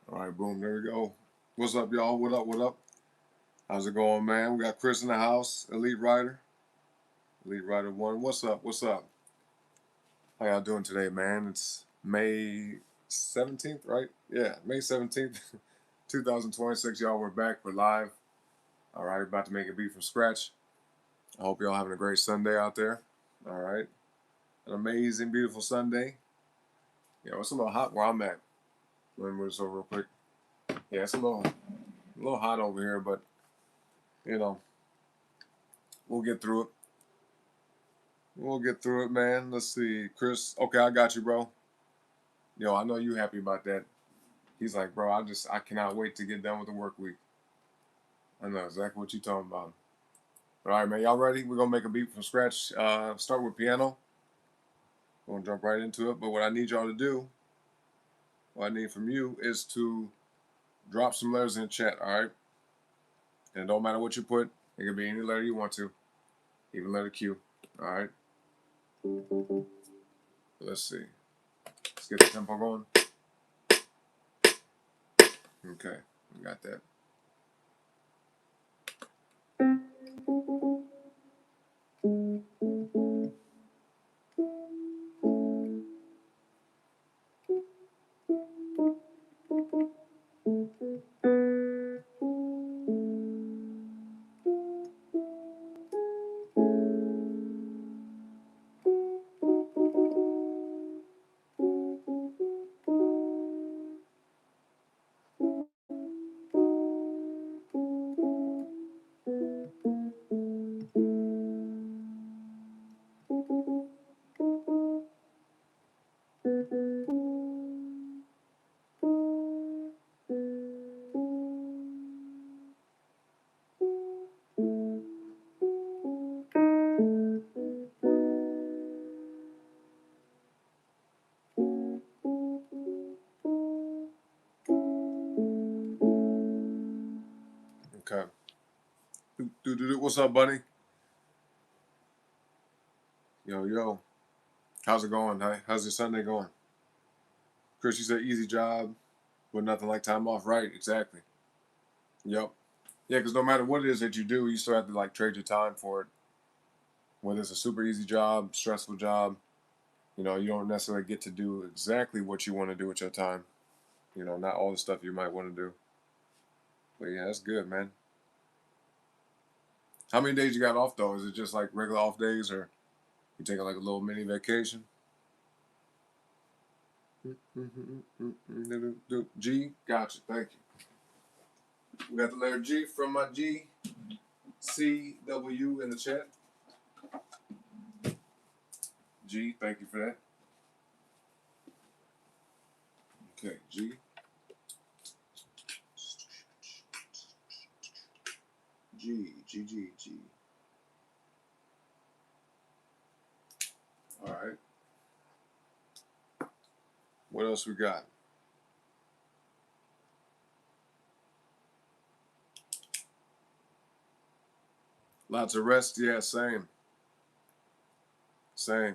All right, boom, there we go. What's up, y'all? What up, what up? How's it going, man? We got Chris in the house, Elite Rider. Elite Rider 1. What's up? What's up? How y'all doing today, man? It's May 17th, right? Yeah, May 17th, 2026. Y'all, we're back. We're live. All right, about to make a beat from scratch. I hope y'all having a great Sunday out there. All right. An amazing, beautiful Sunday. Yeah, it's a little hot where I'm at. Let me move this over real quick. Yeah, it's a little hot over here, but you know, we'll get through it. We'll get through it, man. Let's see, Chris. Okay, I got you, bro. Yo, I know you happy about that. He's like, bro, I cannot wait to get done with the work week. I know exactly what you're talking about. All right, man, y'all ready? We're gonna make a beat from scratch. Start with piano. We're gonna jump right into it. But what I need y'all to do, what I need from you, is to drop some letters in the chat. All right, and it don't matter what you put. It can be any letter you want to, even letter Q. All right. Let's see. Let's get the tempo going. Okay, we got that. Okay. What's up, buddy? Yo, yo. How's it going? How's your Sunday going? Chris, you said easy job, but nothing like time off. Right, exactly. Yep. Yeah, because no matter what it is that you do, you still have to like trade your time for it. Whether it's a super easy job, stressful job, you don't necessarily get to do exactly what you want to do with your time. Not all the stuff you might want to do. But yeah, that's good, man. How many days you got off though? Is it just like regular off days, or you taking like a little mini vacation? G, gotcha. Thank you. We got the letter G from my G. CW in the chat. G, thank you for that. Okay, G. G. All right. What else we got? Lots of rest. Yeah, same. Same.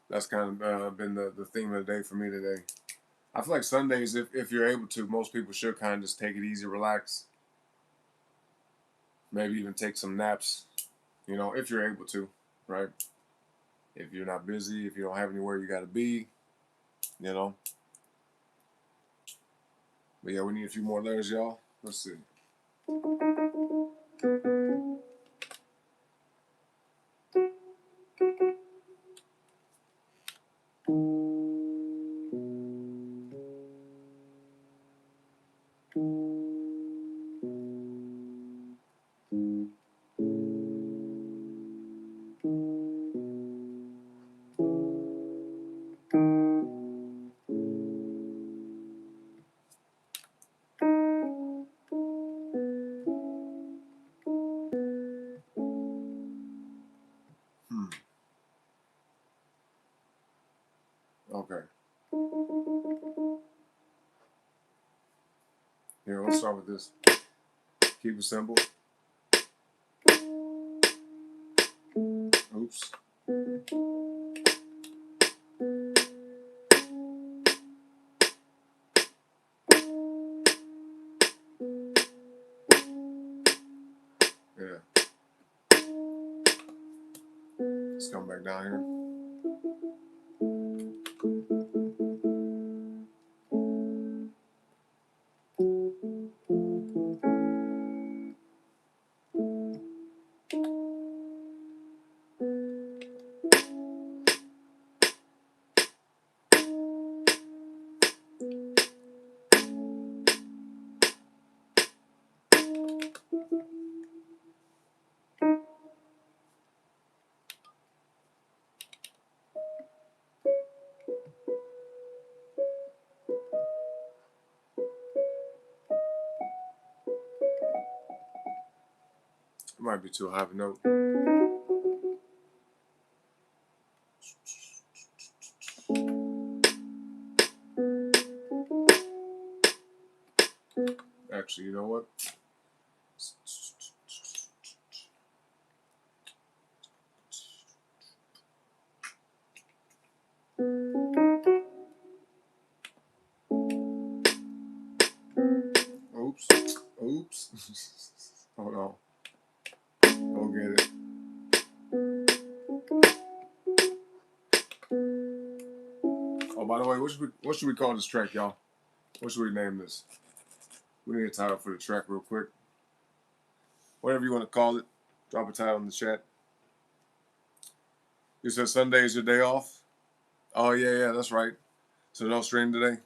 That's kind of been the theme of the day for me today. I feel like Sundays, if you're able to, most people should kind of just take it easy, relax, maybe even take some naps, if you're able to, right? If you're not busy, if you don't have anywhere you got to be, you know. But yeah, we need a few more letters, y'all. Let's see. Hmm. Okay. Here, let's start with this. Keep it simple. Oops. come back down here. It might be too high of a note. Actually, you know what? Oops. Oops. Hold on. Go get it. Oh, by the way, what should we call this track, y'all? What should we name this? We need a title for the track real quick. Whatever you want to call it, drop a title in the chat. You said Sunday is your day off? Oh, yeah, that's right. So no stream today?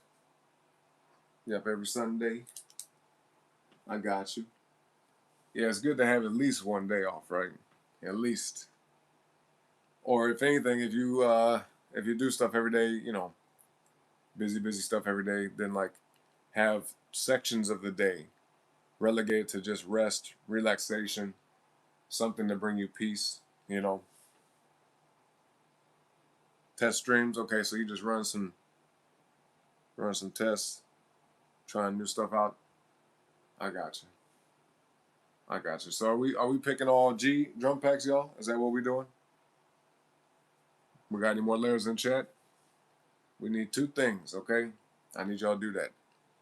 Yep, every Sunday. I got you. Yeah, it's good to have at least one day off, right? At least. Or if anything, if you do stuff every day, you know, busy stuff every day, then like have sections of the day relegated to just rest, relaxation, something to bring you peace, you know. Test streams, okay, so you just run some tests, trying new stuff out. I got you. So are we picking all G drum packs, y'all? Is that what we're doing? We got any more letters in chat? We need 2 things, okay? I need y'all to do that.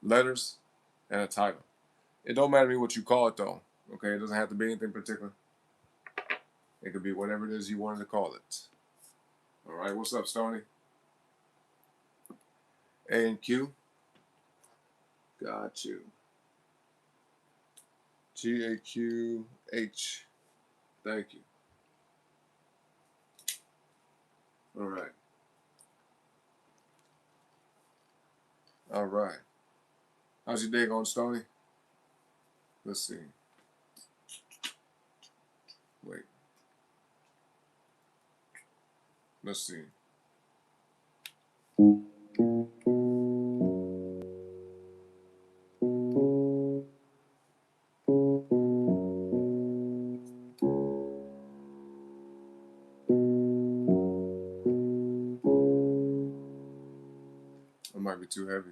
Letters and a title. It don't matter to me what you call it though. Okay, it doesn't have to be anything particular. It could be whatever it is you wanted to call it. All right, what's up, Stoney? A and Q. Got you. GAQH. Thank you. All right. All right. How's your day going, Stoney? Let's see. Wait. Let's see. It might be too heavy.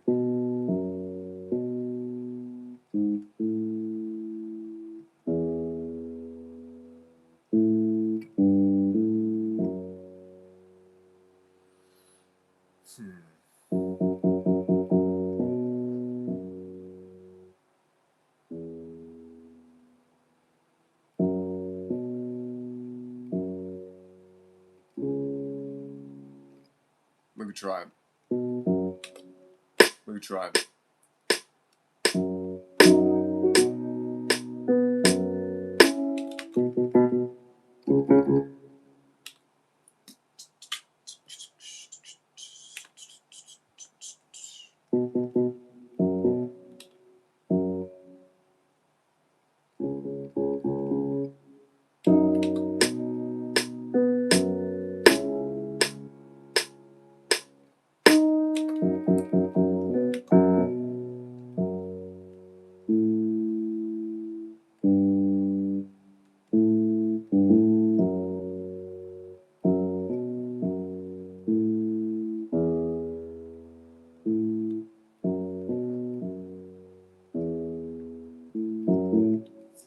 Let me try it. Let me try it.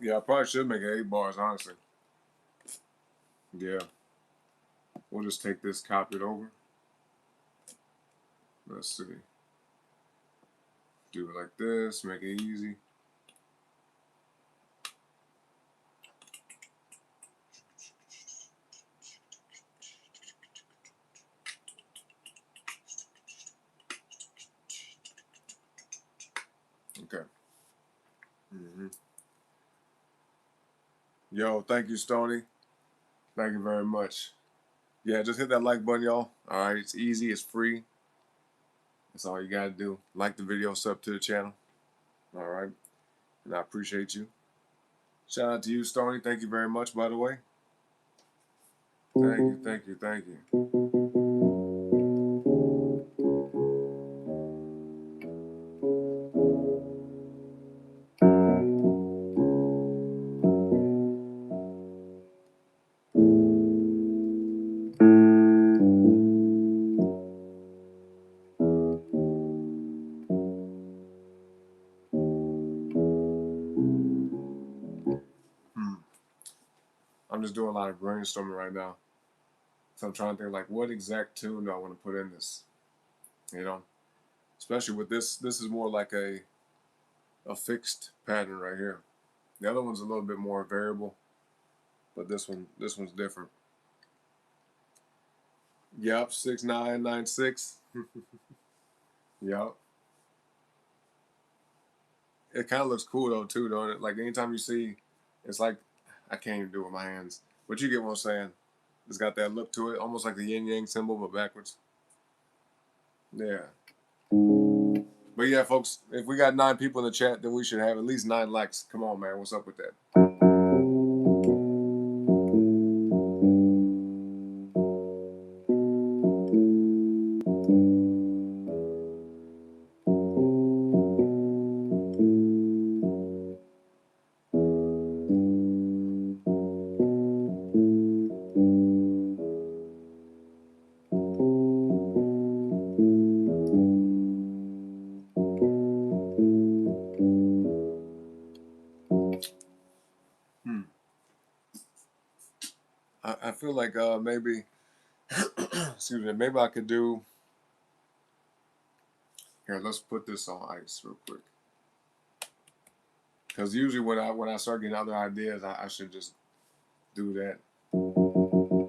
Yeah, I probably should make it 8 bars, honestly. Yeah. We'll just take this, copy it over. Let's see. Do it like this, make it easy. Okay. Yo, thank you, Stony. Thank you very much. Yeah, just hit that like button, y'all. All right, it's easy, it's free. That's all you gotta do. Like the video, sub to the channel. All right, and I appreciate you. Shout out to you, Stony. Thank you very much, by the way. Thank you, thank you, thank you. I'm just doing a lot of brainstorming right now. So I'm trying to think like what exact tune do I want to put in this? You know? Especially with this is more like a fixed pattern right here. The other one's a little bit more variable, but this one's different. Yep, 6996. Yep. It kind of looks cool though too, don't it? Like anytime you see, it's like I can't even do it with my hands, but you get what I'm saying. It's got that look to it, almost like the yin yang symbol, but backwards. Yeah. But yeah, folks, if we got 9 people in the chat, then we should have at least 9 likes. Come on, man. What's up with that? I feel like maybe, excuse me, maybe I could do. Here, let's put this on ice real quick. Because usually when I start getting other ideas, I should just do that.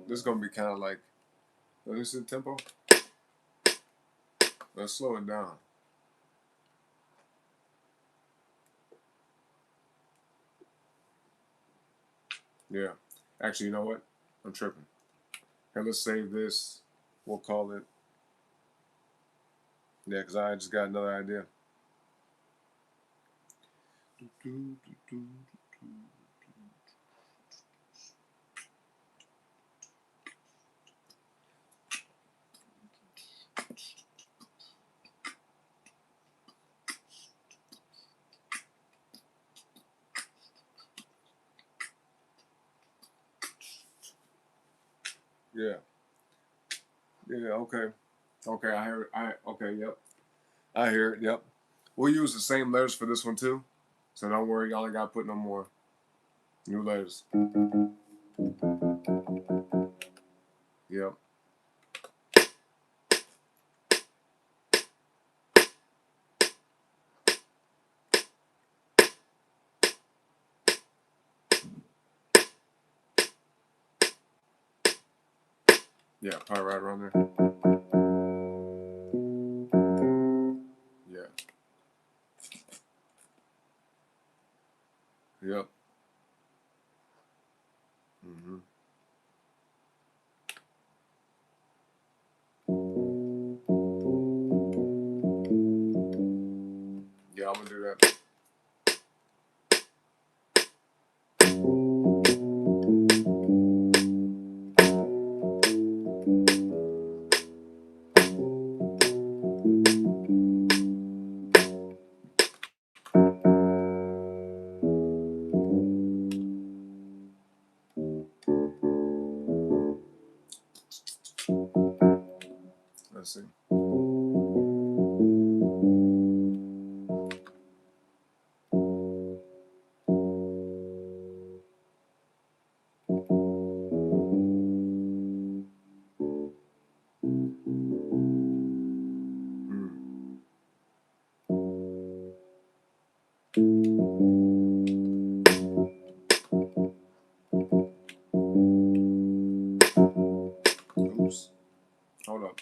This is gonna be kind of like, let me see the tempo. Let's slow it down. Yeah. Actually, you know what? I'm tripping. Okay, let's save this. We'll call it. Yeah, because I just got another idea. Yeah. Yeah, okay. Okay, I hear it. Okay, yep. I hear it, yep. We'll use the same letters for this one too. So don't worry, y'all ain't gotta put no more new letters. Yep. Yeah, probably right around there. Yeah. Yep. Yeah, I'm gonna do that. Let's see. Oops. Hold up.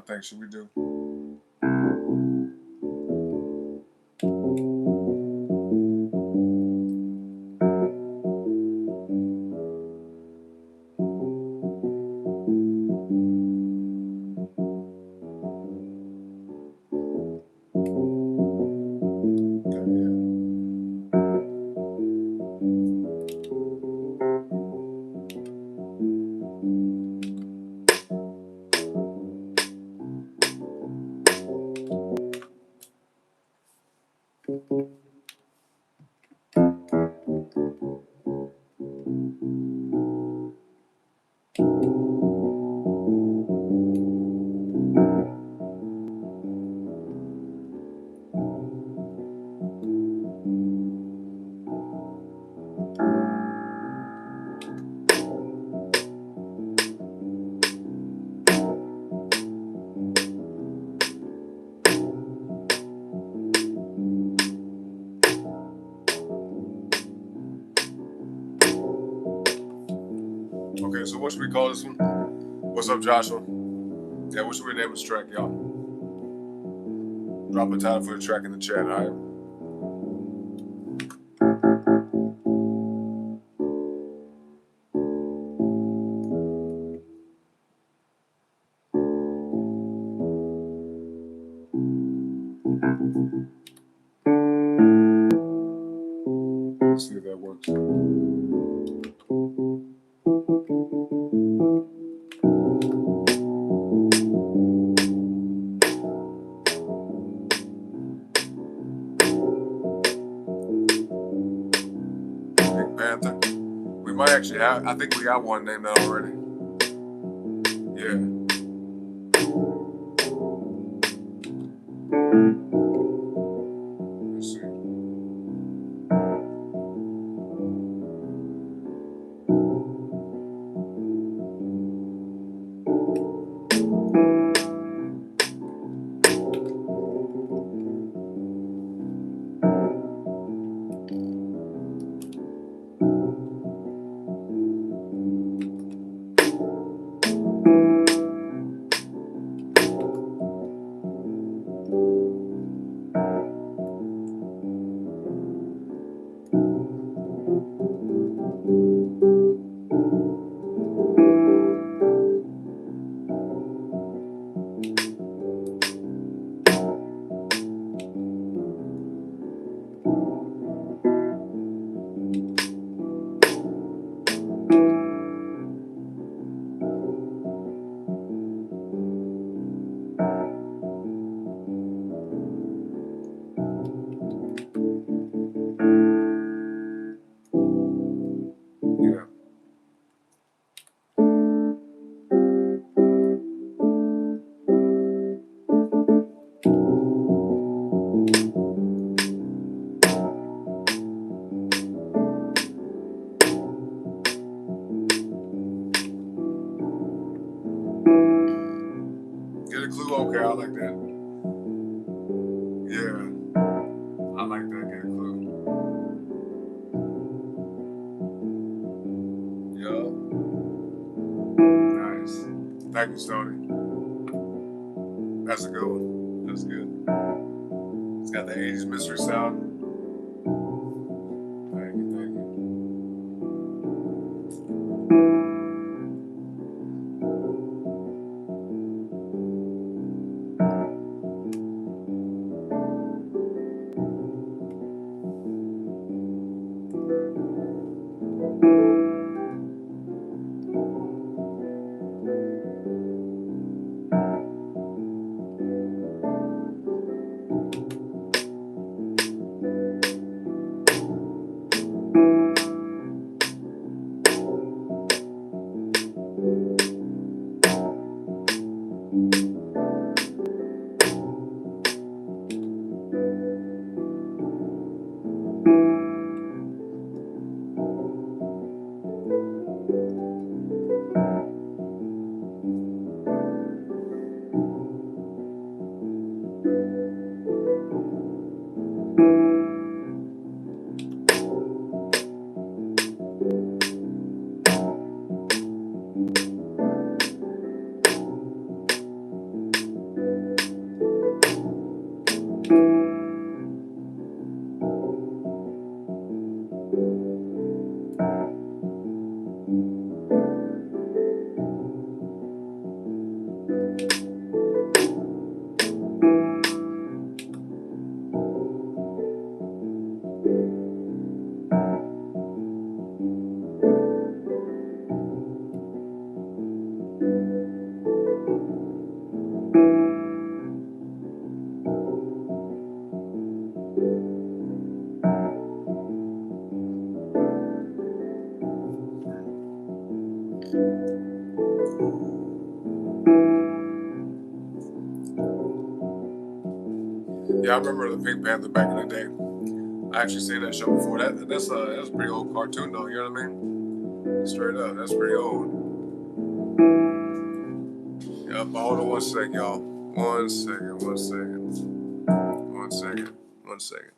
think? Should we do? Okay, so what should we call this one? What's up, Joshua? Yeah, what should we name this track, y'all? Drop a title for the track in the chat, alright? Let's see if that works. Big Panther. We might actually have, I think we got one named that already. Yeah. Let's see. Yeah. Get a clue? Okay, I like that. Yeah. I like that. Get a clue. Yeah. Nice. Thank you, Stoney. That's a good one. That's good. It's got the 80s mystery sound. Thank you, thank you. Yeah, I remember the Pink Panther back in the day. I actually seen that show before. That's a pretty old cartoon though. You know what I mean? Straight up, that's pretty old. Yeah, but hold on one second, y'all. One second, one second, one second, one second.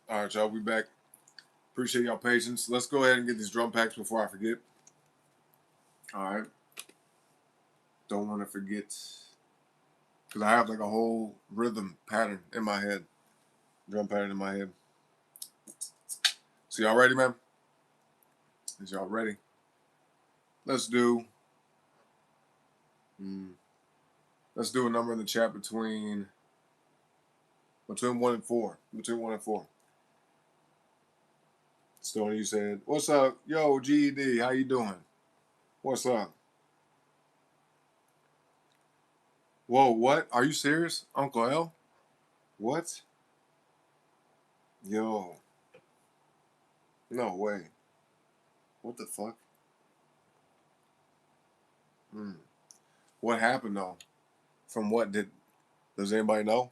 All right, y'all, we back. Appreciate y'all patience. Let's go ahead and get these drum packs before I forget. All right. Don't want to forget because I have like a whole rhythm pattern in my head, drum pattern in my head. So y'all ready, man? Is y'all ready? Let's do. Let's do a number in the chat between 1 and 4. Between 1 and 4. Stone, you said, "What's up, yo, GED? How you doing? What's up?" Whoa, what? Are you serious, Uncle L? What? Yo, no way. What the fuck? What happened though? From what did? Does anybody know?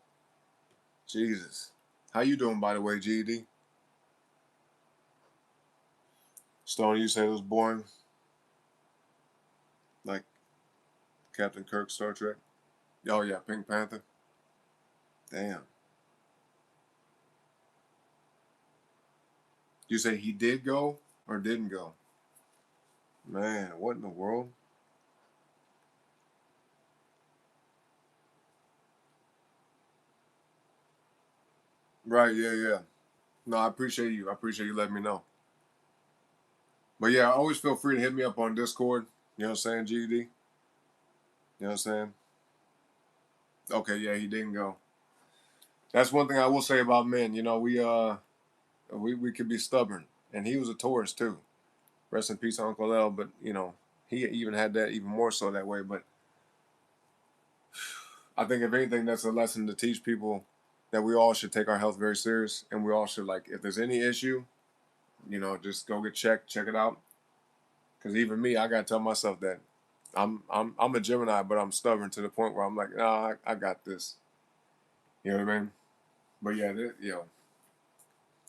Jesus. How you doing, by the way, GED? Stone, you said it was boring, like Captain Kirk, Star Trek. Oh yeah, Pink Panther. Damn. You say he did go or didn't go? Man, what in the world? Right, yeah, yeah. No, I appreciate you. I appreciate you letting me know. But yeah, always feel free to hit me up on Discord. You know what I'm saying, GED? You know what I'm saying? Okay, yeah, he didn't go. That's one thing I will say about men. You know, we could be stubborn, and he was a Taurus too. Rest in peace, Uncle L. But you know, he even had that even more so that way. But I think if anything, that's a lesson to teach people that we all should take our health very serious, and we all should, like, if there's any issue, you know, just go get checked, check it out. Because even me, I gotta tell myself that I'm a Gemini, but I'm stubborn to the point where I'm like, nah, I got this. You know what I mean? But yeah,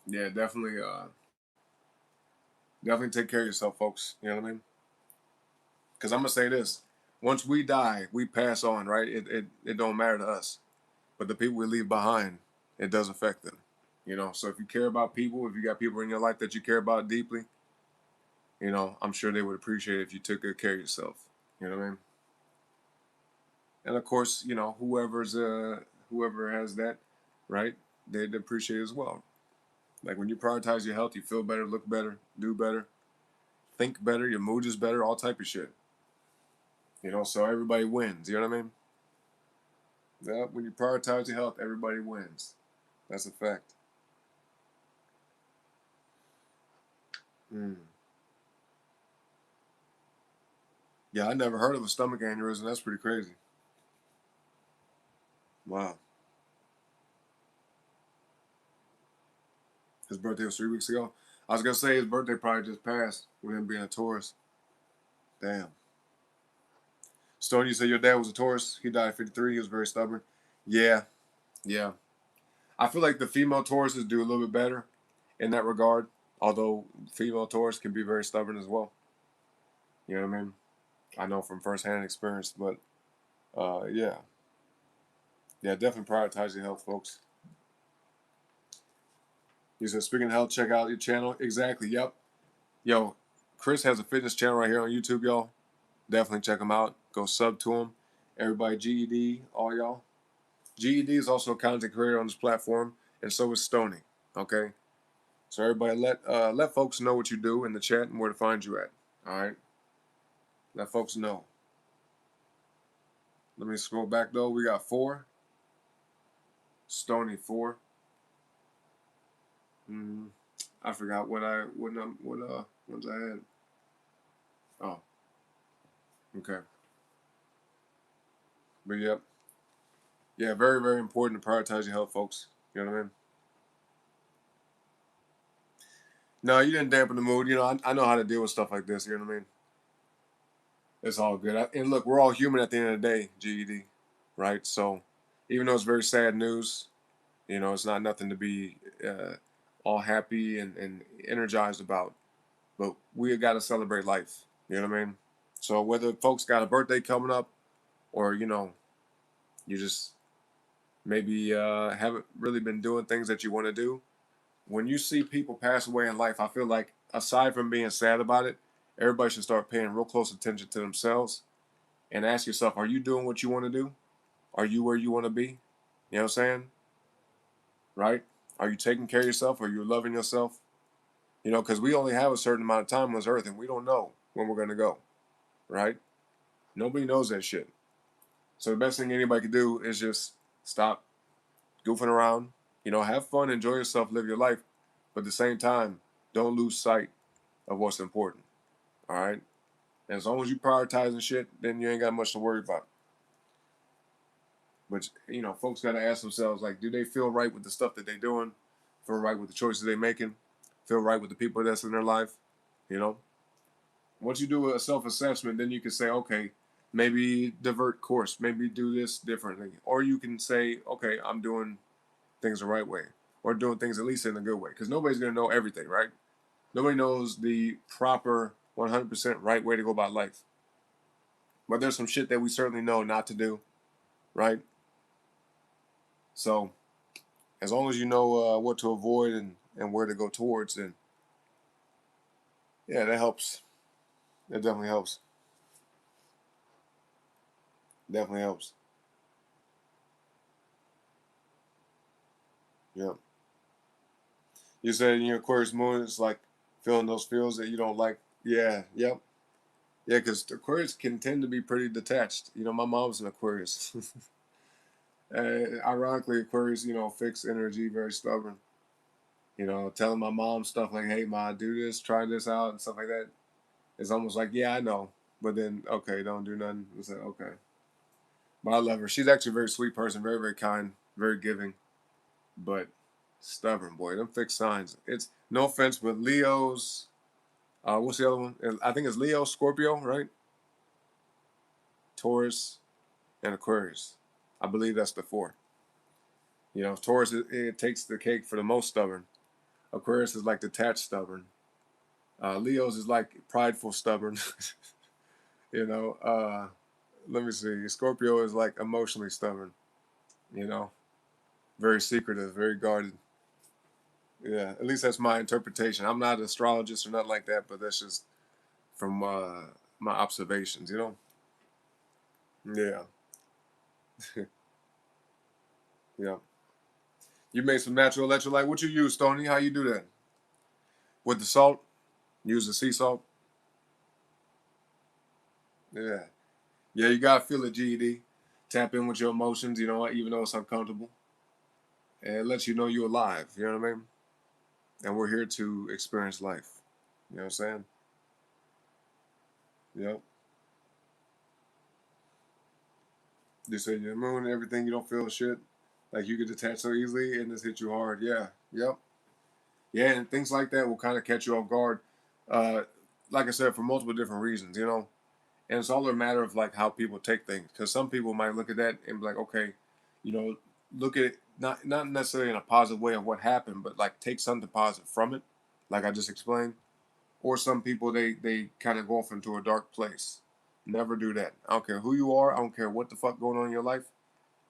yeah, definitely take care of yourself, folks. You know what I mean? Because I'm gonna say this: once we die, we pass on, right? It don't matter to us, but the people we leave behind, it does affect them. You know, so if you care about people, if you got people in your life that you care about deeply, you know, I'm sure they would appreciate it if you took good care of yourself. You know what I mean? And of course, you know, whoever has that, right? They'd appreciate it as well. Like when you prioritize your health, you feel better, look better, do better, think better, your mood is better, all type of shit. You know, so everybody wins. You know what I mean? Yeah, when you prioritize your health, everybody wins. That's a fact. Mm. Yeah, I never heard of a stomach aneurysm. That's pretty crazy. Wow. His birthday was 3 weeks ago. I was gonna say his birthday probably just passed with him being a Taurus. Damn. Stone, you said your dad was a Taurus. He died at 53. He was very stubborn. Yeah, yeah. I feel like the female Tauruses do a little bit better in that regard. Although female Taurus can be very stubborn as well. You know what I mean? I know from firsthand experience, but yeah, yeah, definitely prioritize your health, folks. He said, speaking of health, check out your channel. Exactly. Yep. Yo, Chris has a fitness channel right here on YouTube, y'all. Definitely check him out. Go sub to him. Everybody, GED, all y'all. GED is also a content creator on this platform, and so is Stony. Okay, so everybody, let folks know what you do in the chat and where to find you at. All right, let folks know. Let me scroll back though. We got 4. Stony 4. I forgot what ones I had. Oh, okay. But yep, yeah, very very important to prioritize your health, folks. You know what I mean? No, you didn't dampen the mood. You know, I know how to deal with stuff like this. You know what I mean? It's all good. And look, we're all human at the end of the day, GED, right? So even though it's very sad news, you know, it's not nothing to be all happy and energized about. But we got to celebrate life. You know what I mean? So whether folks got a birthday coming up or, you know, you just maybe haven't really been doing things that you want to do, when you see people pass away in life, I feel like aside from being sad about it, everybody should start paying real close attention to themselves and ask yourself, are you doing what you want to do? Are you where you want to be? You know what I'm saying? Right? Are you taking care of yourself? Are you loving yourself? You know, because we only have a certain amount of time on this earth and we don't know when we're going to go. Right? Nobody knows that shit. So the best thing anybody can do is just stop goofing around, you know, have fun, enjoy yourself, live your life. But at the same time, don't lose sight of what's important. All right? And as long as you prioritizing shit, then you ain't got much to worry about. But, you know, folks got to ask themselves, like, do they feel right with the stuff that they're doing? Feel right with the choices they're making? Feel right with the people that's in their life? You know? Once you do a self-assessment, then you can say, okay, maybe divert course, maybe do this differently. Or you can say, okay, I'm doing things the right way. Or doing things at least in a good way. Because nobody's going to know everything, right? Nobody knows the proper 100% right way to go about life. But there's some shit that we certainly know not to do, right? So as long as you know what to avoid and where to go towards, then yeah, that helps. That definitely helps. Definitely helps. Yeah. You said in your Aquarius moon, it's like feeling those feels that you don't like. Yeah. Yep. Yeah, because Aquarius can tend to be pretty detached. You know, my mom's an Aquarius. Ironically, Aquarius, you know, fixed energy, very stubborn. You know, telling my mom stuff like, "Hey, ma, do this, try this out," and stuff like that. It's almost like, "Yeah, I know," but then, okay, don't do nothing. It's like, okay, but I love her. She's actually a very sweet person, very, very kind, very giving, but stubborn, boy. Them fixed signs. It's no offense, but Leo's. What's the other one? I think it's Leo, Scorpio, right? Taurus and Aquarius. I believe that's the four. You know, Taurus it takes the cake for the most stubborn. Aquarius is like detached stubborn. Leo's is like prideful stubborn. You know, let me see. Scorpio is like emotionally stubborn. You know, very secretive, very guarded. Yeah, at least that's my interpretation. I'm not an astrologist or nothing like that, but that's just from my observations. You know. Yeah. Yeah. You made some natural electrolyte. What you use, Tony? How you do that? With the salt? Use the sea salt? Yeah. Yeah, you gotta feel it, GED. Tap in with your emotions, you know, even though it's uncomfortable. And it lets you know you're alive, you know what I mean? And we're here to experience life. You know what I'm saying? Yep. You say your moon and everything, you don't feel shit. Like you get detached so easily and this hit you hard. Yeah. Yep. Yeah, and things like that will kind of catch you off guard. Uh, like I said, for multiple different reasons, you know? And it's all a matter of like how people take things. Because some people might look at that and be like, okay, you know, look at it not necessarily in a positive way of what happened, but like take something positive from it, like I just explained. Or some people they kind of go off into a dark place. Never do that. I don't care who you are. I don't care what the fuck going on in your life.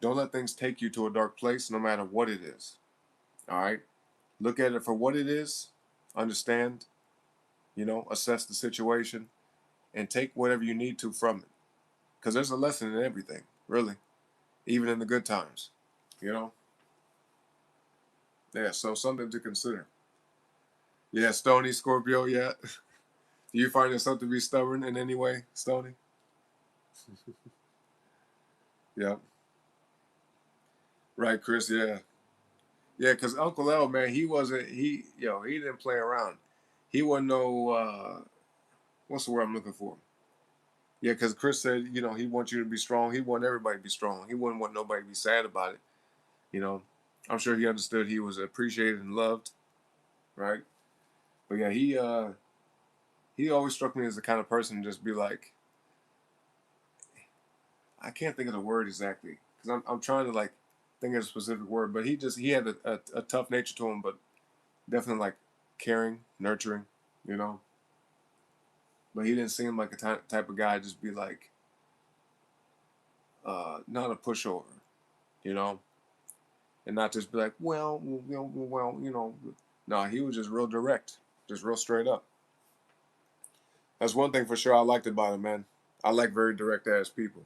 Don't let things take you to a dark place, no matter what it is. All right. Look at it for what it is. Understand. You know, assess the situation and take whatever you need to from it. Because there's a lesson in everything, really, even in the good times. You know. Yeah. So something to consider. Yeah, Stony Scorpio. Yeah. Do you find yourself to be stubborn in any way, Stony? Yeah. Right, Chris. Yeah. Yeah, because Uncle L, man, he didn't play around. He wasn't no, what's the word I'm looking for? Yeah, because Chris said, you know, he wants you to be strong. He want everybody to be strong. He wouldn't want nobody to be sad about it. You know, I'm sure he understood he was appreciated and loved, right? But yeah, he always struck me as the kind of person to just be like, I can't think of the word exactly because I'm trying to like think of a specific word, but he had a tough nature to him, but definitely like caring, nurturing, you know. But he didn't seem like a type of guy just be like not a pushover, you know, and not just be like, well, you know, No, he was just real direct, just real straight up. That's one thing for sure I liked about him, man. I like very direct ass people.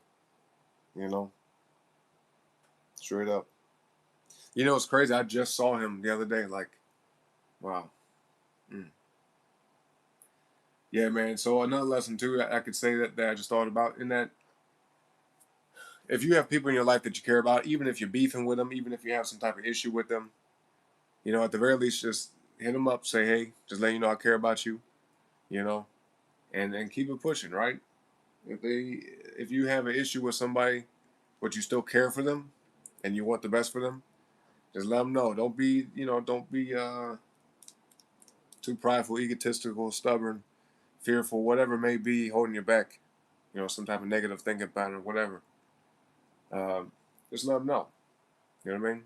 You know, straight up. You know, it's crazy. I just saw him the other day. Like, wow. Mm. Yeah, man. So another lesson too, I could say that I just thought about in that if you have people in your life that you care about, even if you're beefing with them, even if you have some type of issue with them, you know, at the very least, just hit them up, say, hey, just let you know I care about you, you know, and keep it pushing, right? If you have an issue with somebody, but you still care for them, and you want the best for them, just let them know. Don't be too prideful, egotistical, stubborn, fearful, whatever it may be, holding you back. You know, some type of negative thinking pattern, whatever. Um, just let them know. You know what I mean?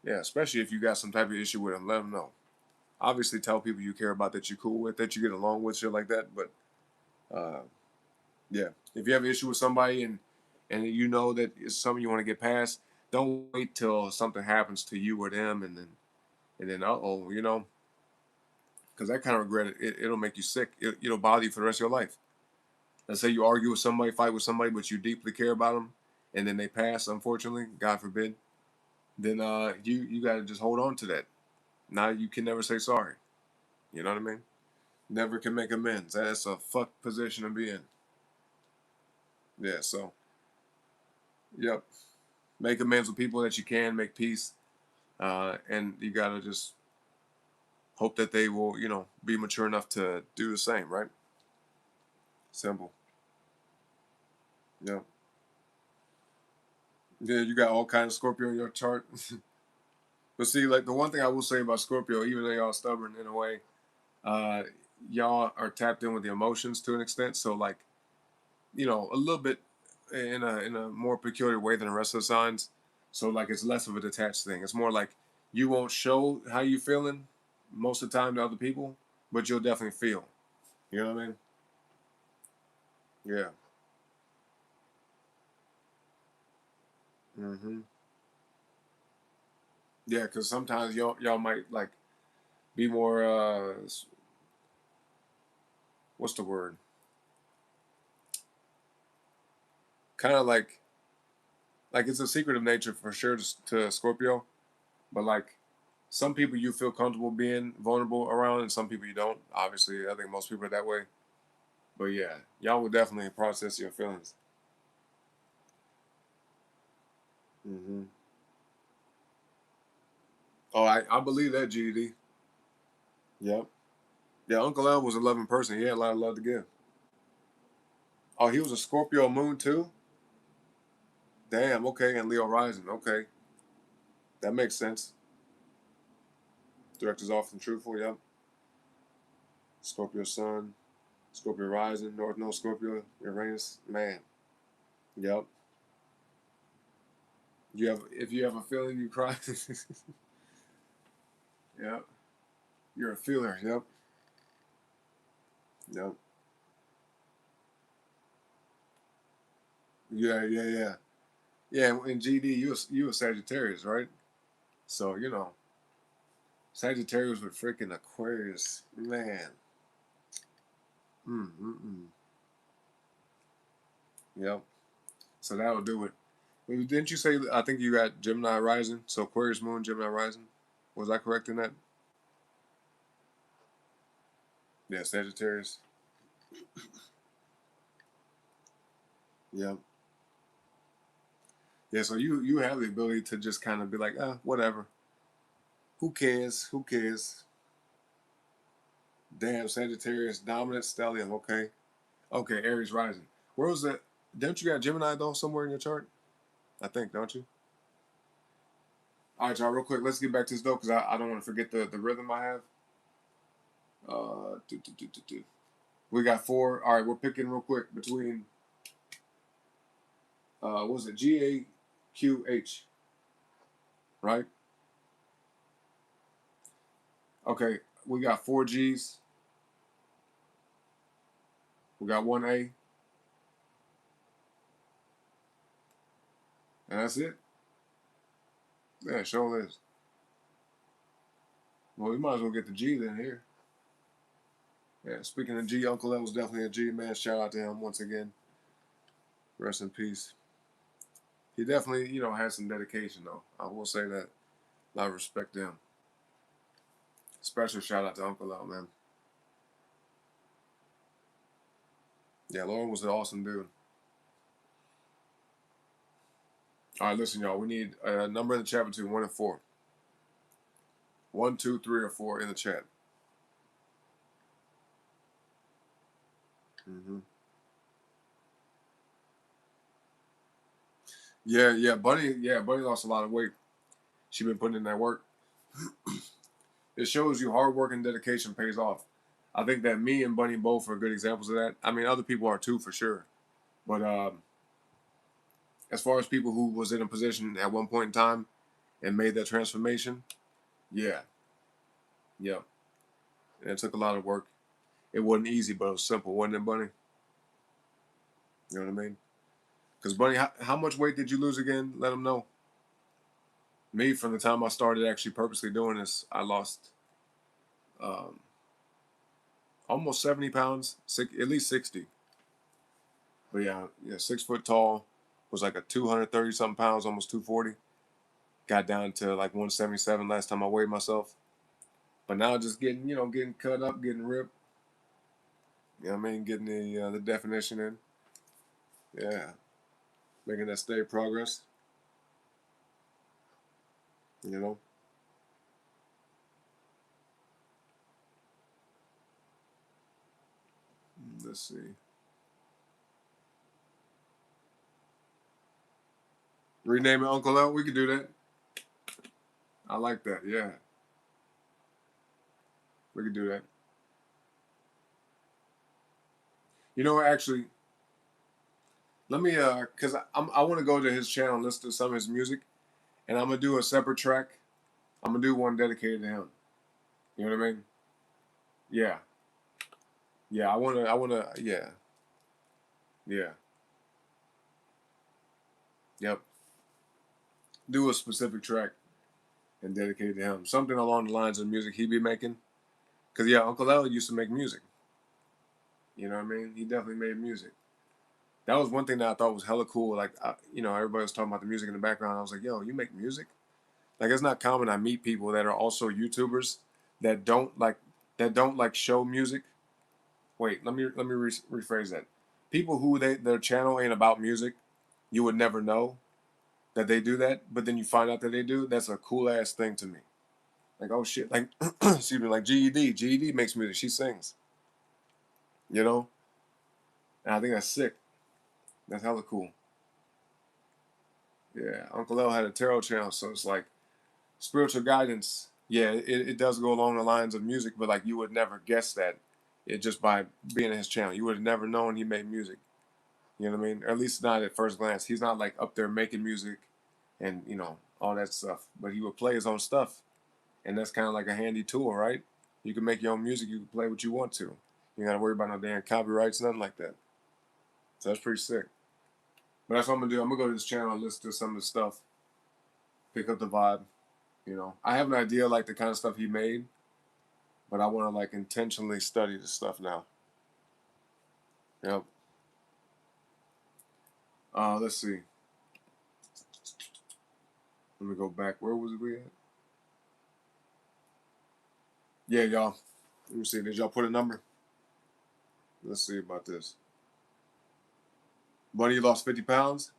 Yeah, especially if you got some type of issue with them, let them know. Obviously, tell people you care about, that you're cool with, that you get along with, shit like that. But uh, yeah, if you have an issue with somebody and you know that it's something you want to get past, don't wait till something happens to you or them, and then you know, because that kind of regret it'll make you sick. It'll bother you for the rest of your life. Let's say you argue with somebody, fight with somebody, but you deeply care about them, and then they pass, unfortunately, God forbid. Then you got to just hold on to that. Now you can never say sorry. You know what I mean? Never can make amends. That's a fuck position to be in. Yeah. So yep. Make amends with people that you can. Make peace, and you gotta just hope that they will, be mature enough to do the same. Right? Simple. Yeah. Yeah. You got all kinds of Scorpio in your chart. But see, like the one thing I will say about Scorpio, even though y'all stubborn in a way, uh, y'all are tapped in with the emotions to an extent. So like, a little bit in a more peculiar way than the rest of the signs. So like it's less of a detached thing. It's more like you won't show how you feeling most of the time to other people, but you'll definitely feel. You know what I mean? Yeah. Hmm. Yeah, because sometimes y'all might like be more what's the word? Kind of like it's a secretive nature for sure to Scorpio, but like some people you feel comfortable being vulnerable around, and some people you don't. Obviously, I think most people are that way. But yeah, y'all will definitely process your feelings. Hmm. Oh, I believe that, GD. Yep. Yeah, Uncle L was a loving person. He had a lot of love to give. Oh, he was a Scorpio moon too? Damn, okay, and Leo rising. Okay. That makes sense. Director's often truthful, yep. Scorpio sun, Scorpio rising, North Node Scorpio, Uranus. Man. Yep. If you have a feeling you cry. Yep. You're a feeler, yep. Yep. Yeah, yeah, yeah. Yeah, and GD, you a Sagittarius, right? So, Sagittarius with freaking Aquarius. Man. Mm-mm-mm. Yep. So that'll do it. Well, didn't you say, I think you got Gemini rising? So Aquarius moon, Gemini rising? Was I correct in that? Yeah, Sagittarius. Yep. Yeah, so you have the ability to just kind of be like, whatever. Who cares? Who cares? Damn, Sagittarius, dominant stellium. Okay. Okay, Aries rising. Where was that? Don't you got Gemini though somewhere in your chart? I think, don't you? All right, y'all, real quick, let's get back to this though, because I don't want to forget the rhythm I have. Do, do, do, do, do. We got four. All right, we're picking real quick between, what was it, GAQH, right? Okay, we got four G's. We got one A, and that's it. Yeah, sure is. Well, we might as well get the G then here. Yeah, speaking of G, Uncle L was definitely a G, man. Shout out to him once again. Rest in peace. He definitely, had some dedication, though. I will say that. A lot of respect to him. Special shout out to Uncle L, man. Yeah, Lauren was an awesome dude. All right, listen, y'all. We need a number in the chat between 1 and 4. 1, 2, 3, or 4 in the chat. Yeah, Bunny. Yeah, Bunny lost a lot of weight. She been putting in that work. It shows you hard work and dedication pays off. I think that me and Bunny both are good examples of that. I mean, other people are too, for sure. But as far as people who was in a position at one point in time and made that transformation, yeah. And it took a lot of work. It wasn't easy, but it was simple, wasn't it, Bunny? You know what I mean? Because, Bunny, how much weight did you lose again? Let them know. Me, from the time I started actually purposely doing this, I lost almost 70 pounds, at least 60. But yeah, 6 foot tall, was like a 230 something pounds, almost 240. Got down to like 177 last time I weighed myself. But now just getting cut up, getting ripped. You know what I mean? Getting the definition in. Yeah. Making that steady progress. You know? Let's see. Rename it Uncle L? We could do that. I like that, yeah. We could do that. You know, actually, let me, because I want to go to his channel and listen to some of his music, and I'm going to do a separate track. I'm going to do one dedicated to him. You know what I mean? Yeah. Yeah, I want to, yeah. Yep. Do a specific track and dedicate it to him. Something along the lines of music he be making. Because, yeah, Uncle L used to make music. You know what I mean? He definitely made music. That was one thing that I thought was hella cool. Like, everybody was talking about the music in the background. I was like, yo, you make music? Like, it's not common I meet people that are also YouTubers that don't like show music. Wait, let me rephrase that. People who their channel ain't about music, you would never know that they do that, but then you find out that they do. That's a cool ass thing to me. Like, oh shit, like excuse me, like GED. GED makes music. She sings. You know, and I think that's sick. That's hella cool. Yeah, Uncle L had a tarot channel, so it's like spiritual guidance. Yeah, it does go along the lines of music, but like you would never guess that it just by being in his channel. You would have never known he made music. You know what I mean? Or at least not at first glance. He's not like up there making music and all that stuff. But he would play his own stuff, and that's kind of like a handy tool, right? You can make your own music. You can play what you want to. You got to worry about no damn copyrights, nothing like that. So that's pretty sick. But that's what I'm gonna do. I'm gonna go to this channel and listen to some of the stuff, pick up the vibe. I have an idea like the kind of stuff he made, but I want to like intentionally study the stuff now. Yep. Let's see. Let me go back. Where was we at? Yeah, y'all. Let me see. Did y'all put a number? Let's see about this. Buddy, you lost 50 pounds?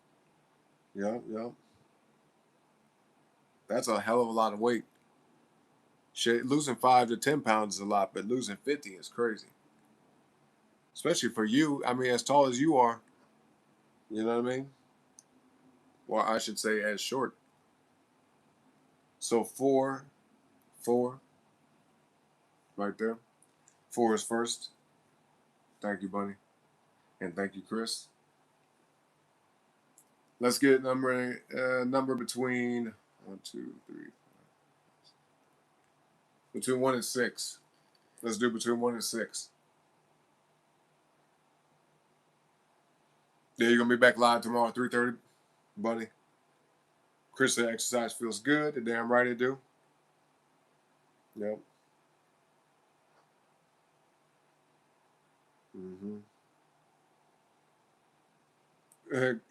Yep. That's a hell of a lot of weight. Shit, losing 5 to 10 pounds is a lot, but losing 50 is crazy. Especially for you. I mean, as tall as you are. You know what I mean? Or I should say as short. So 4, right there. 4 is first. Thank you, Bunny. And thank you, Chris. Let's get number between 1, 2, 3, between 1 and 6. Let's do between 1 and 6. Yeah, you're gonna be back live tomorrow at 3:30, Bunny. Chris said exercise feels good. The damn right it do. Yep. Mm-hmm.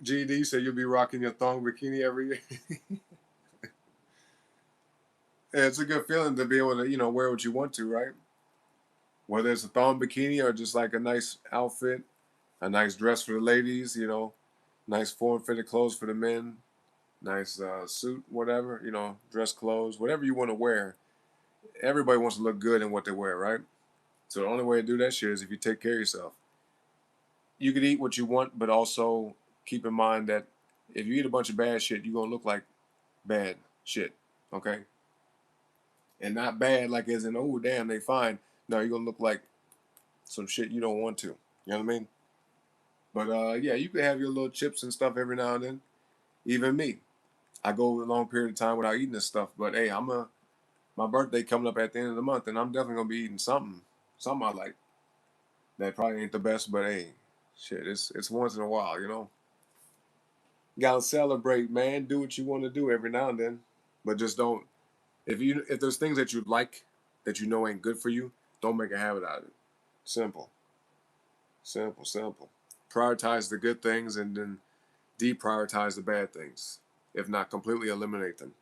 GD said you'll be rocking your thong bikini every year. Yeah, it's a good feeling to be able to, wear what you want to, right? Whether it's a thong bikini or just like a nice outfit, a nice dress for the ladies, nice form-fitted clothes for the men, nice suit, whatever, dress clothes, whatever you want to wear. Everybody wants to look good in what they wear, right? So the only way to do that shit is if you take care of yourself. You can eat what you want, but also keep in mind that if you eat a bunch of bad shit, you're gonna look like bad shit. Okay? And not bad like as in, oh damn, they fine. No, you're gonna look like some shit you don't want to. You know what I mean? But yeah, you can have your little chips and stuff every now and then. Even me. I go a long period of time without eating this stuff. But hey, my birthday coming up at the end of the month, and I'm definitely gonna be eating something I like. That probably ain't the best, but hey, shit, it's once in a while. Gotta celebrate, man. Do what you want to do every now and then, but just don't. If there's things that you like that you know ain't good for you, don't make a habit out of it. Simple, simple, simple. Prioritize the good things and then deprioritize the bad things. If not, completely eliminate them.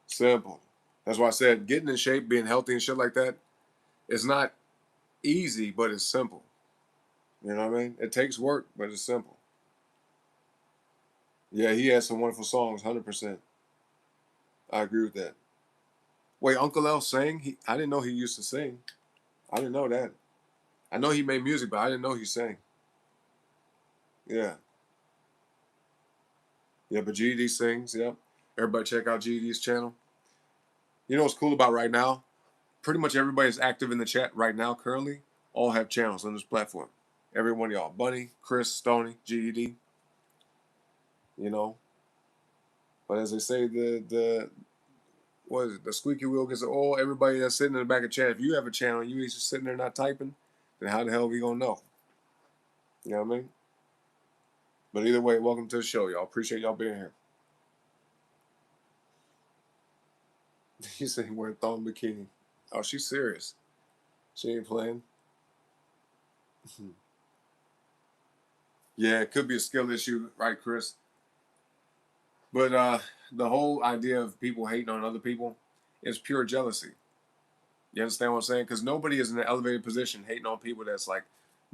Simple. That's why I said getting in shape, being healthy and shit like that, it's not easy, but it's simple. You know what I mean? It takes work, but it's simple. Yeah, he has some wonderful songs, 100%. I agree with that. Wait, Uncle L sang? I didn't know he used to sing. I didn't know that. I know he made music, but I didn't know he sang. Yeah. Yeah, but GED sings, yep. Everybody check out GED's channel. You know what's cool about right now? Pretty much everybody is active in the chat right now currently. All have channels on this platform. Every one of y'all. Bunny, Chris, Stoney, GED, you know. But as they say, the what is it? The squeaky wheel gets the oil. Everybody that's sitting in the back of chat, if you have a channel and you just sitting there not typing, then how the hell are we gonna know? You know what I mean? But either way, welcome to the show, y'all. Appreciate y'all being here. He said he wearing thong bikini. Oh, she's serious. She ain't playing. Yeah, it could be a skill issue, right, Chris? But the whole idea of people hating on other people is pure jealousy. You understand what I'm saying? Because nobody is in an elevated position hating on people that's like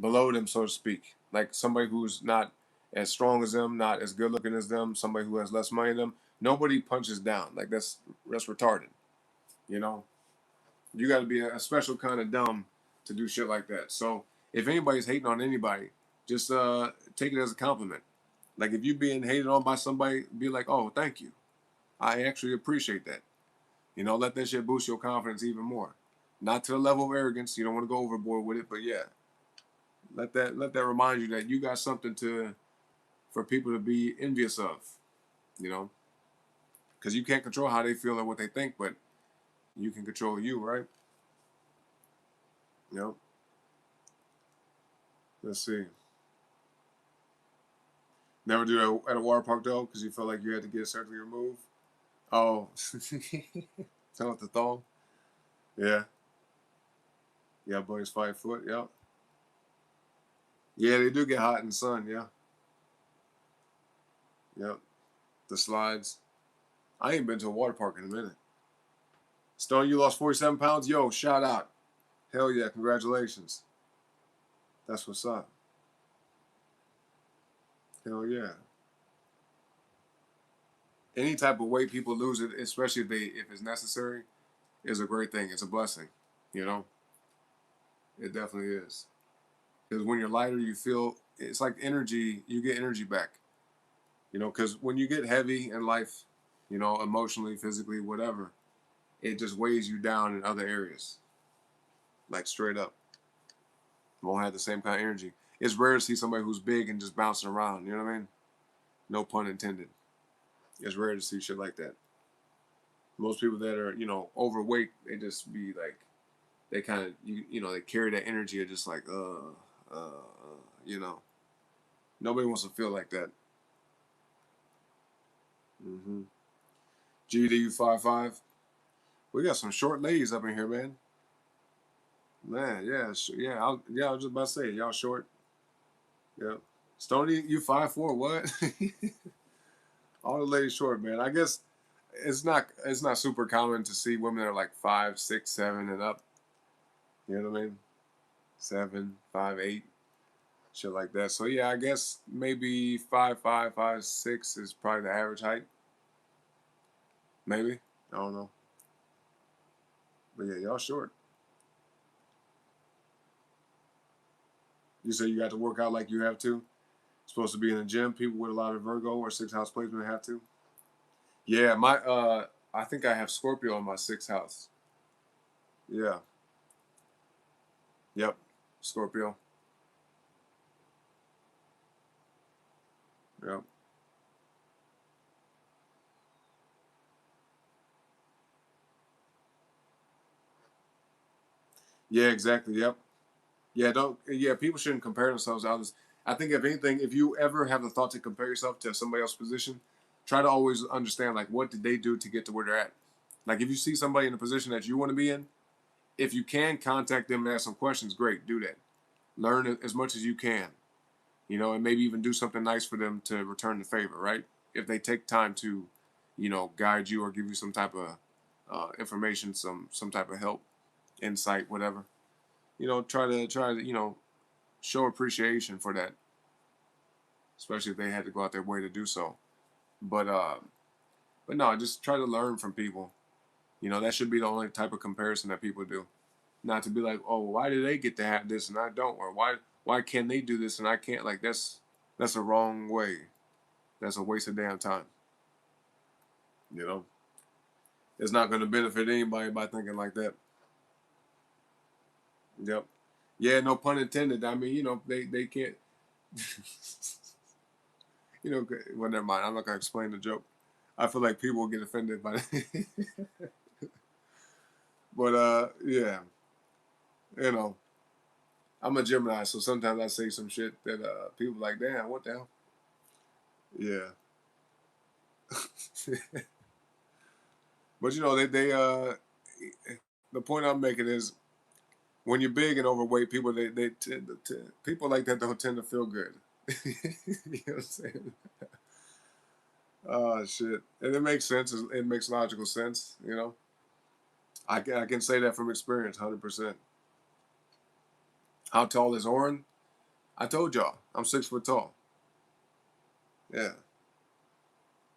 below them, so to speak. Like somebody who's not as strong as them, not as good looking as them, somebody who has less money than them. Nobody punches down. Like that's retarded. You know, you got to be a special kind of dumb to do shit like that. So if anybody's hating on anybody, just take it as a compliment. Like if you being hated on by somebody, be like, oh, thank you. I actually appreciate that. Let that shit boost your confidence even more. Not to the level of arrogance. You don't want to go overboard with it, but yeah, let that remind you that you got something for people to be envious of. You know, because you can't control how they feel or what they think, but you can control you, right? You know. Let's see. Never do that at a water park though, because you felt like you had to get surgically removed. Oh, tell it the thong. Yeah, yeah, boys 5 foot. Yep. Yeah, they do get hot in the sun. Yeah. Yep. The slides. I ain't been to a water park in a minute. Stone, you lost 47 pounds? Yo, shout out. Hell yeah, congratulations. That's what's up. Hell yeah. Any type of weight people lose it, especially if it's necessary, is a great thing. It's a blessing. You know? It definitely is. Because when you're lighter, you feel it's like energy, you get energy back. Because when you get heavy in life, emotionally, physically, whatever, it just weighs you down in other areas. Like straight up. Won't have the same kind of energy. It's rare to see somebody who's big and just bouncing around. You know what I mean? No pun intended. It's rare to see shit like that. Most people that are, overweight, they just be like, they kind of, they carry that energy of just like, you know. Nobody wants to feel like that. Mm-hmm. GDU 55. We got some short ladies up in here, man. Man, yeah, yeah, I was just about to say, y'all short. Yeah. Stony, you 5'4", what? All the ladies short, man. I guess it's not super common to see women that are like 5'6", 7", and up. You know what I mean? 7, 5'8", shit like that. So yeah, I guess maybe 5'5", 5'6" is probably the average height. Maybe. I don't know. But yeah, y'all short. You say you got to work out like you have to. Supposed to be in the gym. People with a lot of Virgo or sixth house placement have to. Yeah, I think I have Scorpio in my sixth house. Yeah. Yep. Scorpio. Yep. Yeah, exactly. Yep. Yeah, don't yeah, people shouldn't compare themselves to others. I think if anything, if you ever have the thought to compare yourself to somebody else's position, try to always understand like what did they do to get to where they're at. Like if you see somebody in a position that you want to be in, if you can contact them and ask some questions, great, do that. Learn as much as you can, and maybe even do something nice for them to return the favor, right? If they take time to, guide you or give you some type of information, some type of help, insight, whatever. Try to show appreciation for that, especially if they had to go out their way to do so. But but no, just try to learn from people. That should be the only type of comparison that people do. Not to be like, oh, why do they get to have this and I don't, or why can they do this and I can't? Like that's a wrong way. That's a waste of damn time. You know, it's not going to benefit anybody by thinking like that. Yep. Yeah, no pun intended. I mean, they can't. Well, never mind. I'm not gonna explain the joke. I feel like people will get offended by it. But yeah, you know, I'm a Gemini, so sometimes I say some shit that people are like, damn, what the hell? Yeah. But the point I'm making is when you're big and overweight, people people like that don't tend to feel good. You know what I'm saying? Oh shit, and it makes sense. It makes logical sense. I can say that from experience, 100%. How tall is Oren? I told y'all, I'm 6 foot tall. Yeah,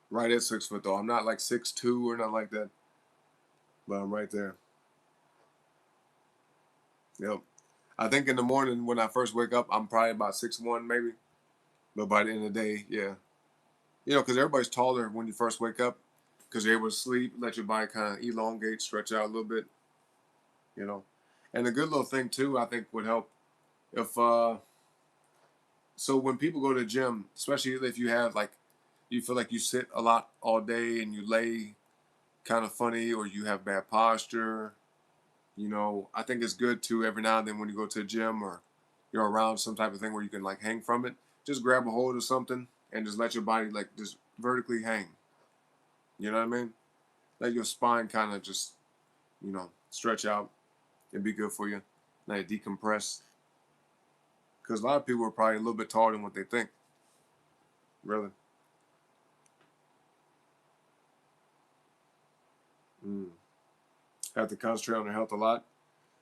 right at 6 foot tall. I'm not like 6'2" or nothing like that, but I'm right there. Yep. I think in the morning when I first wake up, I'm probably about 6'1" maybe, but by the end of the day, yeah, because everybody's taller when you first wake up, because you're able to sleep, let your body kind of elongate, stretch out a little bit, you know. And a good little thing too, I think would help if so when people go to the gym, especially if you have like you feel like you sit a lot all day and you lay kind of funny or you have bad posture, I think it's good to every now and then when you go to the gym or you're around some type of thing where you can like hang from it, just grab a hold of something and just let your body like just vertically hang. You know what I mean? Let your spine kind of just, stretch out and be good for you. Let it decompress. Because a lot of people are probably a little bit taller than what they think. Really. Mm. Have to concentrate on their health a lot.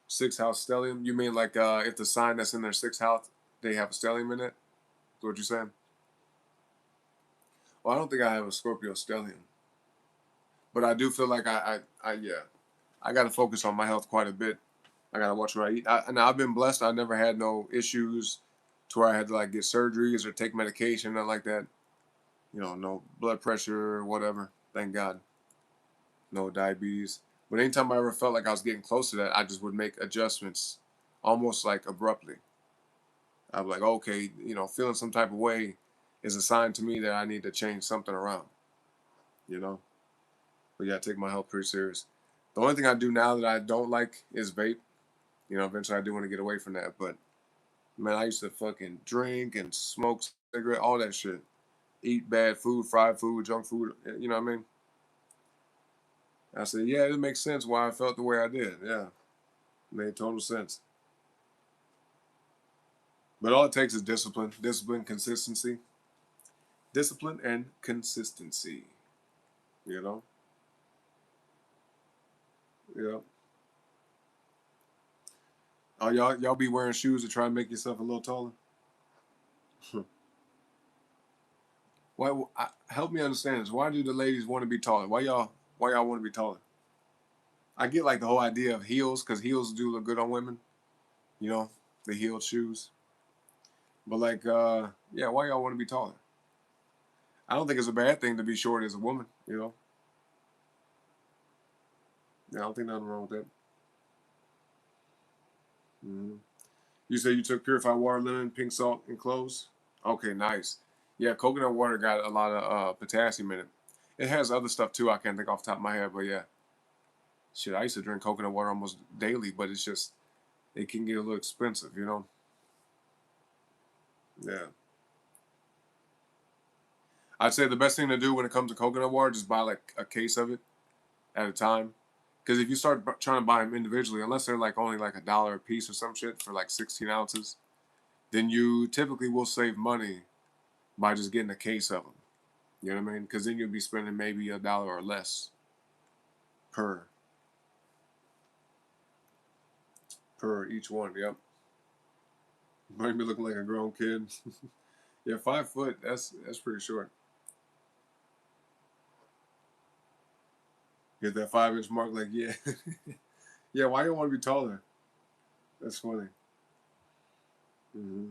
Sixth house stellium. You mean like if the sign that's in their sixth house, they have a stellium in it? Is what you're saying? Well, I don't think I have a Scorpio stellium. But I do feel like yeah, I got to focus on my health quite a bit. I got to watch what I eat. And I've been blessed. I never had no issues to where I had to like get surgeries or take medication, nothing like that. No blood pressure or whatever. Thank God. No diabetes. But anytime I ever felt like I was getting close to that, I just would make adjustments almost like abruptly. I'm like, okay, feeling some type of way is a sign to me that I need to change something around, you know? But yeah, I take my health pretty serious. The only thing I do now that I don't like is vape. Eventually I do want to get away from that. But man, I used to fucking drink and smoke cigarette, all that shit. Eat bad food, fried food, junk food. You know what I mean? I said, yeah, it makes sense why I felt the way I did. Yeah, made total sense. But all it takes is discipline, consistency, discipline and consistency. You know, yeah. Oh, y'all be wearing shoes to try and make yourself a little taller. Why? Help me understand this. Why do the ladies want to be taller? Why y'all want to be taller? I get like the whole idea of heels because heels do look good on women. You know, the heeled shoes. But like, yeah, why y'all want to be taller? I don't think it's a bad thing to be short as a woman. You know, yeah, I don't think nothing wrong with that. Mm-hmm. You said you took purified water, lemon, pink salt, and cloves. Okay, nice. Yeah, coconut water got a lot of potassium in it. It has other stuff too. I can't think off the top of my head, but yeah, shit. I used to drink coconut water almost daily, but it's just it can get a little expensive, you know. Yeah, I'd say the best thing to do when it comes to coconut water, just buy like a case of it at a time. Because if you start trying to buy them individually, unless they're like only like $1 a piece or some shit for like 16 ounces, then you typically will save money by just getting a case of them. You know what I mean? Because then you'll be spending maybe $1 or less per per each one. Yep. Might be looking like a grown kid. Yeah, 5 foot. That's pretty short. Get that 5 inch mark. Like yeah, yeah. Why you want to be taller? That's funny. Hmm.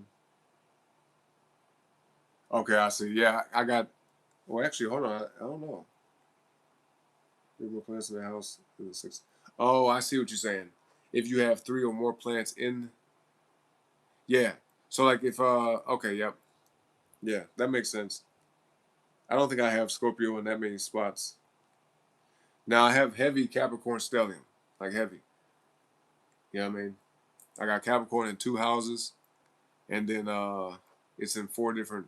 Okay, I see. Yeah, I got. Well, actually, hold on. I don't know. Three more plants in the house. In the six. Oh, I see what you're saying. If you have three or more plants in, yeah. So like if okay, yep, yeah, that makes sense. I don't think I have Scorpio in that many spots. Now I have heavy Capricorn stellium, like heavy. You know what I mean? I got Capricorn in 2 houses, and then it's in 4 different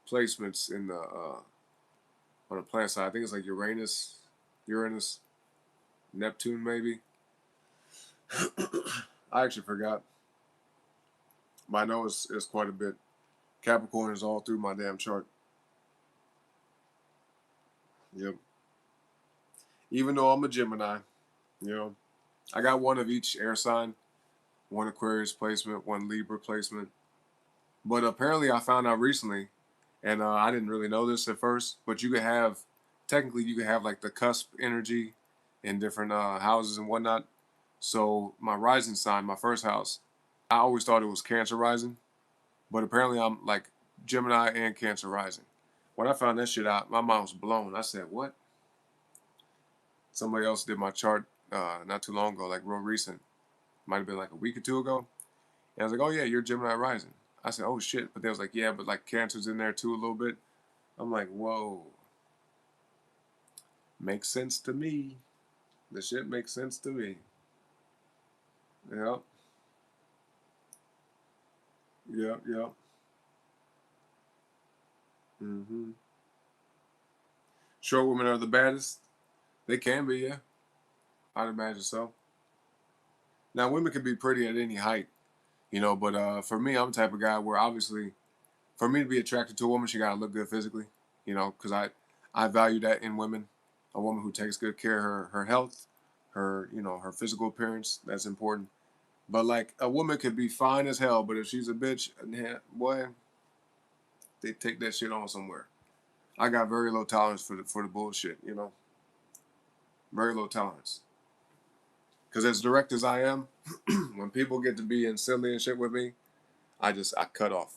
placements in the on the planet side. I think it's like Uranus, Neptune, maybe. I actually forgot, but I know it's quite a bit. Capricorn is all through my damn chart. Yep. Even though I'm a Gemini, you know, I got one of each air sign, one Aquarius placement, one Libra placement. But apparently, I found out recently, and I didn't really know this at first, but technically, you could have like the cusp energy in different houses and whatnot. So my rising sign, my first house, I always thought it was Cancer rising, but apparently I'm like Gemini and Cancer rising. When I found that shit out, my mind was blown. I said, "What?" Somebody else did my chart not too long ago, like real recent. Might have been like a week or two ago. And I was like, "Oh yeah, you're Gemini rising." I said, "Oh shit," but they was like, "Yeah, but like Cancer's in there too a little bit." I'm like, "Whoa, makes sense to me." The shit makes sense to me. Yep, yep, yep. Mm-hmm. Short women are the baddest. They can be, yeah. I'd imagine so. Now, women can be pretty at any height, you know, but for me, I'm the type of guy where obviously, for me to be attracted to a woman, she gotta look good physically, you know, because I value that in women. A woman who takes good care of her health, her physical appearance. That's important. But like a woman could be fine as hell, but if she's a bitch, boy, they take that shit on somewhere. I got very low tolerance for the bullshit, you know, very low tolerance. Because as direct as I am, when people get to be in silly and shit with me, I cut off.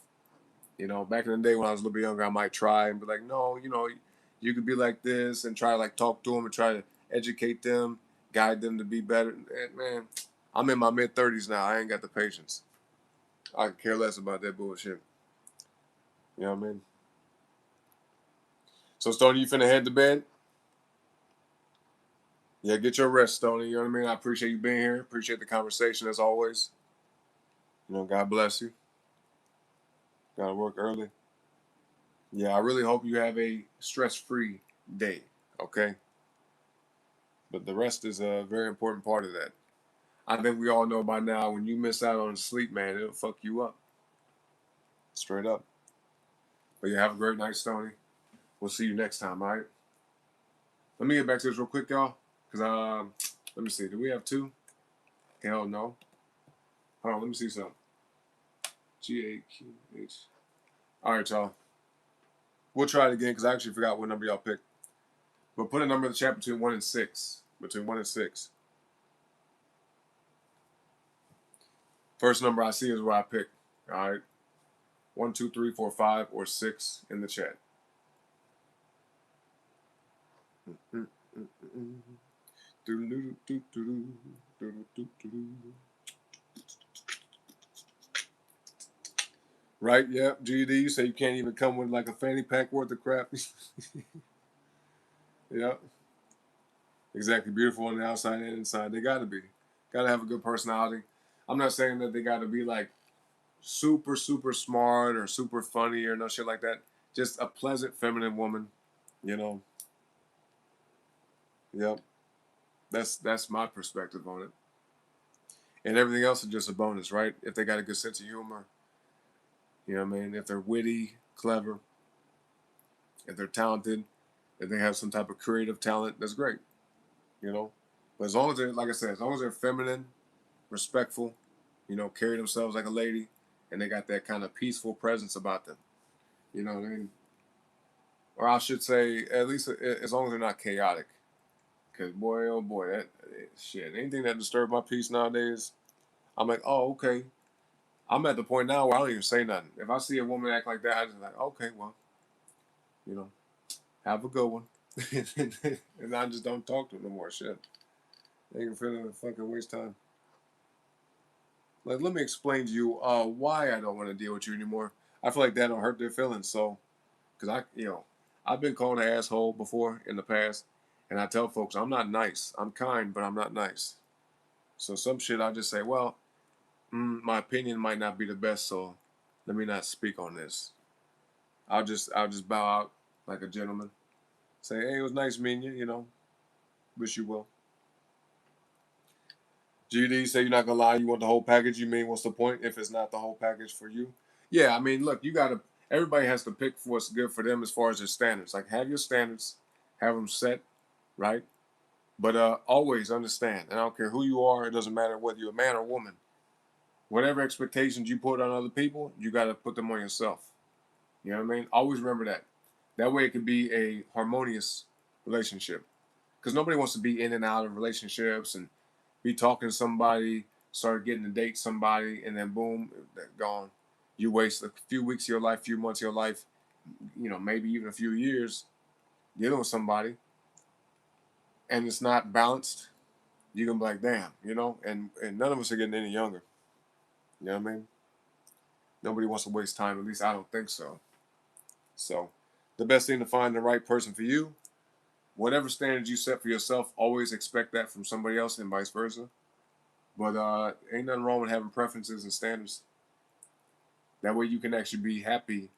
You know, back in the day when I was a little bit younger, I might try and be like, no, you could be like this and try to like talk to them and try to educate them, guide them to be better. And man, I'm in my mid 30s now. I ain't got the patience. I can care less about that bullshit. You know what I mean? So, Stoney, you finna head to bed? Yeah, get your rest, Stoney. You know what I mean? I appreciate you being here. Appreciate the conversation as always. You know, God bless you. Gotta work early. Yeah, I really hope you have a stress-free day. Okay, but the rest is a very important part of that. I think we all know by now when you miss out on sleep, man, it'll fuck you up. Straight up. But yeah, have a great night, Stoney. We'll see you next time, all right? Let me get back to this real quick, y'all. Because, let me see. Do we have two? Hell no. Hold on, let me see something. GAQH. All right, y'all. We'll try it again because I actually forgot what number y'all picked. But put a number in the chat between 1 and 6. Between 1 and 6. First number I see is what I pick. All right. 1, 2, 3, 4, 5, or 6 in the chat. Right? Yep. GD, you say you can't even come with like a fanny pack worth of crap. Yep. Exactly. Beautiful on the outside and inside. They got to be. Got to have a good personality. I'm not saying that they got to be like super, super smart or super funny or no shit like that. Just a pleasant, feminine woman, you know. Yep. That's my perspective on it. And everything else is just a bonus, right? If they got a good sense of humor, you know what I mean? If they're witty, clever, if they're talented, if they have some type of creative talent, that's great, you know. But as long as they're, like I said, as long as they're feminine, respectful, you know, carry themselves like a lady, and they got that kind of peaceful presence about them, you know what I mean? Or I should say, at least as long as they're not chaotic. Because boy, oh boy, that shit, anything that disturbs my peace nowadays, I'm like, oh, okay. I'm at the point now where I don't even say nothing. If I see a woman act like that, I just like, okay, well, you know, have a good one. And I just don't talk to them no more. Shit. They can feel it a fucking waste time. Like, let me explain to you why I don't want to deal with you anymore. I feel like that don't hurt their feelings. So, because I've been called an asshole before in the past. And I tell folks, I'm not nice. I'm kind, but I'm not nice. So some shit I just say, well, my opinion might not be the best, so let me not speak on this. I'll just bow out like a gentleman. Say, hey, it was nice meeting you, you know. Wish you well. GD, say you're not gonna lie, you want the whole package. You mean what's the point if it's not the whole package for you? Yeah, I mean, look, everybody has to pick what's good for them as far as their standards. Like, have your standards, have them set, right? But always understand, and I don't care who you are, it doesn't matter whether you're a man or a woman. Whatever expectations you put on other people, you got to put them on yourself. You know what I mean? Always remember that. That way it can be a harmonious relationship. Because nobody wants to be in and out of relationships and be talking to somebody, start getting to date somebody, and then boom, they're gone. You waste a few weeks of your life, few months of your life, you know, maybe even a few years dealing with somebody, and it's not balanced. You can be like, damn, you know, and none of us are getting any younger. You know what I mean? Nobody wants to waste time. At least I don't think so. So, the best thing to find the right person for you. Whatever standards you set for yourself, always expect that from somebody else, and vice versa. But ain't nothing wrong with having preferences and standards. That way, you can actually be happy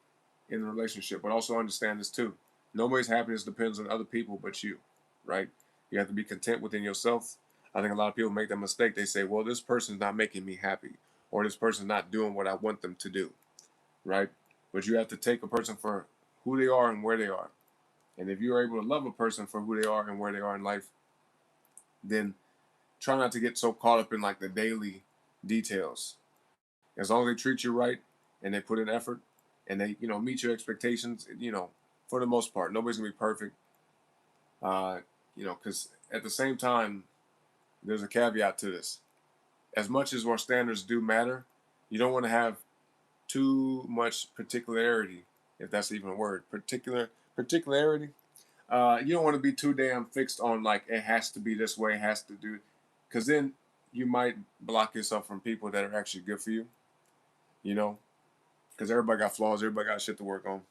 in the relationship. But also understand this too: nobody's happiness depends on other people but you. Right? You have to be content within yourself. I think a lot of people make that mistake. They say, "Well, this person's not making me happy," or "This person's not doing what I want them to do." Right? But you have to take a person for who they are and where they are. And if you're able to love a person for who they are and where they are in life, then try not to get so caught up in like the daily details. As long as they treat you right and they put in effort and they, you know, meet your expectations, you know, for the most part, nobody's gonna be perfect. You know, because at the same time, there's a caveat to this. As much as our standards do matter, you don't want to have too much particularity, if that's even a word. Particularity. You don't want to be too damn fixed on like it has to be this way, it has to do, because then you might block yourself from people that are actually good for you. You know, because everybody got flaws, everybody got shit to work on.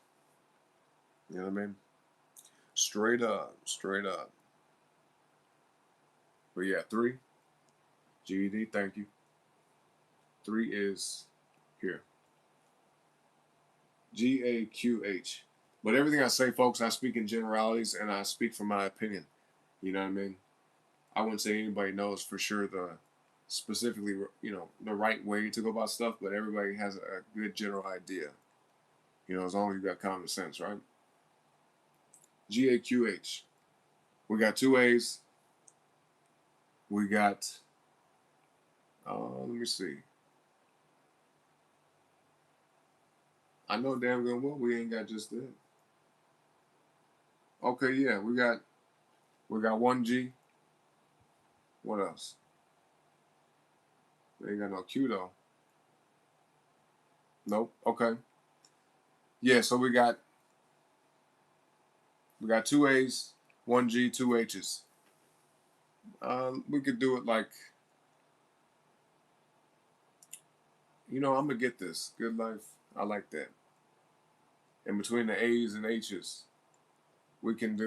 You know what I mean? Straight up, straight up. But yeah, 3 GED. Thank you. 3 is here. GAQH. But everything I say, folks, I speak in generalities and I speak from my opinion. You know what I mean? I wouldn't say anybody knows for sure the specifically, you know, the right way to go about stuff, but everybody has a good general idea. You know, as long as you got common sense, right? GAQH. We got two A's. We got, let me see. I know damn good well we ain't got just that. Okay, yeah, we got one G. What else? They ain't got no Q though. Nope. Okay. Yeah, so we got two A's, one G, two H's. We could do it like, I'm gonna get this. Good life. I like that. In between the A's and H's, we can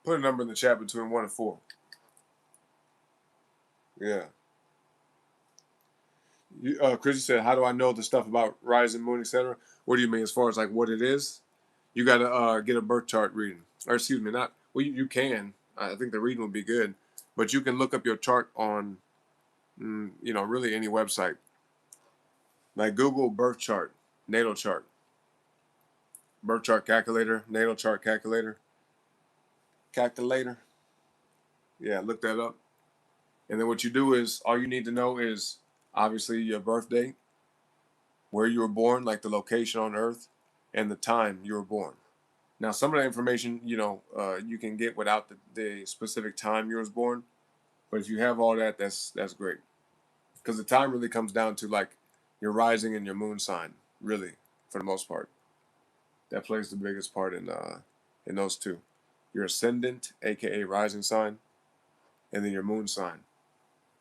put a number in the chat between 1 and 4. Yeah. Chrissy said, "How do I know the stuff about rising moon, etc.?" What do you mean, as far as like what it is? You got to get a birth chart reading, or excuse me, not. Well, you can. I think the reading would be good, but you can look up your chart on, really any website. Like Google birth chart, natal chart, birth chart calculator, natal chart calculator. Yeah, look that up. And then what you do is all you need to know is obviously your birth date, where you were born, like the location on Earth, and the time you were born. Now, some of that information, you can get without the specific time you was born, but if you have all that, that's great. Because the time really comes down to like your rising and your moon sign, really, for the most part. That plays the biggest part in those two. Your ascendant, aka rising sign, and then your moon sign.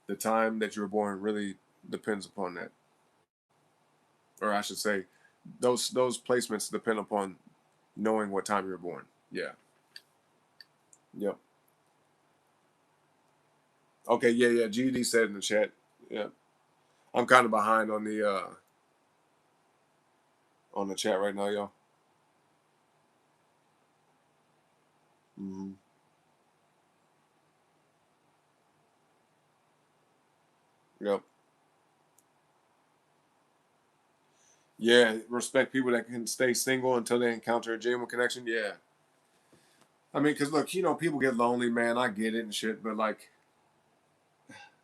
The time that you were born really depends upon that, or I should say, those placements depend upon knowing what time you were born. Yeah. Yep. Okay. Yeah. Yeah. GD said in the chat. Yeah. I'm kind of behind on the chat right now, y'all. Mm-hmm. Yep. Yeah. Respect people that can stay single until they encounter a genuine connection. Yeah. I mean, cause look, people get lonely, man. I get it and shit, but like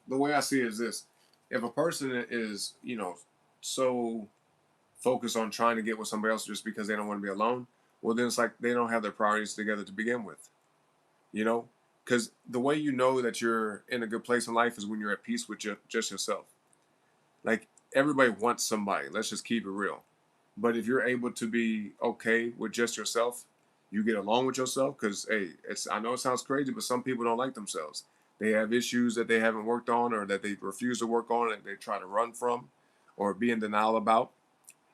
the way I see it is this: if a person is, so focused on trying to get with somebody else just because they don't want to be alone, well, then it's like they don't have their priorities together to begin with. You know, because the way you know that you're in a good place in life is when you're at peace with just yourself. Like everybody wants somebody. Let's just keep it real. But if you're able to be okay with just yourself, you get along with yourself. Because hey, I know it sounds crazy, but some people don't like themselves. They have issues that they haven't worked on, or that they refuse to work on, and they try to run from, or be in denial about,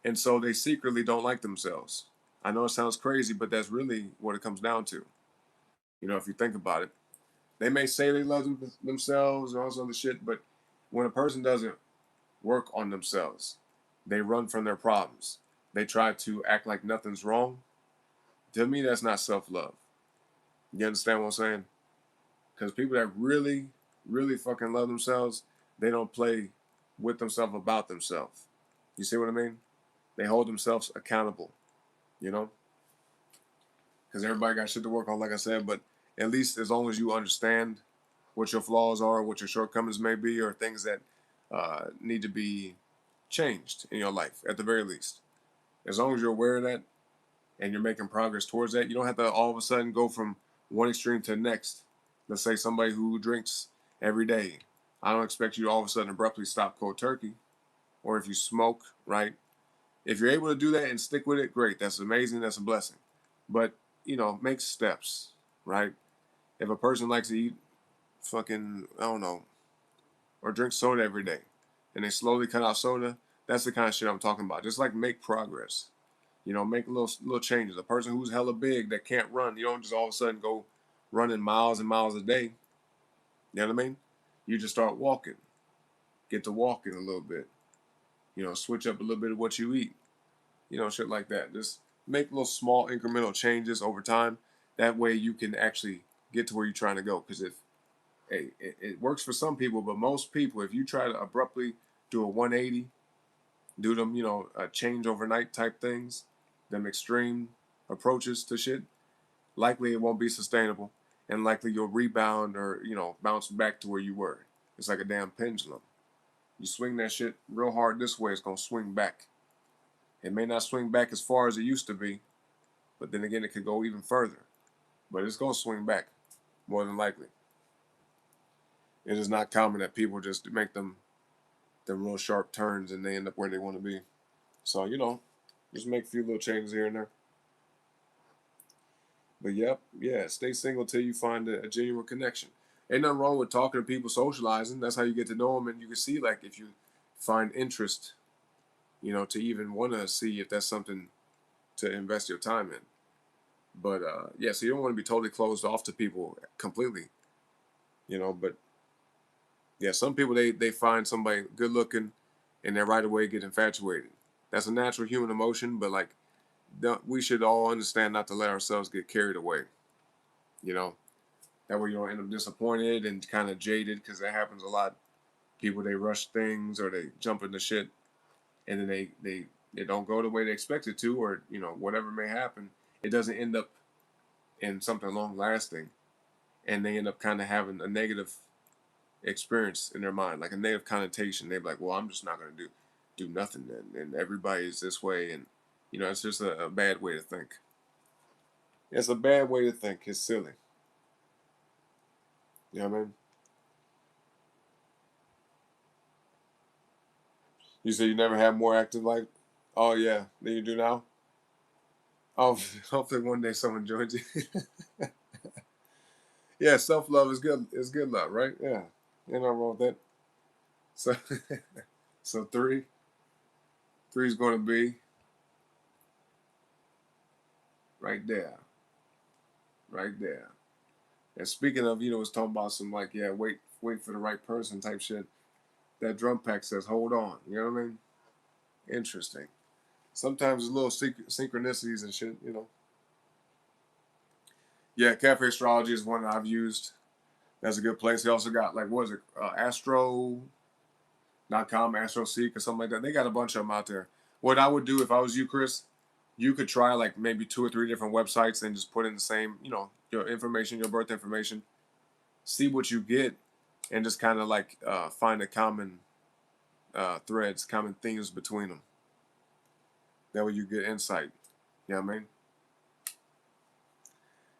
and so they secretly don't like themselves. I know it sounds crazy, but that's really what it comes down to. If you think about it, they may say they love themselves and all this other shit, but when a person doesn't work on themselves, they run from their problems. They try to act like nothing's wrong. To me, that's not self-love. You understand what I'm saying? Because people that really, really fucking love themselves, they don't play with themselves about themselves. You see what I mean? They hold themselves accountable, you know? Because everybody got shit to work on, like I said, but at least as long as you understand what your flaws are, what your shortcomings may be, or things that need to be changed in your life, at the very least. As long as you're aware of that and you're making progress towards that, you don't have to all of a sudden go from one extreme to the next. Let's say somebody who drinks every day. I don't expect you to all of a sudden abruptly stop cold turkey. Or if you smoke, right? If you're able to do that and stick with it, great. That's amazing. That's a blessing. But, make steps, right? If a person likes to eat fucking, I don't know, or drink soda every day and they slowly cut out soda, that's the kind of shit I'm talking about. Just like make progress. Make little changes. A person who's hella big that can't run, you don't just all of a sudden go running miles and miles a day. You know what I mean? You just start walking. Get to walking a little bit. Switch up a little bit of what you eat. Shit like that. Just make little small incremental changes over time. That way you can actually get to where you're trying to go. Because it works for some people, but most people, if you try to abruptly do a 180, do them, change overnight type things, them extreme approaches to shit, likely it won't be sustainable, and likely you'll rebound or bounce back to where you were. It's like a damn pendulum. You swing that shit real hard this way, it's gonna swing back. It may not swing back as far as it used to be, but then again, it could go even further. But it's gonna swing back, more than likely. It is not common that people just make them real sharp turns and they end up where they want to be. So just make a few little changes here and there. But yep, yeah, stay single till you find a genuine connection. Ain't nothing wrong with talking to people, socializing. That's how you get to know them, and you can see like if you find interest, to even want to see if that's something to invest your time in. But yeah, so you don't want to be totally closed off to people completely, But yeah, some people they find somebody good looking, and they right away get infatuated. That's a natural human emotion, but like we should all understand not to let ourselves get carried away. You know, that way you don't end up disappointed and kind of jaded, because that happens a lot. People, they rush things or they jump into shit, and then they don't go the way they expect it to, or whatever may happen, it doesn't end up in something long lasting, and they end up kind of having a negative experience in their mind, like a negative connotation. They're like, well, I'm just not gonna do nothing then, and everybody's this way, and it's just a bad way to think. It's a bad way to think. It's silly. You know what I mean? You say you never had more active life. Oh yeah, than you do now. Oh, hopefully one day someone joins you. Yeah, self love is good. Is good love, right? Yeah, ain't nothing wrong with that. So, so three's going to be right there, right there. And speaking of, it's talking about some like, yeah, wait for the right person type shit. That drum pack says, hold on. You know what I mean? Interesting. Sometimes there's little synchronicities and shit. Yeah, Cafe Astrology is one that I've used. That's a good place. They also got like, what is it? Astro.com, AstroSeek or something like that. They got a bunch of them out there. What I would do if I was you, Chris, you could try like maybe 2 or 3 different websites and just put in the same, your information, your birth information, see what you get, and just kind of like find a common threads, common themes between them. That way you get insight. You know what I mean?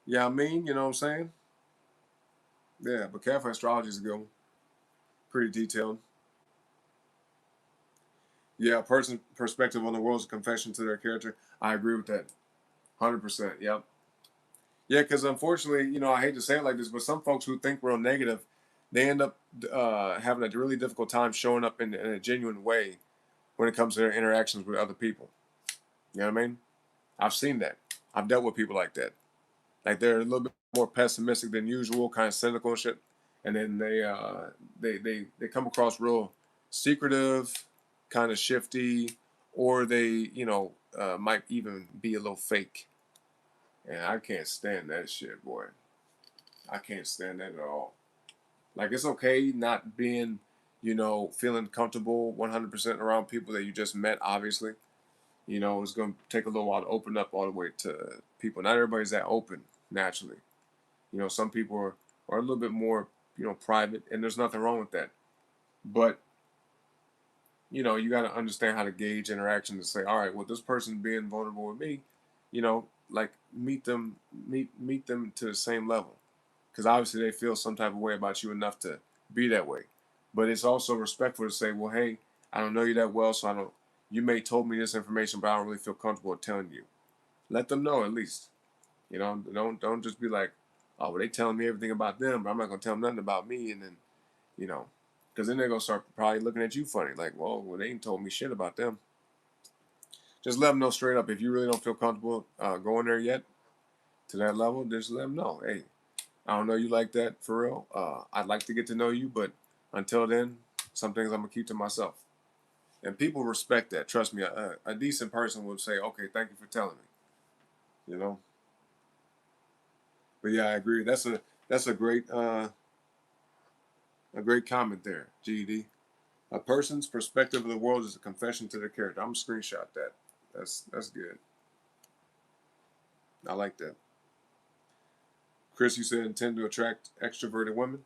Yeah, I mean, you know what I'm saying? Yeah, but Cafe Astrology is a good one. Pretty detailed. Yeah, a person's perspective on the world's a confession to their character. I agree with that. 100%. Yep. Yeah, because unfortunately, I hate to say it like this, but some folks who think real negative, they end up having a really difficult time showing up in a genuine way when it comes to their interactions with other people. You know what I mean? I've seen that. I've dealt with people like that. Like they're a little bit more pessimistic than usual, kind of cynical and shit, and then they come across real secretive, kind of shifty, or they might even be a little fake. And I can't stand that shit, boy. I can't stand that at all. Like it's okay not being, feeling comfortable 100% around people that you just met. Obviously, it's going to take a little while to open up all the way to people. Not everybody's that open naturally. Some people are a little bit more, private, and there's nothing wrong with that. But you got to understand how to gauge interaction to say, all right, well, this person's being vulnerable with me, like meet them to the same level, because obviously they feel some type of way about you enough to be that way. But it's also respectful to say, well, hey, I don't know you that well, so I don't. You may told me this information, but I don't really feel comfortable telling you. Let them know at least. Don't just be like, oh, well, they telling me everything about them, but I'm not gonna tell them nothing about me, and then, you know, because then they're gonna start probably looking at you funny, like, well, they ain't told me shit about them. Just let them know straight up if you really don't feel comfortable going there yet to that level. Just let them know, hey, I don't know you like that for real. I'd like to get to know you, but until then, some things I'm gonna keep to myself. And people respect that. Trust me, a decent person would say, okay, thank you for telling me. You know. But yeah, I agree. That's a great comment there, GD. A person's perspective of the world is a confession to their character. I'm gonna screenshot that. That's good. I like that. Chris, you said intend to attract extroverted women.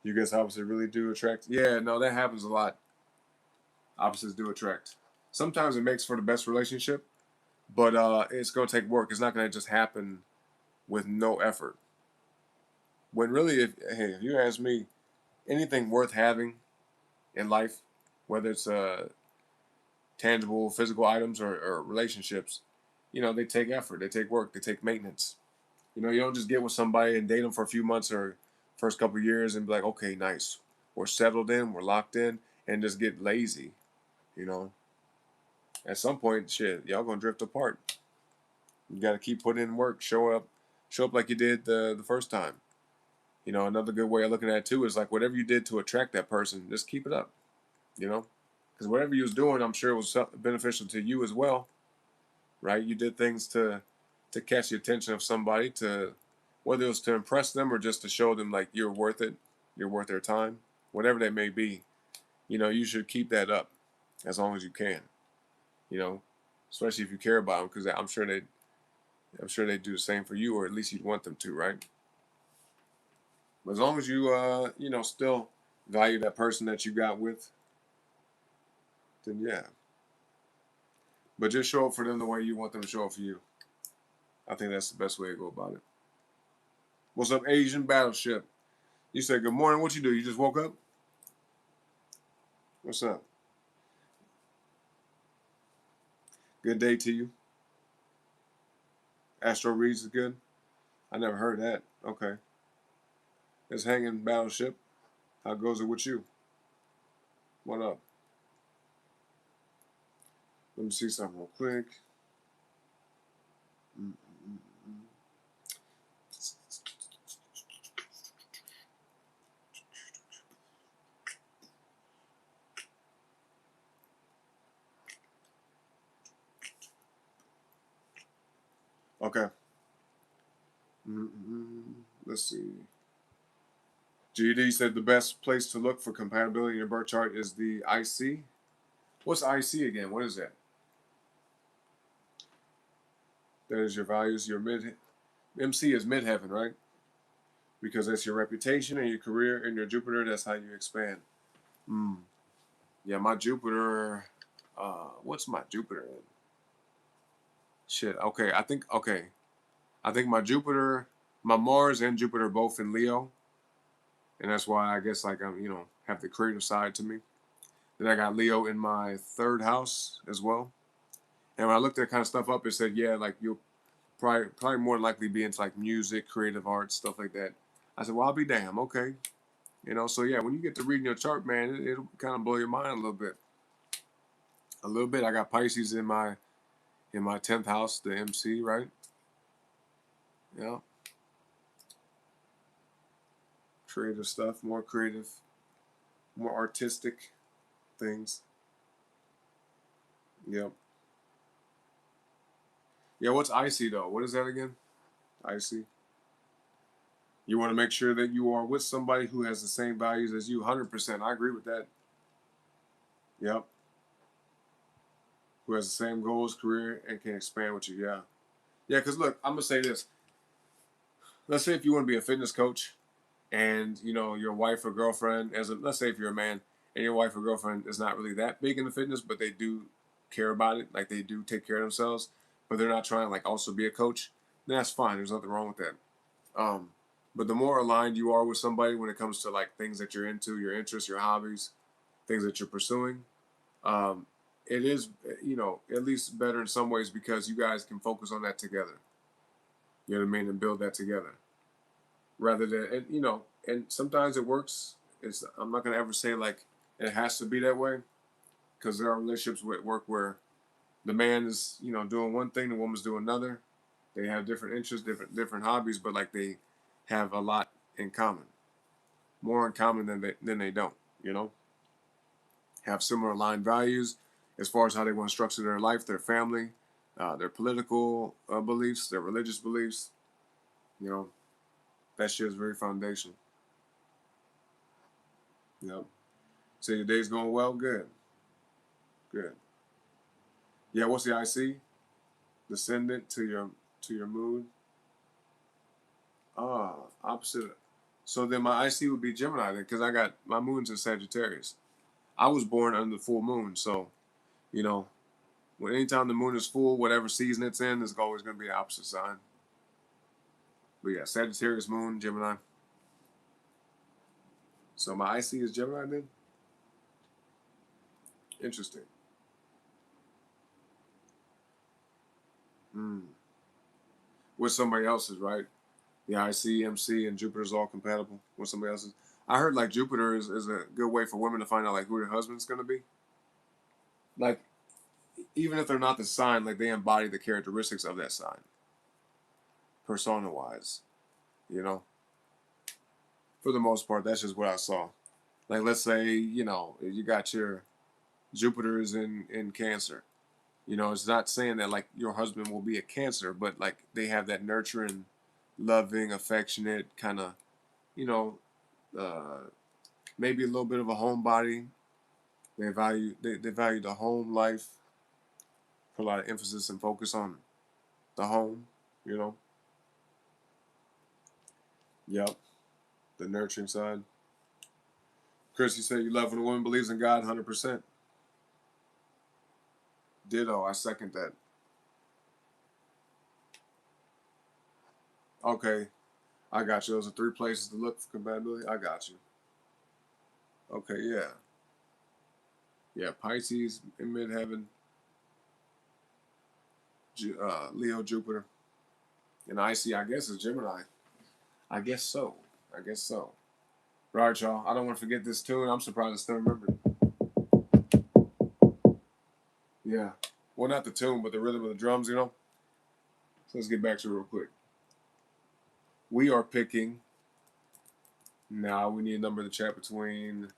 You guys obviously really do attract. Yeah, no, that happens a lot. Opposites do attract. Sometimes it makes for the best relationship, but it's gonna take work. It's not gonna just happen with no effort. When really, if you ask me, anything worth having in life, whether it's tangible physical items or relationships, they take effort, they take work, they take maintenance. You don't just get with somebody and date them for a few months or first couple of years and be like, okay, nice, we're settled in, we're locked in, and just get lazy. You know, at some point, shit, y'all gonna drift apart. You got to keep putting in work, show up like you did the first time. Another good way of looking at it too is like whatever you did to attract that person, just keep it up. Because whatever you was doing, I'm sure it was beneficial to you as well, right? You did things to catch the attention of somebody, to whether it was to impress them or just to show them like you're worth it, you're worth their time, whatever that may be. You should keep that up as long as you can. You know, Especially if you care about them, because I'm sure they do the same for you, or at least you'd want them to, right? But as long as you still value that person that you got with, then yeah. But just show up for them the way you want them to show up for you. I think that's the best way to go about it. What's up, Asian Battleship? You said good morning. What you do? You just woke up? What's up? Good day to you. Astro Reads is good. I never heard that. Okay. It's hanging Battleship. How goes it with you? What up? Let me see something real quick. Okay. Let's see. GD said the best place to look for compatibility in your birth chart is the IC. What's IC again? What is that? That is your values. Your MC is midheaven, right? Because that's your reputation and your career and your Jupiter. That's how you expand. Yeah, my Jupiter. What's my Jupiter in? Shit. Okay, I think my Jupiter, my Mars and Jupiter both in Leo, and that's why I guess like I'm have the creative side to me. Then I got Leo in my third house as well. And when I looked that kind of stuff up, it said yeah, like you'll probably more likely be into like music, creative arts, stuff like that. I said, well, I'll be damn. Okay. So yeah, when you get to reading your chart, man, it'll kind of blow your mind a little bit. A little bit. I got Pisces in my 10th house, the MC, right? Yeah. Creative stuff, more creative, more artistic things. Yep. Yeah, what's icy though? What is that again? Icy. You want to make sure that you are with somebody who has the same values as you. 100%. I agree with that. Yep. Who has the same goals, career, and can expand with you. Yeah. Yeah, because look, I'm going to say this. Let's say if you want to be a fitness coach and, your wife or girlfriend, let's say if you're a man and your wife or girlfriend is not really that big into fitness, but they do care about it, like they do take care of themselves, but they're not trying to like also be a coach, then that's fine. There's nothing wrong with that. But the more aligned you are with somebody when it comes to like things that you're into, your interests, your hobbies, things that you're pursuing, it is, at least better in some ways because you guys can focus on that together. You know what I mean? And build that together. Rather than, and sometimes it works. I'm not going to ever say like it has to be that way because there are relationships at work where the man is, doing one thing, the woman's doing another. They have different interests, different hobbies, but like they have a lot in common, more in common than they don't. Have similar aligned values as far as how they want to structure their life, their family, their political beliefs, their religious beliefs. That shit is very foundational. Yep. So your day's going well? Good. Good. Yeah, what's the IC? Descendant to your moon? Ah, opposite. So then my IC would be Gemini then, because I got my moon's in Sagittarius. I was born under the full moon, so you know, when anytime the moon is full, whatever season it's in, it's always going to be the opposite sign. But yeah, Sagittarius moon, Gemini. So my IC is Gemini then? Interesting. Hmm. With somebody else's, right? The IC, MC, and Jupiter's all compatible with somebody else's. I heard like Jupiter is a good way for women to find out like who their husband's going to be. Like, even if they're not the sign, like they embody the characteristics of that sign, persona wise, you know? For the most part, that's just what I saw. Like, let's say, you got your Jupiter's in Cancer. It's not saying that like your husband will be a Cancer, but like they have that nurturing, loving, affectionate kind of, you know, uh, maybe a little bit of a homebody. They value the home life, put a lot of emphasis and focus on the home. You know. Yep. The nurturing side. Chris, you said you love when a woman believes in God 100%. Ditto. I second that. Okay. I got you. Those are 3 places to look for compatibility. I got you. Okay. Yeah. Yeah. Pisces in midheaven. Leo, Jupiter, and IC. I guess is Gemini. I guess so. I guess so. Right, y'all. I don't want to forget this tune. I'm surprised I still remember it. Yeah. Well, not the tune, but the rhythm of the drums, So let's get back to it real quick. We are picking. Now we need a number in the chat between.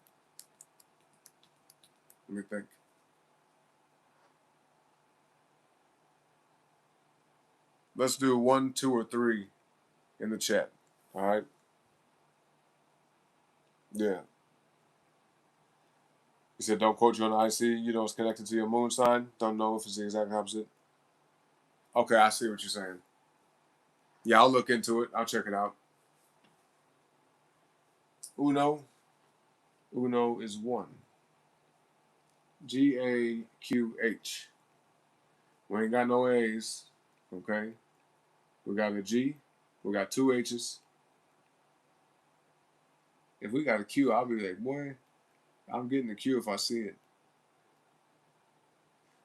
Let me think. Let's do 1, 2, or 3 in the chat. All right. Yeah. He said, don't quote you on the IC. You know it's connected to your moon sign. Don't know if it's the exact opposite. Okay, I see what you're saying. Yeah, I'll look into it. I'll check it out. Uno. Uno is 1. GAQH. We ain't got no A's. Okay. We got a G. We got 2 H's. If we got a Q, I'll be like, boy, I'm getting the Q if I see it.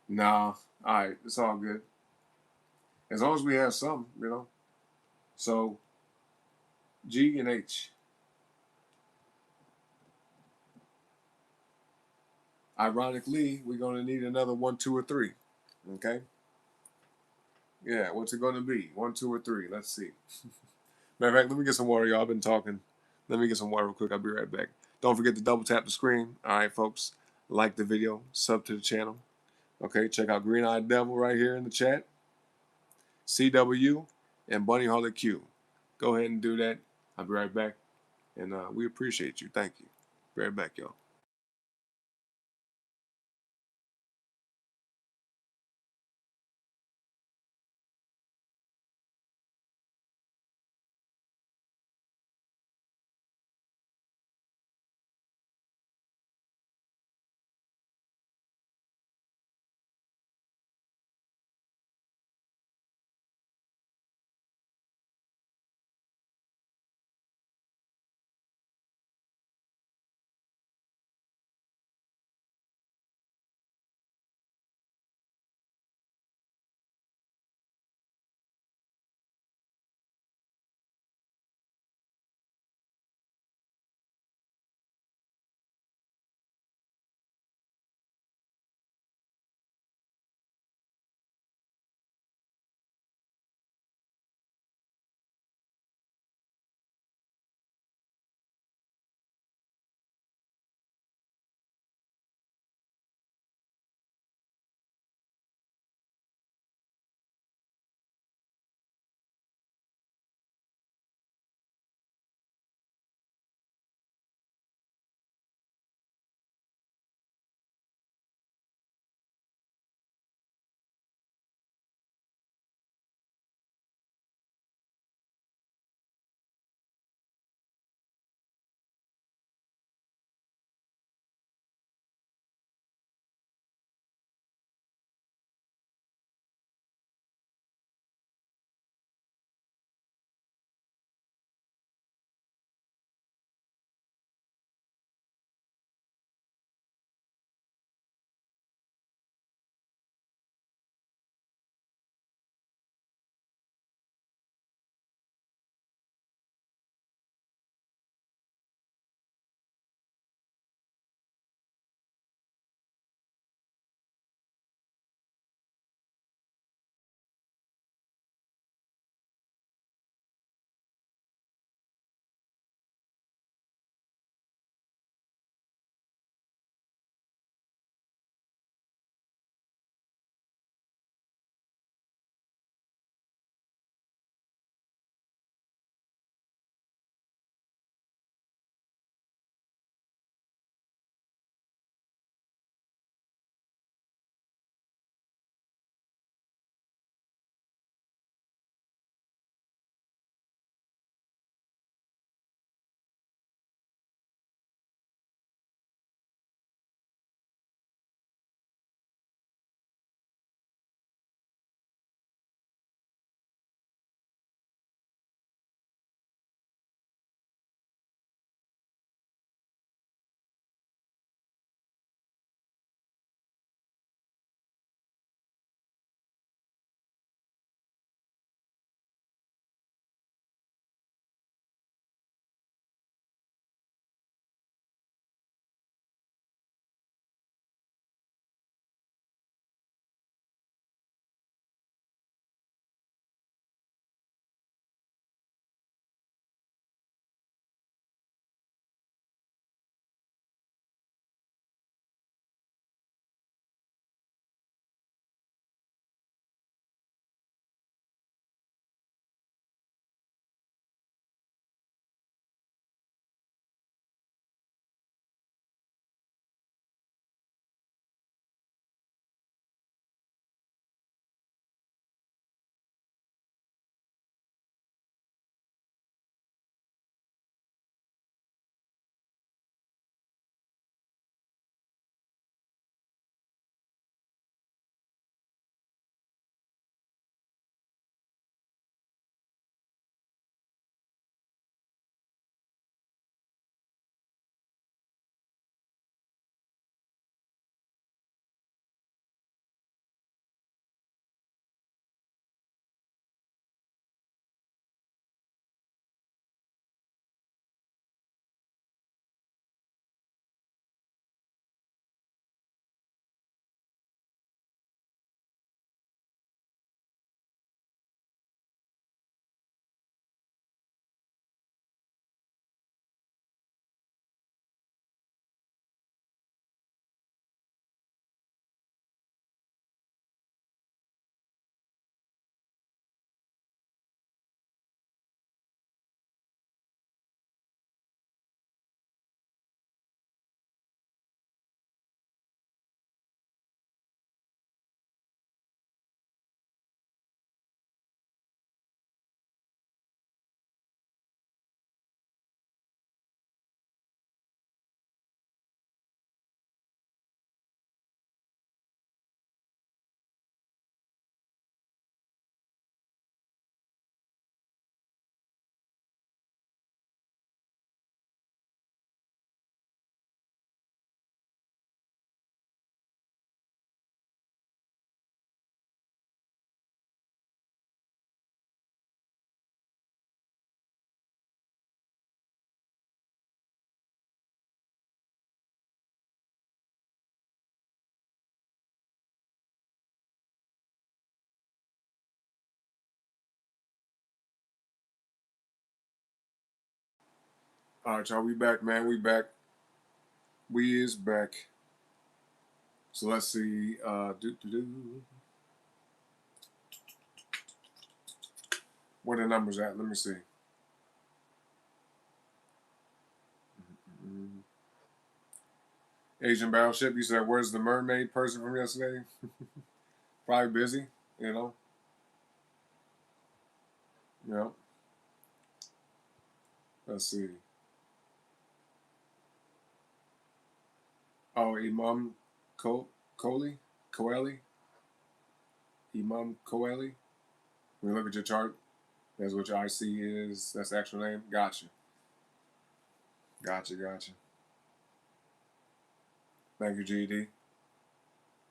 Nah. All right. It's all good. As long as we have some. So, G and H. Ironically, we're going to need another 1, 2, or 3. Okay? Yeah, what's it going to be? 1, 2, or 3. Let's see. Matter of fact, let me get some water, y'all. I've been talking. Let me get some water real quick. I'll be right back. Don't forget to double tap the screen. All right, folks. Like the video. Sub to the channel. Okay, check out Green Eyed Devil right here in the chat. CW and Bunny Holly Q. Go ahead and do that. I'll be right back. And we appreciate you. Thank you. Be right back, y'all. All right, y'all. We back, man. We back. We is back. So let's see. Where the numbers at? Let me see. Asian Battleship. You said, where's the mermaid person from yesterday? Probably busy, you know. Yeah. Let's see. Oh, Imam Kohli? Coeli? Imam Coeli? When you look at your chart, that's what your IC is. That's the actual name. Gotcha. Gotcha. Thank you, GED.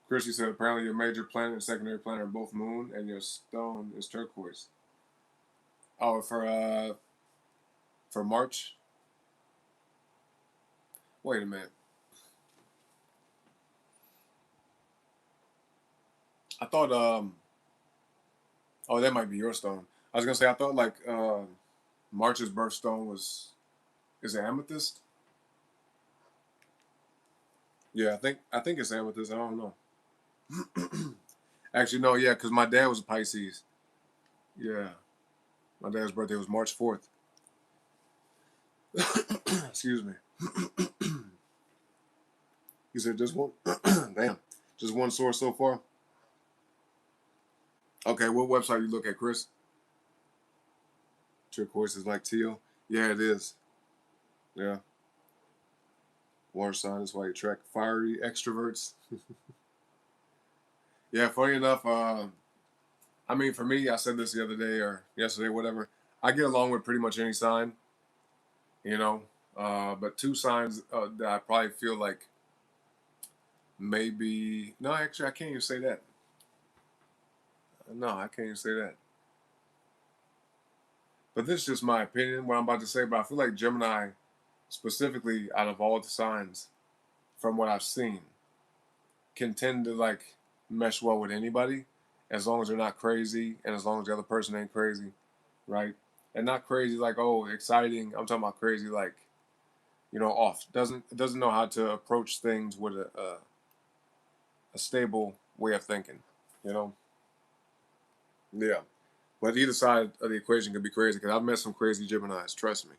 Chris, you said apparently your major planet and secondary planet are both moon, and your stone is turquoise. Oh, for March. Wait a minute. I thought oh, that might be your stone. I was gonna say I thought like March's birthstone is it amethyst? Yeah, I think it's amethyst. I don't know. Actually, no, yeah, because my dad was a Pisces. Yeah, my dad's birthday was March 4th. Excuse me. You said just one. Damn, just one source so far. Okay, what website you look at, Chris? Turquoise is like teal. Yeah, it is. Yeah, water sign is why you attract fiery extroverts. Yeah, funny enough, I mean, for me, I said this the other day or yesterday, whatever. I get along with pretty much any sign, you know. But two signs that I probably feel like maybe no, actually, I can't even say that. No, I can't even say that. But this is just my opinion, what I'm about to say. But I feel like Gemini, specifically out of all the signs, from what I've seen, can tend to like mesh well with anybody, as long as they're not crazy and as long as the other person ain't crazy, right? And not crazy like, oh, exciting. I'm talking about crazy like, off. Doesn't know how to approach things with a stable way of thinking, you know. Yeah. But either side of the equation can be crazy because I've met some crazy Geminis. Trust me.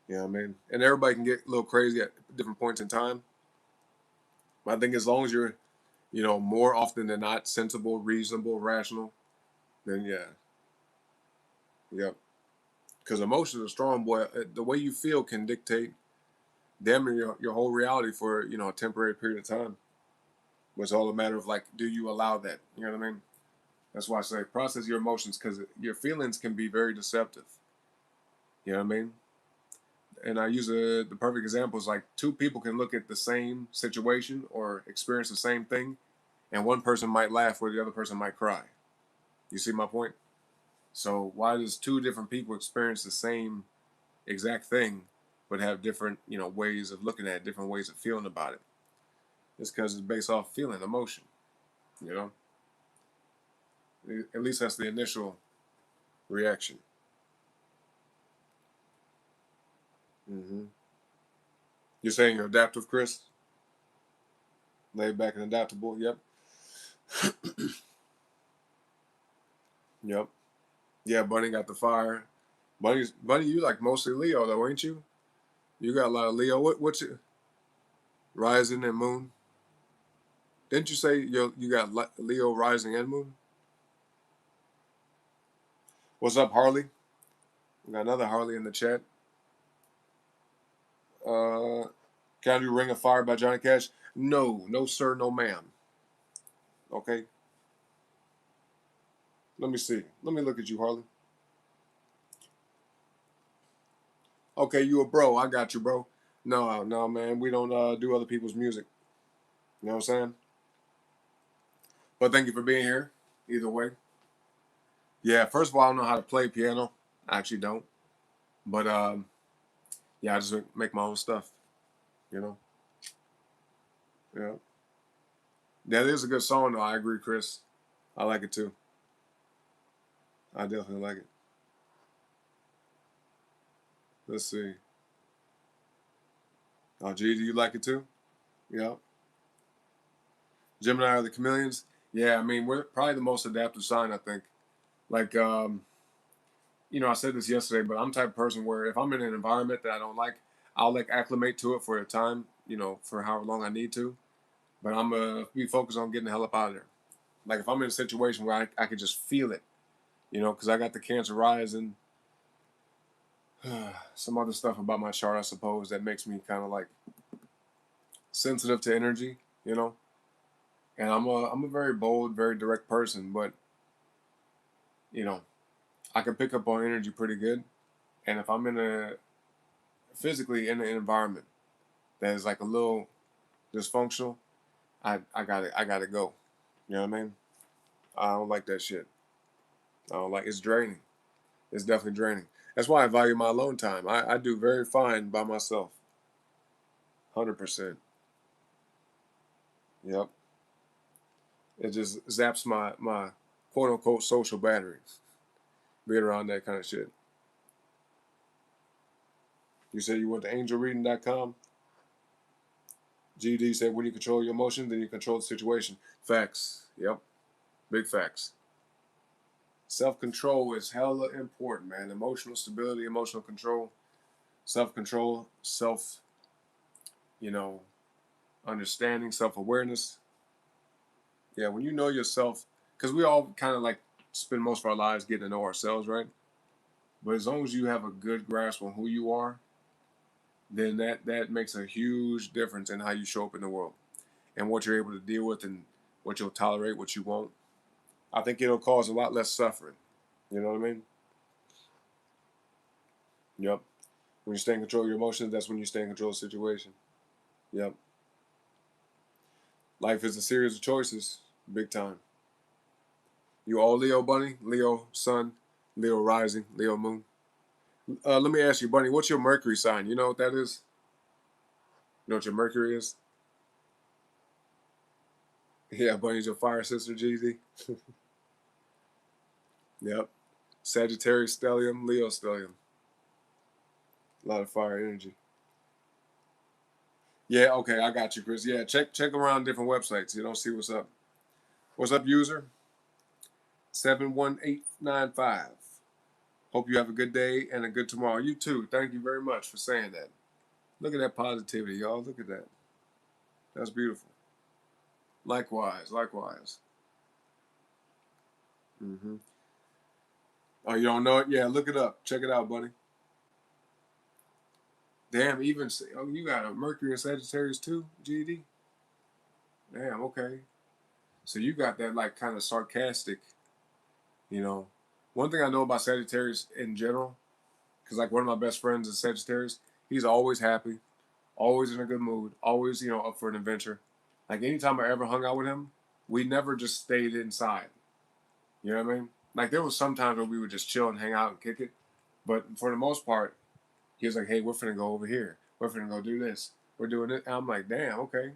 You know what I mean? And everybody can get a little crazy at different points in time. But I think as long as you're, more often than not sensible, reasonable, rational, then yeah, yep. Because emotions are strong, boy. The way you feel can dictate damn near your whole reality for a temporary period of time. But it's all a matter of like, do you allow that? You know what I mean? That's why I say process your emotions because your feelings can be very deceptive. You know what I mean? And I use the perfect example is like two people can look at the same situation or experience the same thing, and one person might laugh where the other person might cry. You see my point? So why does two different people experience the same exact thing, but have different ways of looking at it, different ways of feeling about it? It's because it's based off feeling, emotion. You know, at least that's the initial reaction. hmm You're saying you're adaptive, Chris? Laid back and adaptable. Yep. Yep. Yeah, Bunny got the fire. Bunny, you like mostly Leo though, ain't you? You got a lot of Leo. What's your rising and moon? Didn't you say you got Leo rising and moon? What's up, Harley? We got another Harley in the chat. Uh, can I do Ring of Fire by Johnny Cash? No, no sir, no ma'am. Okay. Let me see. Let me look at you, Harley. Okay, you a bro. I got you, bro. No, no, man. We don't do other people's music. You know what I'm saying? But thank you for being here. Either way. Yeah, first of all, I don't know how to play piano. I actually don't. But yeah, I just make my own stuff. You know? Yeah. That is a good song, though. I agree, Chris. I like it too. I definitely like it. Let's see. Oh, gee, do you like it too? Yeah. Gemini are the chameleons. Yeah, I mean, we're probably the most adaptive sign, I think. Like, I said this yesterday, but I'm the type of person where if I'm in an environment that I don't like, I'll like acclimate to it for a time, for however long I need to. But I'm gonna be focused on getting the hell up out of there. Like if I'm in a situation where I could just feel it, because I got the Cancer rising, some other stuff about my chart, I suppose, that makes me kind of like sensitive to energy, you know. And I'm a very bold, very direct person, but you know, I can pick up on energy pretty good. And if I'm physically in an environment that is like a little dysfunctional, I gotta go. You know what I mean? I don't like that shit. I don't like it's draining. It's definitely draining. That's why I value my alone time. I do very fine by myself. 100%. Yep. It just zaps my quote unquote social battery. Being around that kind of shit. You said you went to angelreading.com. GD said when you control your emotions, then you control the situation. Facts. Yep. Big facts. Self-control is hella important, man. Emotional stability, emotional control, self-control, you know, understanding, self-awareness. Yeah, when you know yourself, because we all kind of like spend most of our lives getting to know ourselves, right? But as long as you have a good grasp on who you are, then that makes a huge difference in how you show up in the world and what you're able to deal with and what you'll tolerate, what you won't. I think it'll cause a lot less suffering. You know what I mean? Yep. When you stay in control of your emotions, that's when you stay in control of the situation. Yep. Life is a series of choices, big time. You all Leo, Bunny? Leo Sun, Leo Rising, Leo Moon. Let me ask you, Bunny, what's your Mercury sign? You know what that is? You know what your Mercury is? Yeah, Bunny's your fire sister, GZ. Yep. Sagittarius stellium, Leo stellium. A lot of fire energy. Yeah, okay, I got you, Chris. Yeah, check around different websites. You don't see what's up. What's up, user? 71895. Hope you have a good day and a good tomorrow. You too. Thank you very much for saying that. Look at that positivity, y'all. Look at that. That's beautiful. Likewise, likewise. Mm-hmm. Oh, you don't know it? Yeah, look it up. Check it out, buddy. Damn, you got a Mercury in Sagittarius too, GD? Damn, okay. So you got that like kind of sarcastic, you know. One thing I know about Sagittarius in general, because like one of my best friends is Sagittarius, he's always happy, always in a good mood, always, up for an adventure. Like anytime I ever hung out with him, we never just stayed inside. You know what I mean? Like there was some times where we would just chill and hang out and kick it. But for the most part, he was like, hey, we're finna go over here. We're finna go do this. We're doing it. And I'm like, damn, okay.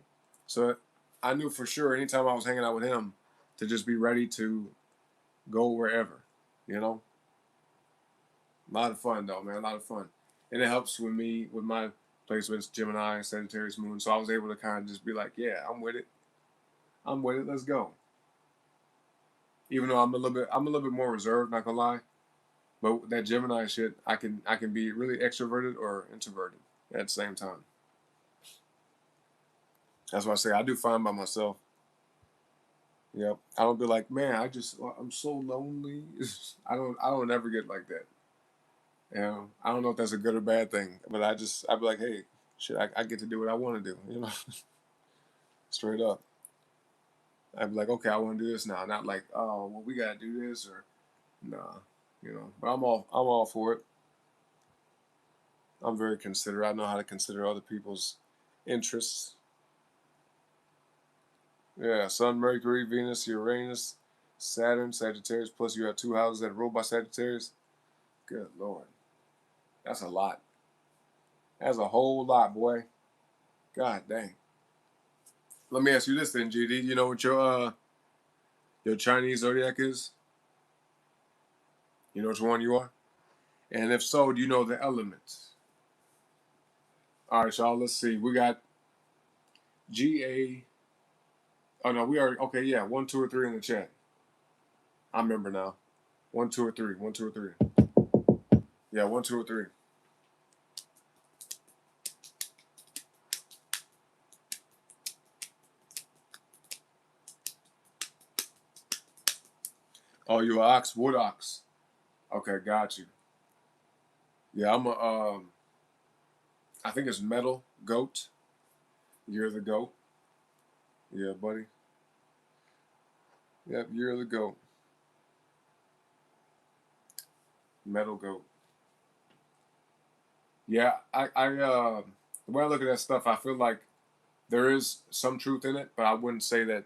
So I knew for sure anytime I was hanging out with him to just be ready to go wherever, you know? A lot of fun though, man. A lot of fun. And it helps with me with my placements, Gemini, Sagittarius Moon. So I was able to kind of just be like, yeah, I'm with it. I'm with it. Let's go. Even though I'm a little bit more reserved, not gonna lie. But that Gemini shit, I can be really extroverted or introverted at the same time. That's why I say I do fine by myself. Yep. I don't be like, man, I'm so lonely. I don't ever get like that. I don't know if that's a good or bad thing, but I'd be like, hey, shit, I get to do what I want to do, straight up. I'd be like, okay, I want to do this now, not like, oh, well, we gotta do this or nah. But I'm all for it. I'm very considerate. I know how to consider other people's interests. Yeah, Sun, Mercury, Venus, Uranus, Saturn, Sagittarius. Plus, you have two houses that are ruled by Sagittarius. Good Lord, that's a lot. That's a whole lot, boy. God dang. Let me ask you this then, GD. You know what your Chinese zodiac is? You know which one you are? And if so, do you know the elements? All right, y'all. Let's see. We got GA. Oh no, we already. Okay, yeah. 1, 2, or 3 in the chat. I remember now. 1, 2, or 3. 1, 2, or 3. Yeah, 1, 2, or 3. Oh, you ox? Wood ox? Okay, got you. Yeah, I'm a. I think it's metal goat. You're the goat. Yeah, buddy. Yep, you're the goat. Metal goat. Yeah, the way I look at that stuff, I feel like there is some truth in it, but I wouldn't say that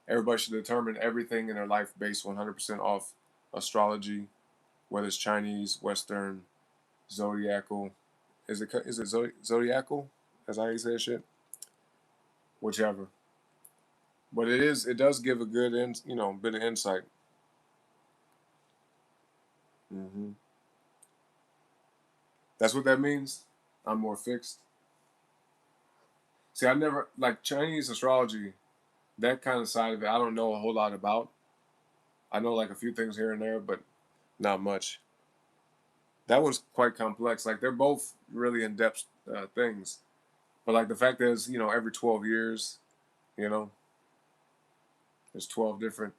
everybody should determine everything in their life based 100% off astrology, whether it's Chinese, Western, zodiacal. Is it zodiacal? That's how you say shit. Whichever. But it does give a good bit of insight. hmm That's what that means. I'm more fixed. See, I never like Chinese astrology. That kind of side of it, I don't know a whole lot about. I know like a few things here and there, but not much. That one's quite complex. Like they're both really in depth things, but like the fact that it's every 12 years, you know, there's 12 different,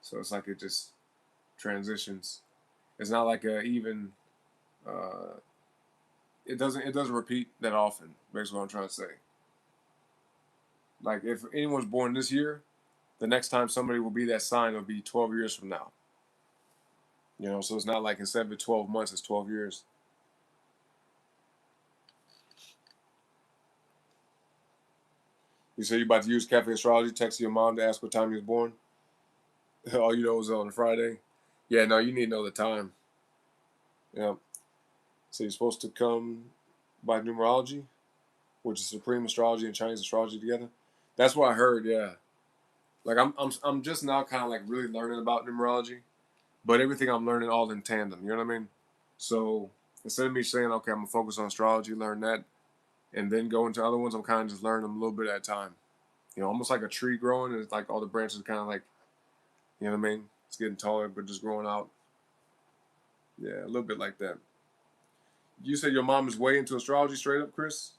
so it's like it just transitions. It's not like a even. Uh, it doesn't repeat that often. Basically, what I'm trying to say. Like if anyone's born this year, the next time somebody will be that sign will be 12 years from now. So it's not like instead of 12 months, it's 12 years. You say you about to use Cafe Astrology, text your mom to ask what time you was born? All you know was on a Friday? Yeah, no, you need to know the time. Yeah. So you're supposed to come by numerology, which is supreme astrology and Chinese astrology together. That's what I heard, yeah. Like I'm just now kind of like really learning about numerology, but everything I'm learning all in tandem, you know what I mean? So instead of me saying, okay, I'm gonna focus on astrology, learn that, and then go into other ones, I'm kind of just learning them a little bit at a time. Almost like a tree growing, and it's like all the branches kind of like, you know what I mean? It's getting taller, but just growing out. Yeah, a little bit like that. You said your mom is way into astrology, straight up, Chris?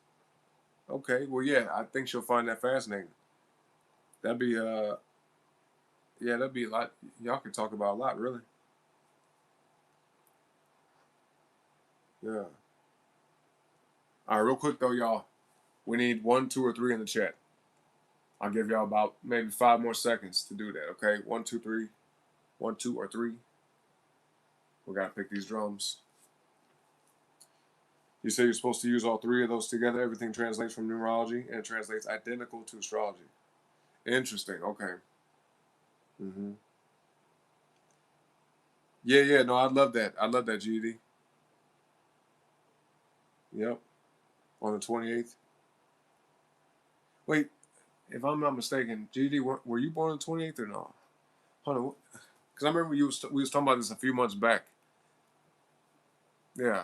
Okay, well, yeah, I think she'll find that fascinating. That'd be, yeah, that'd be a lot. Y'all could talk about a lot, really. Yeah. All right, real quick though, y'all. We need 1, 2, or 3 in the chat. I'll give y'all about maybe 5 more seconds to do that. Okay, 1, 2, 3. 1, 2, or 3. We gotta pick these drums. You say you're supposed to use all 3 of those together. Everything translates from numerology and it translates identical to astrology. Interesting. Okay. Mm-hmm. Yeah, yeah. No, I love that. I love that, GD. Yep. On the 28th. Wait, if I'm not mistaken, GD, were you born on the 28th or not? Hold on. Because I remember we was talking about this a few months back. Yeah.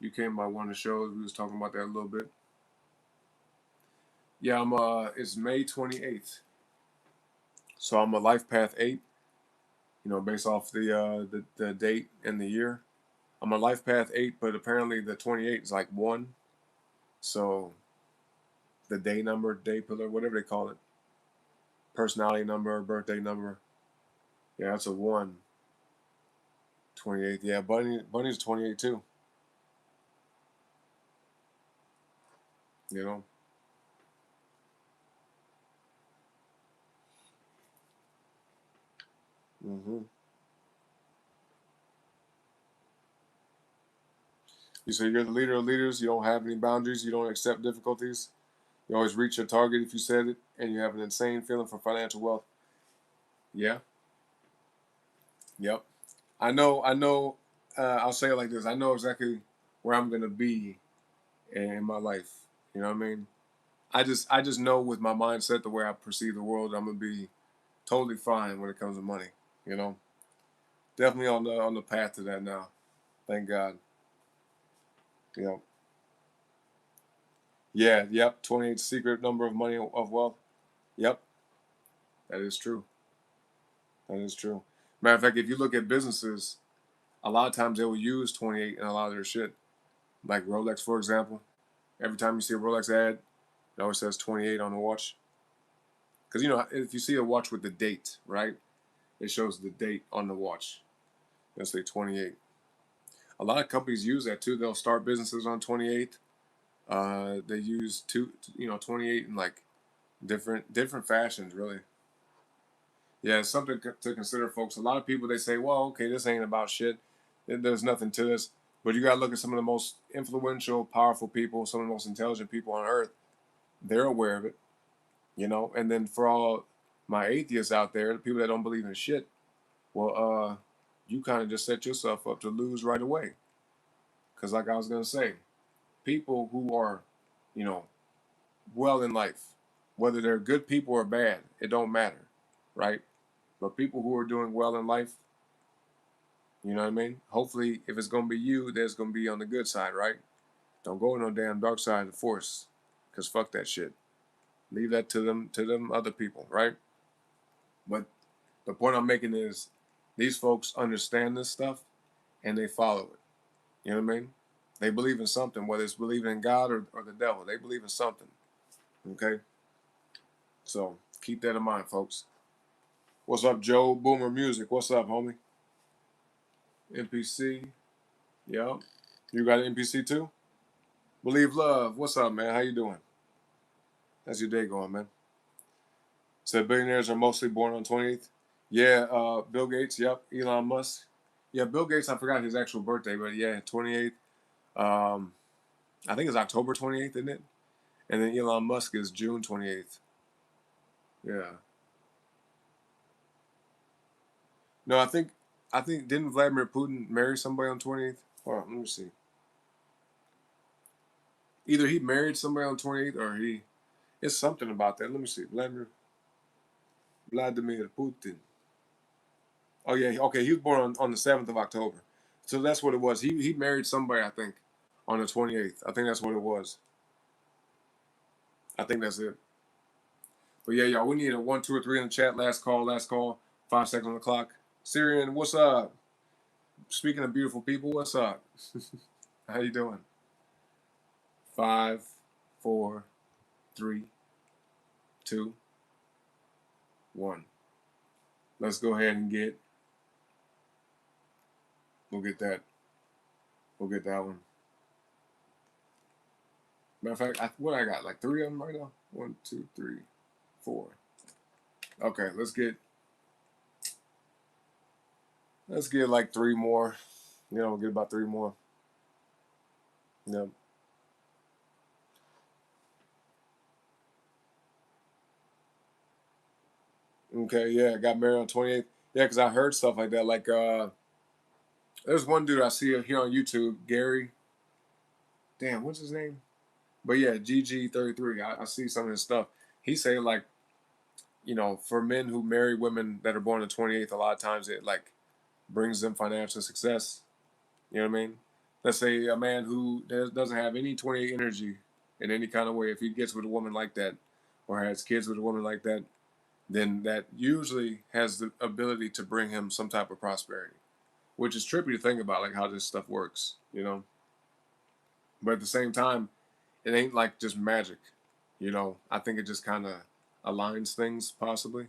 You came by one of the shows. We was talking about that a little bit. Yeah, it's May 28th. So I'm a life path 8, based off the date and the year. I'm a life path 8, but apparently the 28 is like 1. So the day number, day pillar, whatever they call it. Personality number, birthday number. Yeah, that's a 1. 28th. Yeah, Bunny's 28 too. You know. hmm You say you're the leader of leaders. You don't have any boundaries. You don't accept difficulties. You always reach your target if you said it, and you have an insane feeling for financial wealth. Yeah. Yep. I know. I know. I'll say it like this. I know exactly where I'm gonna be in my life. You know what I mean? I just know with my mindset, the way I perceive the world, I'm gonna be totally fine when it comes to money. You know, definitely on the path to that now. Thank God. You know. Yeah, yep. 28 secret number of money of wealth. Yep, that is true. That is true. Matter of fact, if you look at businesses, a lot of times they will use 28 in a lot of their shit. Like Rolex, for example. Every time you see a Rolex ad, it always says 28 on the watch. Because, you know, if you see a watch with the date, right, it shows the date on the watch. It'll say 28. A lot of companies use that too. They'll start businesses on 28. They use 28 in like different fashions, really. Yeah, it's something to consider, folks. A lot of people, they say, well, okay, this ain't about shit. There's nothing to this. But you got to look at some of the most influential, powerful people, some of the most intelligent people on earth. They're aware of it, you know. And then for all my atheists out there, the people that don't believe in shit, well, you kind of just set yourself up to lose right away. Because, like I was going to say, people who are, you know, well in life, whether they're good people or bad, it don't matter, right? But people who are doing well in life, you know what I mean? Hopefully, if it's gonna be you, there's gonna be on the good side, right? Don't go on no damn dark side of the force, cause fuck that shit. Leave that to them other people, right? But the point I'm making is, these folks understand this stuff and they follow it. You know what I mean? They believe in something, whether it's believing in God or the devil. They believe in something. Okay, so keep that in mind, folks. What's up, Joe Boomer Music? What's up, homie? NPC. Yep. You got an NPC too? Believe Love. What's up, man? How you doing? How's your day going, man? Said billionaires are mostly born on 28th. Yeah, Bill Gates. Yep. Elon Musk. Yeah, Bill Gates. I forgot his actual birthday, but yeah, 28th. Um, I think it's October 28th, isn't it? And then Elon Musk is June 28th. Yeah. No, I think didn't Vladimir Putin marry somebody on 28th? Hold on, let me see. Either he married somebody on 28th or he. It's something about that. Let me see. Vladimir Putin. Oh yeah, okay. He was born on the 7th of October, so that's what it was. He married somebody, I think, on the 28th. I think that's what it was. I think that's it. But yeah, y'all, we need a 1, 2, or 3 in the chat. Last call, last call. 5 seconds on the clock. Syrian, what's up? Speaking of beautiful people, what's up? How you doing? 5, 4, 3, 2, 1. Let's go ahead and get. We'll get that. We'll get that one. Matter of fact, what I got? Like 3 of them right now? 1, 2, 3, 4. Okay, let's get like 3 more. You know, we'll get about 3 more. Yep. Okay, yeah, got married on 28th. Yeah, because I heard stuff like that. Like, there's one dude I see here on YouTube, Gary. Damn, what's his name? But yeah, GG33. I see some of his stuff. He say like, you know, for men who marry women that are born on the 28th, a lot of times it like brings them financial success. You know what I mean? Let's say a man who doesn't have any 28 energy in any kind of way, if he gets with a woman like that or has kids with a woman like that, then that usually has the ability to bring him some type of prosperity, which is trippy to think about, like how this stuff works, you know? But at the same time, it ain't like just magic, you know? I think it just kind of aligns things possibly,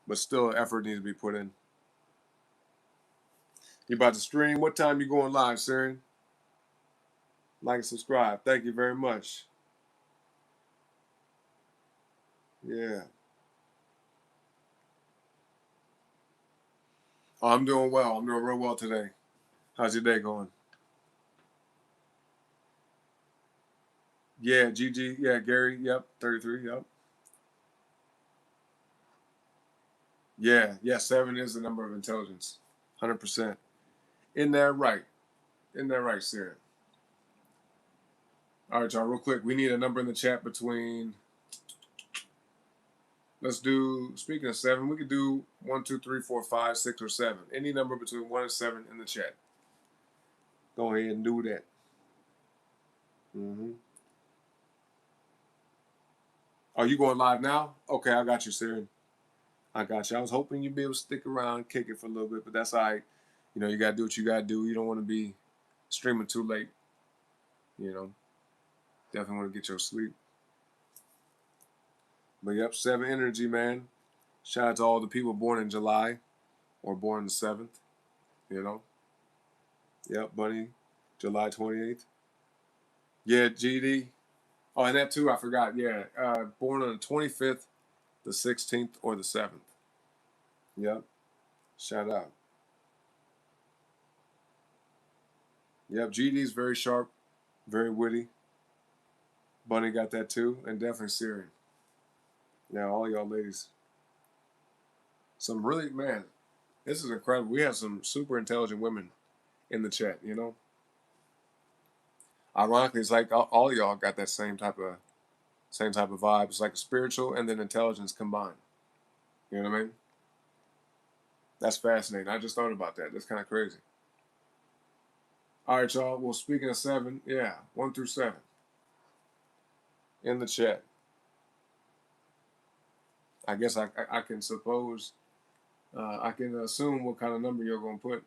but still effort needs to be put in. You about to stream? What time you going live, Saren? Like and subscribe. Thank you very much. Yeah. Oh, I'm doing well. I'm doing real well today. How's your day going? Yeah, GG. Yeah, Gary. Yep. 33. Yep. Yeah. 7 is the number of intelligence. 100%. In there, right. In there, right, Sarah. All right, y'all. Real quick, we need a number in the chat between. Let's do. Speaking of 7, we could do 1, 2, 3, 4, 5, 6, or 7. Any number between 1 and 7 in the chat. Go ahead and do that. Mm-hmm. Oh, you going live now? Okay, I got you, Siri. I got you. I was hoping you'd be able to stick around, kick it for a little bit, but that's all right. You know, you got to do what you got to do. You don't want to be streaming too late. You know, definitely want to get your sleep. But yep, 7 energy, man. Shout out to all the people born in July or born the 7th. You know, yep, Bunny, July 28th. Yeah, GD. Oh, and that too, I forgot. Yeah, born on the 25th, the 16th, or the 7th. Yep, shout out. Yep, GD's very sharp, very witty. Bunny got that too, and definitely Siri. Now, all y'all ladies. Some really, man, this is incredible. We have some super intelligent women in the chat, you know? Ironically, it's like all y'all got that same type of vibe. It's like a spiritual and then intelligence combined. You know what I mean? That's fascinating. I just thought about that. That's kind of crazy. All right, y'all. Well, speaking of 7, yeah, 1 through 7 in the chat. I guess I can suppose, I can assume what kind of number you're going to put,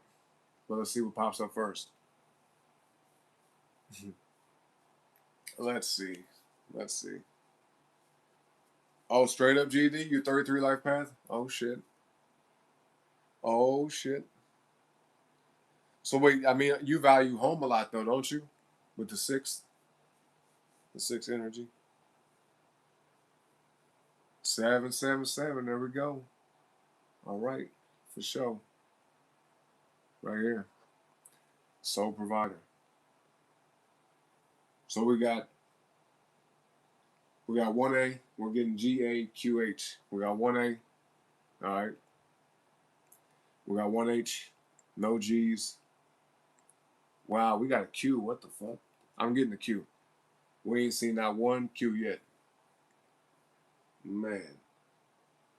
but let's see what pops up first. Let's see. Let's see. Oh, straight up GD, you 33 life path? Oh, shit. Oh, shit. So, wait, I mean, you value home a lot, though, don't you? With the 6th energy. 777, there we go. All right, for sure. Right here. Sole provider. So we got 1A. We're getting GAQH. We got 1A. All right. We got 1H. No G's. Wow, we got a Q. What the fuck? I'm getting a Q. We ain't seen that one Q yet. Man.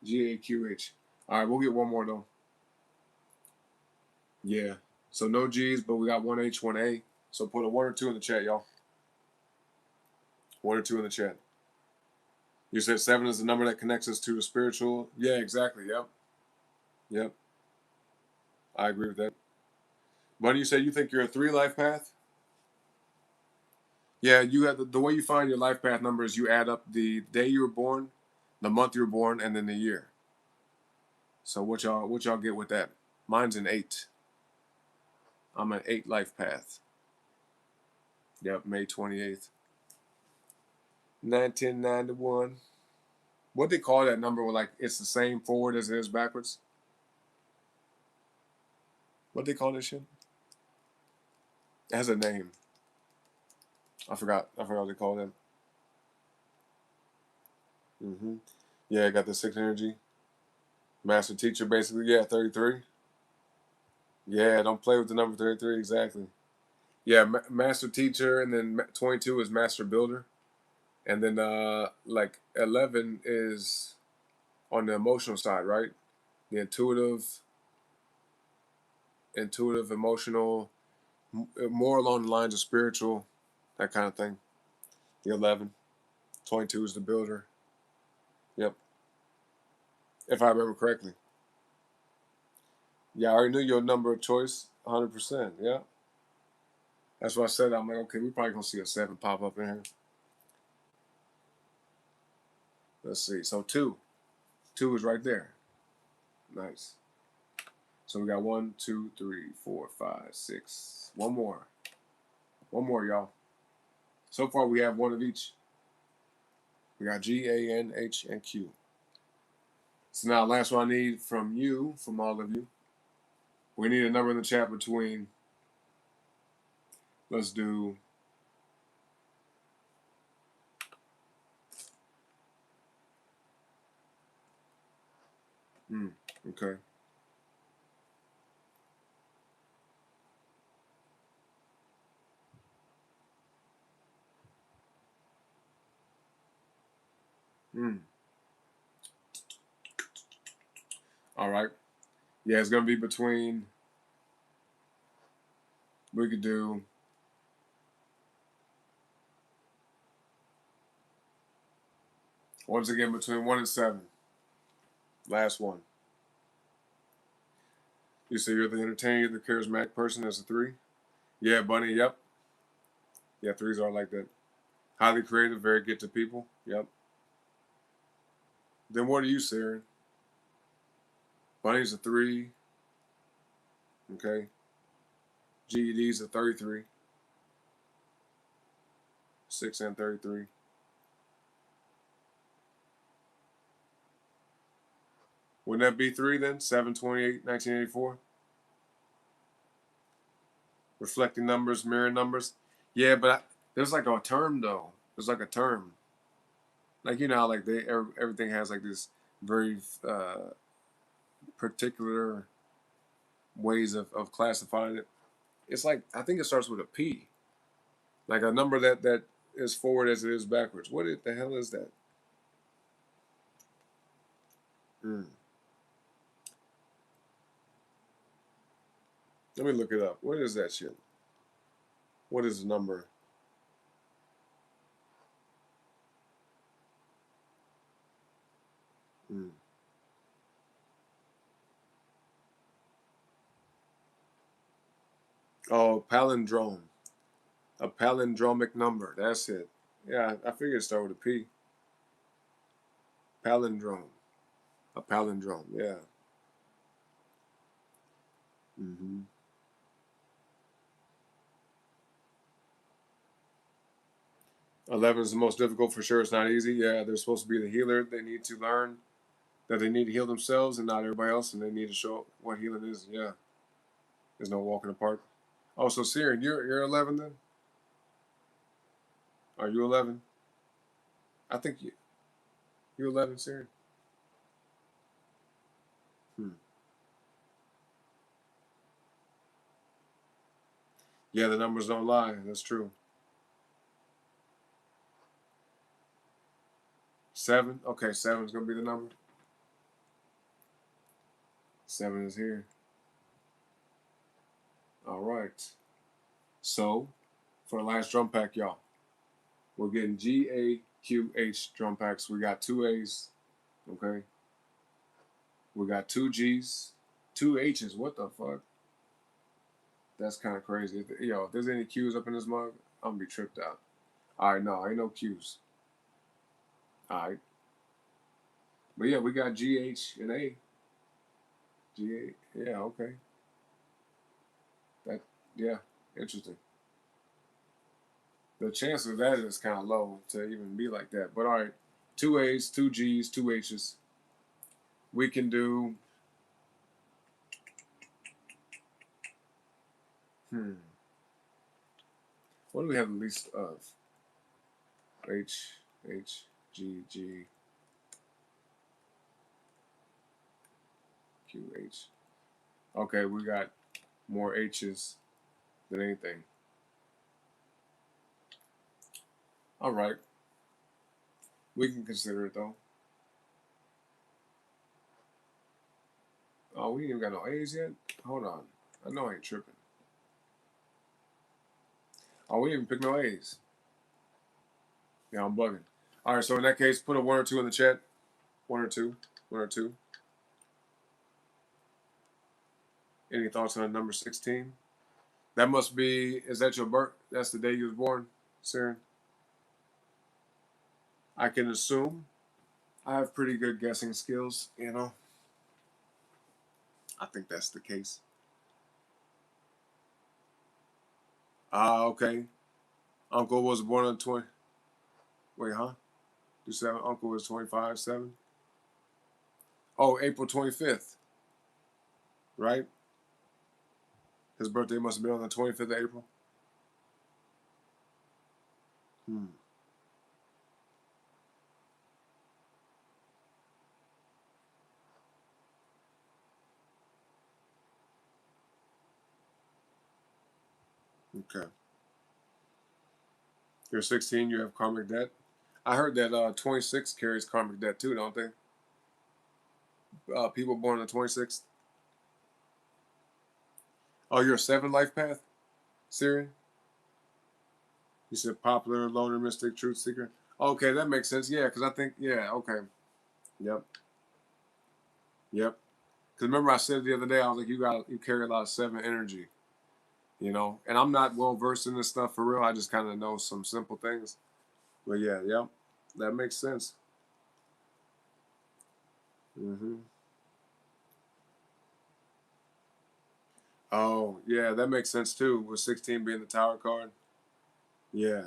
GAQH. All right, we'll get one more though. Yeah. So no G's, but we got 1H, 1A. So put a 1 or 2 in the chat, y'all. 1 or 2 in the chat. You said 7 is the number that connects us to the spiritual. Yeah, exactly. Yep. Yep. I agree with that. Bunny, you said you think you're a 3 life path? Yeah, you have the way you find your life path number is you add up the day you were born, the month you were born, and then the year. So what y'all get with that? Mine's an 8. I'm an 8 life path. Yep, May 28th. 1991. What they call that number where like it's the same forward as it is backwards? What they call this shit? It has a name. I forgot what they call them. Yeah, I got the 6 energy. Master teacher, basically. Yeah, 33. Yeah, don't play with the number 33, exactly. Yeah, master teacher, and then 22 is master builder. And then like 11 is on the emotional side, right? The intuitive, emotional, more along the lines of spiritual, that kind of thing. The 11. 22 is the builder. Yep. If I remember correctly. Yeah, I already knew your number of choice, 100%. Yeah. That's what I said. I'm like, okay, we probably gonna see a 7 pop up in here. Let's see. So 2. 2 is right there. Nice. So we got 1, 2, 3, 4, 5, 6. One more. One more, y'all. So far we have 1 of each. We got G, A, N, H, and Q. So now last one I need from you, from all of you. We need a number in the chat between, let's do, okay. All right. Yeah, it's going to be between, we could do, Once again, between 1 and 7. Last one. You say you're the entertaining, you're the charismatic person. That's a 3. Yeah, Bunny. Yep. Yeah, 3s are like that. Highly creative, very get to people. Yep. Then what are you, Sarah? Bunny's a 3. Okay. GED's a 33. 6 and 33. Wouldn't that be 3 then? 7/28, 1984. Reflecting numbers, mirror numbers. Yeah, but there's like a term though. There's like a term. Like you know, how, like everything has like this very particular ways of classifying it. It's like I think it starts with a P. Like a number that is forward as it is backwards. What the hell is that? Hmm. Let me look it up. What is that shit? What is the number? Hmm. Oh, palindrome. A palindromic number. That's it. Yeah, I figured it started with a P. Palindrome. A palindrome. Yeah. Mm-hmm. 11 is the most difficult for sure. It's not easy. Yeah, they're supposed to be the healer. They need to learn that they need to heal themselves and not everybody else, and they need to show what healing is. Yeah, there's no walking apart. Oh, so Siren, you're 11 then? Are you 11? I think you're 11, Siren. Hmm. Yeah, the numbers don't lie. That's true. 7. Okay, 7 is gonna be the number. 7 is here. All right. So for the last drum pack, y'all, we're getting GAQH drum packs. We got 2 A's. Okay. We got 2 G's, 2 H's. What the fuck? That's kind of crazy. Yo, if there's any Q's up in this mug, I'm gonna be tripped out. All right, no, ain't no Q's. All right, but yeah, we got G, H, and A. G, A. Yeah, okay. That, yeah, interesting. The chance of that is kind of low to even be like that. But all right, 2 A's, 2 G's, 2 H's. We can do. What do we have the least of? H, H, G, G, Q, H. Okay, we got more H's than anything. All right. We can consider it though. Oh, we ain't even got no A's yet? Hold on. I know I ain't tripping. Oh, we didn't even pick no A's. Yeah, I'm bugging. All right, so in that case, put a 1 or 2 in the chat. 1 or 2. 1 or 2. Any thoughts on number 16? That must be, is that your birth? That's the day you was born, Siren? I can assume. I have pretty good guessing skills, you know. I think that's the case. Okay. Uncle was born on 20. Wait, huh? You said Uncle was 25/7? Oh, April 25th, right? His birthday must have been on the 25th of April. Hmm. Okay. You're 16, you have karmic debt. I heard that 26 carries karmic debt too, don't they? People born on the 26th. Oh, you're a 7 life path? Syrian? You said popular, loner, mystic, truth seeker. Okay, that makes sense. Yeah, because I think, yeah, okay. Yep. Yep. Because remember I said the other day, I was like, you carry a lot of 7 energy, you know? And I'm not well versed in this stuff for real. I just kind of know some simple things. But yeah, yep. That makes sense. Hmm. Oh, yeah, that makes sense too, with 16 being the tower card. Yeah.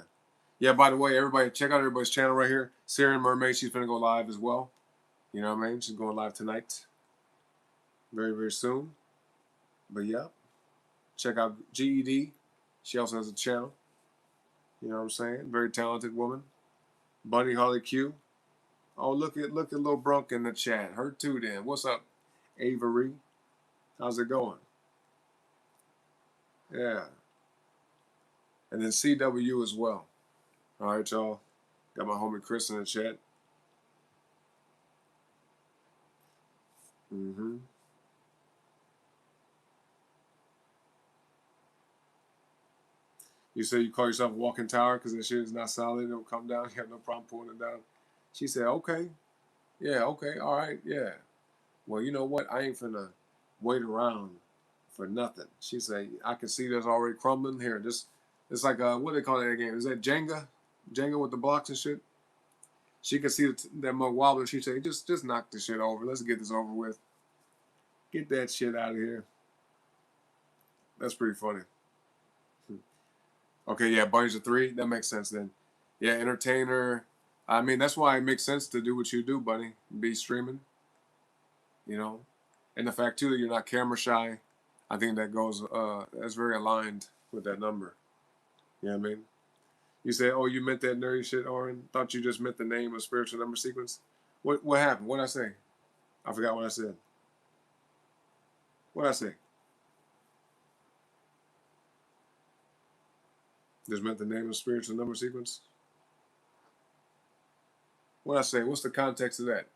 Yeah, by the way, everybody, check out everybody's channel right here. Syrian Mermaid, she's going to go live as well. You know what I mean? She's going live tonight, very, very soon. But yeah, check out GED. She also has a channel. You know what I'm saying? Very talented woman. Bunny Holly Q. Oh, look at little Brunk in the chat. Her too then. What's up, Avery? How's it going? Yeah. And then CW as well. All right, y'all. Got my homie Chris in the chat. Mm-hmm. You say you call yourself a walking tower because that shit is not solid. It'll come down. You have no problem pulling it down. She said, okay. Yeah, okay. All right. Yeah. Well, you know what? I ain't finna wait around for nothing. She said, I can see that's already crumbling here. This it's like what do they call that game? Is that Jenga? Jenga with the blocks and shit? She could see that mug wobbling. She said, just knock this shit over. Let's get this over with. Get that shit out of here. That's pretty funny. Okay, yeah, Bunny's a 3. That makes sense then. Yeah, entertainer. I mean, that's why it makes sense to do what you do, Bunny. Be streaming, you know. And the fact too that you're not camera shy, I think that goes that's very aligned with that number. You know what I mean? You say, oh, you meant that nerdy shit, Oren? Thought you just meant the name of spiritual number sequence. What happened? What did I say? I forgot what I said. What did I say? Just meant the name of spiritual number sequence? What did I say? What's the context of that?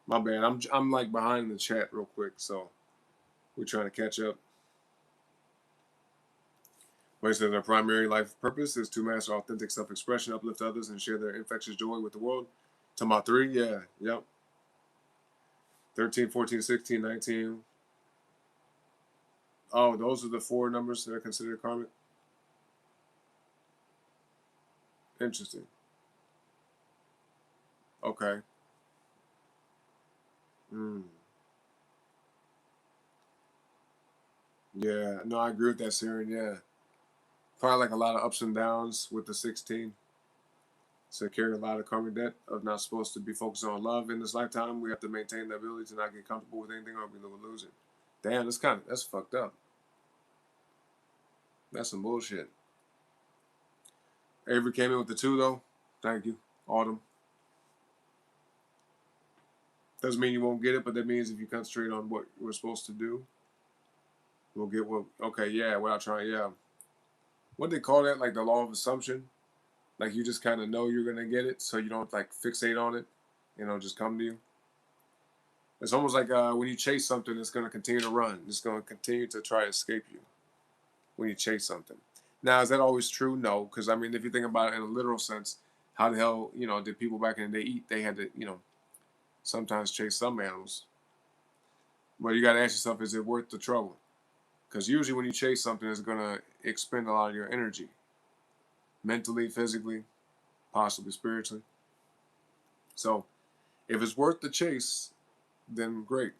My bad. I'm like behind the chat real quick, so we're trying to catch up. But he says our primary life purpose is to master authentic self-expression, uplift others, and share their infectious joy with the world. Talking about 3? Yeah. Yep. 13, 14, 16, 19. Oh, those are the 4 numbers that are considered karmic? Interesting. Okay. Mm. Yeah. No, I agree with that, Syrian. Yeah. Probably like a lot of ups and downs with the 16. So carry a lot of karmic debt of not supposed to be focused on love in this lifetime. We have to maintain the ability to not get comfortable with anything or we will lose it. Damn, that's fucked up. That's some bullshit. Avery came in with the 2 though. Thank you. Autumn. Doesn't mean you won't get it, but that means if you concentrate on what we're supposed to do, we'll get what. Okay, yeah, without trying, yeah. What do they call that? Like the law of assumption. Like you just kind of know you're gonna get it, so you don't like fixate on it. You know, just come to you. It's almost like when you chase something, it's gonna continue to run. It's gonna continue to try to escape you when you chase something. Now, is that always true? No, because I mean, if you think about it in a literal sense, how the hell did people back in the day eat? They had to sometimes chase some animals. But you got to ask yourself, is it worth the trouble? Because usually when you chase something, it's going to expend a lot of your energy. Mentally, physically, possibly spiritually. So if it's worth the chase, then great.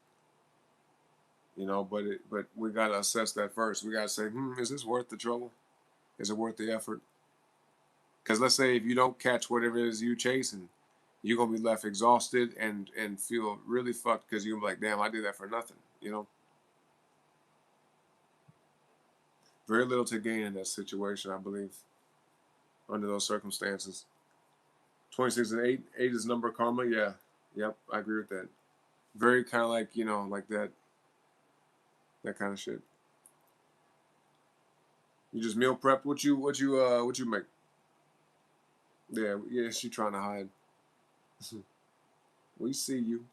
But we got to assess that first. We got to say, is this worth the trouble? Is it worth the effort? Because let's say if you don't catch whatever it is you're chasing, you're going to be left exhausted and feel really fucked because you're like, damn, I did that for nothing, Very little to gain in that situation, I believe, under those circumstances. 26 and 8. 8 is number of karma. Yeah. Yep. I agree with that. Very kind of like, like that kind of shit. You just meal prep. What you make? Yeah, she trying to hide. We see you.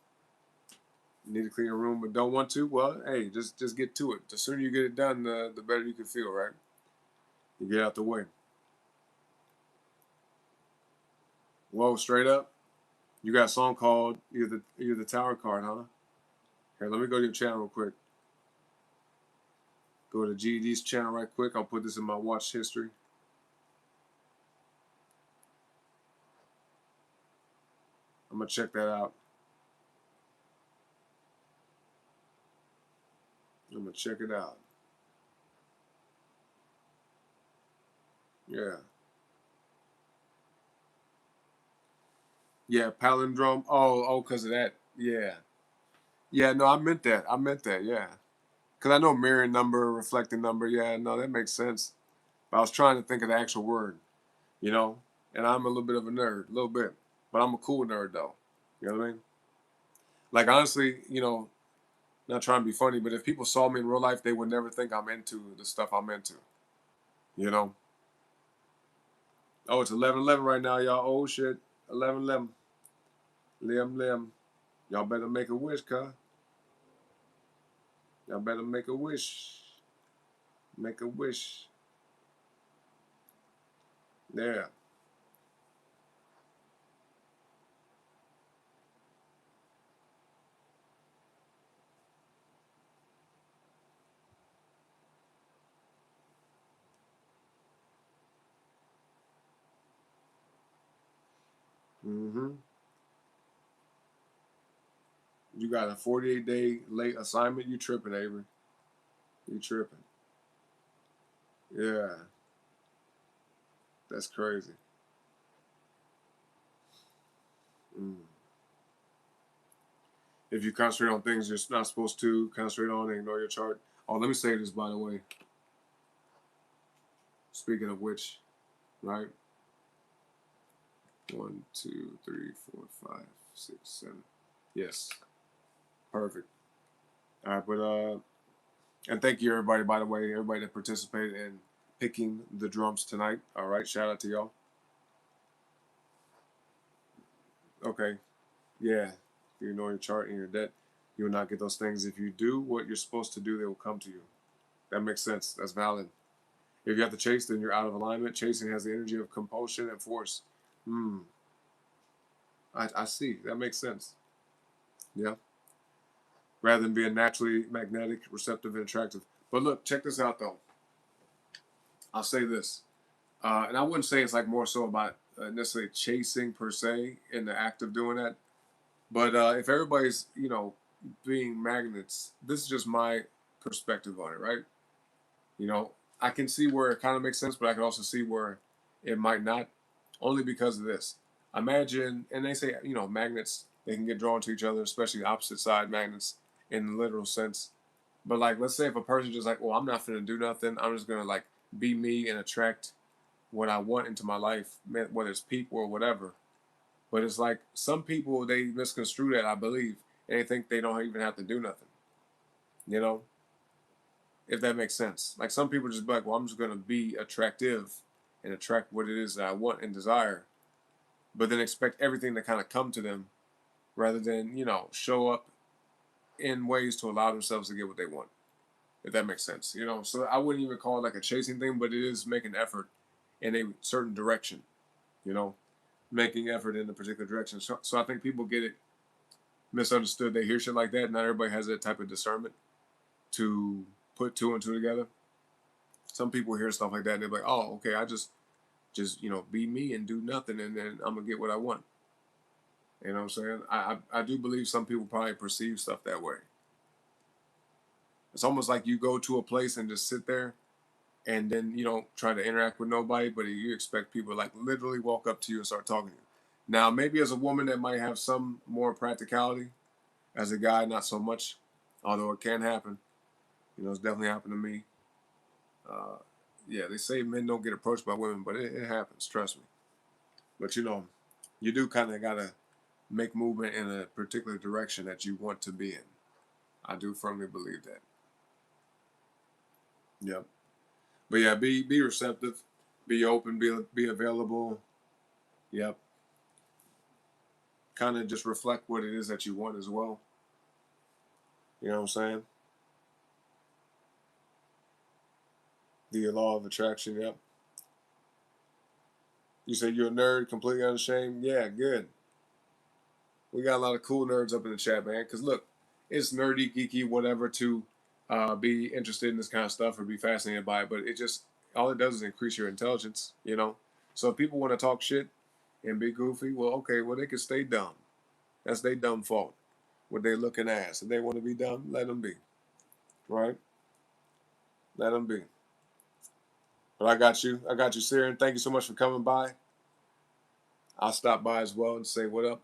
Need to clean your room, but don't want to? Well, hey, just get to it. The sooner you get it done, the better you can feel, right? You get out the way. Whoa, straight up. You got a song called You're the Tower Card, huh? Here, let me go to your channel real quick. Go to GD's channel right quick. I'll put this in my watch history. I'm gonna check that out. I'm gonna check it out. Yeah. Yeah, palindrome. Oh, because of that. Yeah. Yeah, no, I meant that. I meant that, yeah. Because I know mirroring number, reflecting number. Yeah, no, that makes sense. But I was trying to think of the actual word, you know? And I'm a little bit of a nerd, a little bit. But I'm a cool nerd, though. You know what I mean? Like, honestly, not trying to be funny, but if people saw me in real life, they would never think I'm into the stuff I'm into, you know? Oh, it's 11:11 right now, y'all. Oh, shit. 11:11. Lim. Y'all better make a wish, cuz. Y'all better make a wish. Make a wish. Yeah. Mm-hmm. You got a 48-day late assignment. You tripping, Avery. You tripping. Yeah. That's crazy. Mm. If you concentrate on things you're not supposed to concentrate on and ignore your chart. Oh, let me say this, by the way. Speaking of which, right? 1, 2, 3, 4, 5, 6, 7. Yes. Perfect. All right, but and thank you everybody, by the way, everybody that participated in picking the drums tonight. All right, shout out to y'all. Okay, yeah. If you know your chart and your debt, you will not get those things. If you do what you're supposed to do, they will come to you. That makes sense. That's valid. If you have to chase, then you're out of alignment. Chasing has the energy of compulsion and force. Hmm. I see. That makes sense. Yeah. Rather than being naturally magnetic, receptive, and attractive. But look, check this out though. I'll say this. And I wouldn't say it's like more so about necessarily chasing per se in the act of doing that. But if everybody's, being magnets, this is just my perspective on it, right? You know, I can see where it kind of makes sense, but I can also see where it might not, only because of this. Imagine, and they say, magnets, they can get drawn to each other, especially opposite side magnets in the literal sense. But like, let's say if a person just like, well, I'm not going to do nothing. I'm just going to like be me and attract what I want into my life, whether it's people or whatever. But it's like some people, they misconstrue that, I believe, and they think they don't even have to do nothing. You know, if that makes sense. Like some people just be like, well, I'm just going to be attractive and attract what it is that I want and desire, but then expect everything to kind of come to them rather than, show up in ways to allow themselves to get what they want. If that makes sense. So I wouldn't even call it like a chasing thing, but it is making effort in a certain direction, you know, making effort in a particular direction. So I think people get it misunderstood. They hear shit like that. Not everybody has that type of discernment to put two and two together. Some people hear stuff like that and they're like, oh, okay, I just be me and do nothing, and then I'm gonna get what I want. You know what I'm saying? I do believe some people probably perceive stuff that way. It's almost like you go to a place and just sit there and then you don't try to interact with nobody, but you expect people to like literally walk up to you and start talking to you. Now, maybe as a woman that might have some more practicality. As a guy, not so much, although it can happen. It's definitely happened to me. Uh, yeah, they say men don't get approached by women, but it happens. Trust me. But you do kind of gotta make movement in a particular direction that you want to be in. I do firmly believe that. Yep. But yeah, be receptive, be open, be available. Yep. Kind of just reflect what it is that you want as well. You know what I'm saying? The law of attraction. Yep. You say you're a nerd, completely unashamed? Yeah, good. We got a lot of cool nerds up in the chat, man. Because look, it's nerdy, geeky, whatever to be interested in this kind of stuff or be fascinated by it. But it just, all it does is increase your intelligence, you know? So if people want to talk shit and be goofy, well, okay, well, they can stay dumb. That's their dumb fault. What they looking ass. If they want to be dumb, let them be. Right? Let them be. But I got you. I got you, Siren. Thank you so much for coming by. I'll stop by as well and say what up.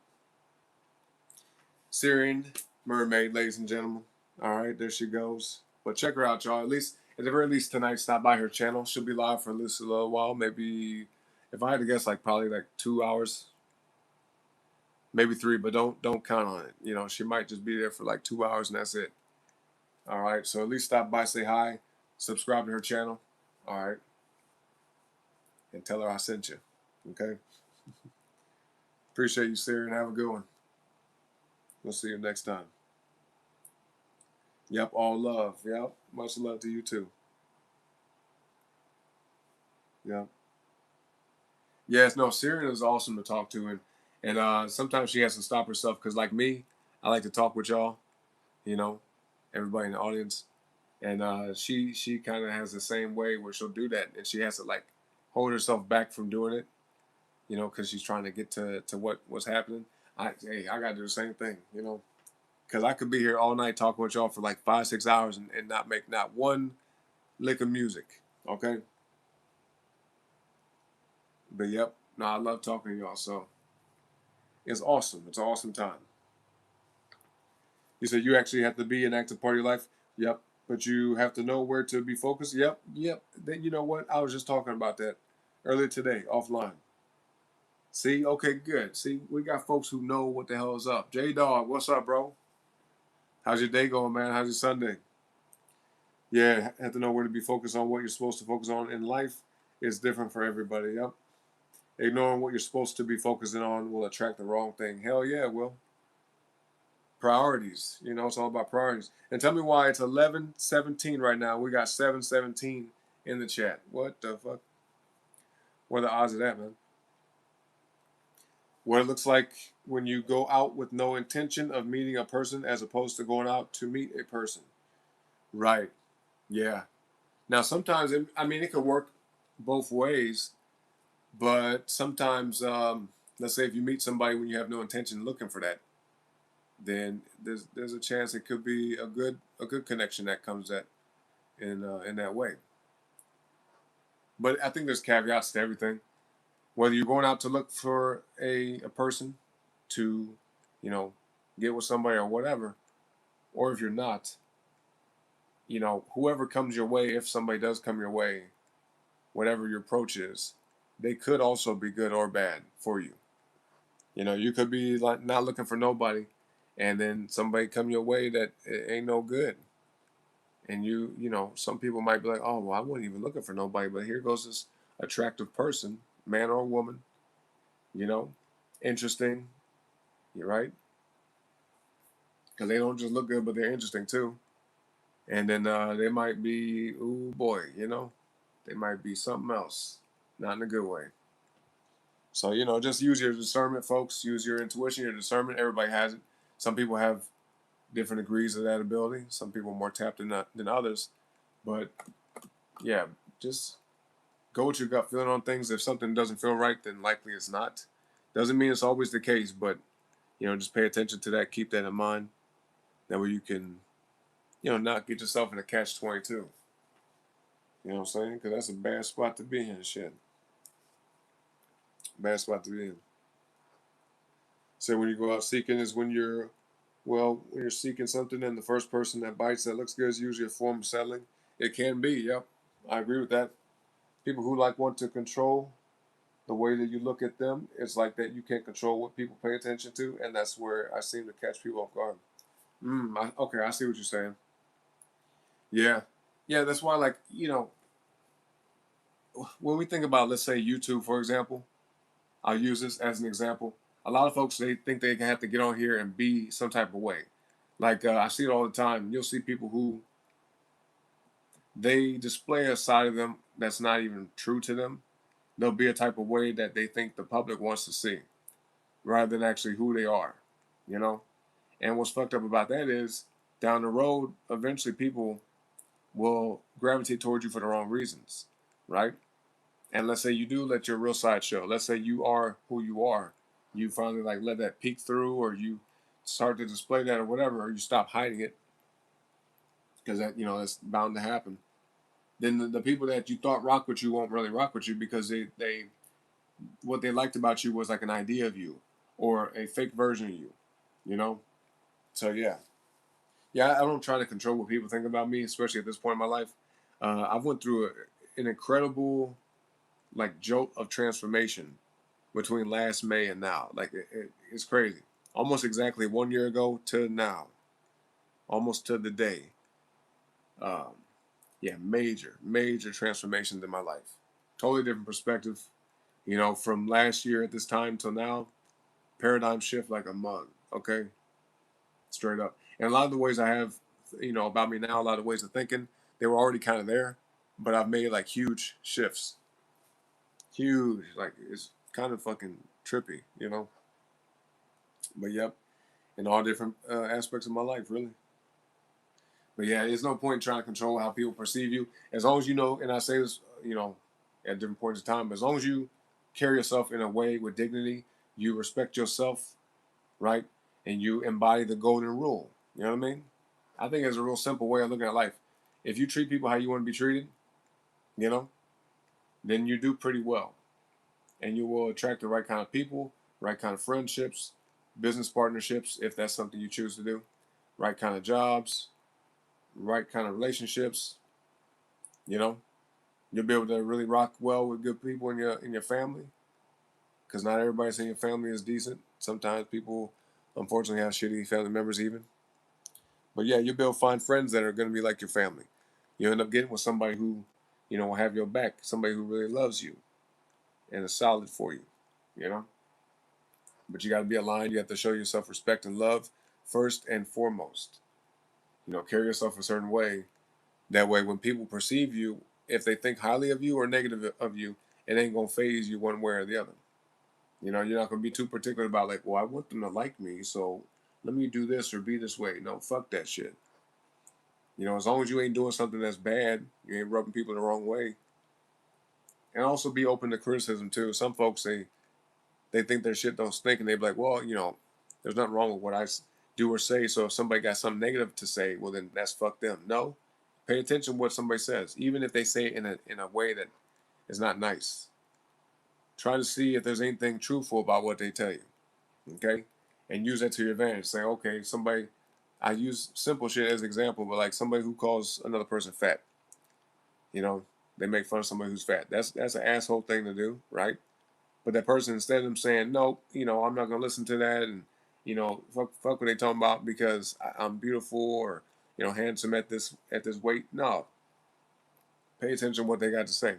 Syrian Mermaid, ladies and gentlemen. All right, there she goes. But check her out, y'all. At least, at the very least tonight, stop by her channel. She'll be live for at least a little while. Maybe, if I had to guess, like probably like 2 hours, maybe 3. But don't count on it. You know, she might just be there for like 2 hours and that's it. All right, so at least stop by, say hi, subscribe to her channel. All right, and tell her I sent you. Okay. Appreciate you, Syrian. Have a good one. We'll see you next time. Yep, all love. Yep, much love to you too. Yep. Yes, no, Syrian is awesome to talk to, and sometimes she has to stop herself because, like me, I like to talk with y'all, you know, everybody in the audience, and she kind of has the same way where she'll do that, and she has to like hold herself back from doing it, you know, because she's trying to get to what's happening. I gotta do the same thing, you know. Because I could be here all night talking with y'all for like 5-6 hours and not make not one lick of music. Okay? But yep, no, I love talking to y'all. So it's awesome. It's an awesome time. You said you actually have to be an active part of your life. Yep. But you have to know where to be focused. Yep. Yep. Then you know what? I was just talking about that earlier today offline. See? Okay, good. See, we got folks who know what the hell is up. J Dog, what's up, bro? How's your day going, man? How's your Sunday? Yeah, have to know where to be focused on what you're supposed to focus on in life is different for everybody. Yep. Ignoring what you're supposed to be focusing on will attract the wrong thing. Hell yeah, it will. Priorities. You know, it's all about priorities. And tell me why it's 11:17 right now. We got 7:17 in the chat. What the fuck? What are the odds of that, man? What it looks like when you go out with no intention of meeting a person as opposed to going out to meet a person. Right. Yeah. Now, sometimes, it could work both ways, but sometimes, let's say if you meet somebody when you have no intention looking for that, then there's a chance it could be a good connection that comes in that way. But I think there's caveats to everything. Whether you're going out to look for a person to, you know, get with somebody or whatever, or if you're not, you know, whoever comes your way, if somebody does come your way, whatever your approach is, they could also be good or bad for you. You know, you could be like not looking for nobody, and then somebody come your way that ain't no good. And you know, some people might be like, oh, well, I wasn't even looking for nobody, but here goes this attractive person, man or woman, you know, interesting, you're right, because they don't just look good, but they're interesting too. And then they might be, ooh boy, you know, they might be something else, not in a good way. So, you know, just use your discernment, folks. Use your intuition, your discernment. Everybody has it. Some people have different degrees of that ability. Some people are more tapped than others. But, yeah, just go with your gut feeling on things. If something doesn't feel right, then likely it's not. Doesn't mean it's always the case, but, you know, just pay attention to that. Keep that in mind. That way you can, you know, not get yourself in a catch-22. You know what I'm saying? Because that's a bad spot to be in, shit. Bad spot to be in. So when you go out seeking is when you're seeking something and the first person that bites that looks good is usually a form of settling. It can be, yep. I agree with that. People who like want to control the way that you look at them, it's like that you can't control what people pay attention to, and that's where I seem to catch people off guard. Okay, I see what you're saying. Yeah. Yeah, that's why, like, you know, when we think about, let's say, YouTube, for example, I'll use this as an example. A lot of folks, they think they have to get on here and be some type of way. Like I see it all the time. You'll see people who they display a side of them that's not even true to them. they'll be a type of way that they think the public wants to see, rather than actually who they are, you know? And what's fucked up about that is down the road, eventually people will gravitate towards you for the wrong reasons, right? And let's say you do let your real side show. Let's say you are who you are. You finally like let that peek through, or you start to display that, or whatever, or you stop hiding it, because that that's bound to happen. Then the people that you thought rock with you won't really rock with you, because they what they liked about you was like an idea of you or a fake version of you, you know. So yeah, I don't try to control what people think about me, especially at this point in my life. I've went through an incredible like jolt of transformation between last May and now. Like it's crazy. Almost exactly 1 year ago to now, almost to the day. Um, yeah, major transformations in my life. Totally different perspective. From last year at this time till now, paradigm shift like a mug. Okay, straight up. And a lot of the ways I have, about me now, a lot of ways of thinking, they were already kind of there, but I've made like huge shifts. Huge, like it's kind of fucking trippy. But yep, in all different aspects of my life, really. But yeah, there's no point in trying to control how people perceive you. As long as you know, and I say this, at different points of time, as long as you carry yourself in a way with dignity, you respect yourself, right? And you embody the golden rule. You know what I mean? I think it's a real simple way of looking at life. If you treat people how you want to be treated, you know, then you do pretty well. And you will attract the right kind of people, right kind of friendships, business partnerships, if that's something you choose to do, right kind of jobs, right kind of relationships, you know. You'll be able to really rock well with good people in your family, because not everybody in your family is decent. Sometimes people, unfortunately, have shitty family members even. But yeah, you'll be able to find friends that are going to be like your family. You'll end up getting with somebody who, will have your back, somebody who really loves you and is solid for you, you know. But you got to be aligned. You have to show yourself respect and love first and foremost. Carry yourself a certain way. That way, when people perceive you, if they think highly of you or negative of you, it ain't going to phase you one way or the other. You're not going to be too particular about, like, well, I want them to like me, so let me do this or be this way. No, fuck that shit. As long as you ain't doing something that's bad, you ain't rubbing people the wrong way. And also be open to criticism, too. Some folks, they think their shit don't stink, and they be like, well, there's nothing wrong with what I do or say, so if somebody got something negative to say, well, then that's fuck them. No. Pay attention to what somebody says, even if they say it in a way that is not nice. Try to see if there's anything truthful about what they tell you, okay? And use that to your advantage. Say, okay, I use simple shit as an example, but like somebody who calls another person fat, they make fun of somebody who's fat. That's an asshole thing to do, right? But that person, instead of them saying, no, I'm not going to listen to that, and, fuck what they talking about because I'm beautiful or, handsome at this weight. No. Pay attention to what they got to say.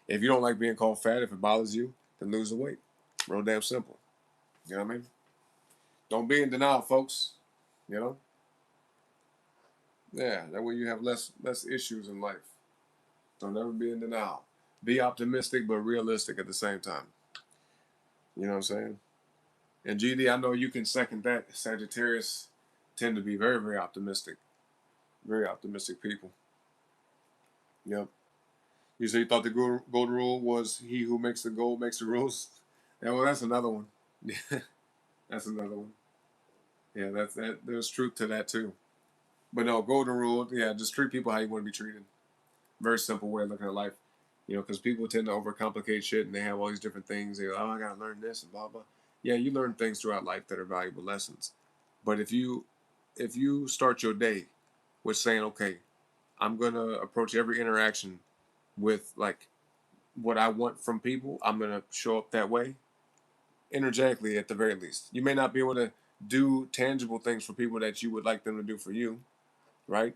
If you don't like being called fat, if it bothers you, then lose the weight. Real damn simple. You know what I mean? Don't be in denial, folks. You know? Yeah, that way you have less issues in life. Don't ever be in denial. Be optimistic but realistic at the same time. You know what I'm saying? And GD, I know you can second that. Sagittarius tend to be very, very optimistic. Very optimistic people. Yep. You say you thought the golden rule was he who makes the gold makes the rules? Yeah, well, that's another one. That's another one. Yeah, there's truth to that too. But no, golden rule, yeah, just treat people how you want to be treated. Very simple way of looking at life. Because people tend to overcomplicate shit and they have all these different things. They go, oh, I gotta learn this and blah blah. Yeah, you learn things throughout life that are valuable lessons. But if you start your day with saying, okay, I'm gonna approach every interaction with like what I want from people, I'm gonna show up that way, energetically at the very least. You may not be able to do tangible things for people that you would like them to do for you, right?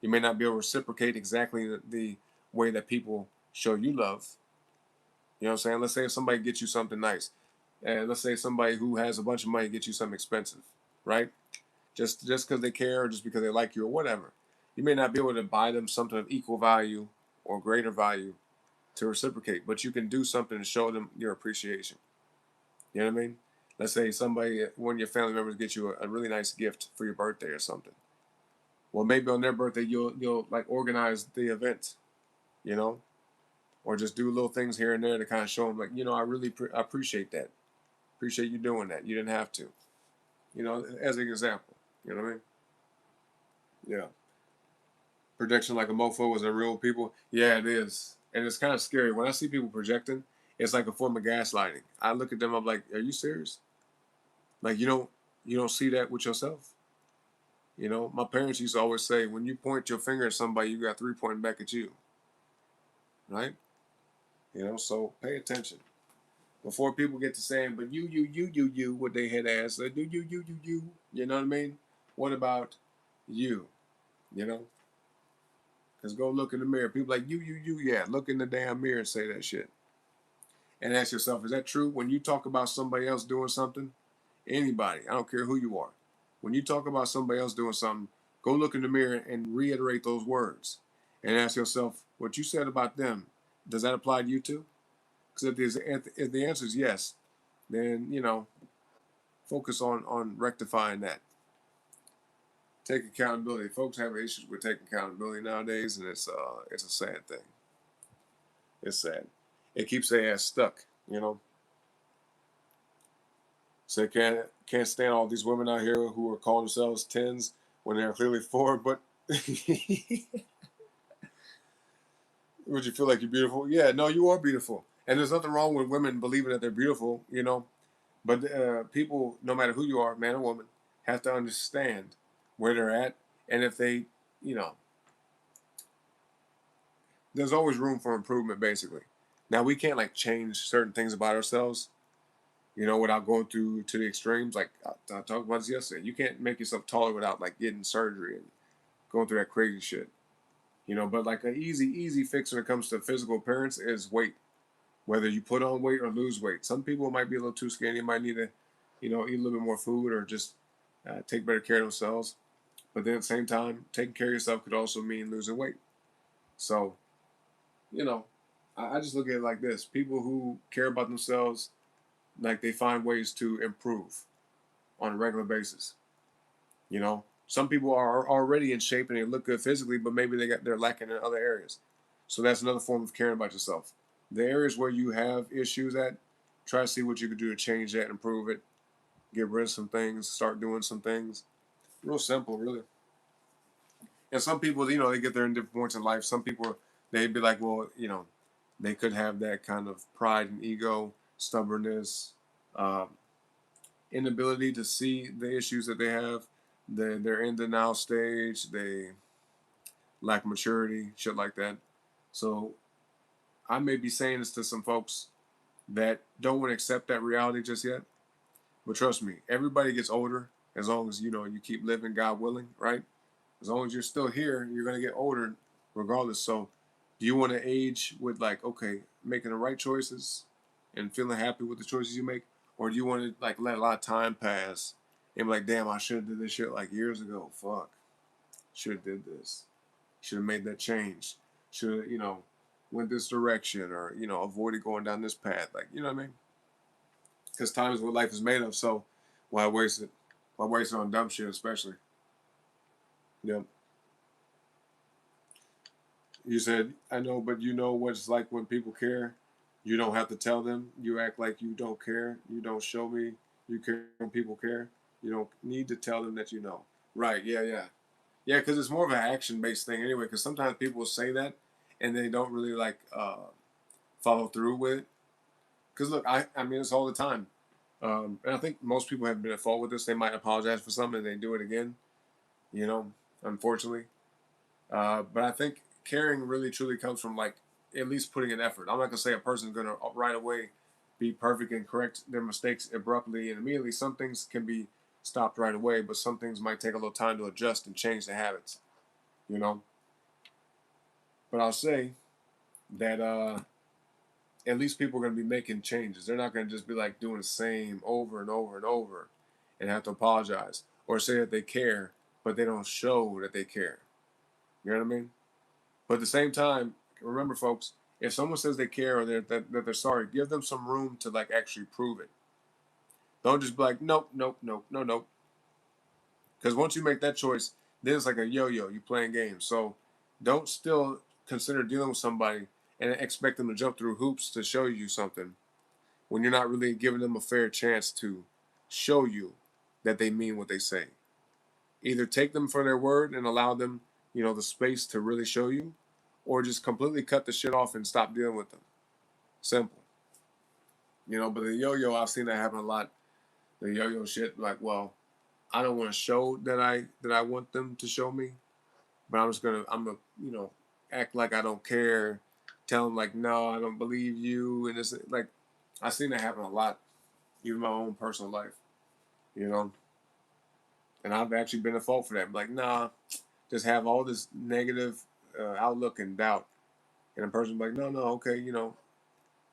You may not be able to reciprocate exactly the way that people show you love. You know what I'm saying? Let's say if somebody gets you something nice, and let's say somebody who has a bunch of money gets you something expensive, right? Just because they care or just because they like you or whatever. You may not be able to buy them something of equal value or greater value, to reciprocate, but you can do something to show them your appreciation. You know what I mean? Let's say somebody, one of your family members, gets you a really nice gift for your birthday or something. Well, maybe on their birthday you'll like organize the event, you know, or just do little things here and there to kind of show them, like, I really I appreciate that. Appreciate you doing that. You didn't have to, as an example. You know what I mean? Yeah. Projection like a mofo was a real people. Yeah, it is, and it's kind of scary when I see people projecting. It's like a form of gaslighting. I look at them. I'm like, are you serious? Like you don't see that with yourself. My parents used to always say, when you point your finger at somebody, you got three pointing back at you, right? So pay attention before people get to saying, but you, with their head ass, do you. You know what I mean? What about you? You know, because go look in the mirror. People like you. Yeah, look in the damn mirror and say that shit, and ask yourself, is that true? When you talk about somebody else doing something, anybody, I don't care who you are, when you talk about somebody else doing something, go look in the mirror and reiterate those words, and ask yourself, what you said about them, does that apply to you too? Because if the answer is yes, then focus on rectifying that. Take accountability. Folks have issues with taking accountability nowadays, and it's a sad thing. It's sad. It keeps their ass stuck. So can't stand all these women out here who are calling themselves tens when they're clearly four. But would you feel like you're beautiful? Yeah, no, you are beautiful, and there's nothing wrong with women believing that they're beautiful. But people, no matter who you are, man or woman, have to understand where they're at, and if they, you know, there's always room for improvement. Basically, now we can't like change certain things about ourselves, without going through to the extremes. Like I talked about this yesterday. You can't make yourself taller without like getting surgery and going through that crazy shit. But like an easy fix when it comes to physical appearance is weight. Whether you put on weight or lose weight. Some people might be a little too skinny. Might need to, eat a little bit more food or just take better care of themselves. But then at the same time, taking care of yourself could also mean losing weight. So, you know, I just look at it like this: people who care about themselves, like they find ways to improve on a regular basis. Some people are already in shape and they look good physically, but maybe they're lacking in other areas. So that's another form of caring about yourself. The areas where you have issues at, try to see what you can do to change that, improve it, get rid of some things, start doing some things. Real simple, really. And some people, they get there in different points in life. Some people, they'd be like, well, they could have that kind of pride and ego, stubbornness, um, inability to see the issues that they have. They're in the now stage. They lack maturity, shit like that. So I may be saying this to some folks that don't want to accept that reality just yet. But trust me, everybody gets older as long as you keep living, God willing, right? As long as you're still here, you're gonna get older regardless. So do you want to age with like, okay, making the right choices and feeling happy with the choices you make? Or do you want to like let a lot of time pass and be like, damn, I should have did this shit like years ago. Fuck. Should have did this. Should have made that change. Should have, went this direction or, avoided going down this path. Like, you know what I mean? Because time is what life is made of. So why waste it? Why waste it on dumb shit, especially? Yeah. You said, I know, but you know what it's like when people care. You don't have to tell them. You act like you don't care. You don't show me you care when people care. You don't need to tell them that you know. Right. Yeah, yeah. Yeah, because it's more of an action-based thing anyway, because sometimes people will say that and they don't really like follow through with it. Because look, I mean, it's all the time. And I think most people have been at fault with this. They might apologize for something and they do it again, you know, unfortunately. But I think caring really truly comes from like at least putting an effort. I'm not gonna say a person's gonna right away be perfect and correct their mistakes abruptly and immediately. Some things can be stopped right away, but some things might take a little time to adjust and change the habits. You know. But I'll say that at least people are gonna be making changes. They're not gonna just be like doing the same over and over and over and have to apologize or say that they care, but they don't show that they care. You know what I mean? But at the same time, remember, folks, If someone says they care or that they're sorry, give them some room to like actually prove it. Don't just be like, nope, nope, nope, no, nope. Because once you make that choice, then it's like a yo-yo. You playing games. So don't still consider dealing with somebody and expect them to jump through hoops to show you something when you're not really giving them a fair chance to show you that they mean what they say. Either take them for their word and allow them, the space to really show you, or just completely cut the shit off and stop dealing with them. Simple. But the yo-yo, I've seen that happen a lot. The yo-yo shit, like, well, I don't want to show that I want them to show me, but I'm gonna act like I don't care, tell them like, no, I don't believe you, and it's like, I've seen that happen a lot, even in my own personal life, you know, and I've actually been at fault for that. I'm like, nah, just have all this negative outlook and doubt, and a person like, no, no, okay,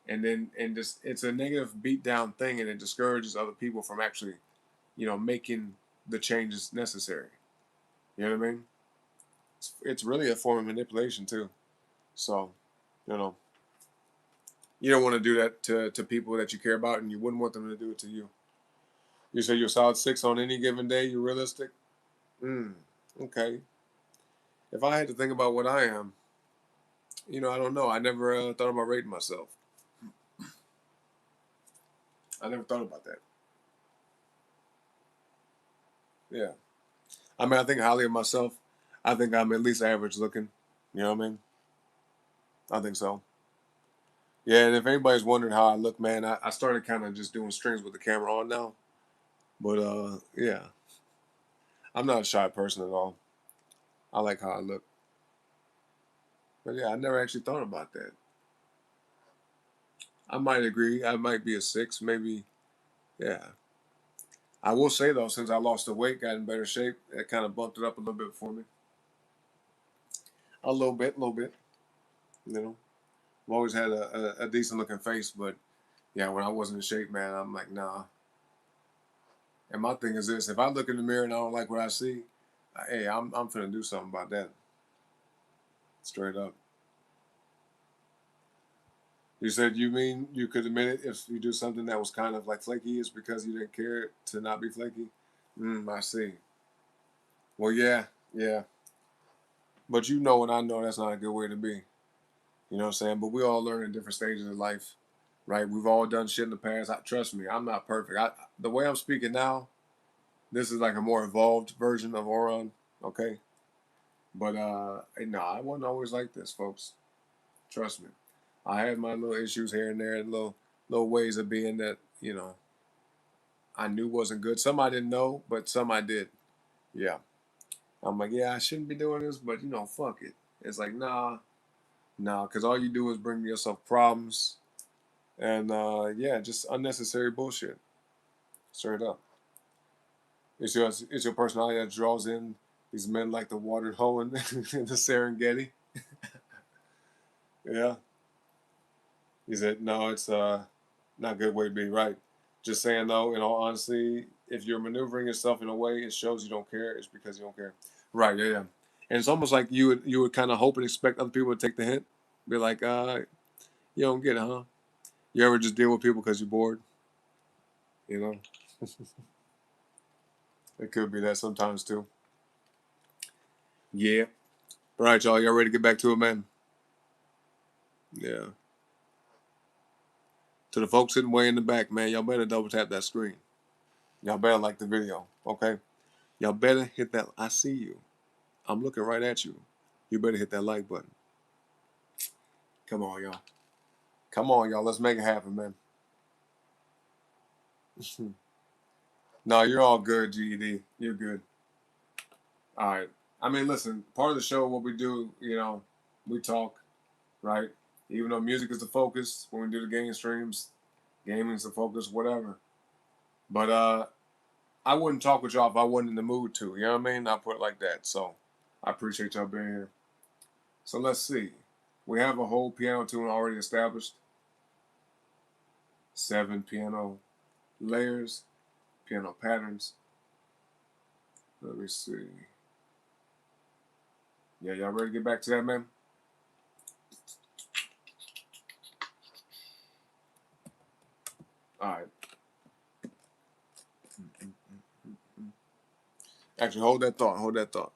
and just it's a negative beat down thing, and it discourages other people from actually, making the changes necessary. You know what I mean? It's really a form of manipulation too. So, you know, you don't want to do that to people that you care about, and you wouldn't want them to do it to you. You say you're a solid 6 on any given day. You're realistic. Okay. If I had to think about what I am, I don't know. I never thought about rating myself. I never thought about that. Yeah. I mean, I think highly of myself. I think I'm at least average looking. You know what I mean? I think so. Yeah, and if anybody's wondering how I look, man, I started kind of just doing strings with the camera on now. But yeah, I'm not a shy person at all. I like how I look. But yeah, I never actually thought about that. I might agree. I might be a 6, maybe. Yeah. I will say though, since I lost the weight, got in better shape, it kind of bumped it up a little bit for me. A little bit, a little bit. You know, I've always had a decent looking face, but yeah, when I wasn't in shape, man, I'm like, nah. And my thing is this: if I look in the mirror and I don't like what I see, hey, I'm finna do something about that. Straight up. You said you mean you could admit it if you do something that was kind of like flaky, it's because you didn't care to not be flaky. I see. Well, yeah, yeah. But and I know that's not a good way to be. You know what I'm saying? But we all learn in different stages of life, right? We've all done shit in the past. Trust me, I'm not perfect. The way I'm speaking now, this is like a more evolved version of Auron, okay? But no, I wasn't always like this, folks. Trust me. I had my little issues here and there, and little ways of being that I knew wasn't good. Some I didn't know, but some I did. Yeah. I'm like, yeah, I shouldn't be doing this, but fuck it. It's like, nah, because all you do is bring yourself problems and yeah, just unnecessary bullshit. Straight up. It's your personality that draws in these men like the watered hole in the Serengeti. Yeah. He said, no, it's not a good way to be, right. Just saying though, in all honesty, if you're maneuvering yourself in a way it shows you don't care, it's because you don't care. Right, yeah, yeah. And it's almost like you would kind of hope and expect other people to take the hint. Be like, you don't get it, huh? You ever just deal with people because you're bored? You know? It could be that sometimes too. Yeah. All right, y'all. Y'all ready to get back to it, man? Yeah. To the folks sitting way in the back, man, y'all better double tap that screen. Y'all better like the video, okay? Y'all better hit that. I see you. I'm looking right at you. You better hit that like button. Come on, y'all. Come on, y'all. Let's make it happen, man. No, you're all good, GED. You're good. All right. I mean, listen, part of the show, what we do, we talk, right? Even though music is the focus, when we do the game streams, gaming is the focus, whatever. But I wouldn't talk with y'all if I wasn't in the mood to. You know what I mean? I'll put it like that. So I appreciate y'all being here. So let's see. We have a whole piano tune already established. 7 piano layers, piano patterns. Let me see. Yeah, y'all ready to get back to that, man? All right. Actually, hold that thought. Hold that thought.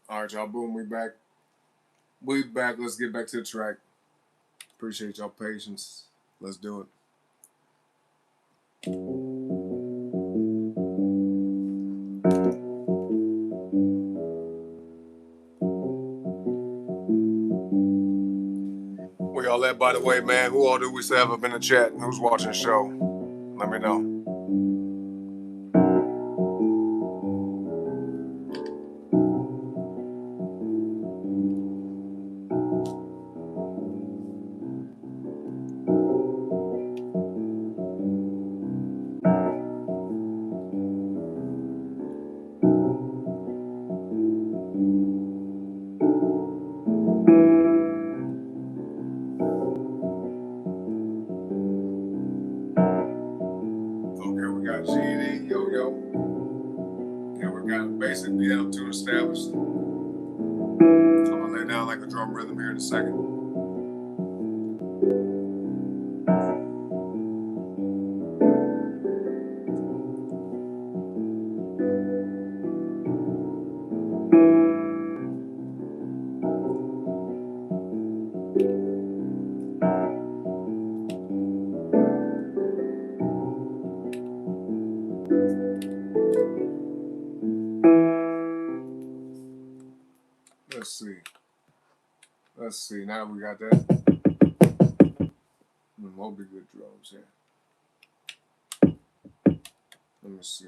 All right, y'all. Boom. We back. We back. Let's get back to the track. Appreciate y'all patience. Let's do it. Where y'all at, by the way, man? Who all do we have up in the chat? Who's watching the show? Let me know. Okay, we got G, D, yo-yo. And we got a basic piano tune established. I'm gonna lay down like a drum rhythm here in a second. Let's see, now we got that. Won't be good drums here. Let me see.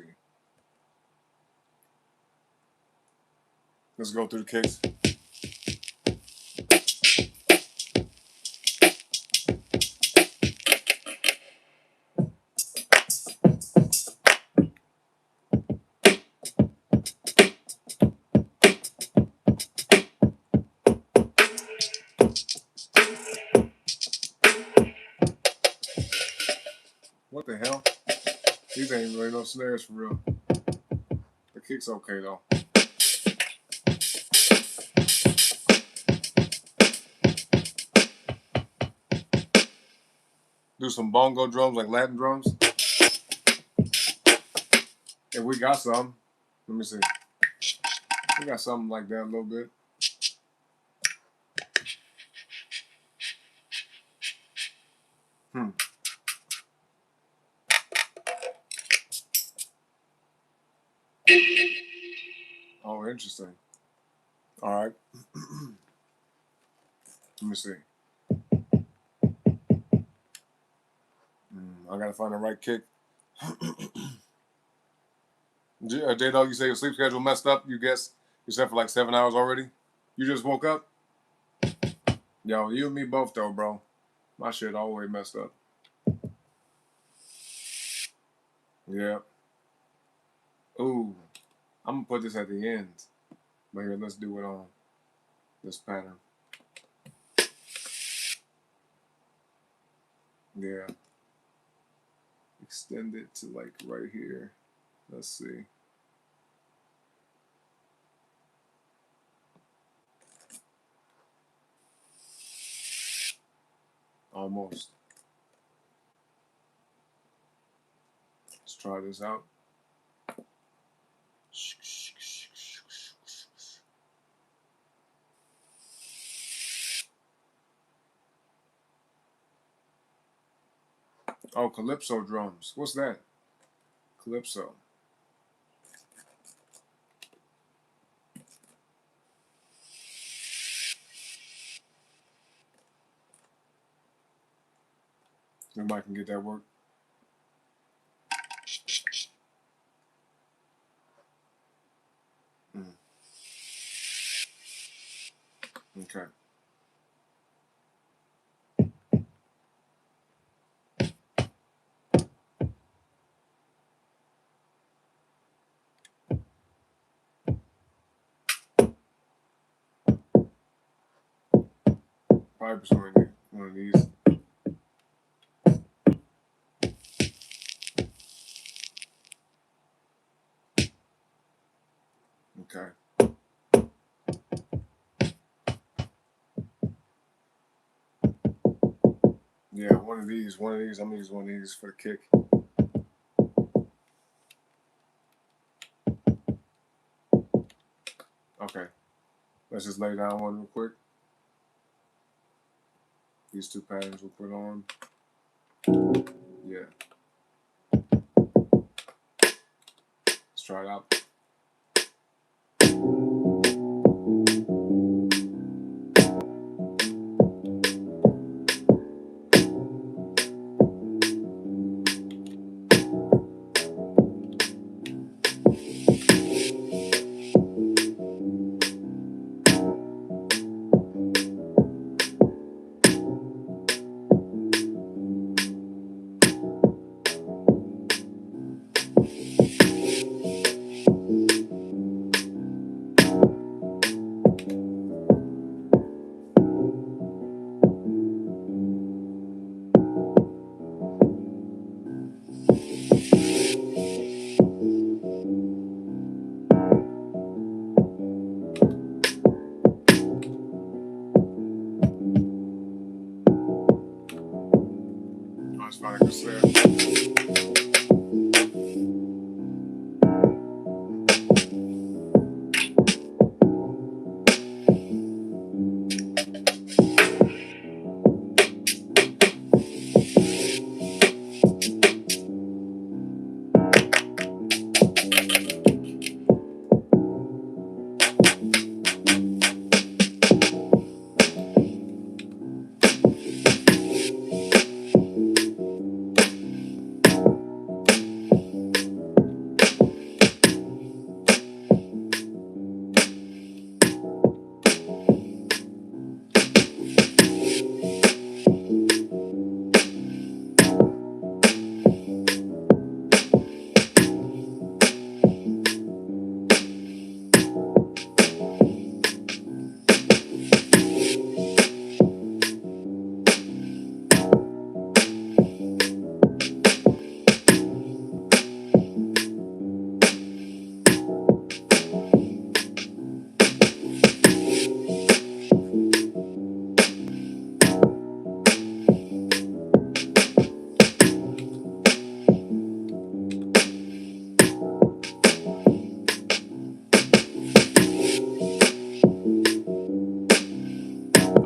Let's go through the kicks. What the hell? These ain't really no snares for real. The kick's okay though. Do some bongo drums like Latin drums. If we got some, let me see. We got something like that a little bit. Oh, interesting. All right. Let me see. I gotta find the right kick. J-Dog, you say your sleep schedule messed up? You guess you slept for like 7 hours already? You just woke up? Yo, you and me both though, bro. My shit always messed up. Yeah. Ooh. I'm gonna put this at the end. But here, let's do it on this pattern. Yeah. Extend it to like right here. Let's see. Almost. Let's try this out. Oh, calypso drums. What's that? Calypso. Nobody can get that work. Okay. Probably just one of these. Okay. Yeah, one of these. I'm gonna use one of these for the kick. Okay. Let's just lay down one real quick. These two patterns we'll put on. Yeah. Let's try it out. find a good snare.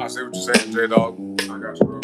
I see what you're saying, J-Dog. I got you, bro.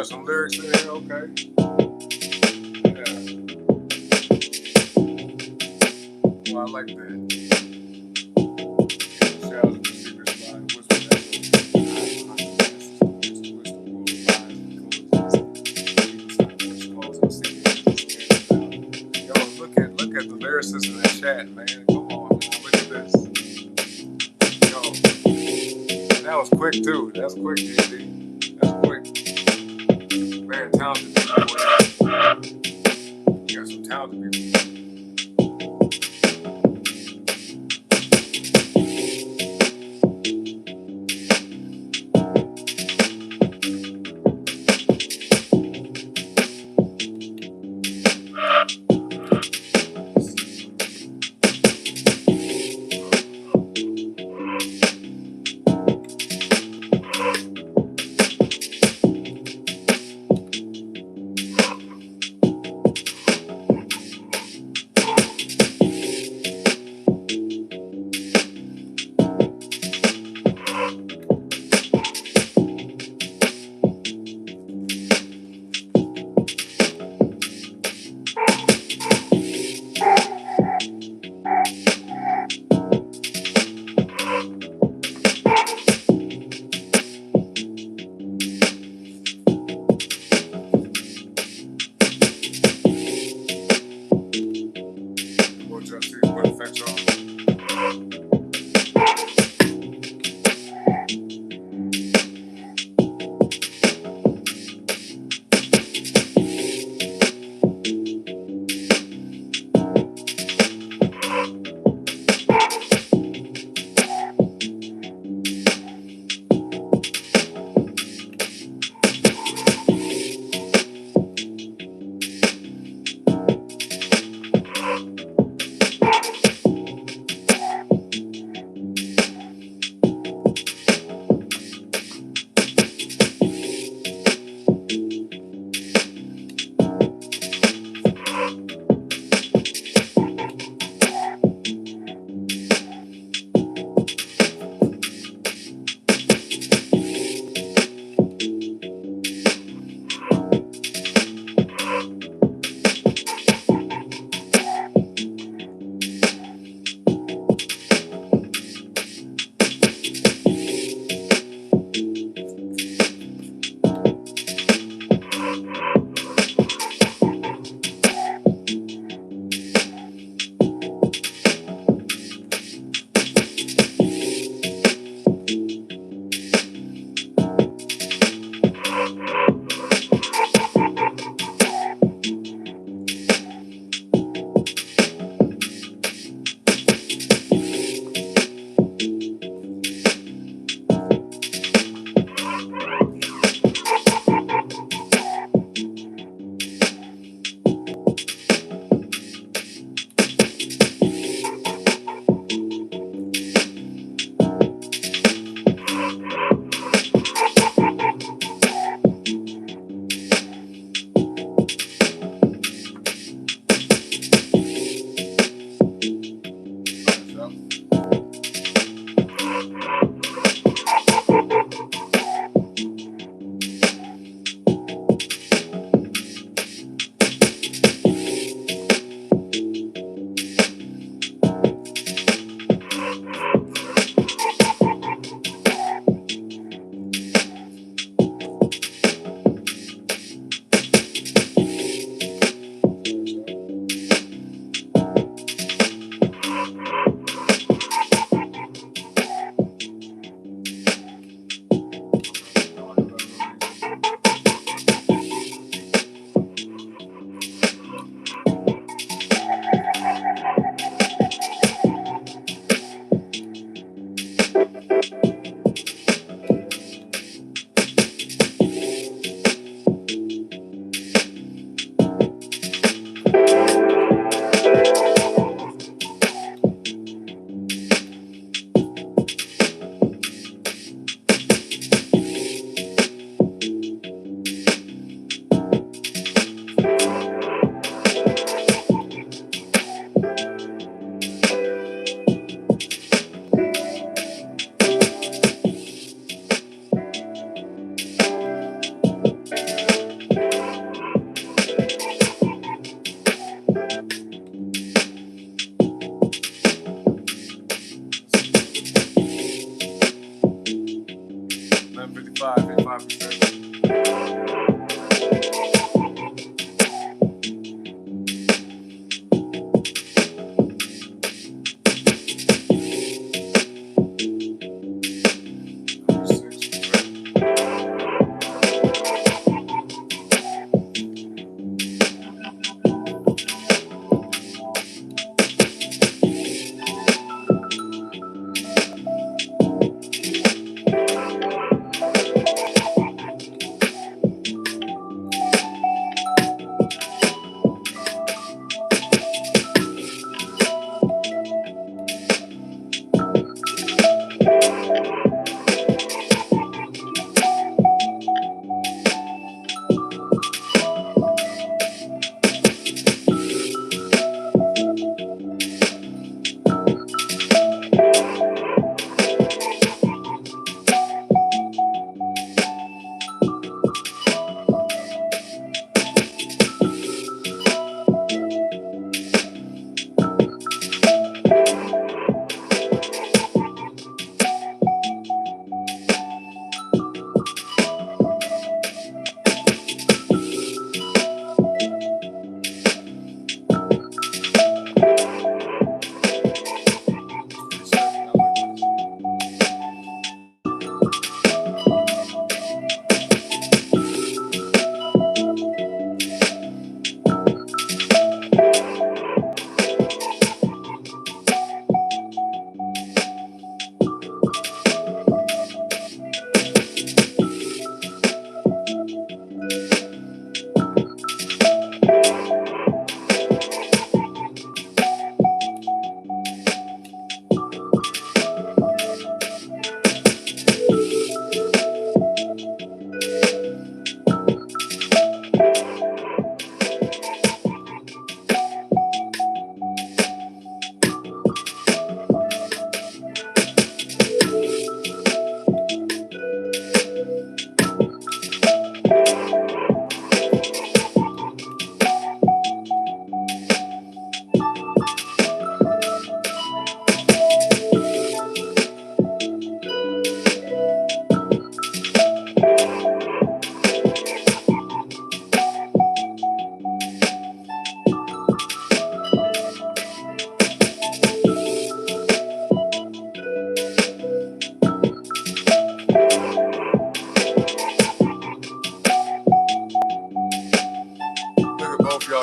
got some lyrics in here, okay. Yeah. Well, I like that. Shadows in the secret spot. What's that? was quick too. That's quick, GD. That's quick. Man, talented people. You got some talented people. What effects are on?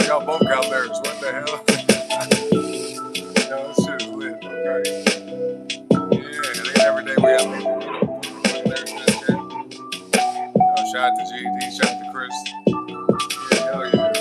Y'all both got lyrics. What the hell? Yo, this shit is lit. Okay. Yeah, it ain't every day we have people, put lyrics in this shit. Shout out to GD, shout out to Chris. Yeah, hell yeah.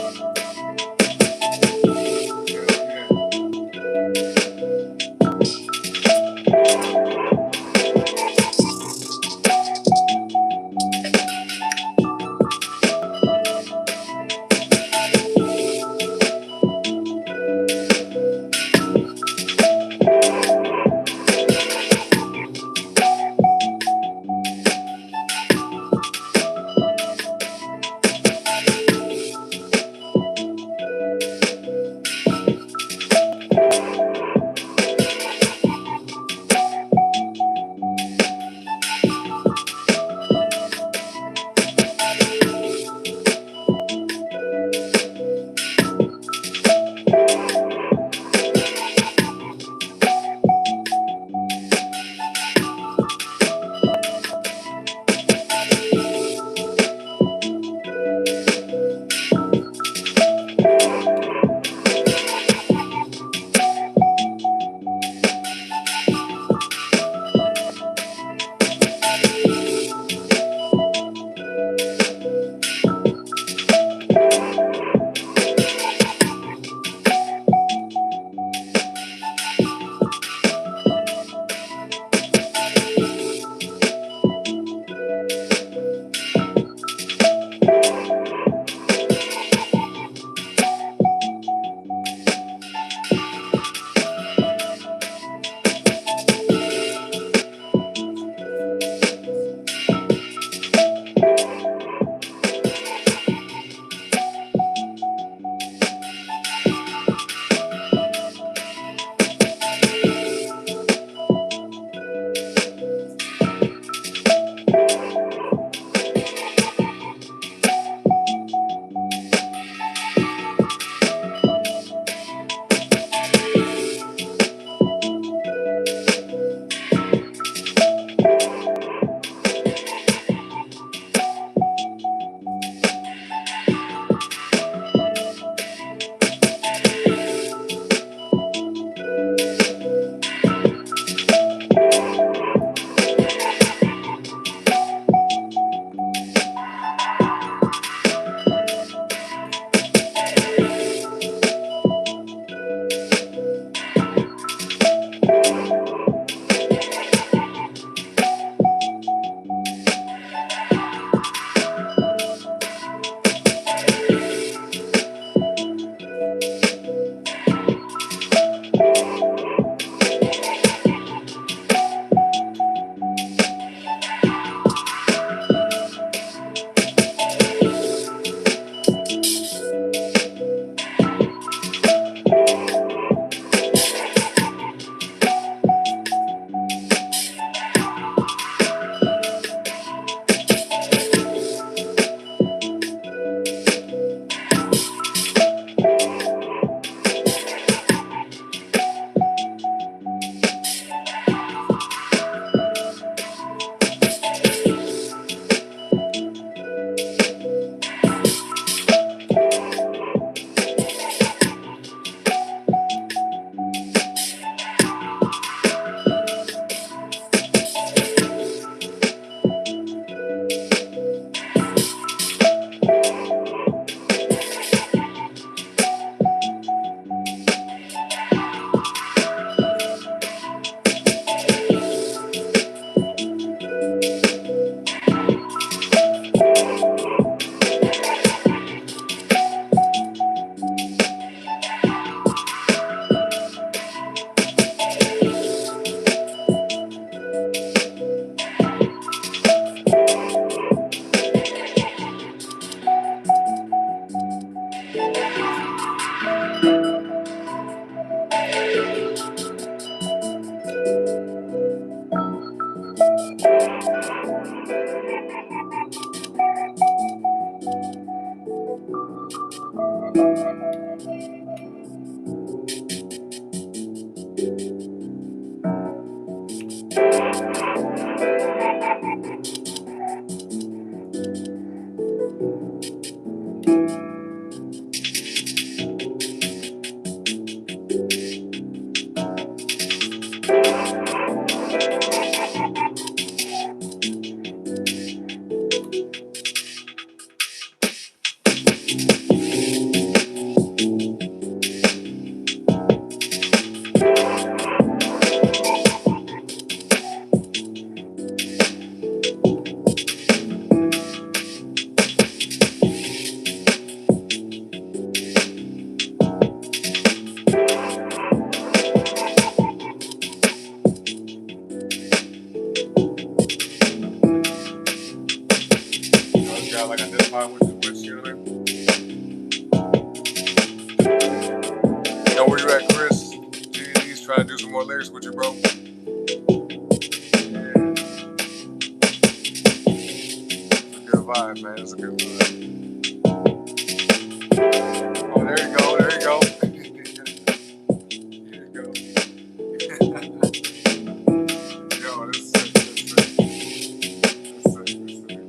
got like identified with which, you know what I mean? Yo, where you at, Chris? G&E's trying to do some more lyrics with you, bro. Yeah. It's a good vibe, man. It's a good vibe. Oh, there you go. There you go. There you go. Yo, this is sick. This is sick. This is sick. This is sick.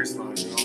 Baseline, you know?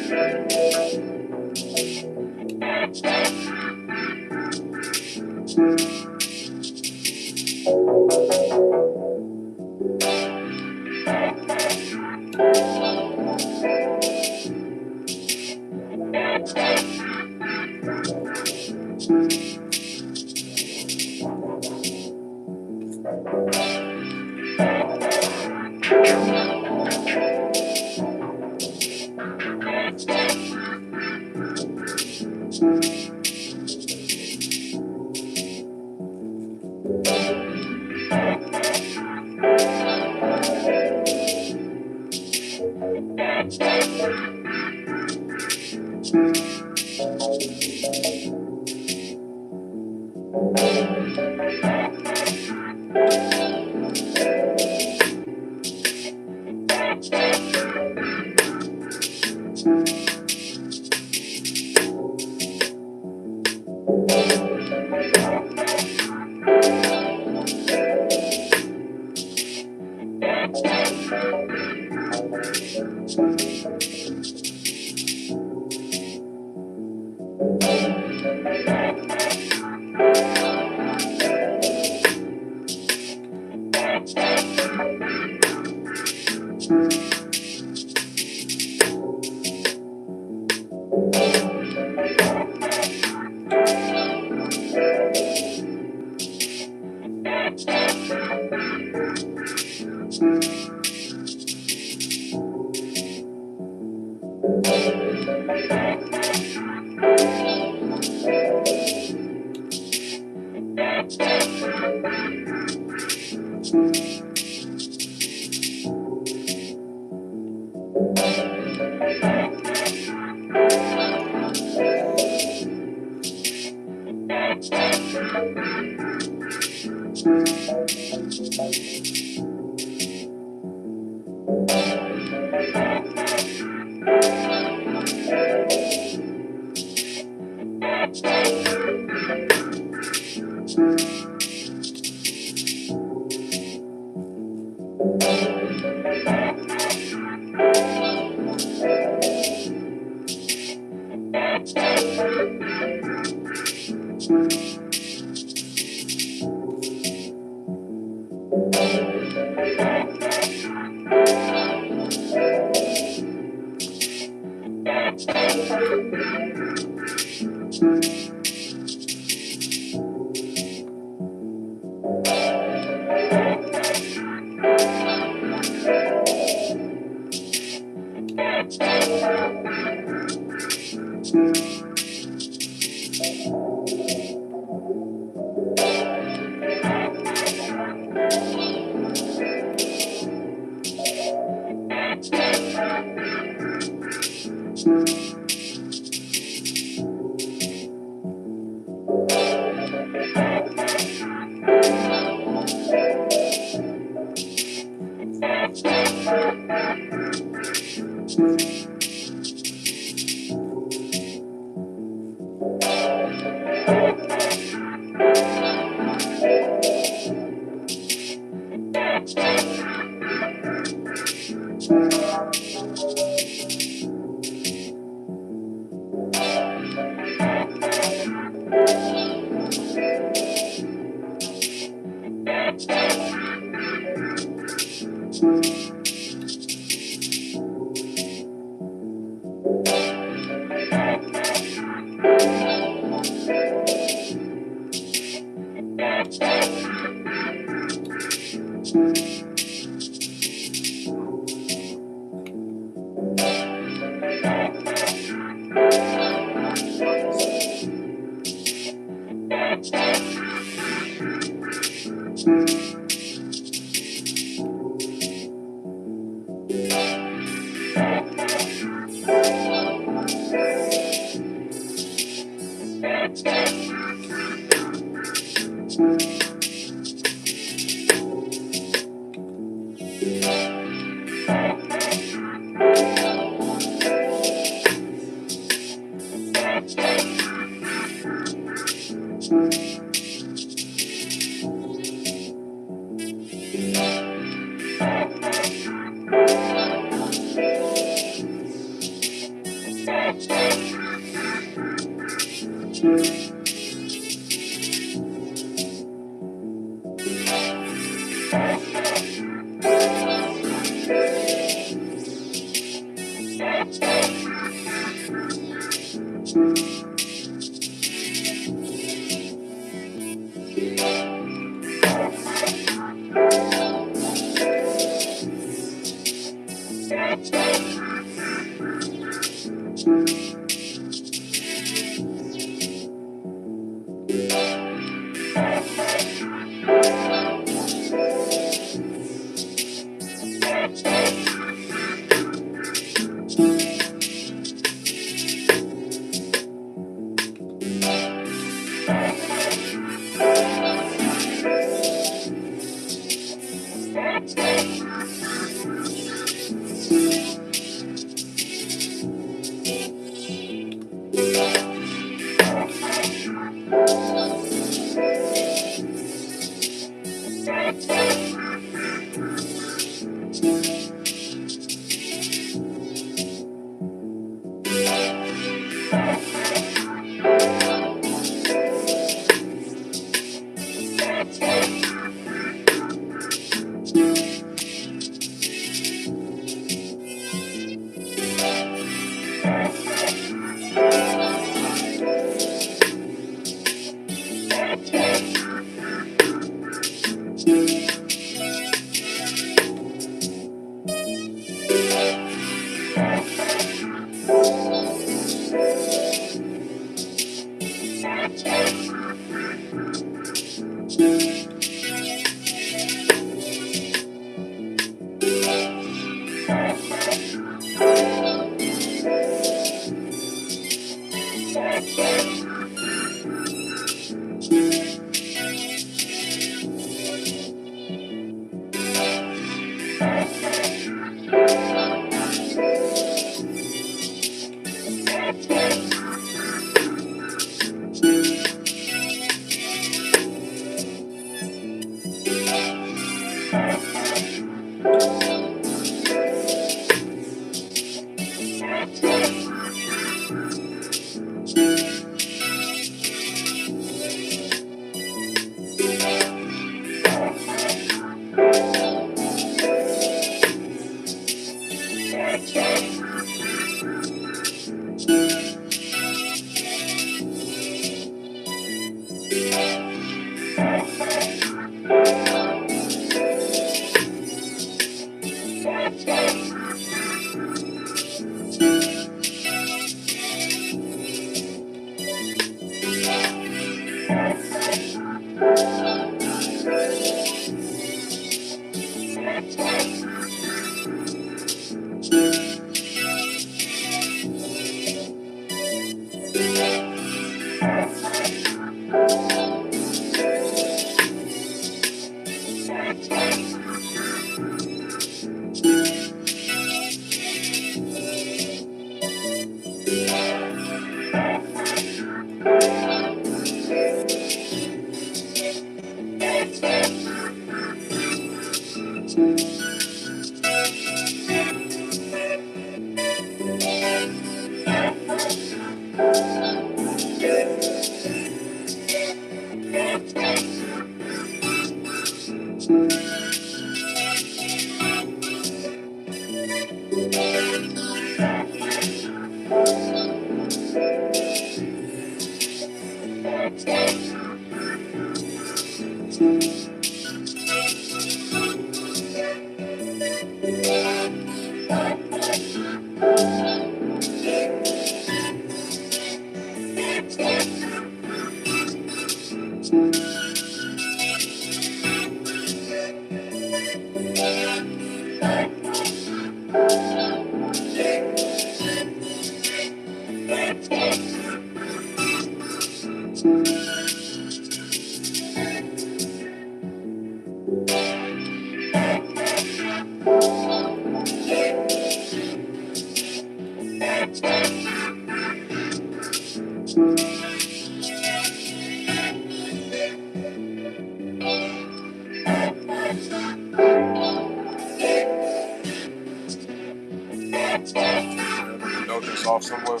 Note this off somewhere.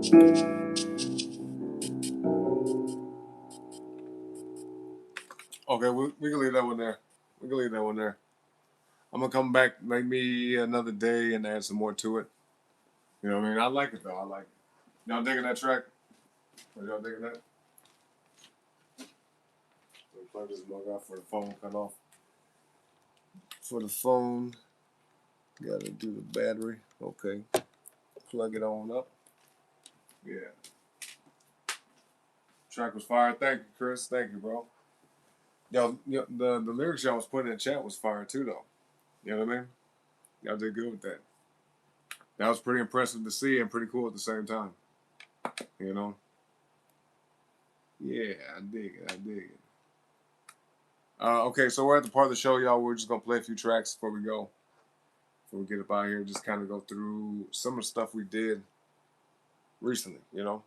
Okay, we can leave that one there. We can leave that one there. I'm gonna come back maybe another day and add some more to it. You know what I mean? I like it though. I like it. Y'all digging that track? Are y'all digging that? So plug this mug out for the phone cut off. For the phone, gotta do the battery. Okay. Plug it on up. Yeah. Track was fire. Thank you, Chris. Thank you, bro. Yo, the lyrics y'all was putting in the chat was fire too, though. You know what I mean? Y'all did good with that. That was pretty impressive to see and pretty cool at the same time. You know? Yeah, I dig it. I dig it. Okay, so we're at the part of the show, y'all. We're just gonna play a few tracks before we go. Before we get up out here, just kind of go through some of the stuff we did recently. You know?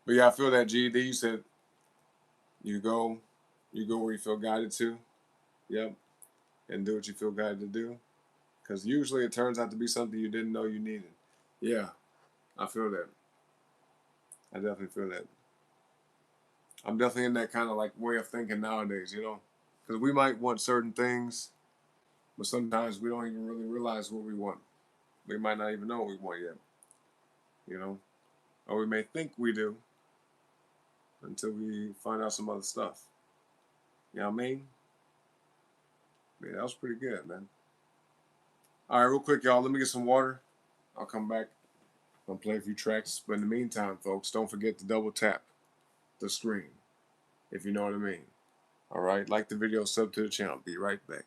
But yeah, I feel that GD. You said you go where you feel guided to. Yep, and do what you feel guided to do. Because usually it turns out to be something you didn't know you needed. Yeah, I feel that. I definitely feel that. I'm definitely in that kind of like way of thinking nowadays, you know? Because we might want certain things, but sometimes we don't even really realize what we want. We might not even know what we want yet, you know? Or we may think we do until we find out some other stuff. You know what I mean? Yeah, that was pretty good, man. All right, real quick, y'all. Let me get some water. I'll come back. I'll play a few tracks. But in the meantime, folks, don't forget to double tap the screen, if you know what I mean. All right, like the video, sub to the channel. Be right back.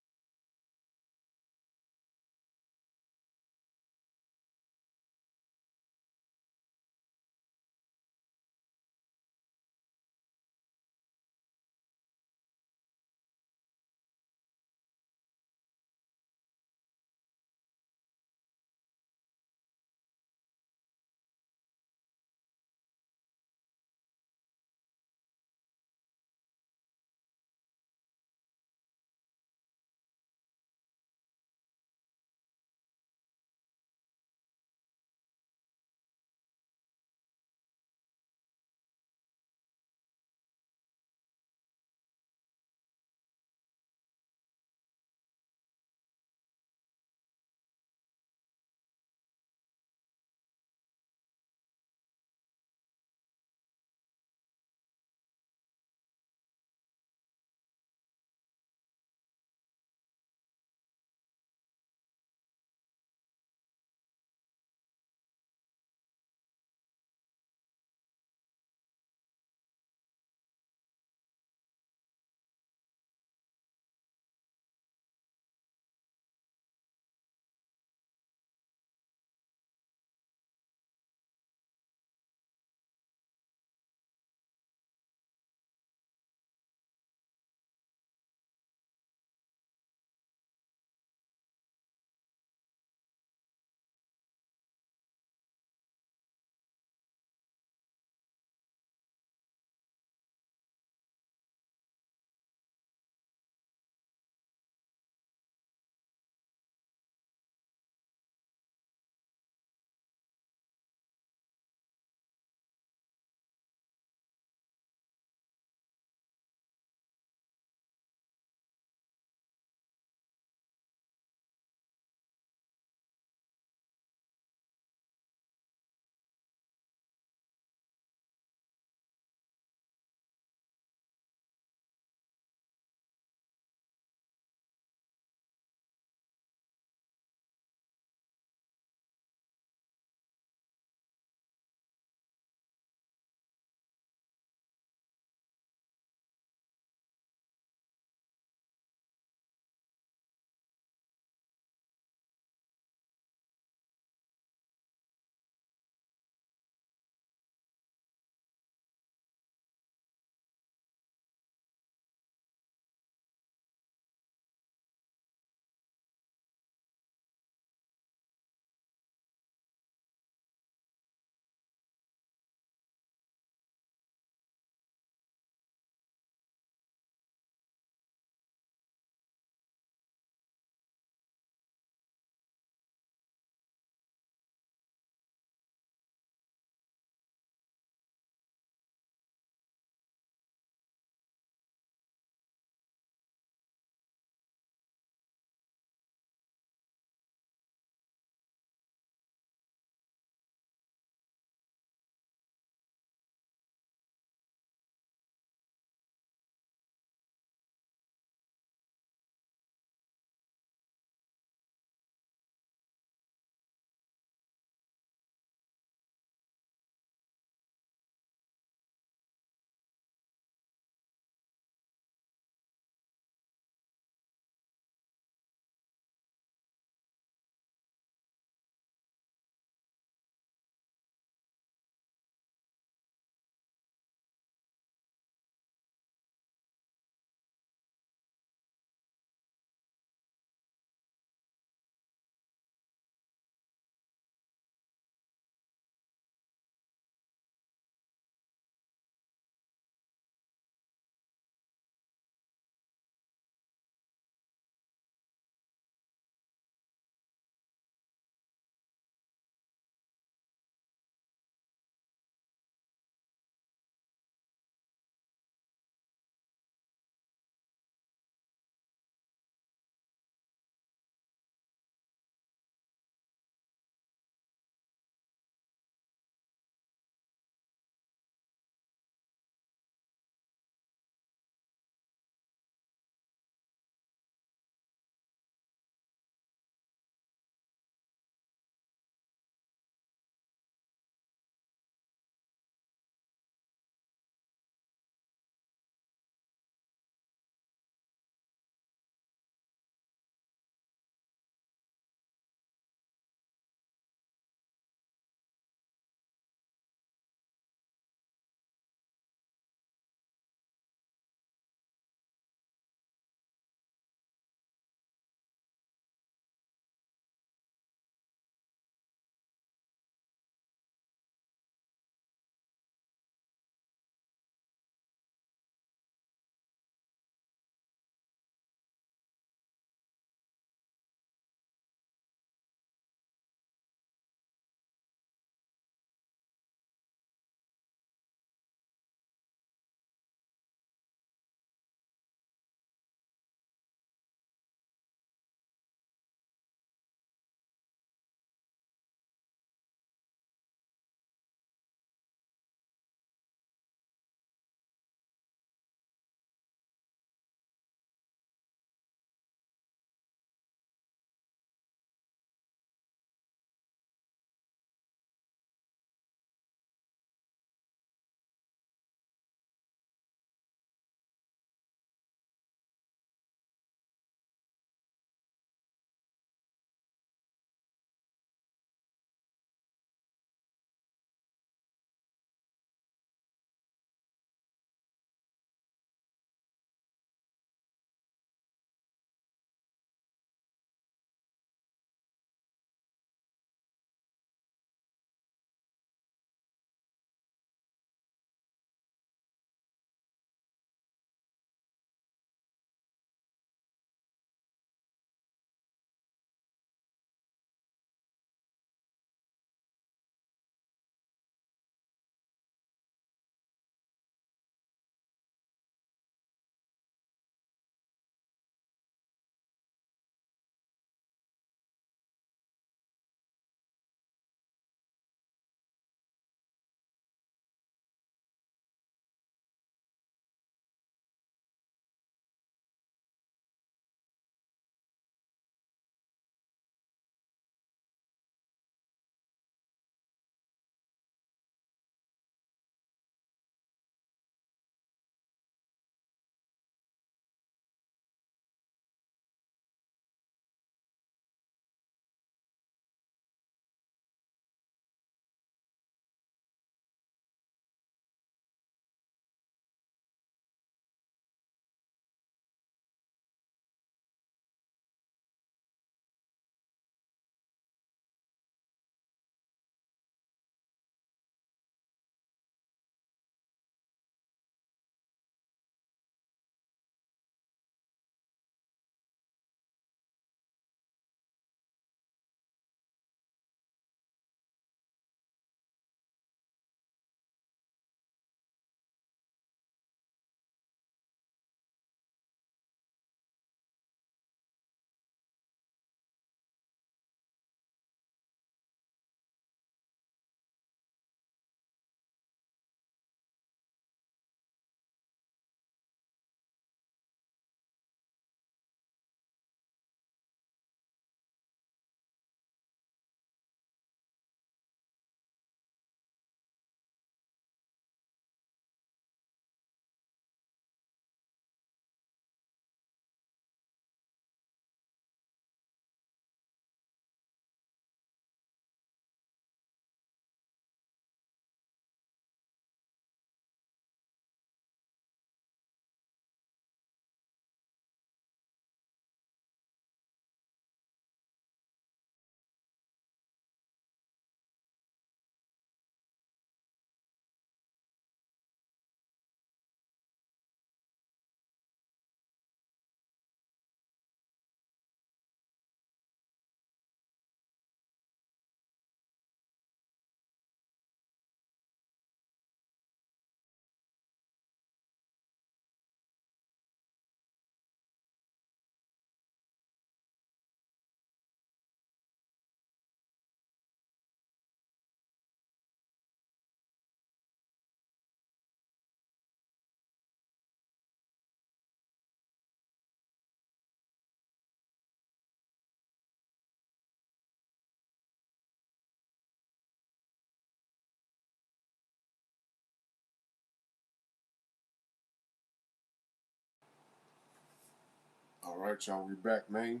All right, y'all. We back, man.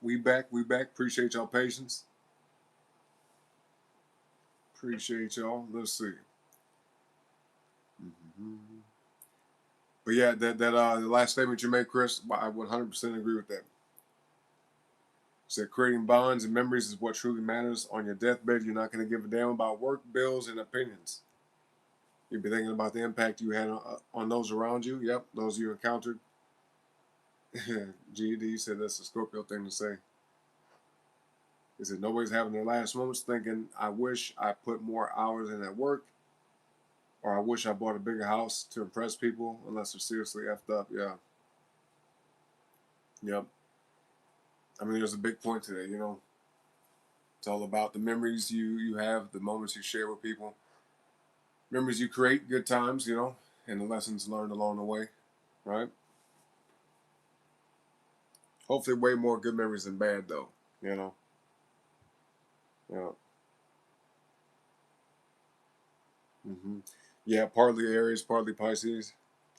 We back. We back. Appreciate y'all patience. Appreciate y'all. Let's see. Mm-hmm. But yeah, the last statement you made, Chris, I 100% agree with that. Said creating bonds and memories is what truly matters. On your deathbed, you're not going to give a damn about work, bills, and opinions. You'll be thinking about the impact you had on those around you. Yep, those you encountered. GD said that's a Scorpio thing to say. He said nobody's having their last moments thinking, I wish I put more hours in at work, or I wish I bought a bigger house to impress people, unless they're seriously effed up. Yeah. Yep. I mean, there's a big point today, you know. It's all about the memories you have, the moments you share with people, memories you create, good times, you know, and the lessons learned along the way, right? Hopefully, way more good memories than bad, though, you know. Yeah. Mm-hmm. Yeah, partly Aries, partly Pisces.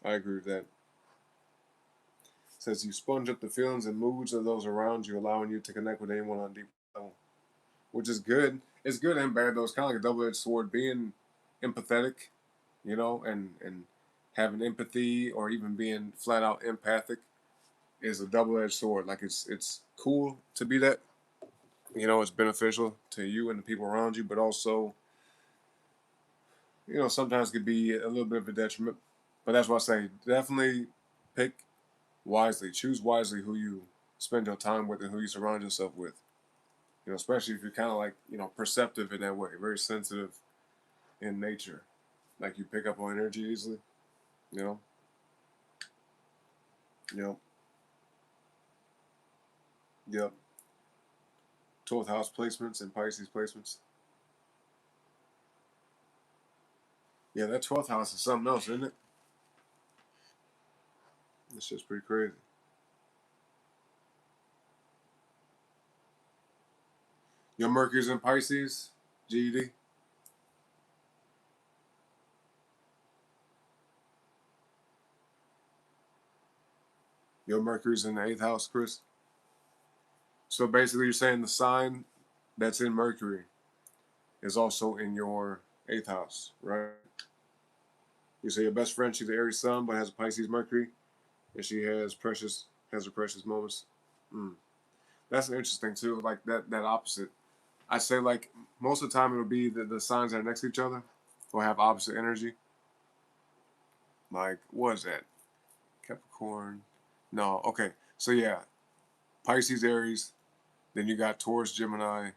I agree with that. Says you sponge up the feelings and moods of those around you, allowing you to connect with anyone on a deep level, which is good. It's good and bad though. It's kind of like a double-edged sword. Being empathetic, you know, and having empathy or even being flat out empathic is a double-edged sword. Like it's cool to be that. You know, it's beneficial to you and the people around you, but also, you know, sometimes could be a little bit of a detriment. But that's why I say definitely pick wisely. Choose wisely who you spend your time with and who you surround yourself with. You know, especially if you're kind of like, you know, perceptive in that way, very sensitive in nature. Like you pick up on energy easily, you know? Yep. Yep. 12th house placements and Pisces placements. Yeah, that 12th house is something else, isn't it? It's just pretty crazy. Your Mercury's in Pisces, GED. Your Mercury's in the 8th house, Chris. So basically, you're saying the sign that's in Mercury is also in your 8th house, right? You say your best friend, she's an Aries sun, but has a Pisces Mercury, and she has her precious moments. Mm. That's interesting too. Like that opposite. I say like most of the time it'll be the signs that are next to each other will have opposite energy. Like what is that? Capricorn. No, okay. So yeah, Pisces, Aries. Then you got Taurus, Gemini.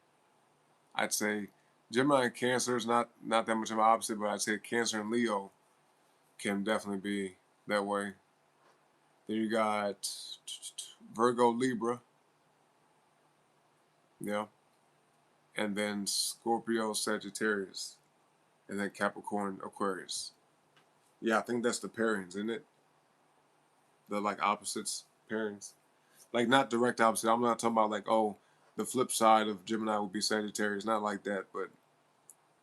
I'd say Gemini and Cancer is not that much of an opposite, but I'd say Cancer and Leo can definitely be that way. Then you got Virgo, Libra, yeah, and then Scorpio, Sagittarius, and then Capricorn, Aquarius. Yeah, I think that's the pairings, isn't it? The like opposites pairings, like not direct opposite. I'm not talking about like oh, the flip side of Gemini would be Sagittarius, not like that, but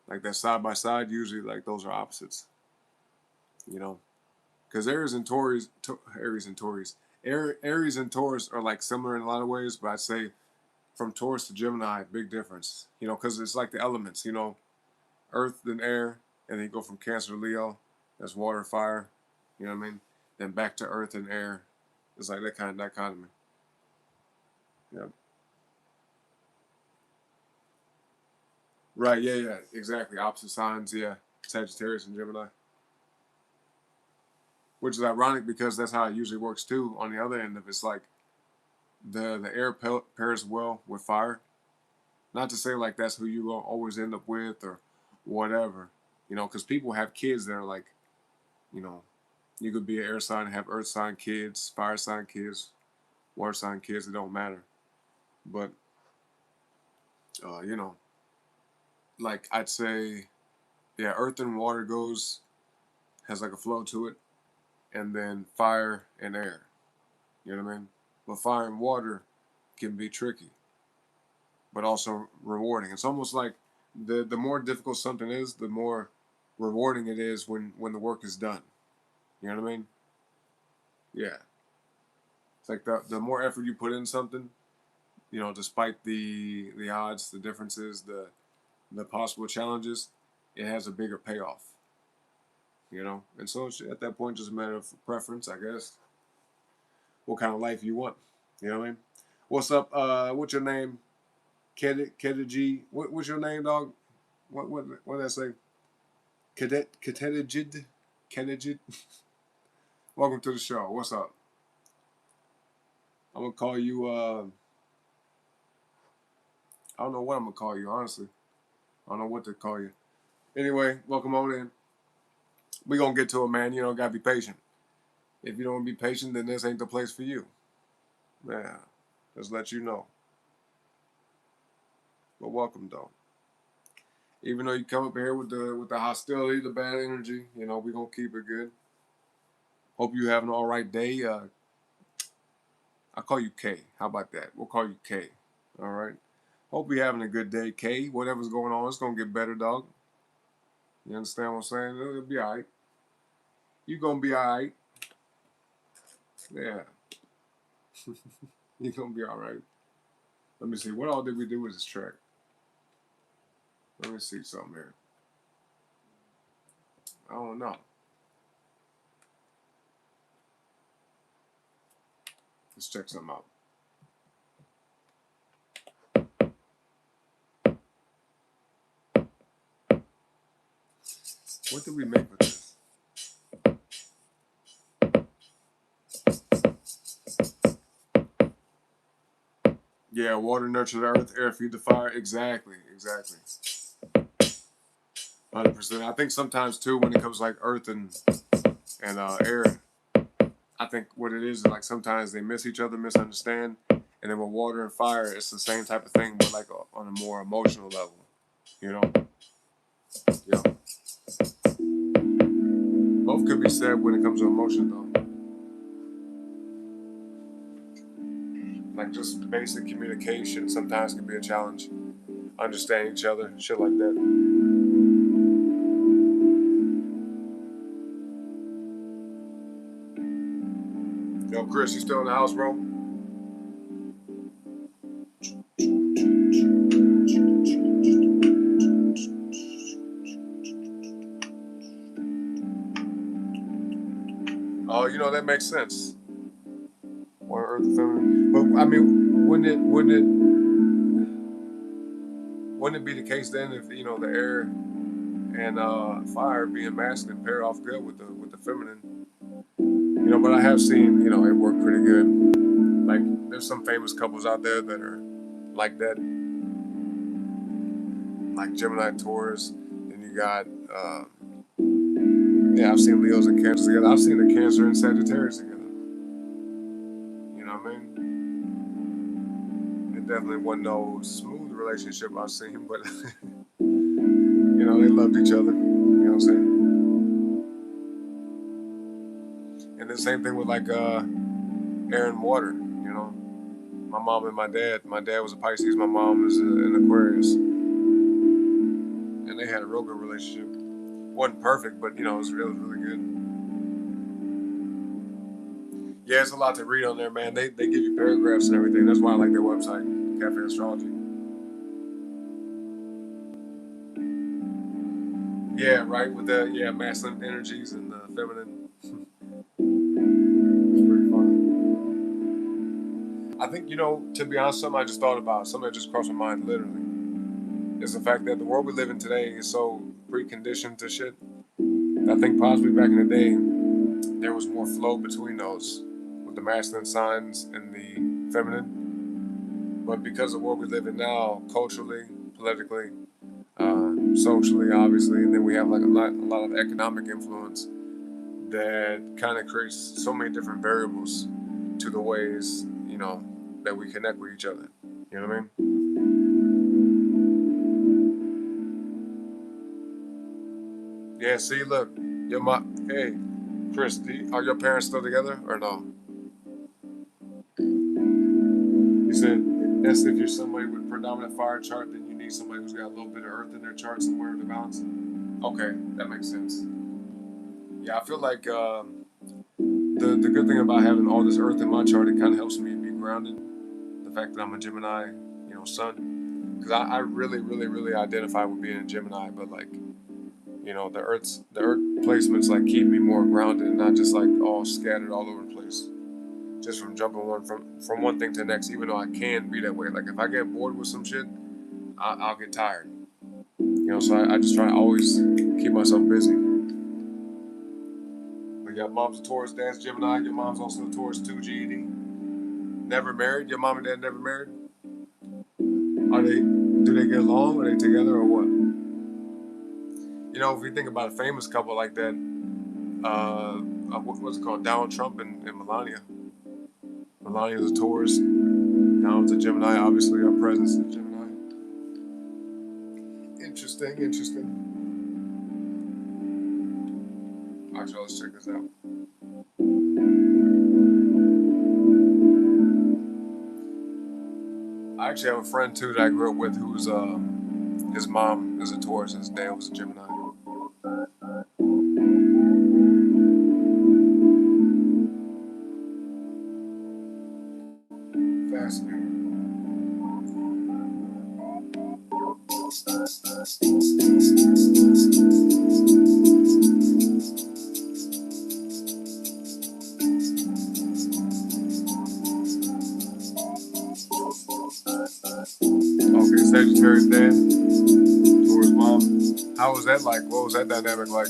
like that side by side. Usually, like those are opposites, you know, because Aries and Taurus are like similar in a lot of ways, but I'd say from Taurus to Gemini, big difference, you know, because it's like the elements, you know, Earth then air, and then you go from Cancer to Leo, that's water, fire, you know what I mean? Then back to Earth and air. It's like that kind of dichotomy. Yeah. Right. Yeah. Yeah. Exactly. Opposite signs. Yeah. Sagittarius and Gemini, which is ironic because that's how it usually works too. On the other end of it's like the air pairs well with fire. Not to say like that's who you will always end up with or whatever, you know, because people have kids that are like, you know, you could be an air sign and have earth sign kids, fire sign kids, water sign kids. It don't matter. But you know, like I'd say, yeah, earth and water has like a flow to it, and then fire and air. You know what I mean? But fire and water can be tricky, but also rewarding. It's almost like the more difficult something is, the more rewarding it is when the work is done. You know what I mean? Yeah. It's like the more effort you put in something, you know, despite the odds, the differences, the possible challenges, it has a bigger payoff. You know, and so it's, at that point, just a matter of preference, I guess. What kind of life you want? You know what I mean? What's up? What's your name? Kediji. What's your name, dog? What did I say? Kedejid. Kedejid. Welcome to the show. What's up? I'm gonna call you. I don't know what I'm gonna call you. Honestly, I don't know what to call you. Anyway, welcome on in. We gonna get to it, man. You know, gotta be patient. If you don't be patient, then this ain't the place for you. Yeah, just let you know. But welcome though. Even though you come up here with the hostility, the bad energy, you know, we gonna keep it good. Hope you have an all right day. I'll call you K. How about that? We'll call you K. All right. Hope you're having a good day, K. Whatever's going on, it's gonna get better, dog. You understand what I'm saying? It'll be all right. You gonna be all right. Yeah. You gonna be all right. Let me see. What all did we do with this track? Let me see something here. I don't know. Let's check something out. What did we make with this? Yeah, water nurture the earth, air feed the fire. Exactly. 100%. I think sometimes too, when it comes to like earth and air, I think what it is like sometimes they miss each other, misunderstand, and then with water and fire, it's the same type of thing, but like on a more emotional level. You know. Yeah. Both could be said when it comes to emotion, though. Like just basic communication sometimes can be a challenge. Understanding each other, shit like that. Yo, Chris, you still in the house, bro? Oh, you know that makes sense. Or Earth and Feminine. But I mean, wouldn't it be the case then if you know the air and fire being masculine pair off good with the feminine? You know, but I have seen you know it work pretty good. Like there's some famous couples out there that are like that, like Gemini Taurus, and you got yeah, I've seen Leos and Cancers together. I've seen the Cancer and Sagittarius together. You know what I mean? It definitely wasn't no smooth relationship I've seen, but you know, they loved each other. You know what I'm saying? And the same thing with like air and water, you know. My mom and my dad. My dad was a Pisces, my mom was an Aquarius. And they had a real good relationship. Wasn't perfect, but you know, it was really good. Yeah, it's a lot to read on there, man. They give you paragraphs and everything. That's why I like their website, Cafe Astrology. Yeah, right, with the masculine energies and the feminine. It's pretty fun. I think, you know, to be honest, something I just thought about, something that just crossed my mind literally, is the fact that the world we live in today is so preconditioned to shit. I think possibly back in the day, there was more flow between those, with the masculine signs and the feminine. But because of the world we live in now, culturally, politically, socially, obviously, and then we have like a lot of economic influence that kind of creates so many different variables to the ways, you know, that we connect with each other. You know what I mean? Yeah, see, look, hey, Chris, are your parents still together or no? You said that's if you're somebody with predominant fire chart, then you need somebody who's got a little bit of earth in their chart somewhere to balance. Okay, that makes sense. Yeah, I feel like the good thing about having all this Earth in my chart, it kind of helps me be grounded. The fact that I'm a Gemini, sun, because I really, really, really identify with being a Gemini, but like, the Earth placements like keep me more grounded and not just like all scattered all over the place, just from jumping from one thing to the next. Even though I can be that way, like if I get bored with some shit, I'll get tired. So I just try to always keep myself busy. But yeah, mom's a Taurus, dad's Gemini. Your mom's also a Taurus too, GED. Never married. Your mom and dad never married. Do they get along? Are they together or what? If you think about a famous couple like that, what's it called? Donald Trump and Melania. Melania's a Taurus. Donald's a Gemini. Obviously, our president's a Gemini. Interesting. All right, so let's check this out. I actually have a friend too that I grew up with who's his mom is a Taurus and his dad was a Gemini. Fascinating. Okay, Sagittarius dad, Taurus mom. How was that like? What was that dynamic like?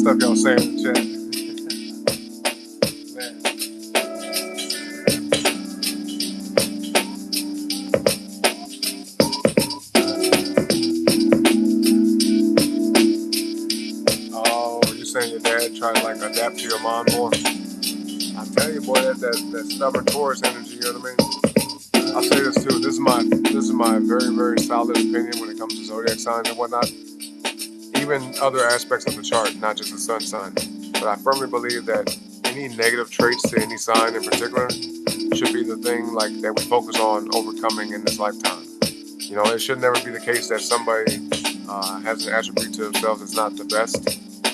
Stuff y'all saying in the chat. Man. Oh, you're saying your dad tried to like adapt to your mom more? I'm telling you, boy, that stubborn Taurus energy. You know what I mean? I'll say this too. This is my very, very solid opinion when it comes to zodiac signs and whatnot. Even other aspects of the chart, not just the sun sign. But I firmly believe that any negative traits to any sign in particular should be the thing like that we focus on overcoming in this lifetime. It should never be the case that somebody has an attribute to themselves that's not the best,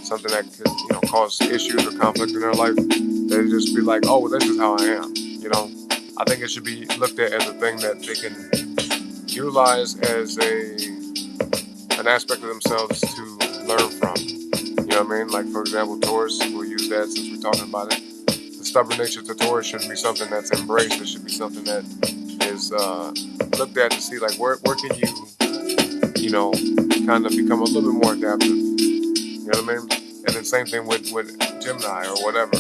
something that could cause issues or conflict in their life. They just be like, oh, well, this is how I am. I think it should be looked at as a thing that they can utilize as an aspect of themselves to learn from. You know what I mean? Like, for example, Taurus, we'll use that since we're talking about it. The stubborn nature to Taurus shouldn't be something that's embraced. It should be something that is looked at to see, like, where can you kind of become a little bit more adaptive. You know what I mean? And then same thing with Gemini or whatever.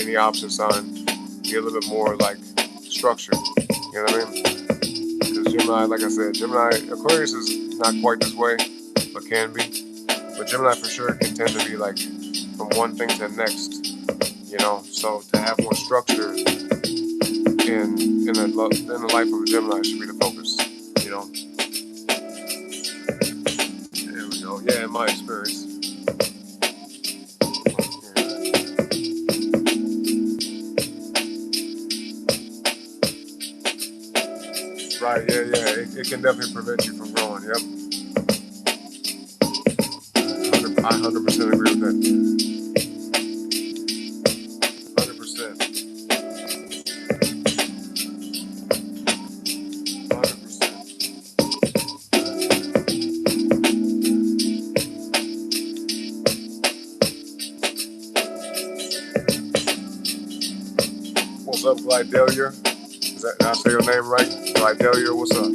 Any opposite sign, be a little bit more, like, structured. You know what I mean? Because Gemini, like I said, Aquarius is not quite this way, but can be. But Gemini for sure can tend to be like from one thing to the next, So to have more structure in the life of a Gemini should be the focus, There we go. Yeah, in my experience. Right, yeah. It can definitely prevent you from growing, yep. I 100% agree with that. 100%. 100%. What's up, Glidelier? Is Did I say your name right? Vidalia, what's up?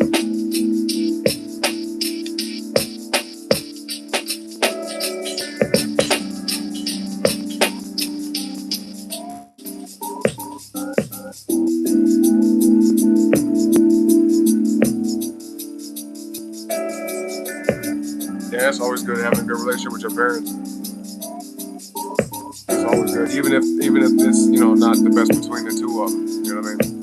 Yeah, it's always good having a good relationship with your parents. It's always good, even if it's not the best between the two of them. You know what I mean?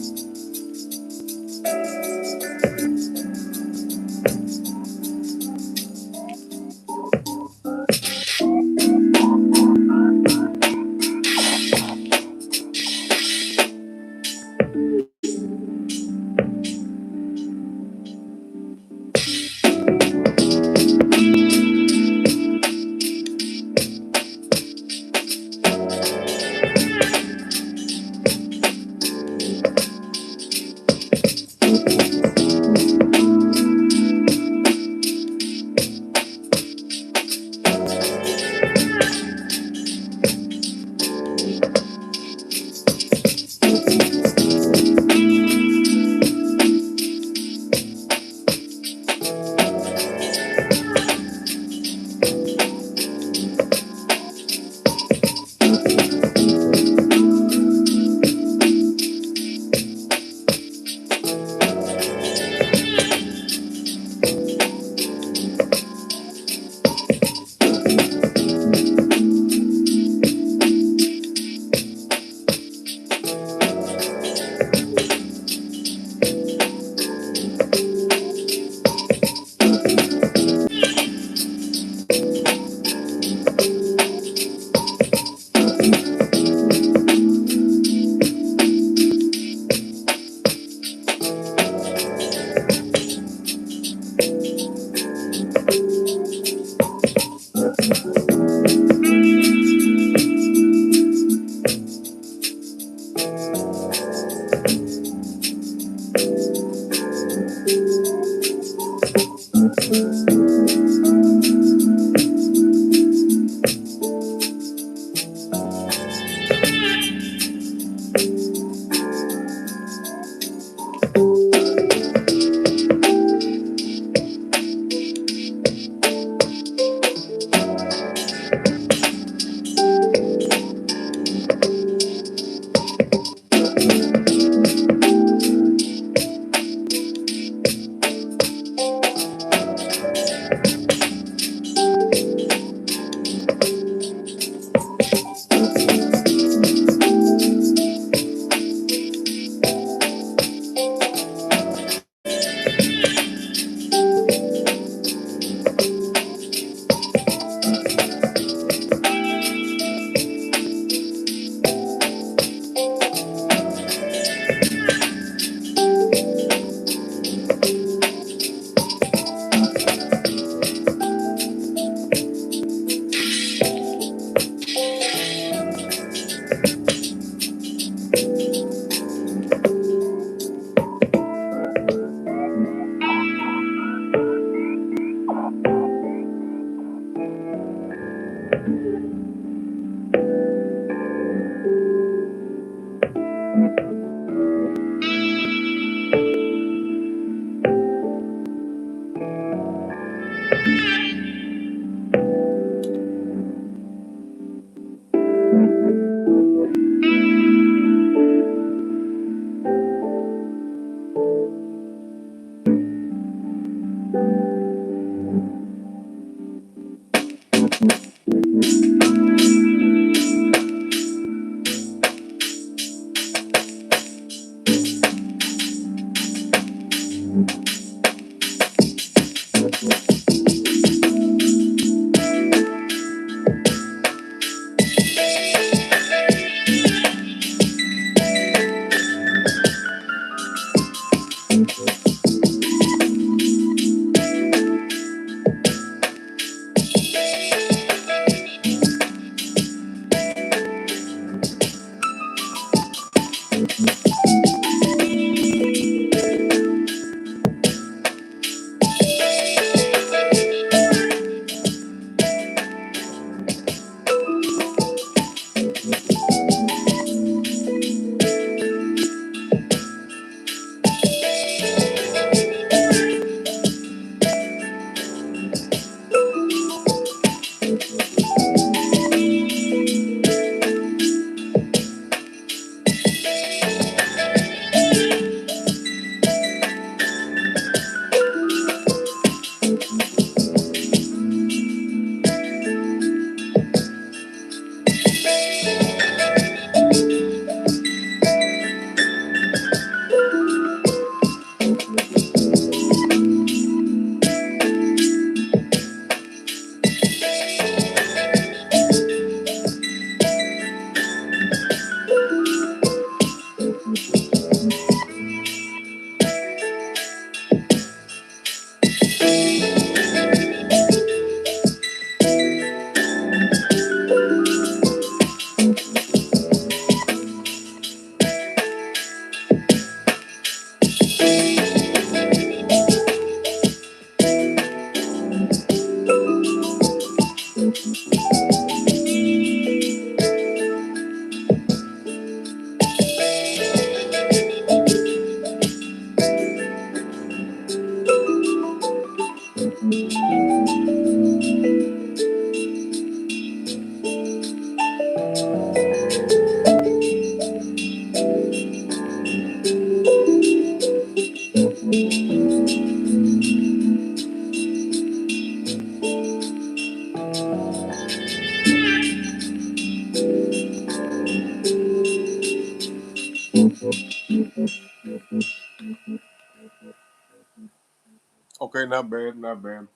Okay, not bad, not bad.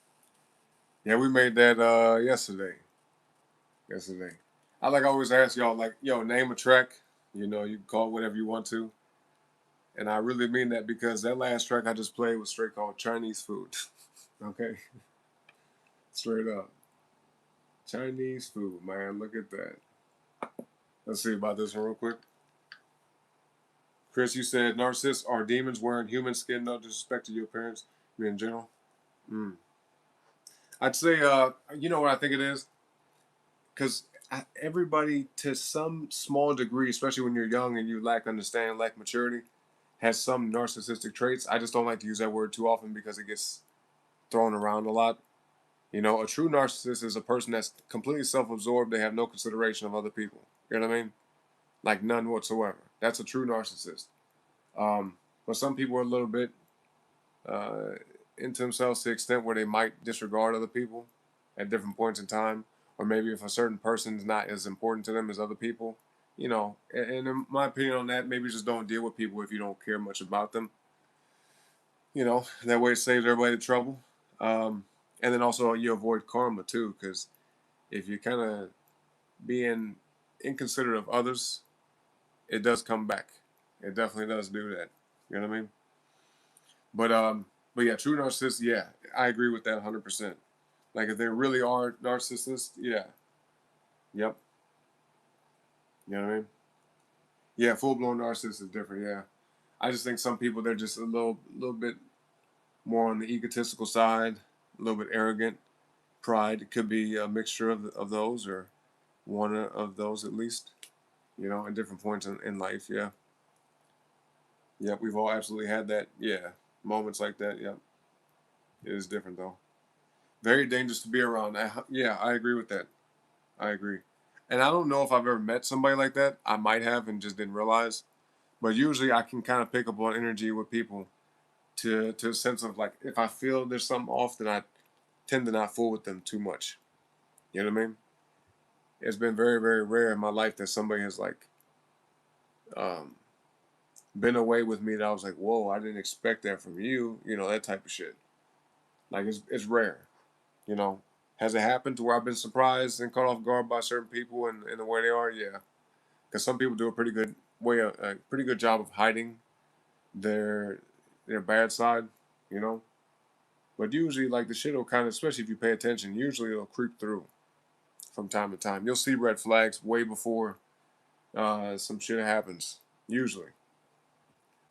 Yeah, we made that yesterday. Yesterday. I always ask y'all, like, yo, name a track. You know, you can call it whatever you want to. And I really mean that because that last track I just played was straight called Chinese food. Okay? Straight up. Chinese food, man. Look at that. Let's see about this one real quick. Chris, you said narcissists are demons wearing human skin, no disrespect to your appearance, you in general. Mm. I'd say, you know what I think it is? Because everybody, to some small degree, especially when you're young and you lack understanding, lack maturity, has some narcissistic traits. I just don't like to use that word too often because it gets thrown around a lot. You know, a true narcissist is a person that's completely self-absorbed. They have no consideration of other people. You know what I mean? Like none whatsoever. That's a true narcissist. But some people are a little bit uh, into themselves to the extent where they might disregard other people at different points in time, or maybe if a certain person is not as important to them as other people. You know, and in my opinion on that, maybe just don't deal with people if you don't care much about them. You know, that way it saves everybody the trouble. And then also you avoid karma too, because if you kind of being inconsiderate of others, it does come back. It definitely does do that. You know what I mean? But um, but yeah, true narcissists, yeah, I agree with that 100%. Like if they really are narcissists, yeah, yep, you know what I mean? Yeah, full blown narcissist is different. Yeah, I just think some people they're just a little bit more on the egotistical side, a little bit arrogant, pride. It could be a mixture of those or one of those at least. You know, at different points in life. Yeah, yeah, we've all absolutely had that. Yeah, moments like that. Yeah, it is different though. Very dangerous to be around. Yeah, I agree with that. I agree. And I don't know if I've ever met somebody like that. I might have and just didn't realize. But usually I can kind of pick up on energy with people to a sense of like if I feel there's something off, then I tend to not fool with them too much. You know what I mean? It's been very, very rare in my life that somebody has like um, been away with me that I was like, whoa, I didn't expect that from you. You know, that type of shit. Like it's rare. You know, has it happened to where I've been surprised and caught off guard by certain people and the way they are? Yeah, because some people do a pretty good job of hiding their bad side, you know. But usually, like the shit will kind of, especially if you pay attention, usually it'll creep through from time to time. You'll see red flags way before some shit happens. Usually,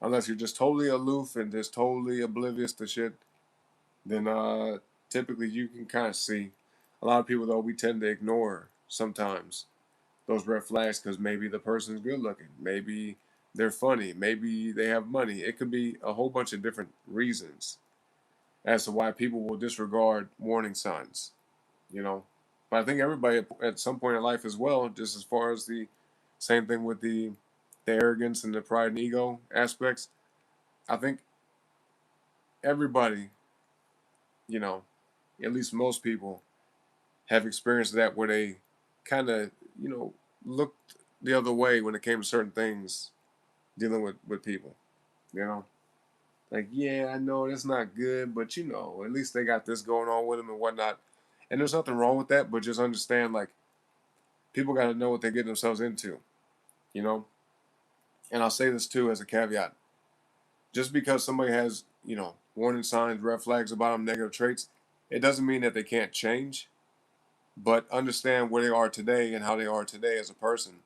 unless you're just totally aloof and just totally oblivious to shit, then typically you can kind of see. A lot of people though we tend to ignore sometimes those red flags because maybe the person's good looking, maybe they're funny, maybe they have money. It could be a whole bunch of different reasons as to why people will disregard warning signs, you know. But I think everybody at some point in life as well, just as far as the same thing with the arrogance and the pride and ego aspects, I think everybody, you know, at least most people have experienced that where they kind of, you know, looked the other way when it came to certain things dealing with people, you know. Like, yeah, I know that's not good, but you know, at least they got this going on with them and whatnot. And there's nothing wrong with that, but just understand, like, people got to know what they get themselves into, you know. And I'll say this too as a caveat: just because somebody has, you know, warning signs, red flags about them, negative traits, it doesn't mean that they can't change. But understand where they are today and how they are today as a person,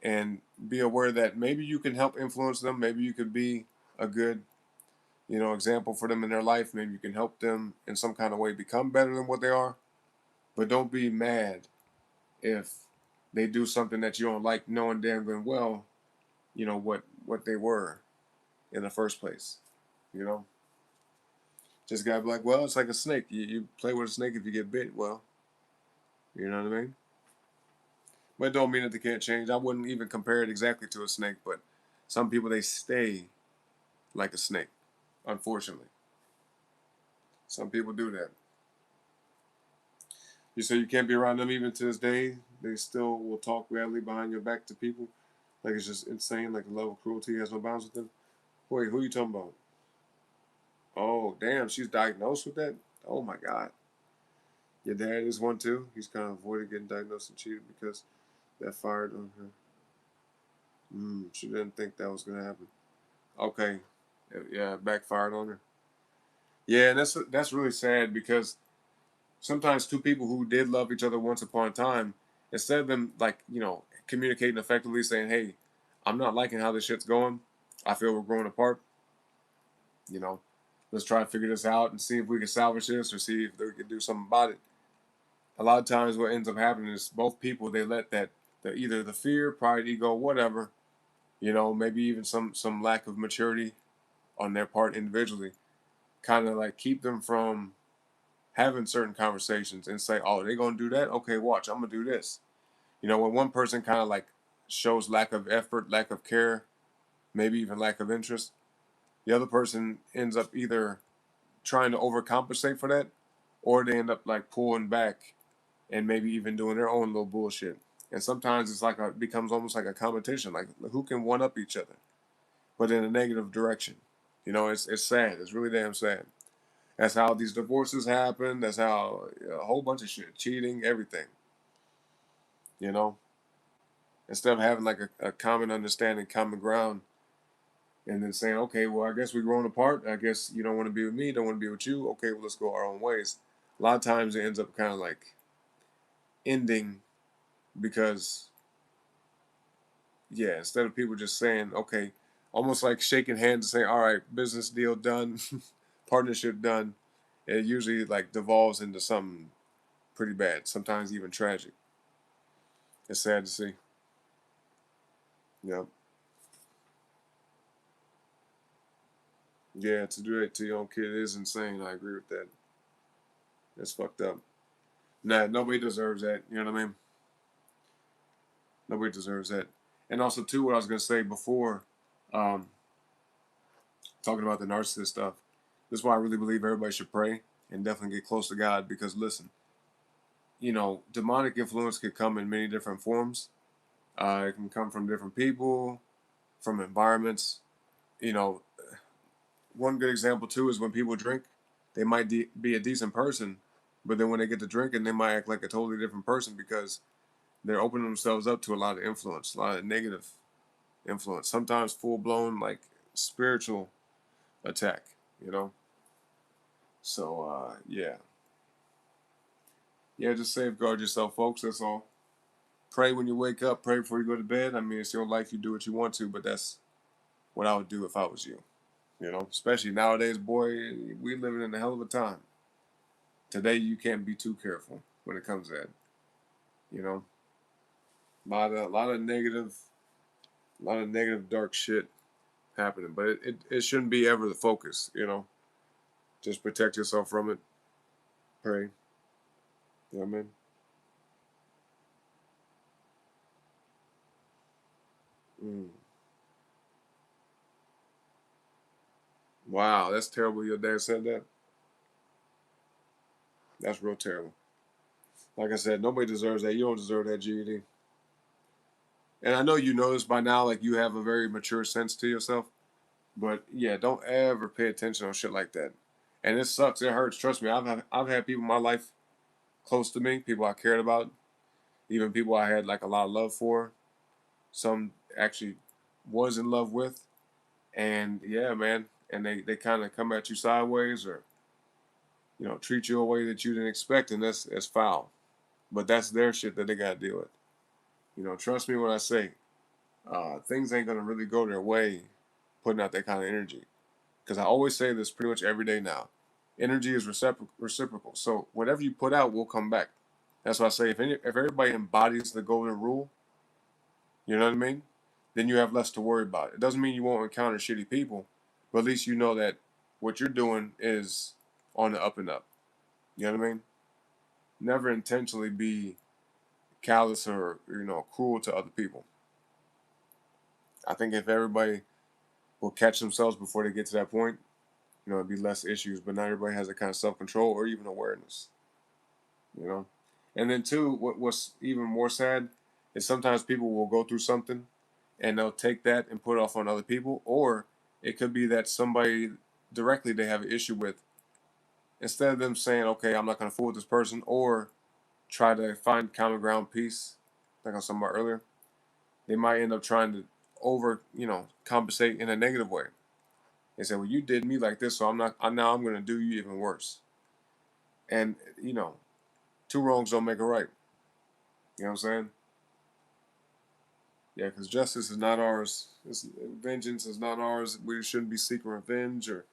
and be aware that maybe you can help influence them. Maybe you could be a good, you know, example for them in their life. Maybe you can help them in some kind of way become better than what they are. But don't be mad if they do something that you don't like, knowing damn good well, you know, what they were in the first place. You know, just gotta be like, well, it's like a snake. You play with a snake if you get bit. Well, you know what I mean. But it don't mean that they can't change. I wouldn't even compare it exactly to a snake, but some people they stay like a snake. Unfortunately, some people do that. You say you can't be around them even to this day. They still will talk badly behind your back to people. Like it's just insane. Like the level of cruelty has no bounds with them. Wait, who are you talking about? Oh, damn, she's diagnosed with that? Oh my God. Your dad is one too? He's kind of avoided getting diagnosed and cheated because that fired on her. She didn't think that was going to happen. Okay. Yeah, backfired on her. Yeah, and that's really sad because sometimes two people who did love each other once upon a time, instead of them like, communicating effectively saying, hey, I'm not liking how this shit's going. I feel we're growing apart. You know, let's try to figure this out and see if we can salvage this or see if we can do something about it. A lot of times what ends up happening is both people, they let that either the fear, pride, ego, whatever, maybe even some lack of maturity on their part individually, kind of like keep them from having certain conversations and say, oh, they're gonna do that? Okay, watch, I'm gonna do this. When one person kind of like shows lack of effort, lack of care, maybe even lack of interest, the other person ends up either trying to overcompensate for that, or they end up like pulling back and maybe even doing their own little bullshit. And sometimes it's like becomes almost like a competition, like who can one up each other, but in a negative direction. It's sad. It's really damn sad. That's how these divorces happen. That's how a whole bunch of shit, cheating, everything. You know, instead of having like a common understanding, common ground, and then saying, okay, well, I guess we're growing apart. I guess you don't want to be with me, don't want to be with you. Okay, well, let's go our own ways. A lot of times it ends up kind of like ending because, yeah, instead of people just saying, okay, almost like shaking hands and saying, all right, business deal done, partnership done, it usually like devolves into something pretty bad, sometimes even tragic. It's sad to see. Yeah. Yeah, to do that to your own kid is insane. I agree with that. That's fucked up. Nah, nobody deserves that. You know what I mean? Nobody deserves that. And also, too, what I was gonna say before, um, talking about the narcissist stuff. This is why I really believe everybody should pray and definitely get close to God. Because listen, demonic influence could come in many different forms. It can come from different people, from environments. You know, one good example too is when people drink, they might be a decent person, but then when they get to drinking, they might act like a totally different person because they're opening themselves up to a lot of influence, a lot of negative influence, sometimes full blown like spiritual attack, you know? So, yeah, just safeguard yourself, folks. That's all. Pray when you wake up, pray before you go to bed. I mean, it's your life, you do what you want to, but that's what I would do if I was you, especially nowadays, boy, we living in a hell of a time. Today, you can't be too careful when it comes to that, you know? A lot of negative, dark shit happening, but it shouldn't be ever the focus. Just protect yourself from it. Pray. You know what I mean? Mm. Wow, that's terrible. Your dad said that. That's real terrible. Like I said, nobody deserves that. You don't deserve that GED. And I know you know this by now. Like you have a very mature sense to yourself. But yeah, don't ever pay attention on shit like that. And it sucks. It hurts. Trust me. I've had people in my life close to me, people I cared about, even people I had like a lot of love for. Some actually was in love with, and yeah, man. And they kind of come at you sideways or treat you a way that you didn't expect, and that's foul. But that's their shit that they gotta deal with. Trust me when I say things ain't gonna really go their way putting out that kind of energy. Because I always say this pretty much every day now. Energy is reciprocal. So whatever you put out will come back. That's why I say if everybody embodies the golden rule, you know what I mean? Then you have less to worry about. It doesn't mean you won't encounter shitty people, but at least you know that what you're doing is on the up and up. You know what I mean? Never intentionally be callous or cruel to other people. I think if everybody will catch themselves before they get to that point, it'd be less issues. But not everybody has that kind of self control or even awareness. You know, and then too, what's even more sad is sometimes people will go through something and they'll take that and put it off on other people, or it could be that somebody directly they have an issue with, instead of them saying, okay, I'm not going to fool with this person, or try to find common ground peace, like I was talking about earlier, they might end up trying to compensate in a negative way. They say, well, you did me like this, so now I'm going to do you even worse. And, two wrongs don't make a right. You know what I'm saying? Yeah, because justice is not ours. Vengeance is not ours. We shouldn't be seeking revenge or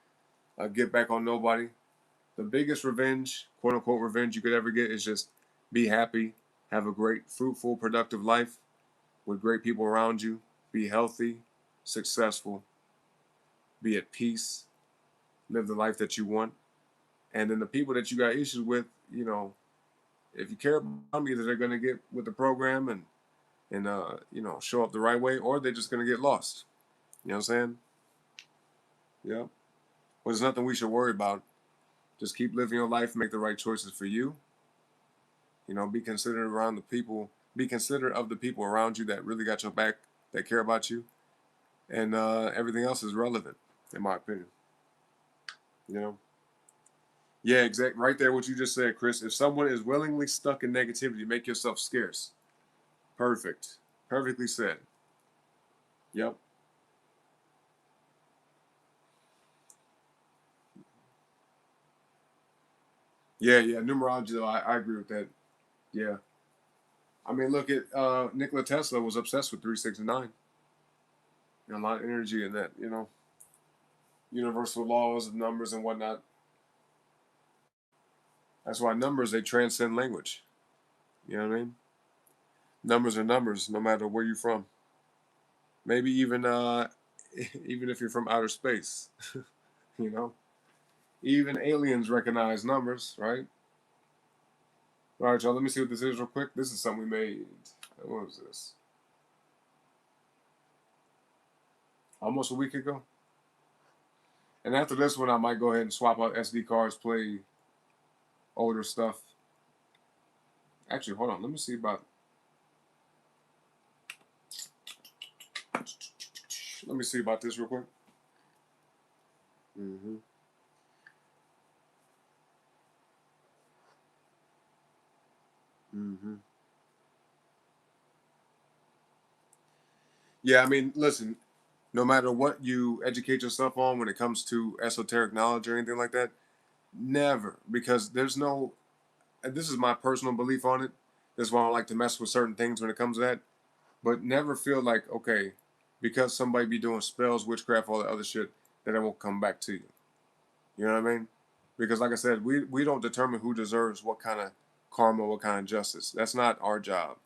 get back on nobody. The biggest revenge, quote unquote revenge, you could ever get is just be happy, have a great, fruitful, productive life with great people around you, be healthy, successful, be at peace, live the life that you want. And then the people that you got issues with, if you care about them, either they're going to get with the program and show up the right way, or they're just going to get lost. You know what I'm saying? Yeah. Well, there's nothing we should worry about. Just keep living your life, make the right choices for you. Be considerate around the people. Be considerate of the people around you that really got your back, that care about you, and everything else is relevant, in my opinion. Yeah, exactly. Right there, what you just said, Chris. If someone is willingly stuck in negativity, make yourself scarce. Perfect. Perfectly said. Yep. Yeah, yeah. Numerology, though, I agree with that. Yeah. I mean, look at Nikola Tesla was obsessed with 369. A lot of energy in that, universal laws of numbers and whatnot. That's why numbers, they transcend language. You know what I mean? Numbers are numbers, no matter where you're from. Maybe even even if you're from outer space, you know. Even aliens recognize numbers, right? All right, y'all. Let me see what this is real quick. This is something we made. What was this? Almost a week ago. And after this one, I might go ahead and swap out SD cards, play older stuff. Actually, hold on. Let me see about. Let me see about this real quick. Mm-hmm. Mm-hmm. Yeah, I mean, listen. No matter what you educate yourself on when it comes to esoteric knowledge or anything like that, never, because there's no. And this is my personal belief on it. This is why I don't like to mess with certain things when it comes to that. But never feel like, okay, because somebody be doing spells, witchcraft, all that other shit, that it won't come back to you. You know what I mean? Because like I said, we don't determine who deserves what kind of karma, what kind of justice. That's not our job.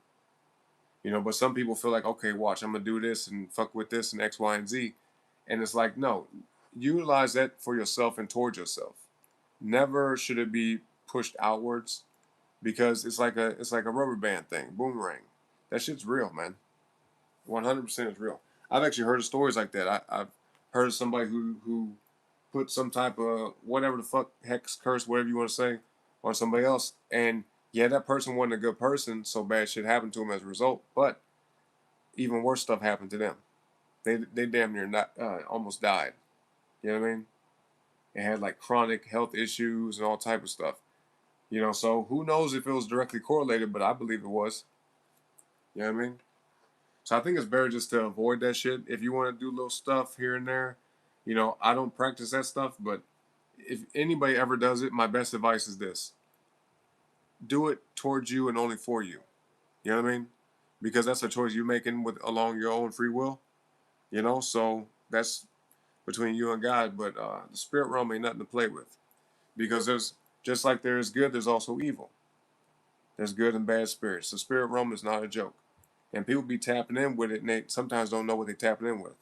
But some people feel like, okay, watch, I'm gonna do this and fuck with this and X, Y, and Z. And it's like, no, utilize that for yourself and towards yourself. Never should it be pushed outwards, because it's like a rubber band thing, boomerang. That shit's real, man. 100% is real. I've actually heard of stories like that. I've heard of somebody who put some type of whatever the fuck, hex, curse, whatever you want to say, on somebody else, and yeah, that person wasn't a good person, so bad shit happened to him as a result. But even worse stuff happened to them. They damn near not almost died. You know what I mean? They had like chronic health issues and all type of stuff. So who knows if it was directly correlated, but I believe it was. You know what I mean? So I think it's better just to avoid that shit. If you want to do little stuff here and there, I don't practice that stuff, but if anybody ever does it, my best advice is this: do it towards you and only for you. You know what I mean? Because that's a choice you're making with along your own free will. So that's between you and God. But the spirit realm ain't nothing to play with, because there's just like there's good, there's also evil. There's good and bad spirits. The spirit realm is not a joke, and people be tapping in with it, and they sometimes don't know what they're tapping in with.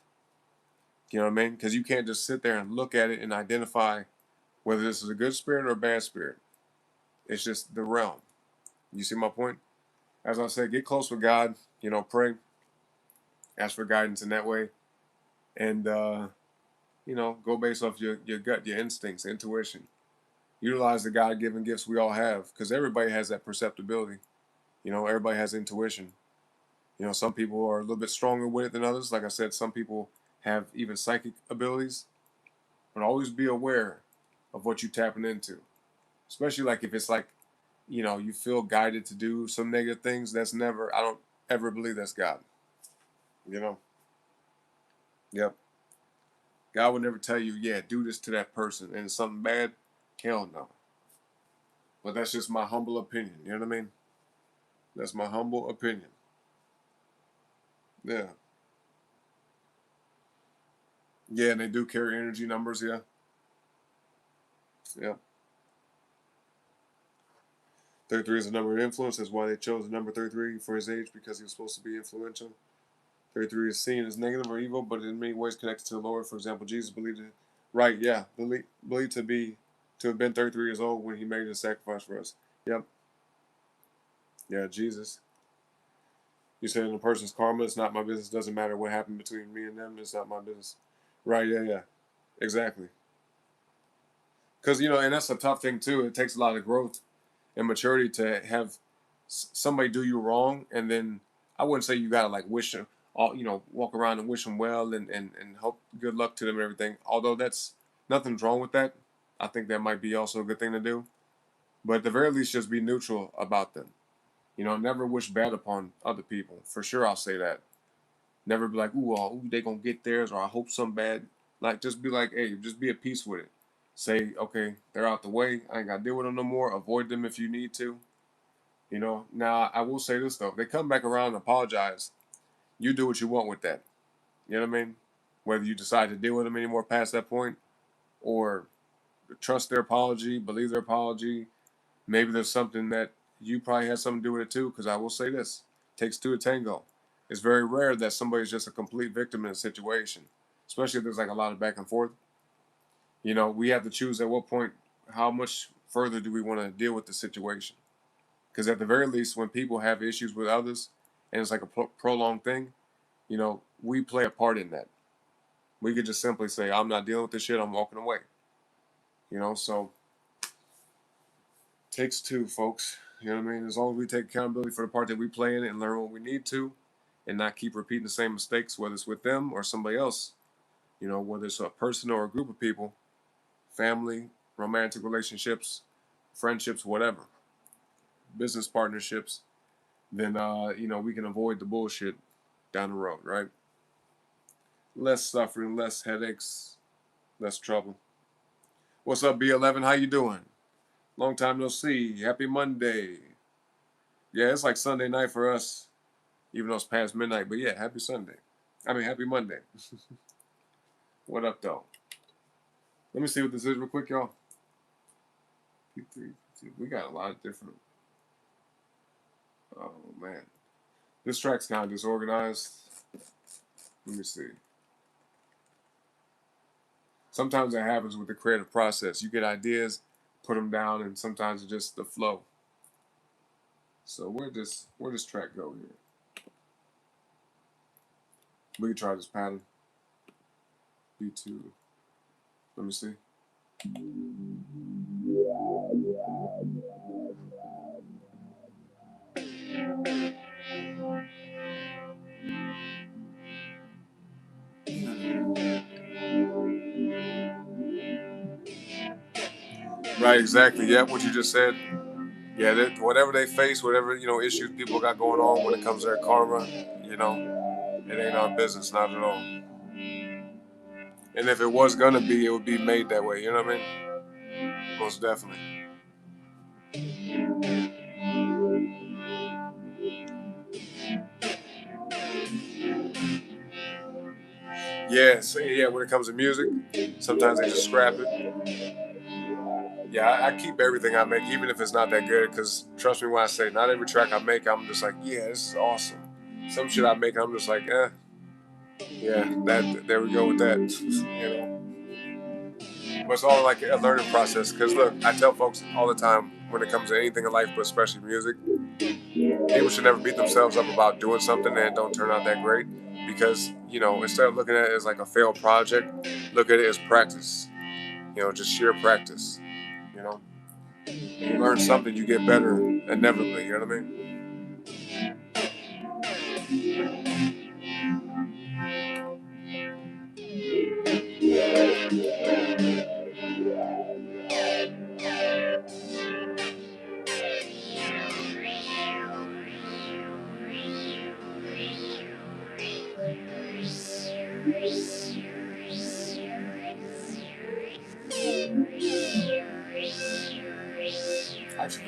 You know what I mean? Because you can't just sit there and look at it and identify whether this is a good spirit or a bad spirit. It's just the realm. You see my point? As I said, get close with God. Pray, ask for guidance in that way, and go based off your gut, your instincts, intuition. Utilize the God-given gifts we all have, because everybody has that perceptibility. Everybody has intuition. Some people are a little bit stronger with it than others. Like I said, some people have even psychic abilities. But always be aware of what you're tapping into. Especially like if it's like, you feel guided to do some negative things. I don't ever believe that's God. You know? Yep. God would never tell you, yeah, do this to that person and it's something bad. Hell no. But that's just my humble opinion. You know what I mean? That's my humble opinion. Yeah. Yeah, and they do carry energy numbers, yeah. Yeah. 33 is the number of influence. That's why they chose the number 33 for his age, because he was supposed to be influential. 33 is seen as negative or evil, but in many ways connected to the Lord. For example, Jesus believed it. Right, yeah. Believed to have been 33 years old when he made the sacrifice for us. Yep. Yeah, Jesus. You said in a person's karma, it's not my business. Doesn't matter what happened between me and them. It's not my business. Right, yeah, yeah. Exactly. Because, and that's a tough thing, too. It takes a lot of growth and maturity to have somebody do you wrong, and then I wouldn't say you gotta like wish them all, walk around and wish them well and hope good luck to them and everything. Although that's nothing's wrong with that. I think that might be also a good thing to do. But at the very least, just be neutral about them. Never wish bad upon other people. For sure, I'll say that. Never be like, ooh, they gonna get theirs, or I hope something bad. Like, just be like, hey, just be at peace with it. Say, okay, they're out the way. I ain't gotta deal with them no more. Avoid them if you need to. Now I will say this though: if they come back around and apologize, you do what you want with that. You know what I mean? Whether you decide to deal with them anymore past that point, or trust their apology, believe their apology. Maybe there's something that you probably had something to do with it too. Because I will say this: takes two to tango. It's very rare that somebody's just a complete victim in a situation, especially if there's like a lot of back and forth. We have to choose at what point, how much further do we want to deal with the situation? Because at the very least, when people have issues with others and it's like a prolonged thing, we play a part in that. We could just simply say, I'm not dealing with this shit, I'm walking away. So takes two, folks. You know what I mean? As long as we take accountability for the part that we play in it and learn what we need to and not keep repeating the same mistakes, whether it's with them or somebody else, whether it's a person or a group of people, family, romantic relationships, friendships, whatever, business partnerships, then we can avoid the bullshit down the road, right? Less suffering, less headaches, less trouble. What's up, B11? How you doing? Long time no see. Happy Monday. Yeah, it's like Sunday night for us, even though it's past midnight. But yeah, happy Sunday. Happy Monday. What up, though? Let me see what this is real quick, y'all. We got a lot of different. Oh man, this track's kind of disorganized. Let me see. Sometimes that happens with the creative process. You get ideas, put them down, and sometimes it's just the flow. So where does track go here? We can try this pattern. B2. Let me see. Right, exactly. Yeah, what you just said. Yeah, whatever they face, whatever issues people got going on when it comes to their karma, it ain't our business, not at all. And if it was gonna be, it would be made that way. You know what I mean? Most definitely. Yeah, so yeah. When it comes to music, sometimes they just scrap it. Yeah, I keep everything I make, even if it's not that good. Because trust me when I say, not every track I make, I'm just like, yeah, this is awesome. Some shit I make, I'm just like, yeah, there we go with that. But it's all like a learning process. Because look, I tell folks all the time when it comes to anything in life, but especially music, people should never beat themselves up about doing something that don't turn out that great. Because instead of looking at it as like a failed project, look at it as practice. Just sheer practice. You know, you learn something, you get better inevitably. You know what I mean?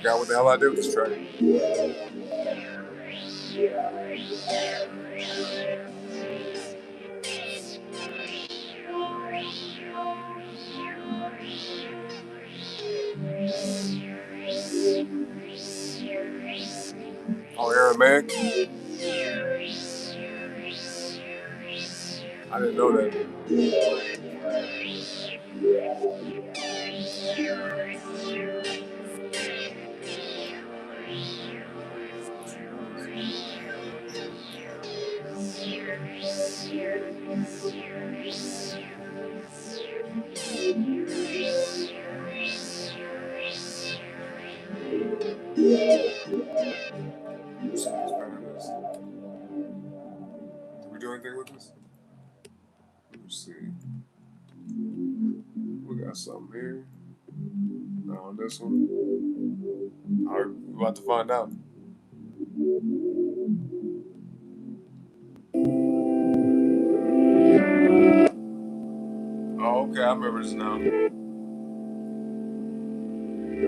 forgot what the hell I did with this track. Oh, Aramaic? I didn't know that. Did we do anything with this? Let's see. We got something here. Not on this one. Alright, we're about to find out. Oh, okay, I remember this now.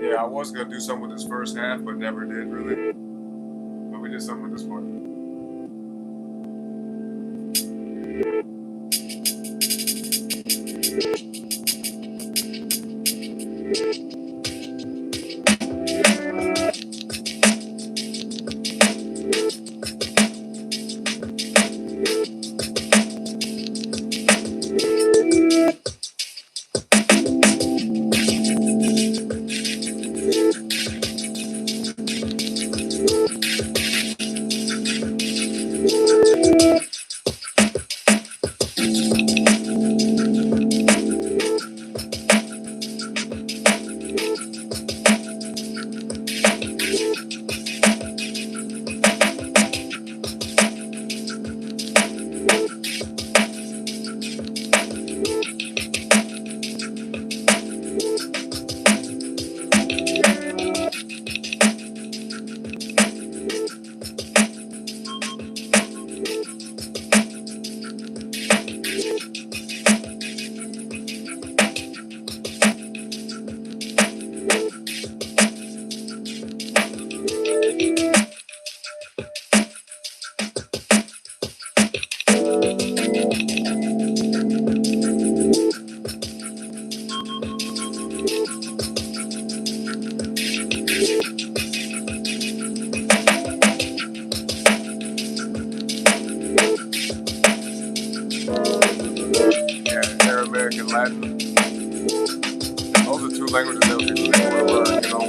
Yeah, I was gonna do something with this first half, but never did really. But we did something with this one. Aramaic and Latin. Those are two languages that would be really cool to learn, you know.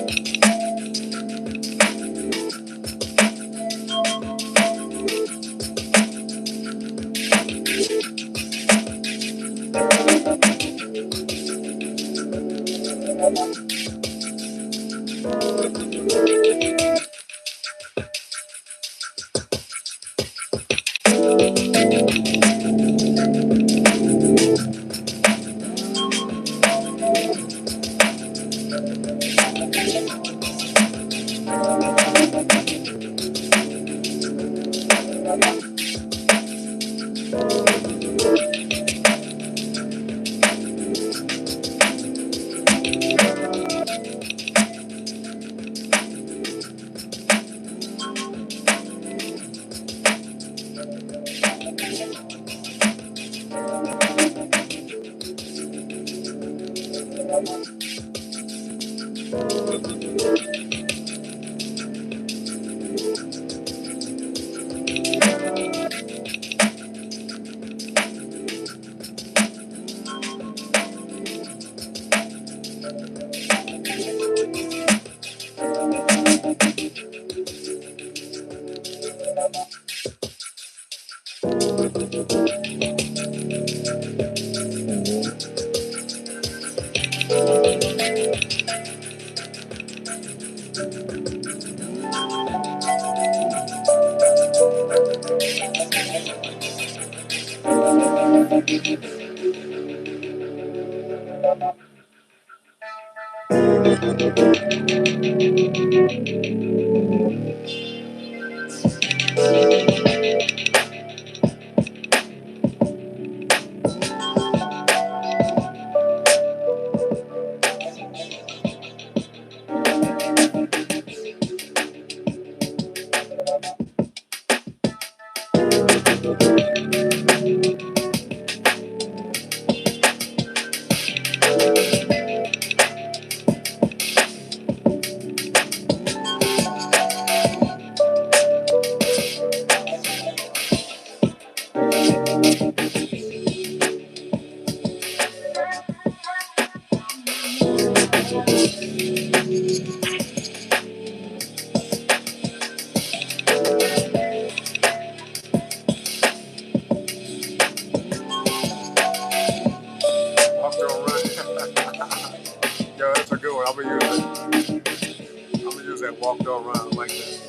I'm gonna use that walk go around like this.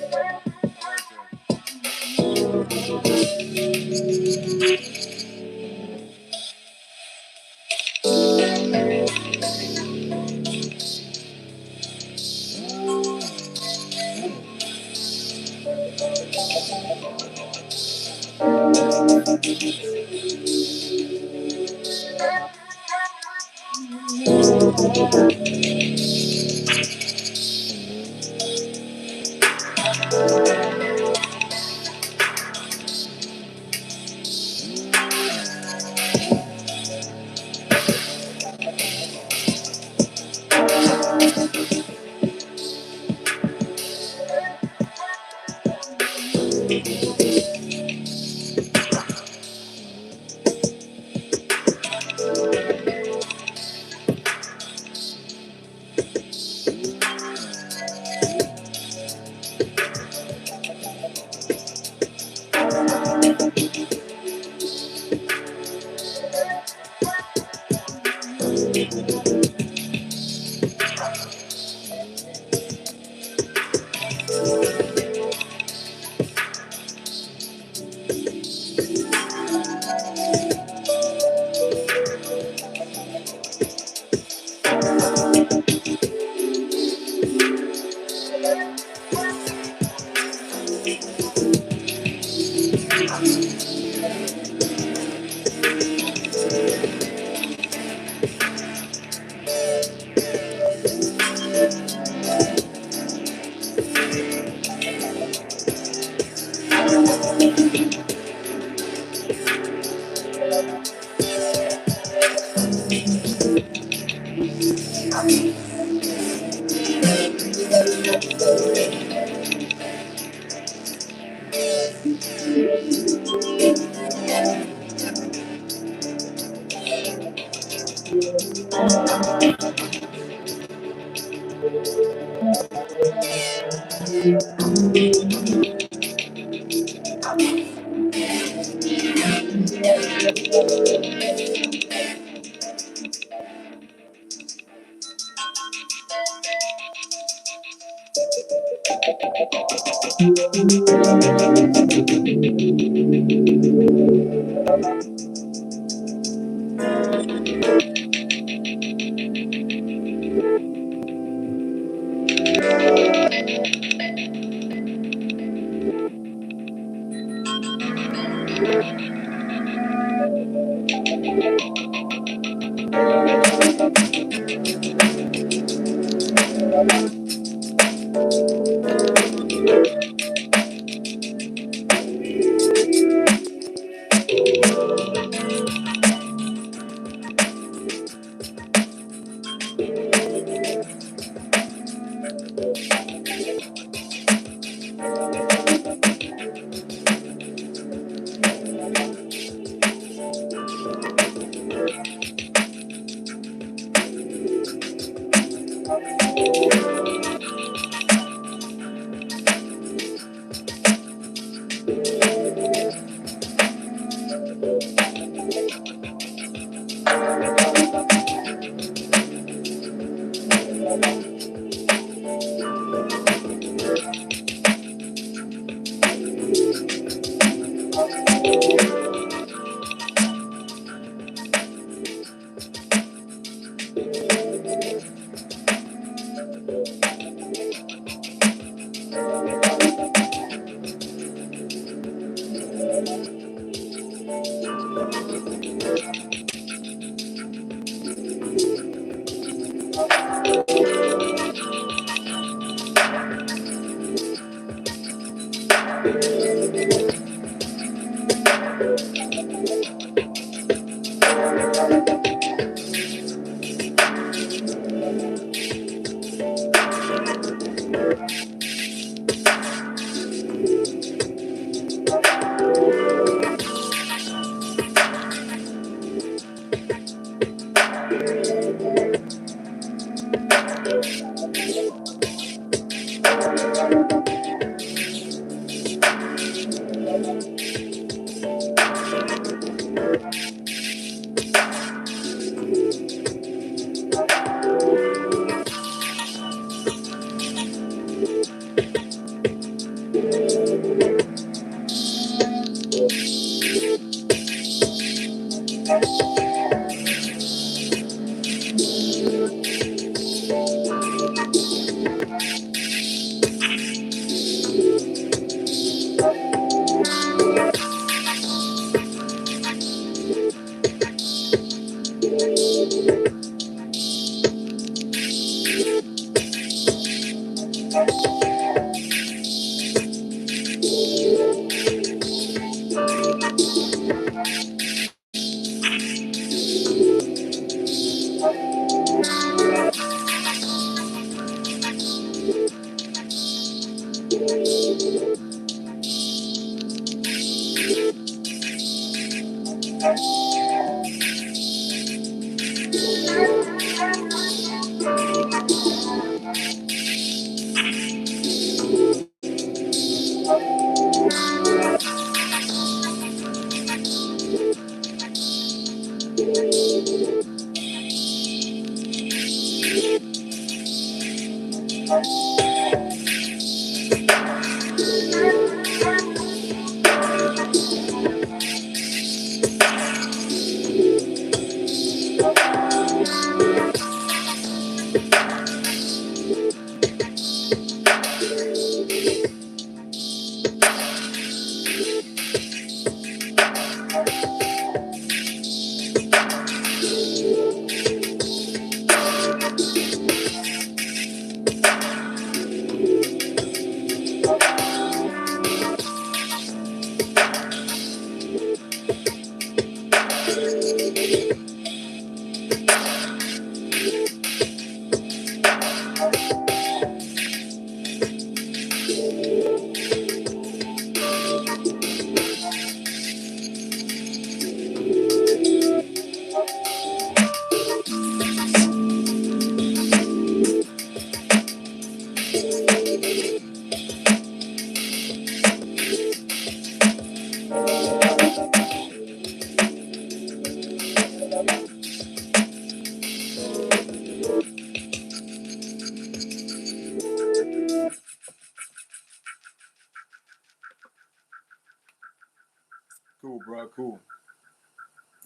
Cool, bro. Cool.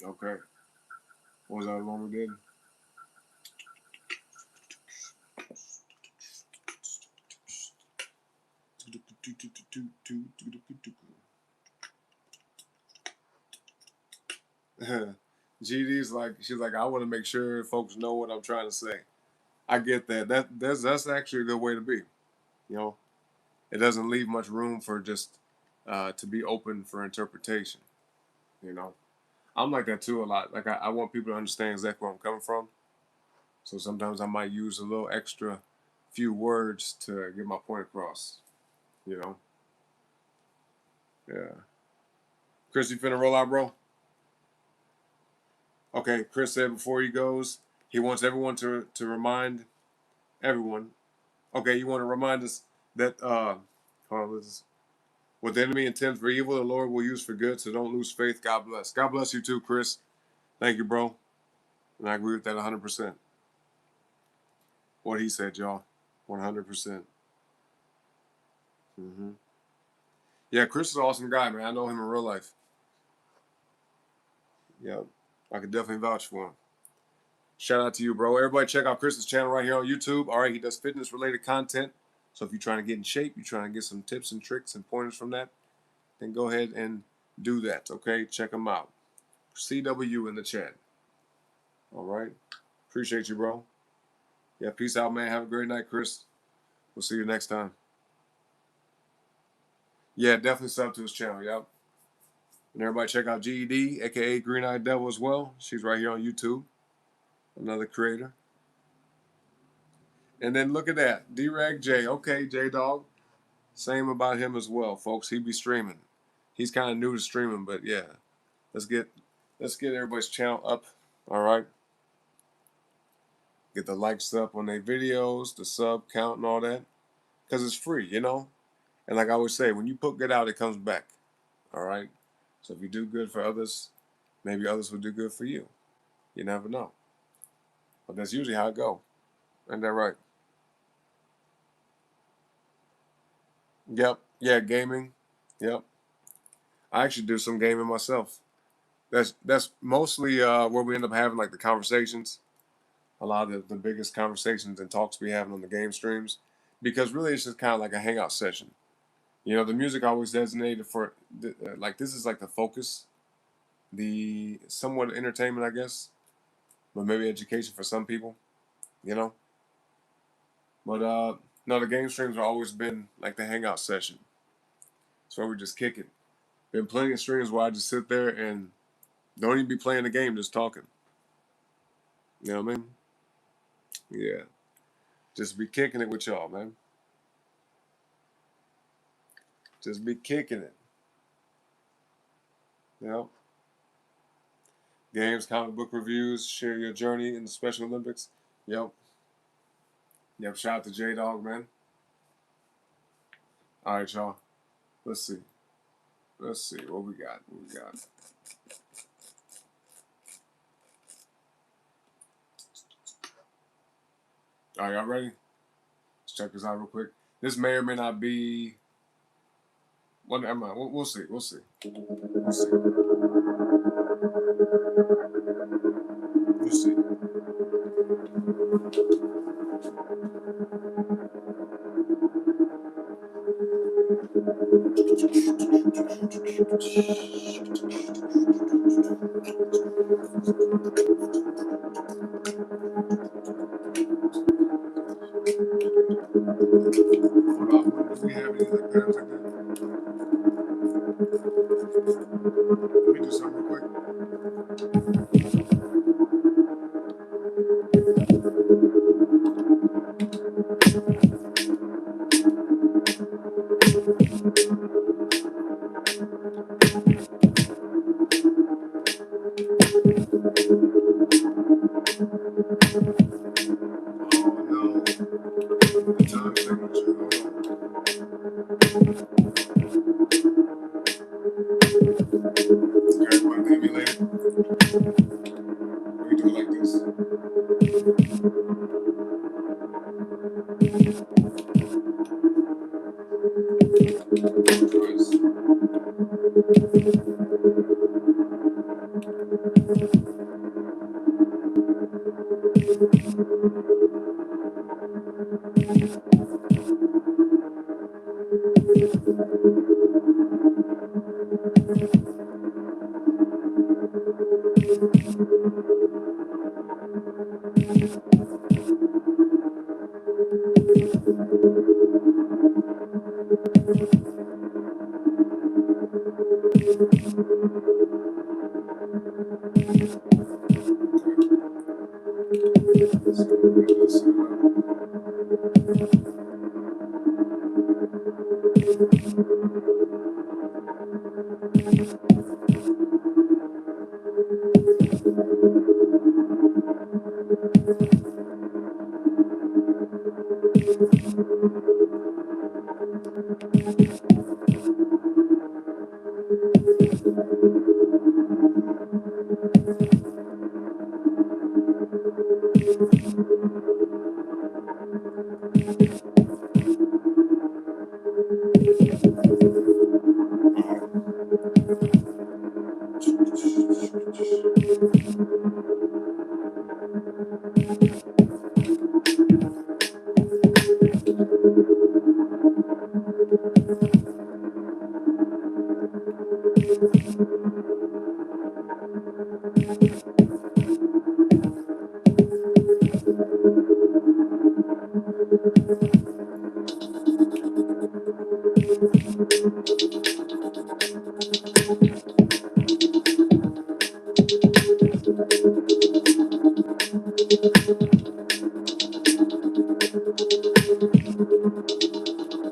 Okay. What was that one we did? GD's like, she's like, I want to make sure folks know what I'm trying to say. I get that. That's actually a good way to be. You know, it doesn't leave much room for just to be open for interpretation. You know, I'm like that too a lot. Like I want people to understand exactly where I'm coming from. So sometimes I might use a little extra few words to get my point across. You know, yeah. Chris, you finna roll out, bro? Okay. Chris said before he goes, he wants everyone to remind everyone. Okay, you want to remind us that hold on, what the enemy intends for evil, the Lord will use for good. So don't lose faith. God bless. God bless you too, Chris. Thank you, bro. And I agree with that 100%. What he said, y'all. 100%. Mm-hmm. Yeah, Chris is an awesome guy, man. I know him in real life. Yeah, I could definitely vouch for him. Shout out to you, bro. Everybody check out Chris's channel right here on YouTube. All right, he does fitness-related content. So if you're trying to get in shape, you're trying to get some tips and tricks and pointers from that, then go ahead and do that, okay? Check him out. CW in the chat. All right. Appreciate you, bro. Yeah, peace out, man. Have a great night, Chris. We'll see you next time. Yeah, definitely sub to his channel. Yep. And everybody check out GED, aka Green Eyed Devil as well. She's right here on YouTube. Another creator. And then look at that. D-Rag J. Okay, J-Dog. Same about him as well, folks. He be streaming. He's kind of new to streaming, but yeah. Let's get everybody's channel up. All right. Get the likes up on their videos, the sub count and all that. Because it's free, you know? And like I always say, when you put good out, it comes back. All right? So if you do good for others, maybe others will do good for you. You never know. But that's usually how it go. Ain't that right? Yep. Yeah, gaming. Yep. I actually do some gaming myself. That's mostly where we end up having like the conversations, a lot of the biggest conversations and talks we having on the game streams, because really it's just kind of like a hangout session. You know, the music always designated for like this is like the focus, the somewhat entertainment, I guess, but maybe education for some people. You know, but no, the game streams have always been like the hangout session. So we just kick it. Been plenty of streams where I just sit there and don't even be playing the game, just talking. You know what I mean? Yeah. Just be kicking it with y'all, man. Just be kicking it. You know? Games, comic book reviews, share your journey in the Special Olympics. Yep. Yep. Shout out to J Dog, man. All right, y'all. Let's see. Let's see what we got. What we got. All right, y'all ready? Let's check this out real quick. This may or may not be. Well, never mind. We'll see. We'll see. We'll see. We'll see. Hold on. Do we have any like patterns like that? Let me do something real quick. Oh no. The time signature. Hold on. Okay, everybody emulate it. We can do it like this. Twice.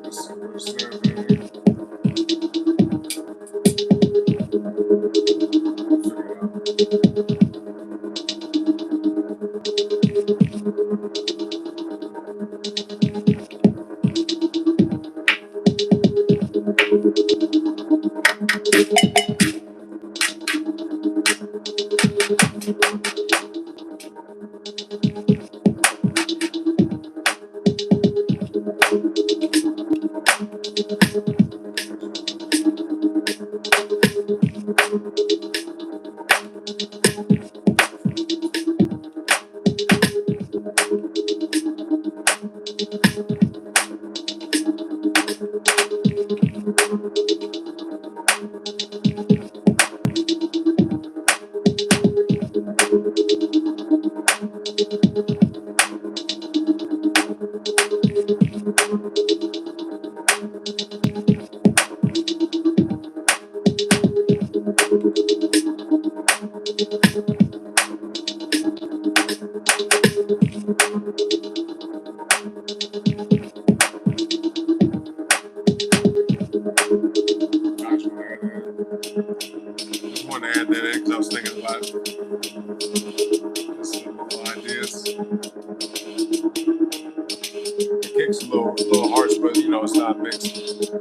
Let's see what it says here. to add that in because I was thinking about just some little ideas. The kick's a little harsh, but you know, it's not mixed.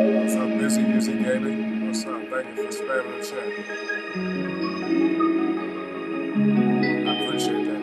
What's up, Busy Music Gaming? What's up? Thank you for spamming the chat. I appreciate that.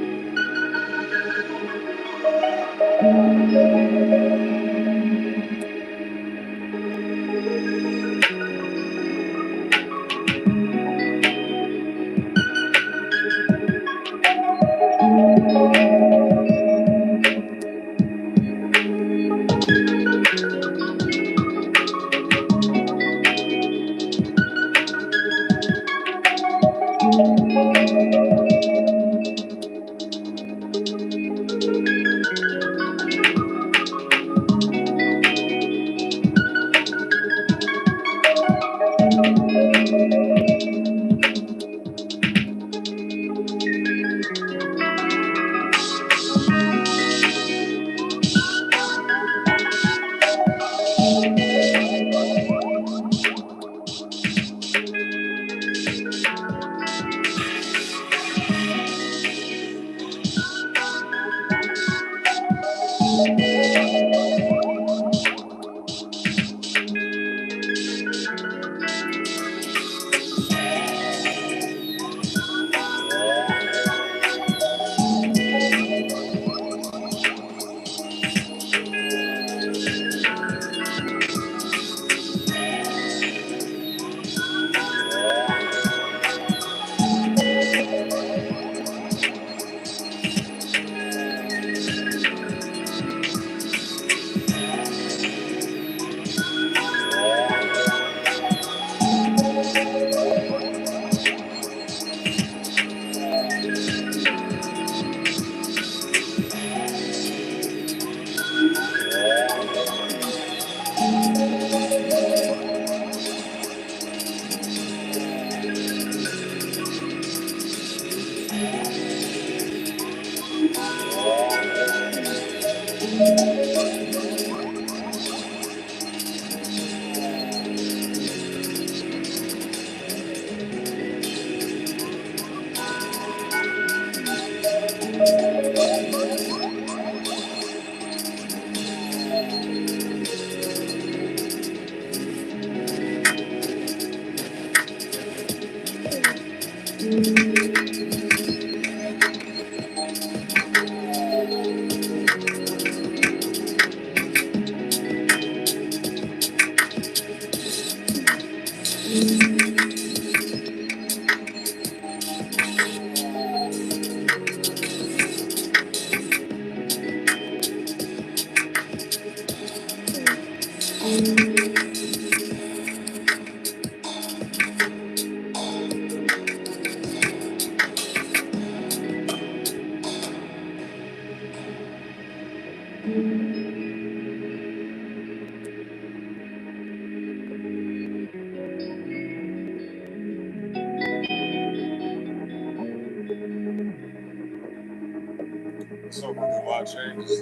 So we do a lot of changes.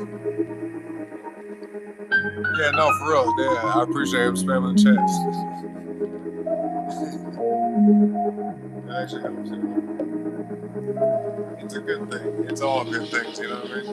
Yeah, no, for real. Yeah, I appreciate him spamming the chats. That actually helps, you know. It's a good thing. It's all good things, you know what I mean?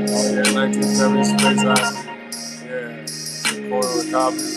Oh yeah, 1970 Space Odyssey. Yeah, corner of copies.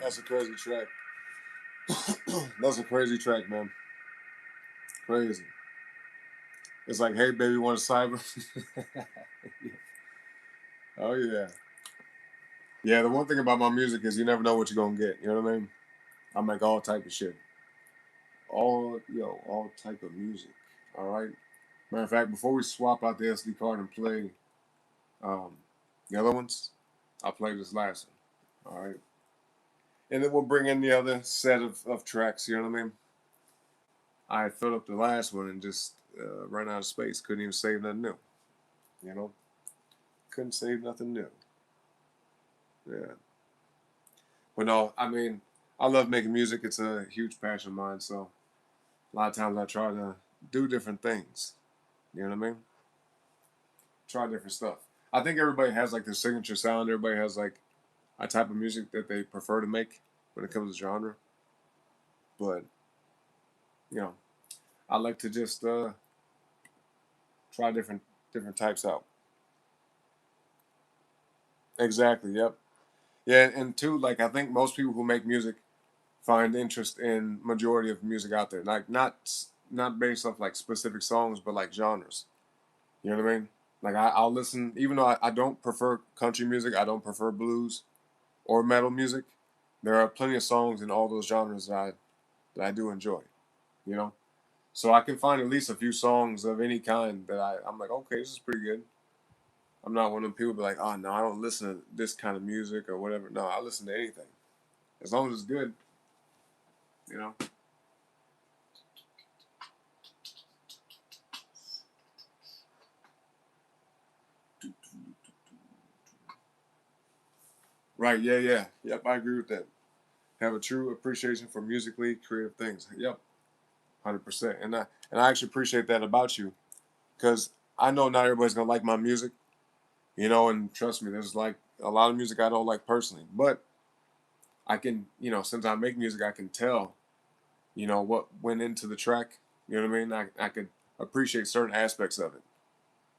That's a crazy track. That's a crazy track, man. Crazy. It's like, hey, baby, want a cyber? Oh, yeah. Yeah, the one thing about my music is you never know what you're going to get. You know what I mean? I make all type of shit. All type of music. All right? Matter of fact, before we swap out the SD card and play um, the other ones, I'll play this last one. All right? And then we'll bring in the other set of tracks. You know what I mean? I filled up the last one and just ran out of space. Couldn't even save nothing new. You know? Couldn't save nothing new. Yeah. But no, I mean, I love making music. It's a huge passion of mine. So a lot of times I try to do different things. You know what I mean? Try different stuff. I think everybody has like their signature sound. Everybody has like a type of music that they prefer to make when it comes to genre. But, you know, I like to just try different types out. Exactly. Yep. Yeah, and two, like I think most people who make music find interest in majority of music out there. Like not based off like specific songs, but like genres. You know what I mean? Like I'll listen, even though I don't prefer country music, I don't prefer blues or metal music. There are plenty of songs in all those genres that I do enjoy. You know, so I can find at least a few songs of any kind that I'm like, okay, this is pretty good. I'm not one of them people be like, oh no, I don't listen to this kind of music or whatever. No, I listen to anything as long as it's good. You know. Right. Yeah. Yeah. Yep. I agree with that. Have a true appreciation for musically creative things. Yep. 100%. And I actually appreciate that about you, because I know not everybody's gonna like my music. You know, and trust me, there's like a lot of music I don't like personally, but I can, since I make music, I can tell, what went into the track. You know what I mean? I could appreciate certain aspects of it.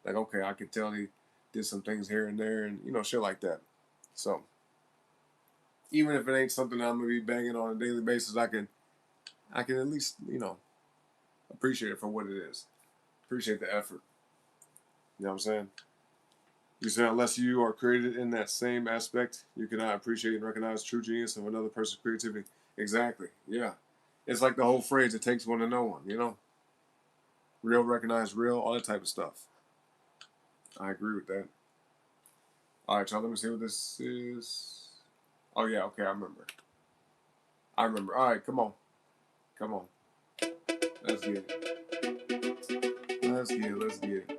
Like, okay, I could tell he did some things here and there, and shit like that. So even if it ain't something I'm gonna be banging on a daily basis, I can at least appreciate it for what it is. Appreciate the effort. You know what I'm saying? You said unless you are created in that same aspect, you cannot appreciate and recognize true genius of another person's creativity. Exactly. Yeah. It's like the whole phrase, it takes one to know one, Real recognize real, all that type of stuff. I agree with that. All right, y'all, let me see what this is. Oh, yeah, okay, I remember. All right, come on. Come on. Let's get it. Let's get it.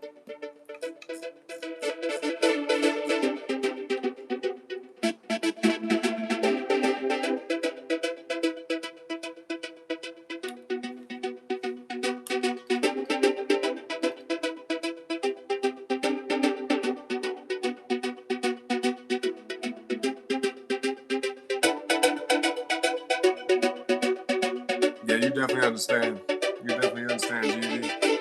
Yeah, you definitely understand. You definitely understand, GD.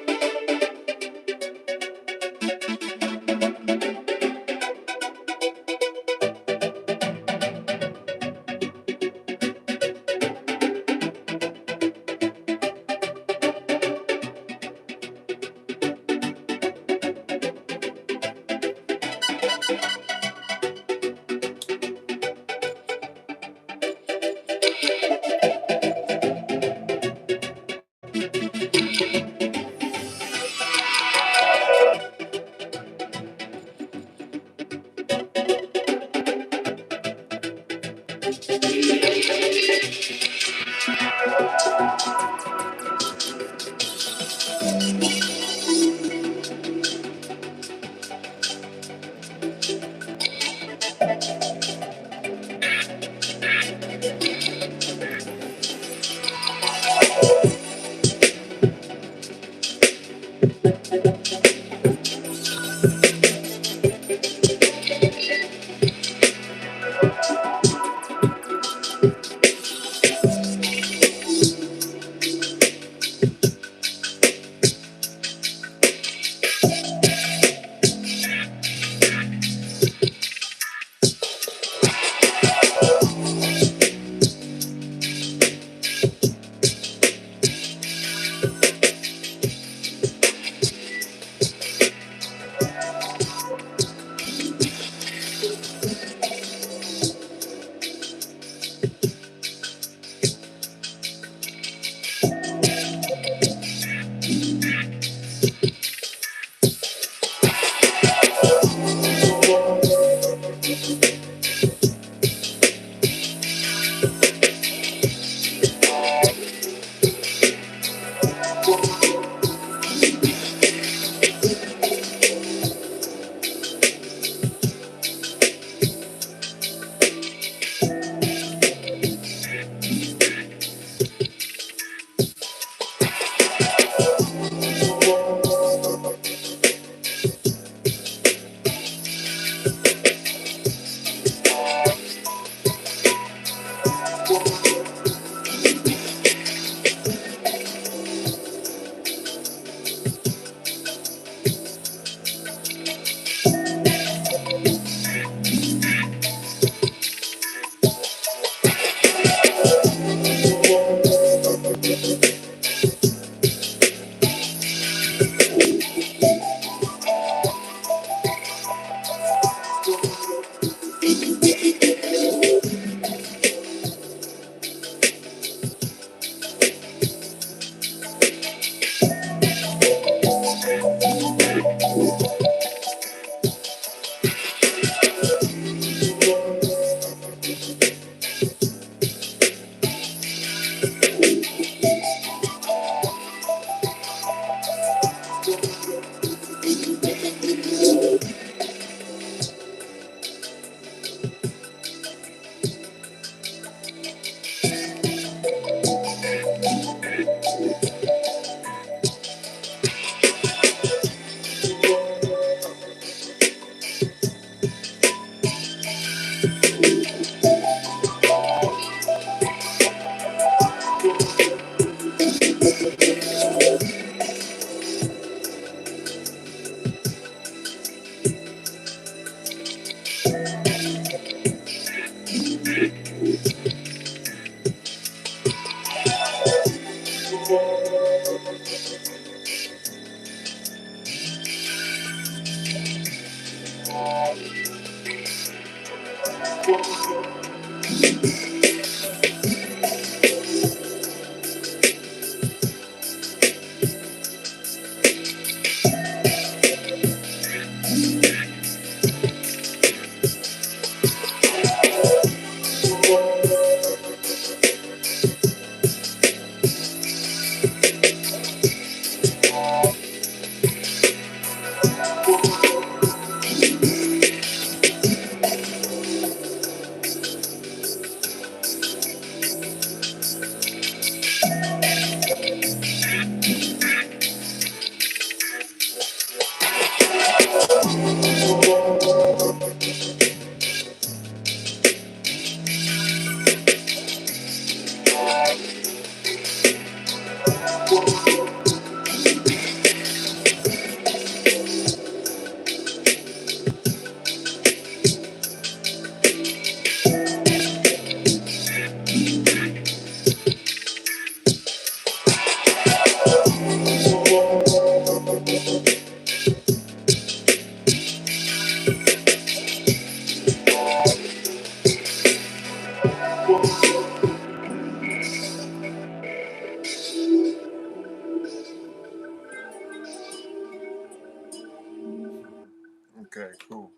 Okay, cool.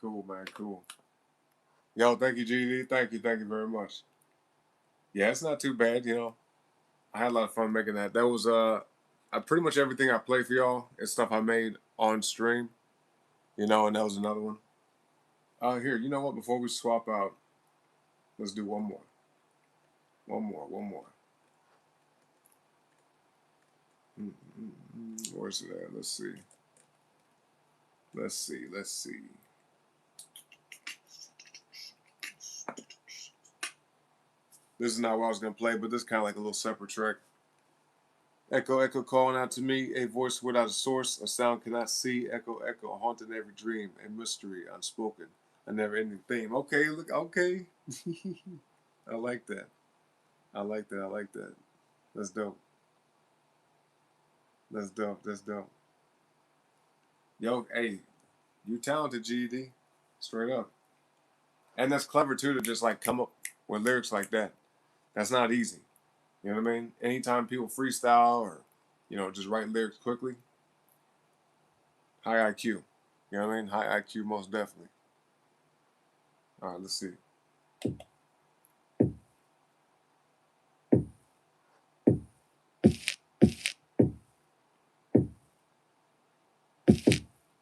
Cool, man, cool. Yo, thank you, GD. Thank you very much. Yeah, it's not too bad, you know. I had a lot of fun making that. That was pretty much everything I play for y'all is stuff I made on stream, you know, and that was another one. Here, you know what? Before we swap out, let's do one more. One more. Where's it at? Let's see. Let's see. This is not what I was gonna play, but this is kind of like a little separate track. Echo, echo, calling out to me, a voice without a source, a sound cannot see. Echo, echo, haunting every dream, a mystery unspoken, a never-ending theme. Okay, look, okay. I like that. I like that. That's dope. That's dope. Yo, hey, you talented, GED. Straight up. And that's clever too to just like come up with lyrics like that. That's not easy. You know what I mean? Anytime people freestyle or, you know, just write lyrics quickly, high IQ. You know what I mean? High IQ, most definitely. All right, let's see.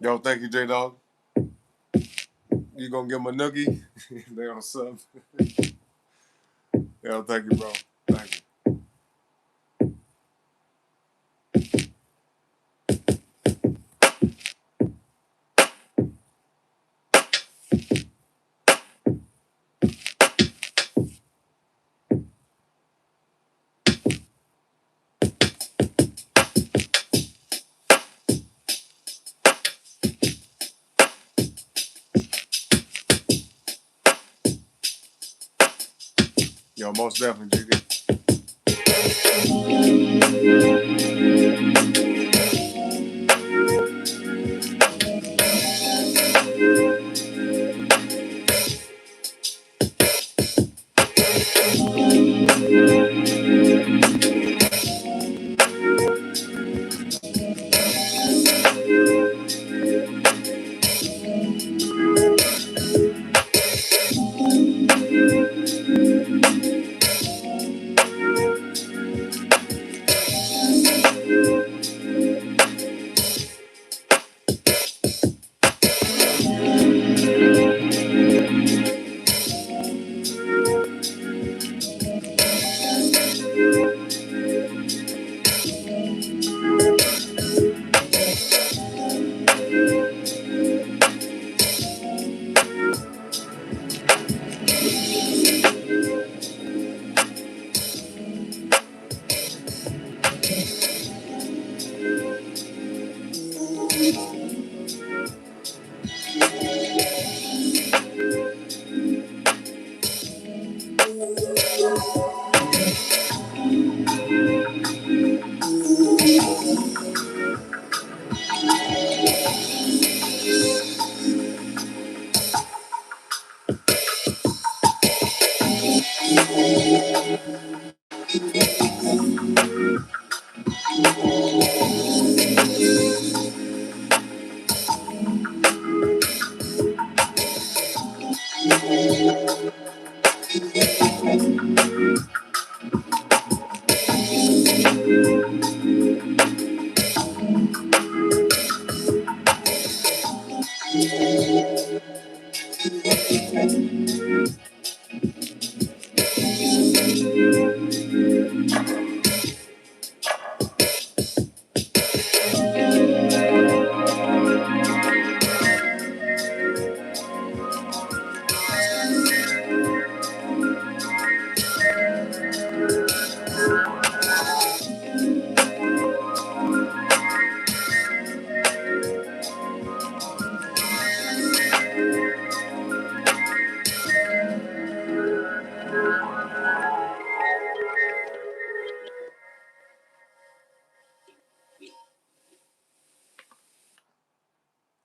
Yo, thank you, J Dog. You gonna give them a noogie? They on sub. Yo, thank you, bro. Thank you. Yo, most definitely, GD.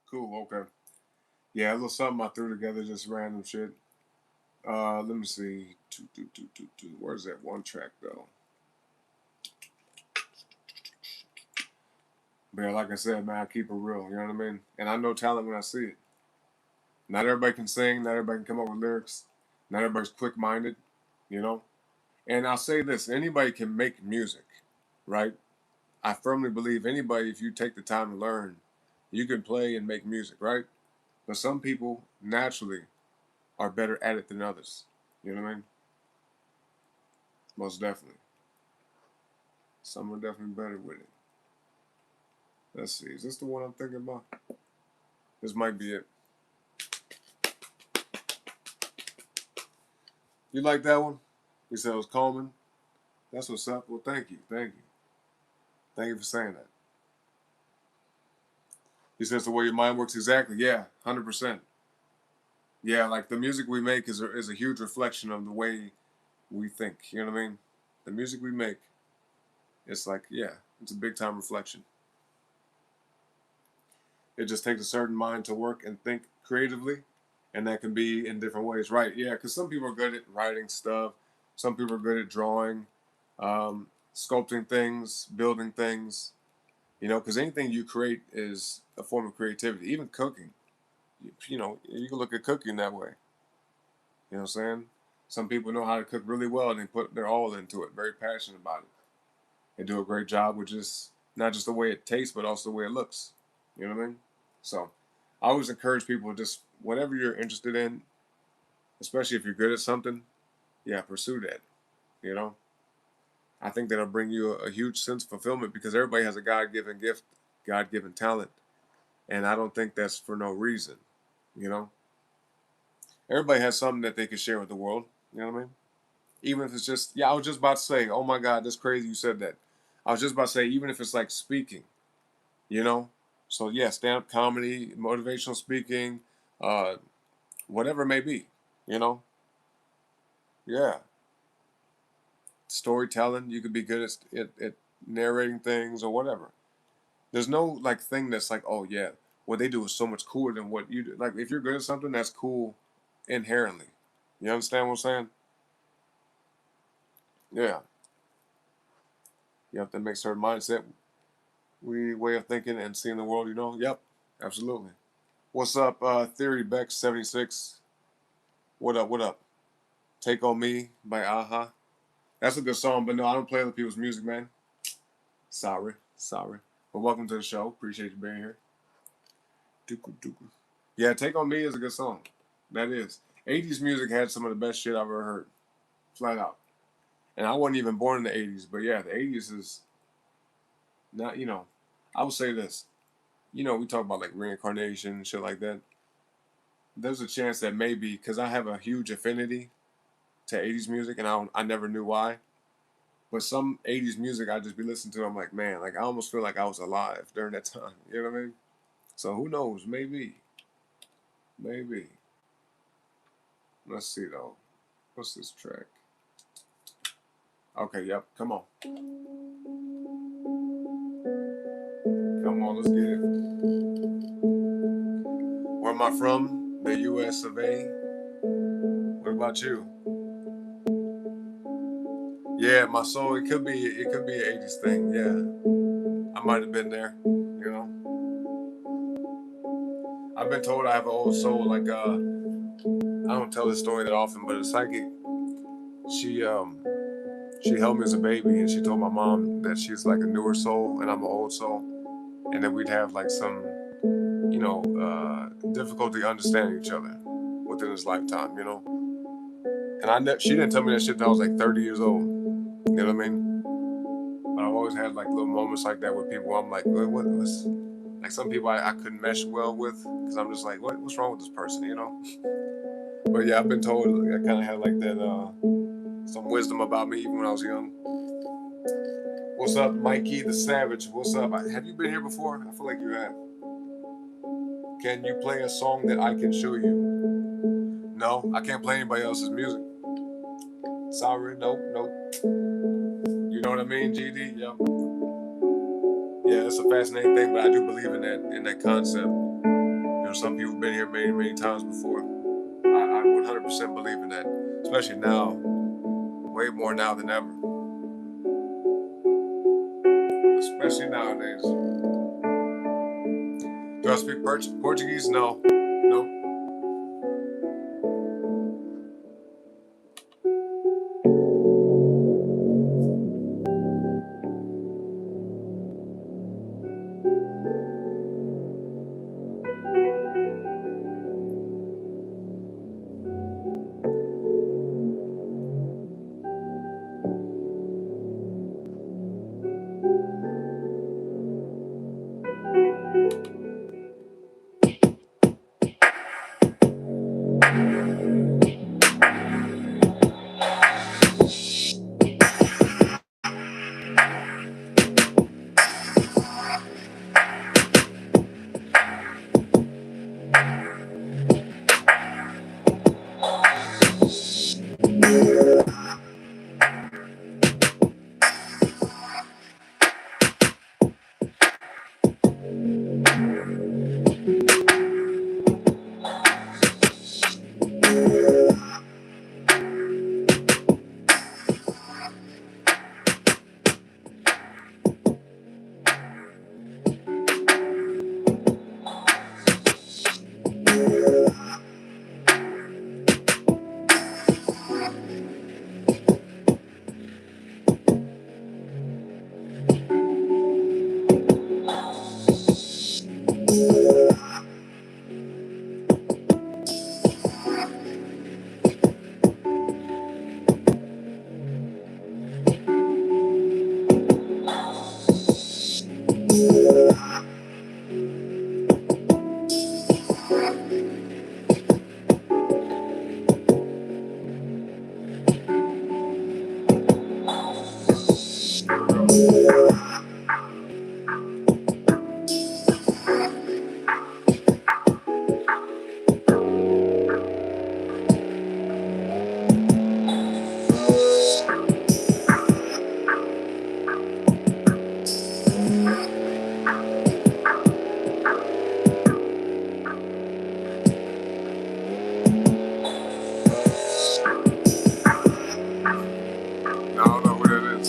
Cool. Okay. Yeah, a little something I threw together, just random shit. Let me see. Where's that one track though? But yeah, like I said, man, I keep it real. You know what I mean? And I know talent when I see it. Not everybody can sing. Not everybody can come up with lyrics. Not everybody's quick-minded. You know. And I'll say this: anybody can make music, right? I firmly believe anybody, if you take the time to learn, you can play and make music, right? But some people naturally are better at it than others. You know what I mean? Most definitely. Some are definitely better with it. Let's see. Is this the one I'm thinking about? This might be it. You like that one? You said it was calming? That's what's up. Well, thank you. Thank you. Thank you for saying that. He says the way your mind works exactly. Yeah, 100%. Yeah, like the music we make is a huge reflection of the way we think. You know what I mean? The music we make, it's like, yeah, it's a big time reflection. It just takes a certain mind to work and think creatively, and that can be in different ways, right? Yeah, because some people are good at writing stuff, some people are good at drawing, sculpting things, building things. You know, because anything you create is a form of creativity. Even cooking, you know, you can look at cooking that way. You know what I'm saying? Some people know how to cook really well and they put their all into it, very passionate about it. They do a great job with just not just the way it tastes, but also the way it looks. You know what I mean? So I always encourage people just whatever you're interested in, especially if you're good at something, yeah, pursue that. You know, I think that'll bring you a huge sense of fulfillment because everybody has a God given gift, God given talent. And I don't think that's for no reason. You know, everybody has something that they can share with the world. You know what I mean? Even if it's just, yeah, I was just about to say, oh my God, that's crazy you said that. I was just about to say, even if it's like speaking, you know? So yeah, stand up comedy, motivational speaking, uh, whatever it may be, you know? Yeah. Storytelling, you could be good at narrating things or whatever. There's no like thing that's like, oh yeah, what they do is so much cooler than what you do. Like if you're good at something, that's cool inherently. You understand what I'm saying? Yeah. You have to make certain mindset, way of thinking and seeing the world, you know? Yep. Absolutely. What's up, Theory Beck 76? What up, what up? Take on Me by Aha. That's a good song, but no, I don't play other people's music, man. Sorry, sorry. But welcome to the show. Appreciate you being here. Dooku dooku. Yeah, Take on Me is a good song. That is. 80s music had some of the best shit I've ever heard. Flat out. And I wasn't even born in the 80s, but yeah, the 80s is not, you know, I would say this. You know, we talk about like reincarnation and shit like that. There's a chance that maybe, because I have a huge affinity to 80s music and I never knew why. But some 80s music I just be listening to, I'm like, man, like I almost feel like I was alive during that time. You know what I mean? So who knows? Maybe. Maybe. Let's see though. What's this track? Okay, yep. Come on. Come on, let's get it. Where am I from? The US of A. What about you? Yeah, my soul. It could be an '80s thing. Yeah, I might have been there. You know, I've been told I have an old soul. Like I don't tell this story that often, but a psychic, she she held me as a baby, and she told my mom that she's like a newer soul and I'm an old soul, and that we'd have like some, difficulty understanding each other within this lifetime. And she didn't tell me that shit until I was like 30 years old. You know what I mean? But I've always had like little moments like that with people. I'm like, what's like some people I couldn't mesh well with because I'm just like, what's wrong with this person? But yeah, I've been told I kind of had like that some wisdom about me even when I was young. What's up, Mikey the Savage? What's up? Have you been here before? I feel like you have. Can you play a song that I can show you? No, I can't play anybody else's music. Sorry, nope. You know what I mean, GD? Yep. Yeah, it's a fascinating thing, but I do believe in that concept. Some people have been here many, many times before. I 100% believe in that, especially now, way more now than ever. Especially nowadays. Do I speak Portuguese? No. Nope. I don't know who that is.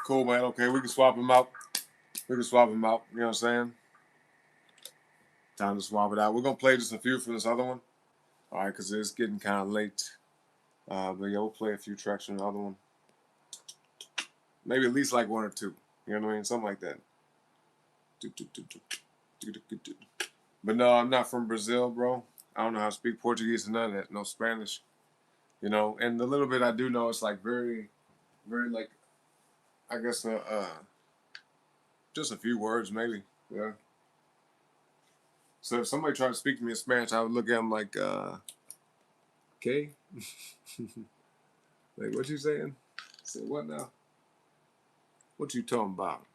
Cool, man. Okay, we can swap them out. We can swap them out. You know what I'm saying? Time to swap it out. We're going to play just a few from this other one. All right, because it's getting kind of late. But yeah, we'll play a few tracks from the other one. Maybe at least like one or two. You know what I mean? Something like that. But no, I'm not from Brazil, bro. I don't know how to speak Portuguese or none of that. No Spanish. You know, and the little bit I do know, it's like very, very like, I guess, just a few words maybe. Yeah. So if somebody tried to speak to me in Spanish, I would look at them like, okay? Like, what you saying? Say what now? What you talking about?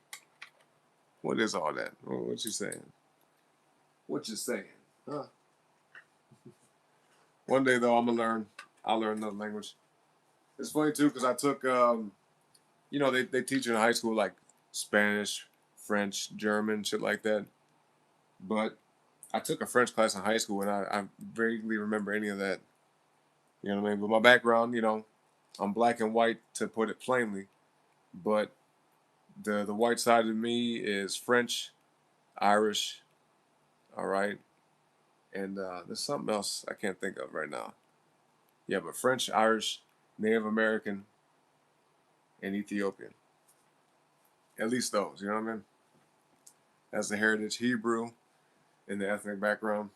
What is all that? What you saying? What you saying? Huh? One day though, I'm gonna learn. I'll learn another language. It's funny too because I took, you know, they teach you in high school like Spanish, French, German, shit like that. But I took a French class in high school, and I vaguely remember any of that. You know what I mean? But my background, I'm black and white to put it plainly. But the white side of me is French, Irish, all right, and there's something else I can't think of right now. Yeah, but French, Irish, Native American, and Ethiopian. At least those. You know what I mean? That's the heritage. Hebrew in the ethnic background.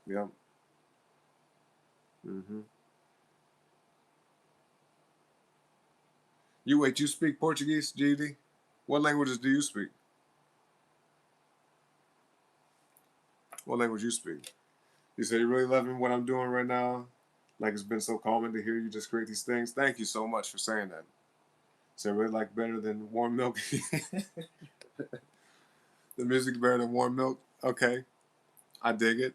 Yep. Hmm. You speak Portuguese, GD? What languages do you speak? What language you speak? You say you're really loving what I'm doing right now. Like it's been so calming to hear you just create these things. Thank you so much for saying that. So I really like better than warm milk. The music's better than warm milk. Okay, I dig it.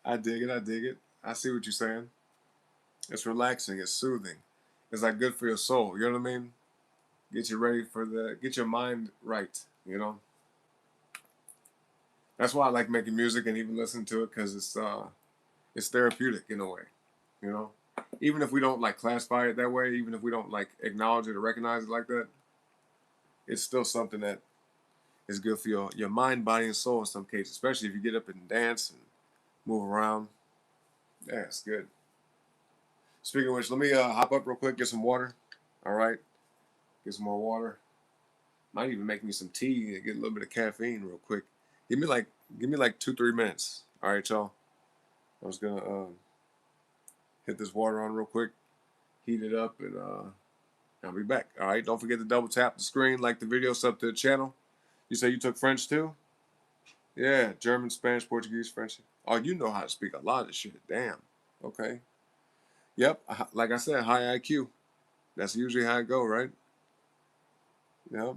I dig it. I dig it. I see what you're saying. It's relaxing. It's soothing. It's like good for your soul. You know what I mean? Get you ready for get your mind right. You know. That's why I like making music and even listening to it because it's therapeutic in a way. You know. Even if we don't like classify it that way, even if we don't like acknowledge it or recognize it like that, it's still something that is good for your mind, body, and soul in some cases, especially if you get up and dance and move around. Yeah, it's good. Speaking of which, let me hop up real quick, get some water. All right, get some more water. Might even make me some tea and get a little bit of caffeine real quick. Give me like give me like 2-3 minutes. All right, y'all. I was gonna hit this water on real quick, heat it up, and I'll be back. All right. Don't forget to double tap the screen, like the video, sub to the channel. You say you took French too? Yeah, German, Spanish, Portuguese, French. Oh, you know how to speak a lot of shit. Damn. Okay. Yep. Like I said, high IQ. That's usually how it go, right? Yep.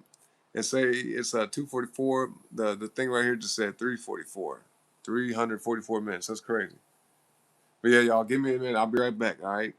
And say it's 244. The thing right here just said 344. 344 minutes. That's crazy. But yeah, y'all, give me a minute. I'll be right back. All right.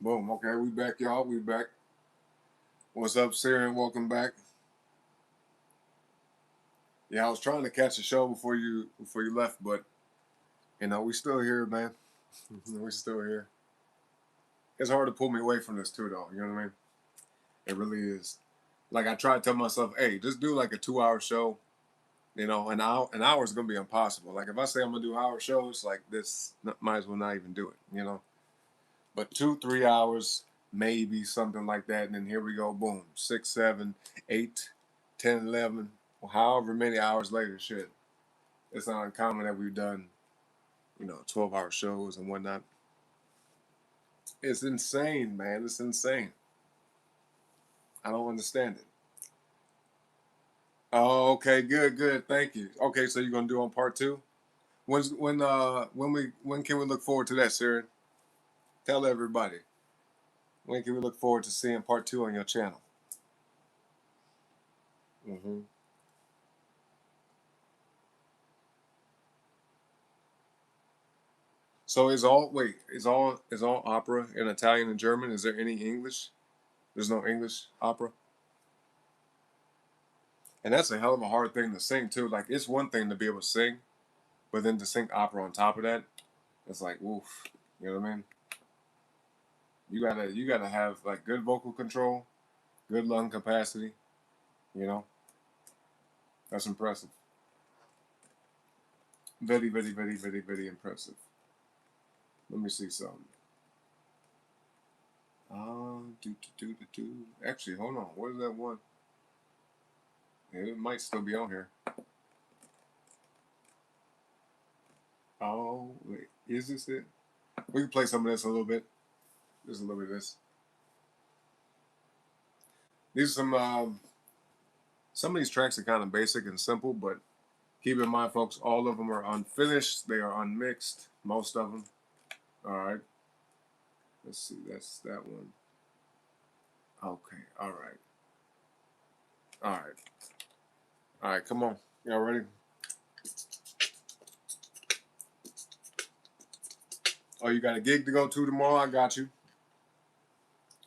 Boom. Okay, we back, y'all. We back. What's up, Syrian? Welcome back. Yeah, I was trying to catch the show before you left, but we still here, man. We still here. It's hard to pull me away from this too, though. You know what I mean? It really is. Like I try to tell myself, hey, just do like a 2-hour show. An hour is gonna be impossible. Like if I say I'm gonna do an hour show, it's like this. Might as well not even do it. But 2-3 hours, maybe something like that, and then here we go, boom, 6, 7, 8, 10, 11, however many hours later. Shit, it's not uncommon that we've done, 12-hour shows and whatnot. It's insane, man. It's insane. I don't understand it. Oh, okay, good. Thank you. Okay, so you're gonna do on part two? When can we look forward to that, Sarah? Tell everybody. When can we look forward to seeing part two on your channel? Mm-hmm. So is all opera in Italian and German? Is there any English? There's no English opera? And that's a hell of a hard thing to sing too. Like it's one thing to be able to sing, but then to sing opera on top of that, it's like woof. You know what I mean? You gotta have like good vocal control, good lung capacity. You know, that's impressive. Very, very, very, very, very impressive. Let me see something. Actually, hold on. What is that one? It might still be on here. Oh, wait. Is this it? We can play some of this a little bit. Just a little bit of this. These are some of these tracks are kind of basic and simple, but keep in mind, folks, all of them are unfinished. They are unmixed. Most of them. All right. Let's see. That's that one. Okay. All right. All right. All right. Come on. Y'all ready? Oh, you got a gig to go to tomorrow? I got you.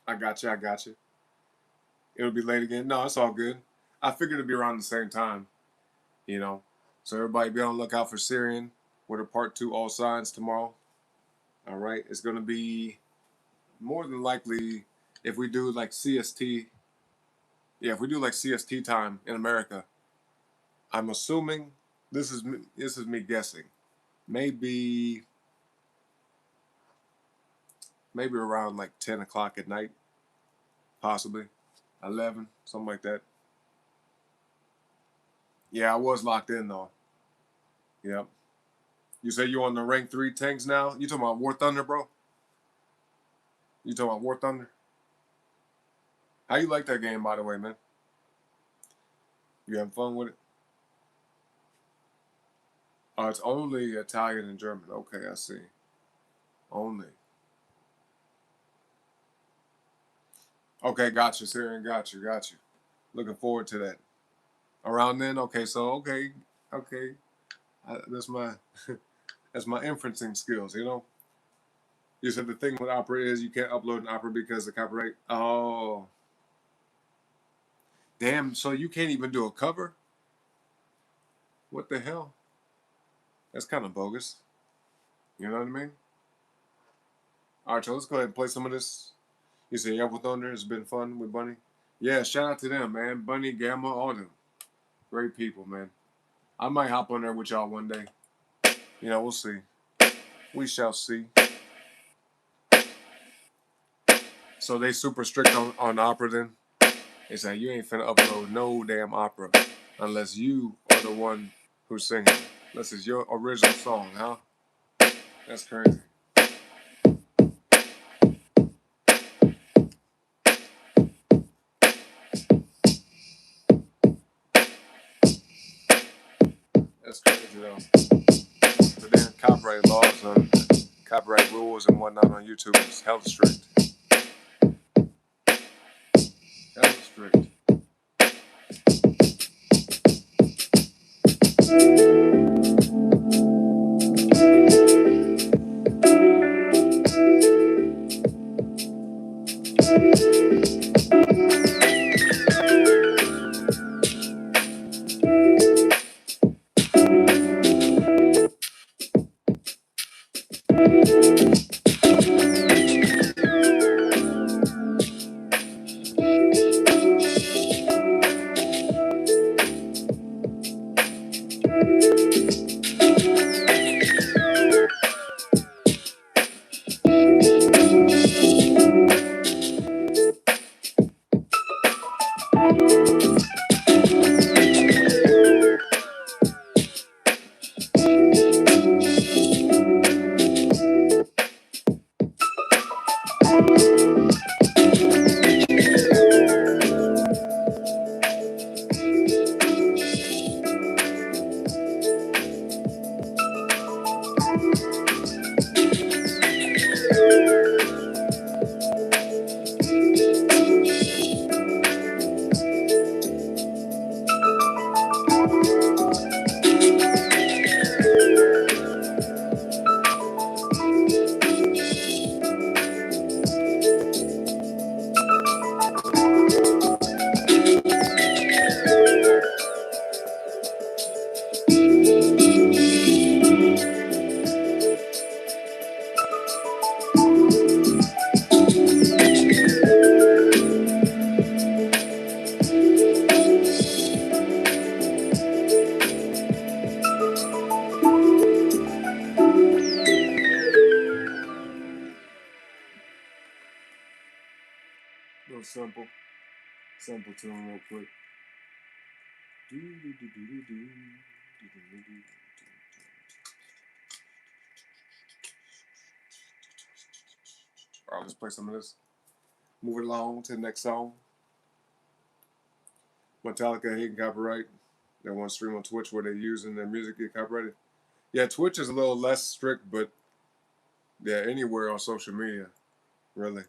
I got you. I got you. It'll be late again. No, it's all good. I figured it'd be around the same time, you know. So everybody be on the lookout for Syrian with a part two all signs tomorrow. All right. It's gonna be more than likely if we do like CST. Yeah, if we do like CST time in America, I'm assuming this is me guessing. Maybe around like 10 o'clock at night, possibly 11, something like that. Yeah, I was locked in though. Yep. You say you on the rank 3 tanks now? You talking about War Thunder, bro? You talking about War Thunder? How you like that game, by the way, man? You having fun with it? Oh, it's only Italian and German. Okay, I see. Only. Okay, got you, Syrian. Got you. Looking forward to that. Around then, okay. So okay. That's my that's my inferencing skills. You said the thing with opera is you can't upload an opera because of copyright. Oh, damn. So you can't even do a cover? What the hell? That's kind of bogus. You know what I mean? All right, so let's go ahead and play some of this. You say Apple Thunder has been fun with Bunny. Yeah, shout out to them, man. Bunny, Gamma, all them. Great people, man. I might hop on there with y'all one day. We'll see. We shall see. So they super strict on opera then? They say you ain't finna upload no damn opera unless you are the one who's singing. Unless it's your original song, huh? That's crazy. That's crazy though. But then copyright laws and copyright rules and whatnot on YouTube is hella strict. Hella strict. Real simple. Simple tune real quick. Alright, let's play some of this. Move it along to the next song. Metallica hating copyright. They want to stream on Twitch where they're using their music get copyrighted. Yeah, Twitch is a little less strict, but yeah, anywhere on social media, really.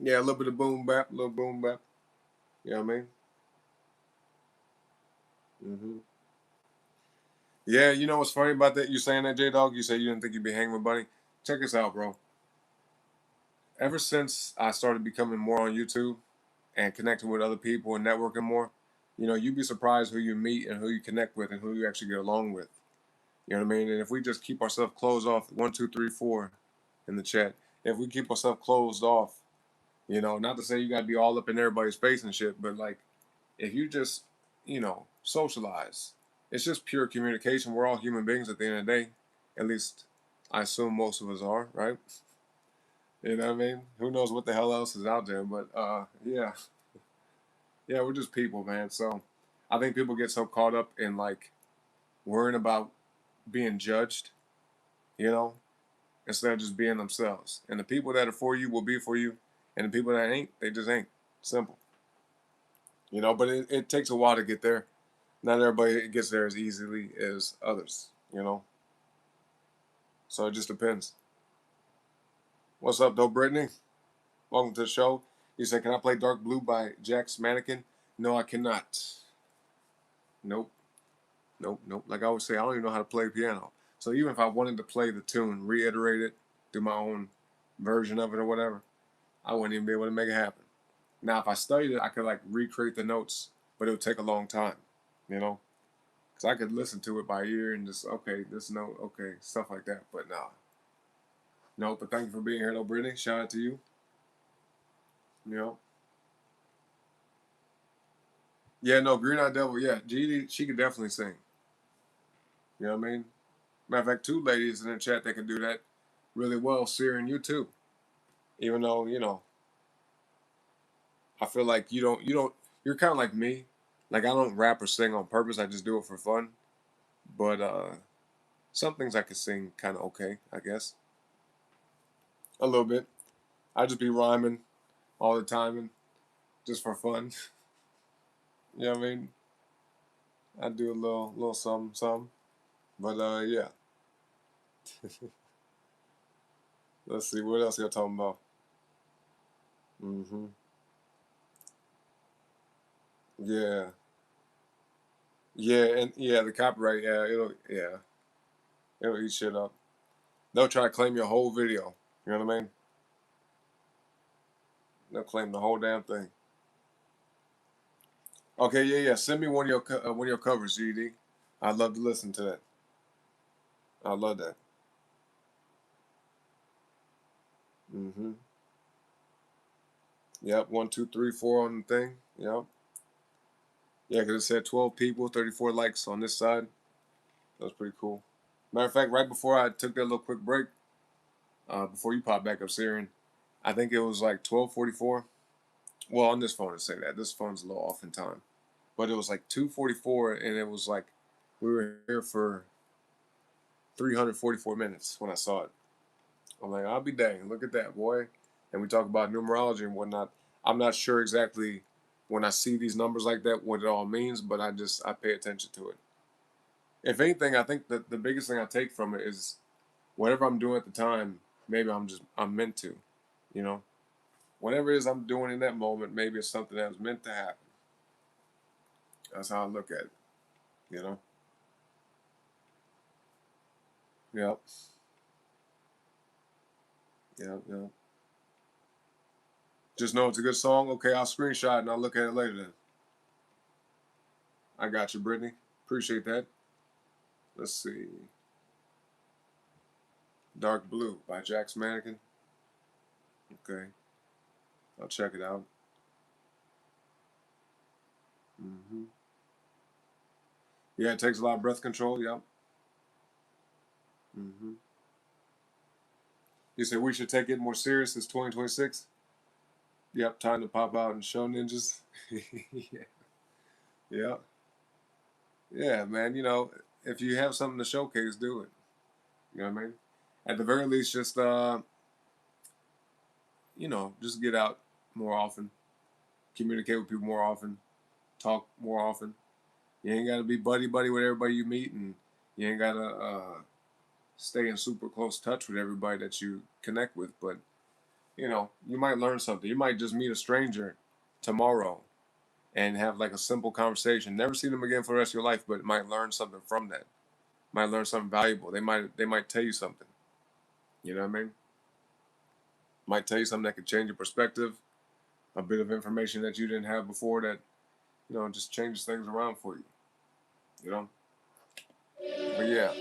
Yeah, a little bit of boom bap, a little boom bap. You know what I mean? Mm-hmm. Yeah, you know what's funny about that? You saying that, J Dog? You say you didn't think you'd be hanging with Bunny. Check this out, bro. Ever since I started becoming more on YouTube and connecting with other people and networking more, you know, you'd be surprised who you meet and who you connect with and who you actually get along with. You know what I mean? And if we just keep ourselves closed off, 1, 2, 3, 4 in the chat. If we keep ourselves closed off, you know, not to say you gotta be all up in everybody's face and shit, but like if you just, you know, socialize, it's just pure communication. We're all human beings at the end of the day. At least I assume most of us are, right? You know what I mean? Who knows what the hell else is out there? But yeah. Yeah, we're just people, man. So I think people get so caught up in like worrying about being judged, you know, instead of just being themselves. And the people that are for you will be for you. And the people that ain't, they just ain't. Simple. You know, but it takes a while to get there. Not everybody gets there as easily as others, you know. So it just depends. What's up, though, Brittany? Welcome to the show. You said, can I play Dark Blue by Jack's Mannequin? No, I cannot. Nope. Nope. Nope. Like I always say, I don't even know how to play piano. So even if I wanted to play the tune, reiterate it, do my own version of it or whatever, I wouldn't even be able to make it happen. Now, if I studied it, I could like recreate the notes, but it would take a long time, you know? Because I could listen to it by ear and just, okay, this note, okay, stuff like that. But nah. No, but thank you for being here, though, Brittany. Shout out to you. You know? Yeah, no, Green Eyed Devil, yeah. GD, she could definitely sing. You know what I mean? Matter of fact, two ladies in the chat that can do that really well, Siri and you too. Even though, you know, I feel like you're kind of like me. Like I don't rap or sing on purpose. I just do it for fun. But some things I can sing kind of okay, I guess. A little bit. I just be rhyming all the time and just for fun. You know what I mean? I do a little something. But yeah. Let's see what else y'all talking about. Mm-hmm. Yeah. Yeah, and yeah, the copyright, it'll eat shit up. They'll try to claim your whole video. You know what I mean? They'll claim the whole damn thing. Okay, yeah. Send me one of your covers, GD. I'd love to listen to that. I love that. Mm-hmm. Yep. 1, 2, 3, 4 on the thing. Yep. Yeah, because it said 12 people, 34 likes on this side. That was pretty cool. Matter of fact, right before I took that little quick break, before you popped back up, Syrian, I think it was like 12:44. Well, on this phone, it say that. This phone's a little off in time. But it was like 2:44, and it was like we were here for 344 minutes when I saw it. I'm like, I'll be dang, look at that, boy. And we talk about numerology and whatnot. I'm not sure exactly when I see these numbers like that what it all means, but I pay attention to it. If anything, I think that the biggest thing I take from it is whatever I'm doing at the time, maybe I'm meant to, you know. Whatever it is I'm doing in that moment, maybe it's something that was meant to happen. That's how I look at it, you know. Yep. Yep. Just know it's a good song. Okay, I'll screenshot and I'll look at it later then. I got you, Brittany. Appreciate that. Let's see. Dark Blue by Jack's Mannequin. Okay. I'll check it out. Mm-hmm. Yeah, it takes a lot of breath control. Yep. Mm-hmm. You said we should take it more serious. It's 2026. Yep, time to pop out and show ninjas. Yeah, yeah, man. You know, if you have something to showcase, do it. You know what I mean? At the very least, just just get out more often, communicate with people more often, talk more often. You ain't gotta be buddy buddy with everybody you meet, and you ain't gotta stay in super close touch with everybody that you connect with. But you might learn something. You might just meet a stranger tomorrow and have like a simple conversation. Never see them again for the rest of your life, but might learn something from that. Might learn something valuable. They might tell you something. You know what I mean? Might tell you something that could change your perspective. A bit of information that you didn't have before that just changes things around for you. You know. But yeah.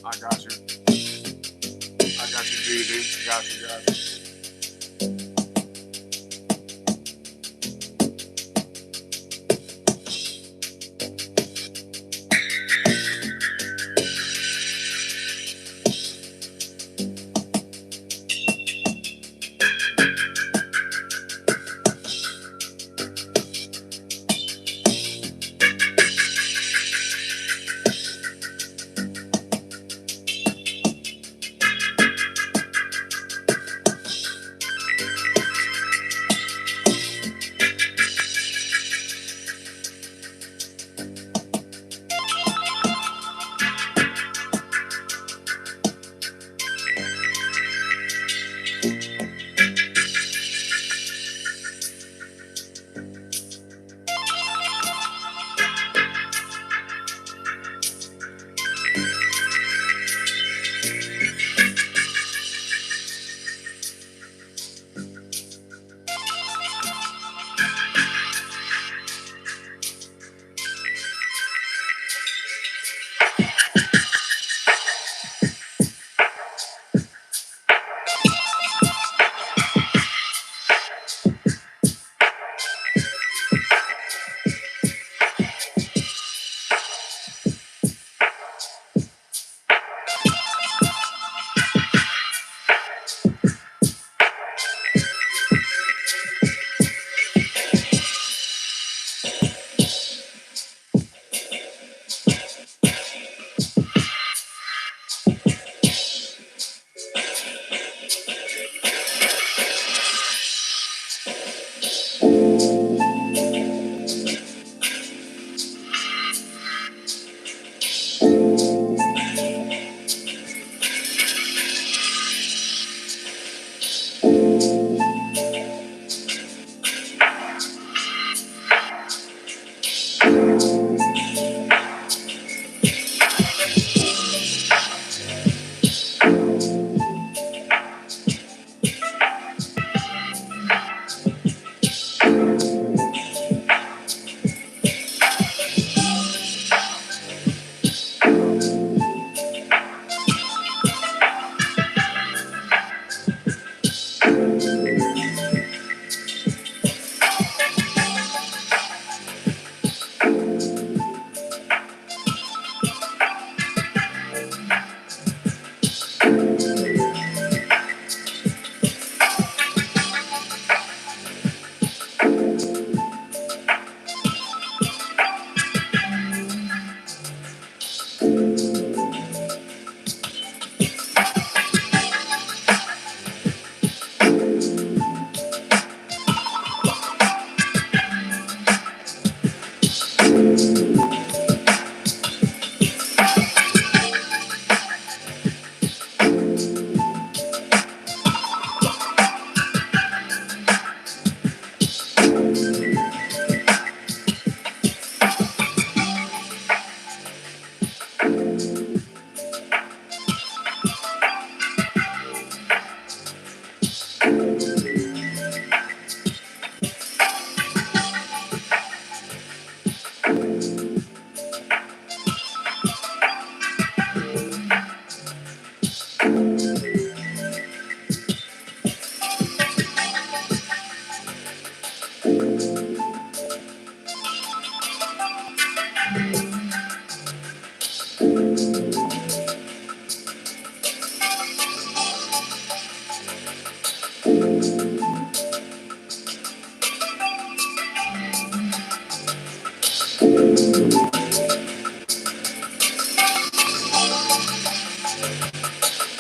I got you. I got you, GD. Got you, got you.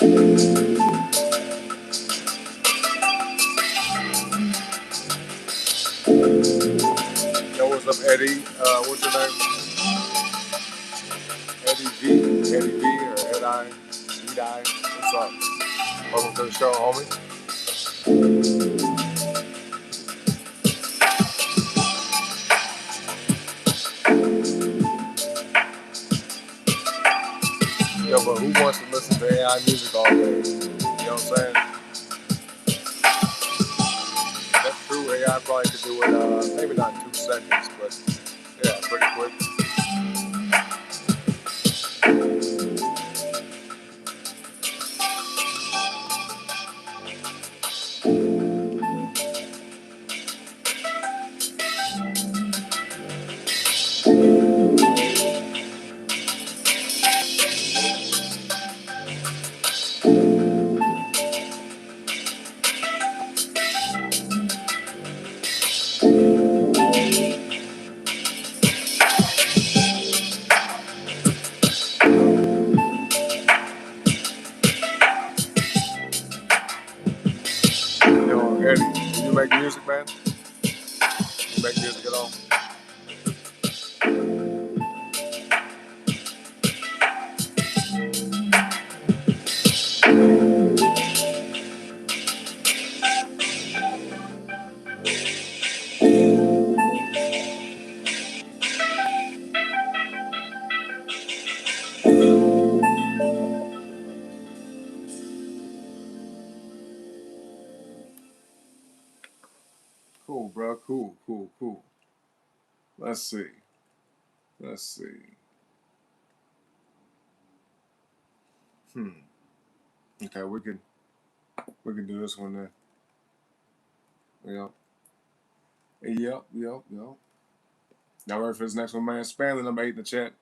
Yo, what's up, Eddie? What's your name? Eddie V, Eddie V, or Ed-I, Ed-I. What's up? Welcome to the show, homie. Yo, but who wants to listen to AI music all day? You know what I'm saying? That's true. AI probably could do it, maybe not in 2 seconds, but yeah, pretty quick. Yo, Eddie, do you make music, man? You make music at all? Cool, bro. Cool. Let's see. Okay, we can do this one then. Yep. Y'all ready for this next one, man? Spam the number 8 in the chat.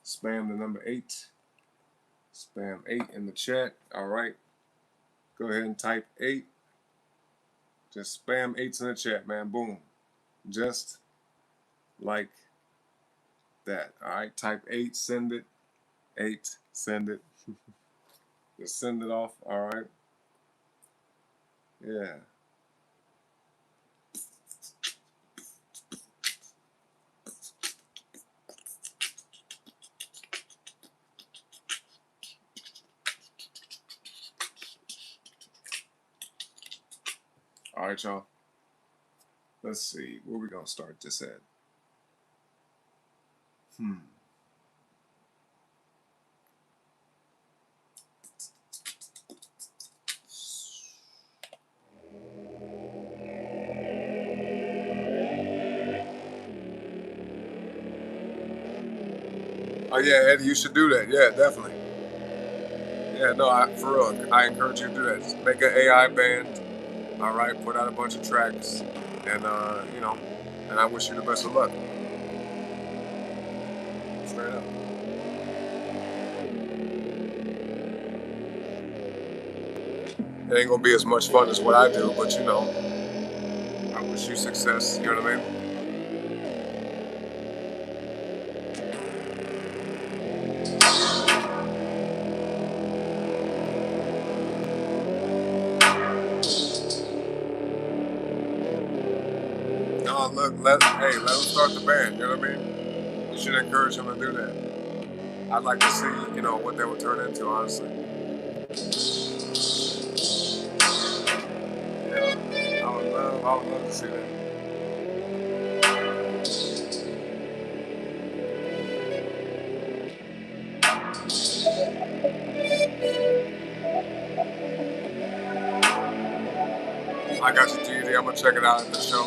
Spam the number 8. Spam 8 in the chat. All right. Go ahead and type 8. Just spam 8s in the chat, man. Boom. Just like that. All right. Type 8. Send it. 8. Send it. Just send it off. All right. Yeah. All right, y'all. Let's see. Where we going to start this at? Oh, yeah, Eddie, you should do that. Yeah, definitely. Yeah, no, for real, I encourage you to do that. Just make an AI band, all right, put out a bunch of tracks, and, and I wish you the best of luck. Straight up. It ain't gonna be as much fun as what I do, but, I wish you success, you know what I mean? No, look, let him start the band, you know what I mean? You should encourage him to do that. I'd like to see, what that would turn into, honestly. Yeah, I would love to see that. I got you, GD. I'm gonna check it out at the show.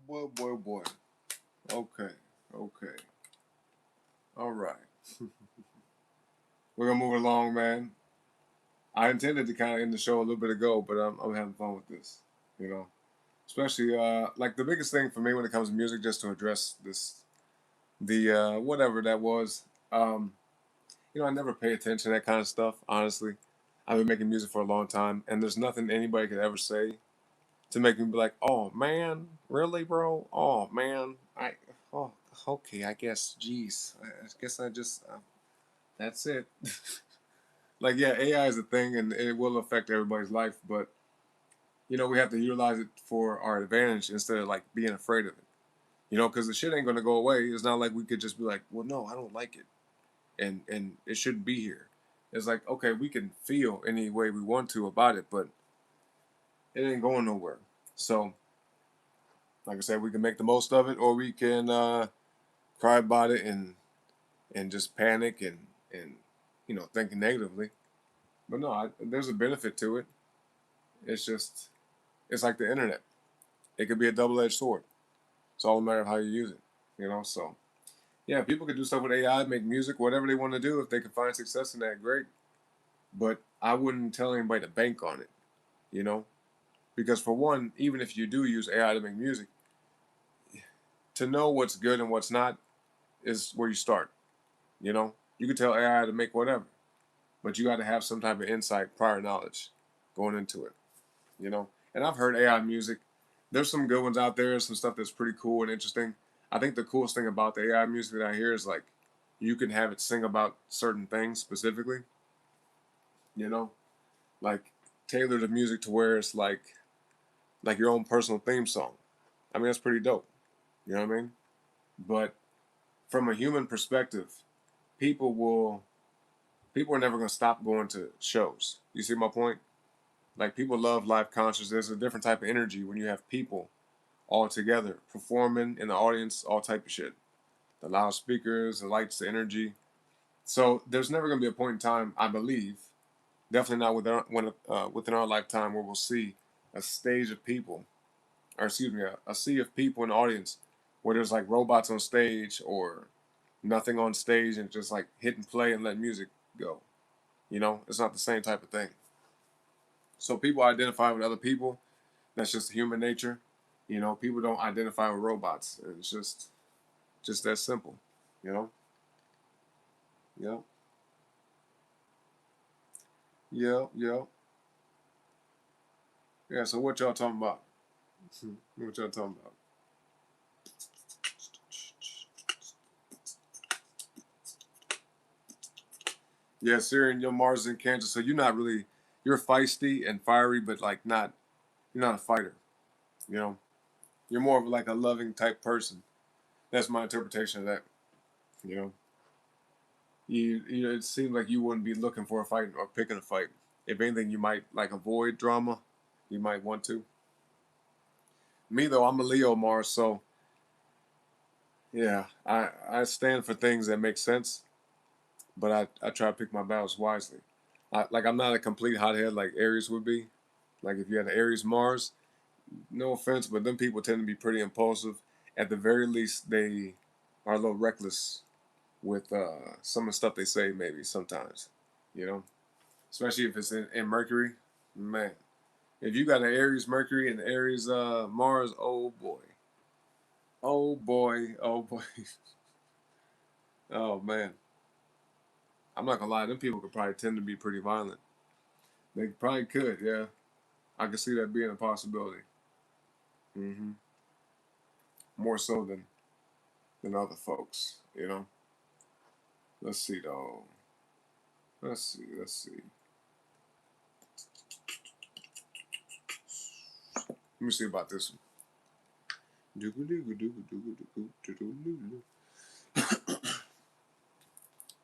Boy, boy, boy. Okay, okay. All right. We're gonna move along, man. I intended to kind of end the show a little bit ago, but I'm having fun with this. You know, especially like the biggest thing for me when it comes to music, just to address this, the whatever that was. You know, I never pay attention to that kind of stuff. Honestly, I've been making music for a long time, and there's nothing anybody could ever say to make me be like, "Oh man, really, bro? Oh man, oh okay, I guess. Geez, I guess I just that's it." Like, yeah, AI is a thing, and it will affect everybody's life, but you know, we have to utilize it for our advantage instead of like being afraid of it. You know, because the shit ain't gonna go away. It's not like we could just be like, "Well, no, I don't like it," and it shouldn't be here. It's like, okay, we can feel any way we want to about it, but it ain't going nowhere. So, like I said, we can make the most of it, or we can cry about it and just panic and you know thinking negatively. But no, there's a benefit to it. It's just it's like the internet. It could be a double-edged sword. It's all a matter of how you use it. You know, so yeah, people could do stuff with AI, make music, whatever they want to do. If they can find success in that, great. But I wouldn't tell anybody to bank on it. You know, because for one, even if you do use AI to make music, to know what's good and what's not is where you start. You know, you can tell AI to make whatever, but you got to have some type of insight, prior knowledge going into it. You know, and I've heard AI music. There's some good ones out there, some stuff that's pretty cool and interesting. I think the coolest thing about the AI music that I hear is like you can have it sing about certain things specifically. You know, like tailor the music to where it's like your own personal theme song. I mean, that's pretty dope. You know what I mean? But from a human perspective, people will people are never gonna stop going to shows. You see my point? Like people love live concerts. There's a different type of energy when you have people all together performing in the audience, all type of shit. The loudspeakers, the lights, the energy. So there's never gonna be a point in time, I believe, definitely not within our lifetime, where we'll see a stage of people, or excuse me, a sea of people in the audience, where there's like robots on stage or nothing on stage and just like hit and play and let music go. You know, it's not the same type of thing. So people identify with other people. That's just human nature. You know, people don't identify with robots. It's just that simple. You know. Yeah. Yeah. Yeah. Yeah. So what y'all talking about? What y'all talking about? Yeah, Syrian, your Mars is in Cancer, so you're feisty and fiery, but like not you're not a fighter. You know, you're more of like a loving type person. That's my interpretation of that. You know. you know, it seems like you wouldn't be looking for a fight or picking a fight. If anything, you might like avoid drama. You might want to. Me though, I'm a Leo Mars, so yeah, I stand for things that make sense, but I try to pick my battles wisely. I'm not a complete hothead like Aries would be. Like if you had an Aries Mars, no offense, but them people tend to be pretty impulsive. At the very least, they are a little reckless with some of the stuff they say. Maybe sometimes, you know, especially if it's in Mercury. Man, if you got an Aries Mercury and Aries Mars, oh boy, oh boy, oh boy, oh man. I'm not gonna lie, them people could probably tend to be pretty violent. They probably could, yeah. I could see that being a possibility. Hmm. More so than other folks, you know. Let's see though. Let's see. Let me see about this one.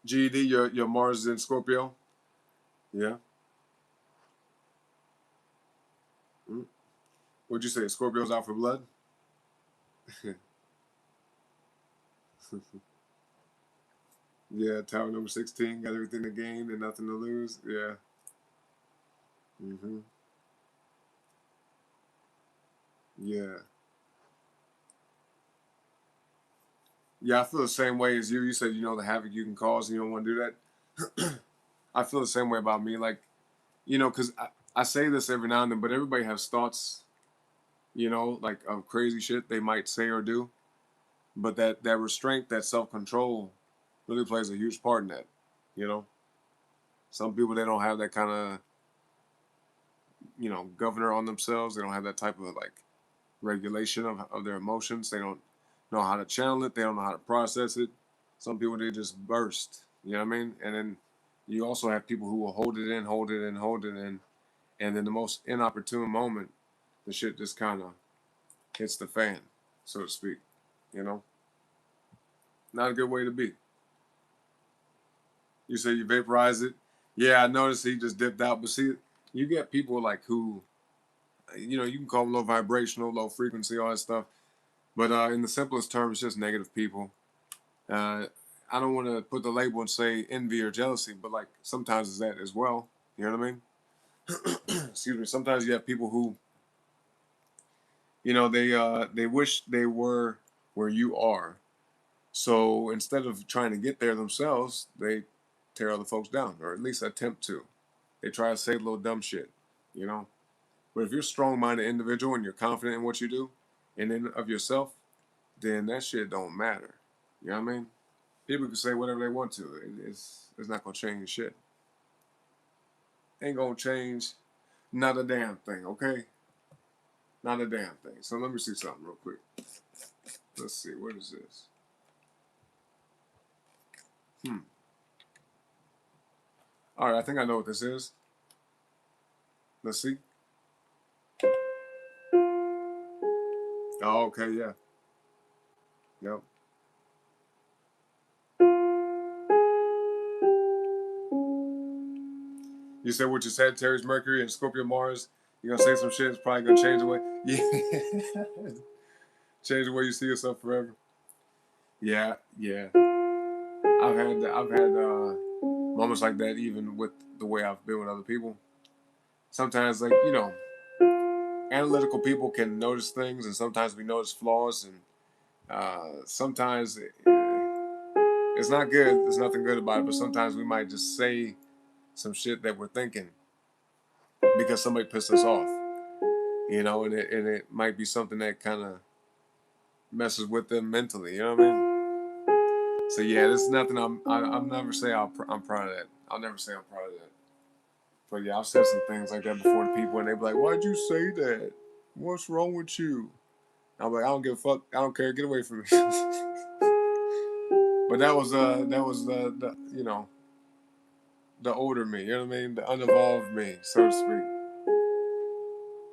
GED, your Mars is in Scorpio? Yeah. Mm. What'd you say? Scorpio's out for blood? Yeah, tower number 16, got everything to gain and nothing to lose. Yeah. Hmm. Yeah. Yeah, I feel the same way as you. You said you know the havoc you can cause and you don't want to do that. I feel the same way about me. Like, you know, because I say this every now and then, but everybody has thoughts, you know, like of crazy shit they might say or do. But that restraint, that self control, really plays a huge part in that. You know, some people they don't have that kind of governor on themselves. They don't have that type of like regulation of their emotions. They don't know how to channel it. They don't know how to process it. Some people they just burst. You know what I mean? And then you also have people who will hold it in, hold it in, hold it in, and then the most inopportune moment, the shit just kind of hits the fan, so to speak. You know, not a good way to be. You say you vaporize it. Yeah, I noticed he just dipped out. But see, you get people like who, you can call them low vibrational, low frequency, all that stuff. But in the simplest terms, just negative people. Uh, I don't want to put the label and say envy or jealousy, but like sometimes it's that as well. You know what I mean? Excuse me. Sometimes you have people who, they wish they were where you are. So instead of trying to get there themselves, they tear other folks down, or at least attempt to. They try to say little dumb shit, you know. But if you're a strong-minded individual and you're confident in what you do, and in of yourself, then that shit don't matter. You know what I mean? People can say whatever they want to. It's not gonna change shit. Ain't gonna change not a damn thing. Okay, not a damn thing. So let me see something real quick. Let's see. What is this? All right, I think I know what this is. Let's see. Oh, okay, yeah. Yep. You said what you said, Sagittarius, Mercury, and Scorpio, Mars. You're gonna say some shit. It's probably gonna change the way. Yeah. Change the way you see yourself forever. Yeah, yeah. I've had moments like that even with the way I've been with other people. Sometimes, like analytical people can notice things, and sometimes we notice flaws, and sometimes it's not good. There's nothing good about it, but sometimes we might just say some shit that we're thinking because somebody pissed us off, and it might be something that kind of messes with them mentally. You know what I mean? So yeah, this is nothing. I'm never say I'm proud of that. I'll never say I'm proud of that. But yeah, I've said some things like that before to people, and they be like, "Why'd you say that? What's wrong with you?" I'm like, "I don't give a fuck. I don't care. Get away from me." But that was the older me. You know what I mean? The unevolved me, so to speak.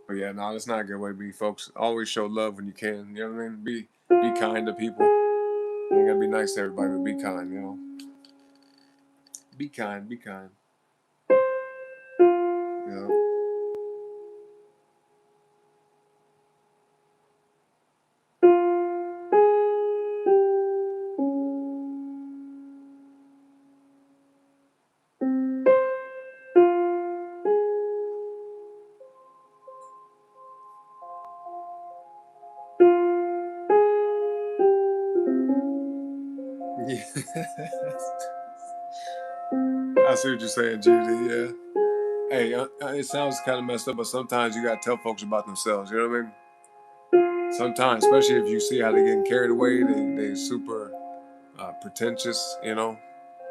But yeah, no, that's not a good way to be, folks. Always show love when you can. You know what I mean? Be kind to people. You ain't gotta be nice to everybody, but be kind. You know. Be kind. Be kind. Yeah. Yeah. I see what you're saying, Judy. Yeah. Hey, it sounds kind of messed up, but sometimes you gotta tell folks about themselves. You know what I mean? Sometimes, especially if you see how they're getting carried away, they super pretentious. You know,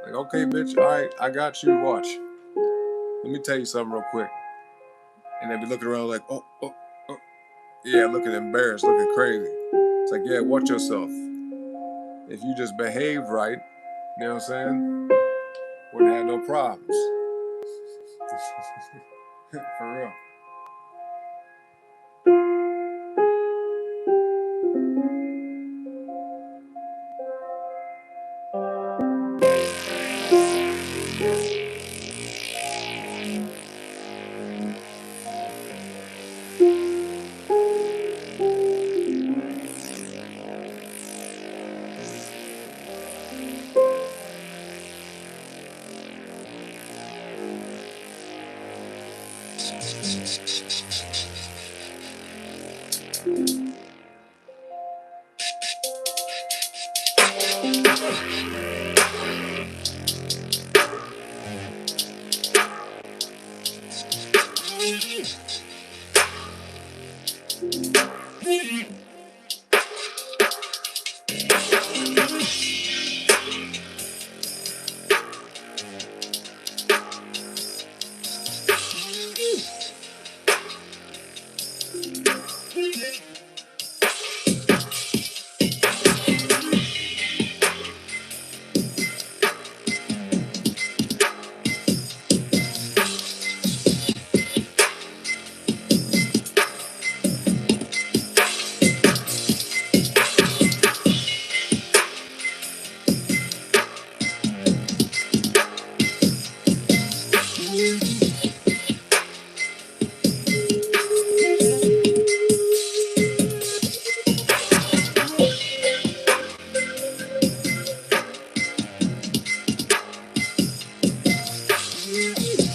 like, okay, bitch, all right, I got you. Watch. Let me tell you something real quick. And they be looking around like, oh, yeah, looking embarrassed, looking crazy. It's like, yeah, watch yourself. If you just behave right, you know what I'm saying? Wouldn't have no problems. For real.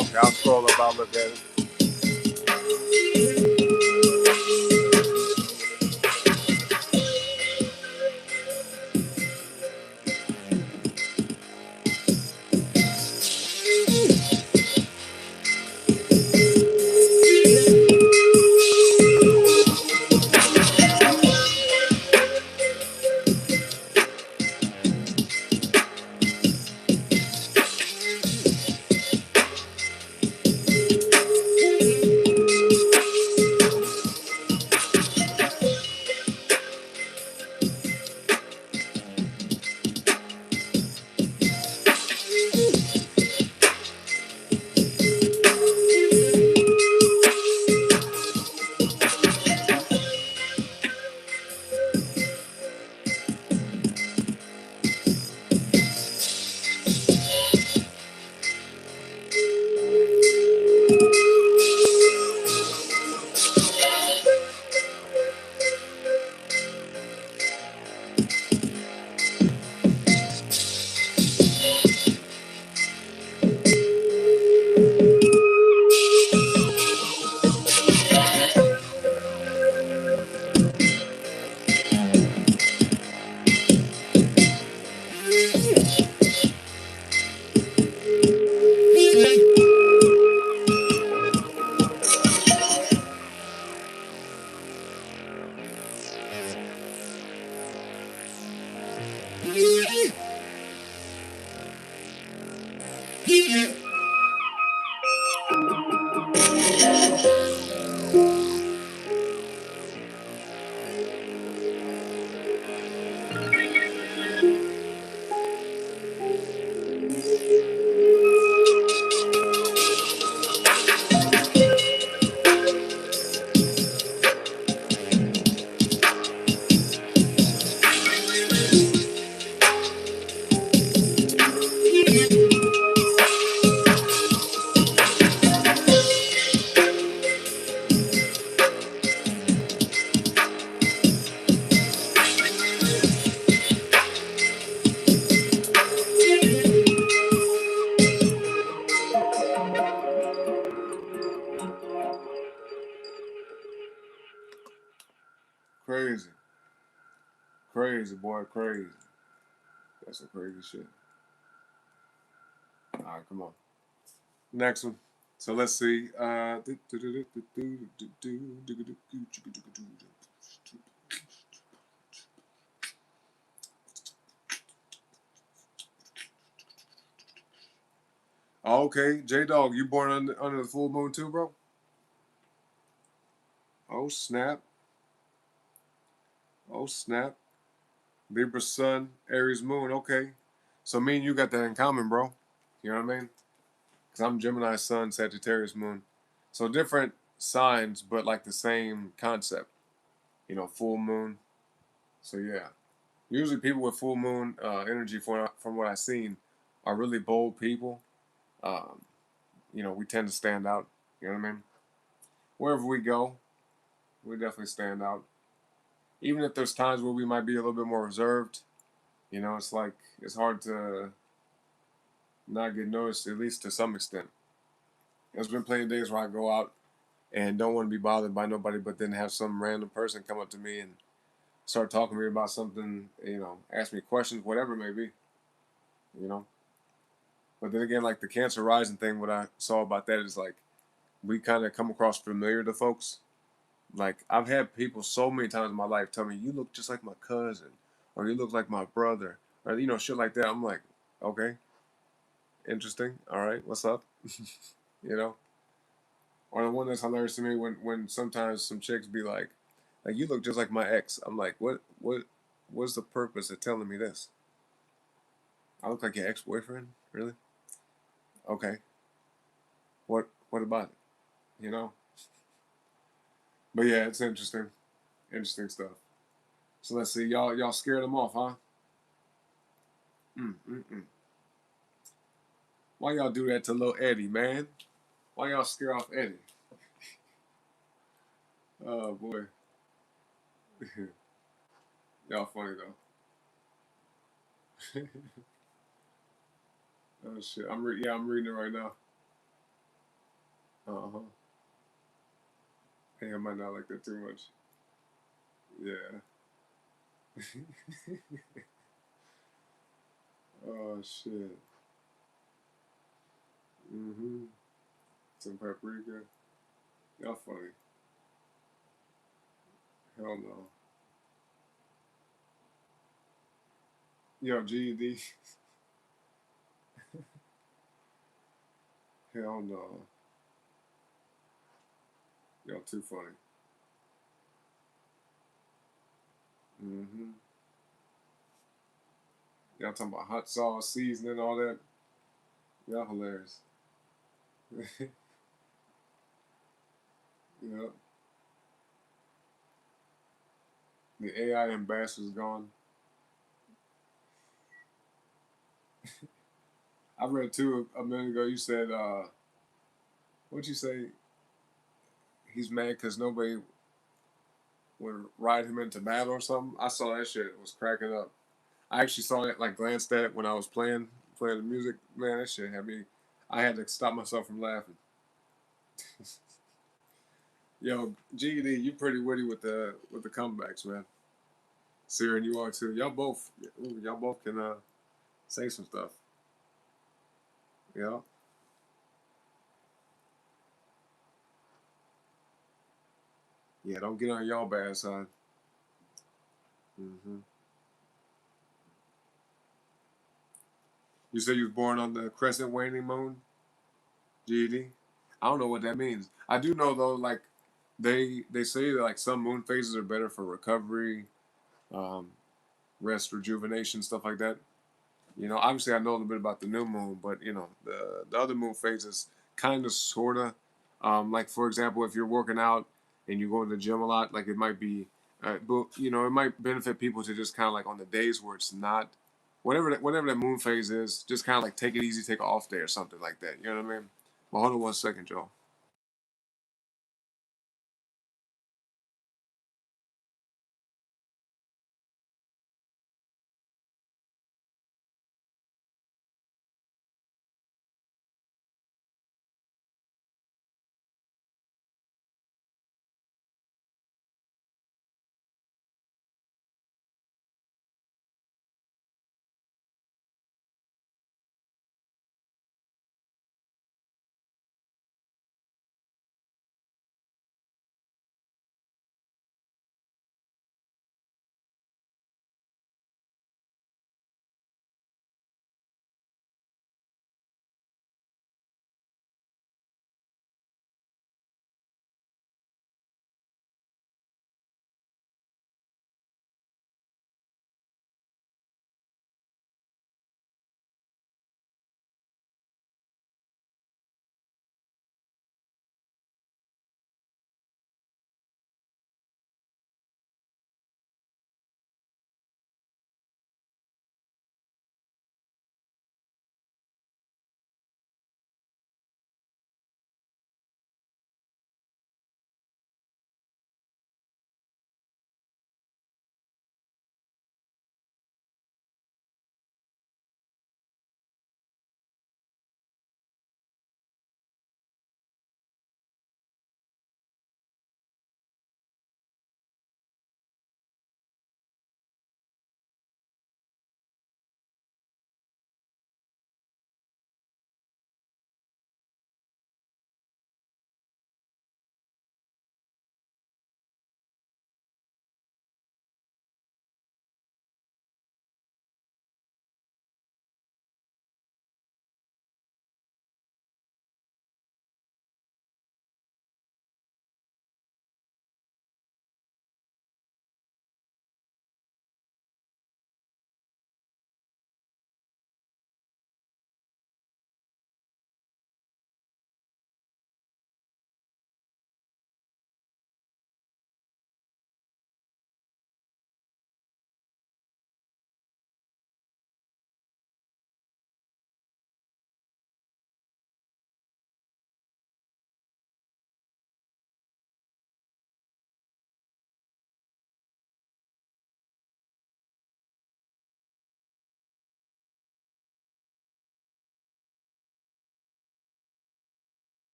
Okay, I'll scroll up, I'll look at it. crazy, boy. Crazy. That's some crazy shit. All right, come on. Next one. So let's see. Okay, J Dog, you born under the full moon too, bro? Oh snap! Oh snap! Libra Sun, Aries Moon. Okay, so me and you got that in common, bro. You know what I mean? Because I'm Gemini Sun, Sagittarius Moon. So different signs, but like the same concept. You know, full moon. So yeah, usually people with full moon energy, from what I've seen, are really bold people. Um, you know, we tend to stand out. You know what I mean? Wherever we go, we definitely stand out. Even if there's times where we might be a little bit more reserved, you know, it's like it's hard to not get noticed, at least to some extent. There's been plenty of days where I go out and don't want to be bothered by nobody, but then have some random person come up to me and start talking to me about something, you know, ask me questions, whatever it may be, you know. But then again, like the Cancer rising thing, what I saw about that is like we kind of come across familiar to folks. Like I've had people so many times in my life tell me, "You look just like my cousin," or "You look like my brother," or you know, shit like that. I'm like, okay, interesting. All right, what's up? You know. Or the one that's hilarious to me when sometimes some chicks be like you look just like my ex. I'm like, what's the purpose of telling me this? I look like your ex boyfriend, really? Okay. What about it? You know. But yeah, it's interesting stuff. So let's see, y'all scared them off, huh? Mm. Why y'all do that to little Eddie, man? Why y'all scare off Eddie? Oh boy, y'all funny though. Oh shit, I'm reading it right now. Uh-huh. Hey, I might not like that too much. Yeah. Oh shit. Mm-hmm. Some paprika. Y'all funny. Hell no. Yo, GED. Hell no. Y'all too funny. Mm-hmm. Y'all talking about hot sauce, seasoning, all that. Y'all hilarious. Yeah. The AI ambassador's gone. I read too a minute ago. You said, what'd you say? He's mad because nobody would ride him into battle or something. I saw that shit. It was cracking up. I actually saw it, like glanced at it when I was playing the music. Man, that shit had me. I had to stop myself from laughing. Yo, GD, you pretty witty with the comebacks, man. Sierra and you are too. Y'all both can say some stuff. Yeah. Yeah, don't get on y'all bad side. Hmm. You said you was born on the crescent waning moon, GD. I don't know what that means. I do know though, like they say that like some moon phases are better for recovery, um, rest, rejuvenation, stuff like that. You know, obviously I know a little bit about the new moon, but you know the other moon phases kind of sorta. Like for example, if you're working out and you go to the gym a lot, like it might be, but you know it might benefit people to just kind of like on the days where it's not, whatever that moon phase is, just kind of like take it easy, take an off day or something like that. You know what I mean? Well, hold on 1 second, Joe.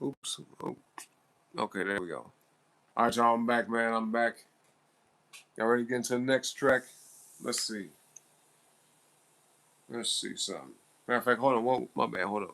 Oops. Oh, okay, there we go. All right, y'all. I'm back, man. I'm back. Y'all ready to get into the next track? Let's see. Let's see something. Matter of fact, hold on. Whoa, my bad. Hold on.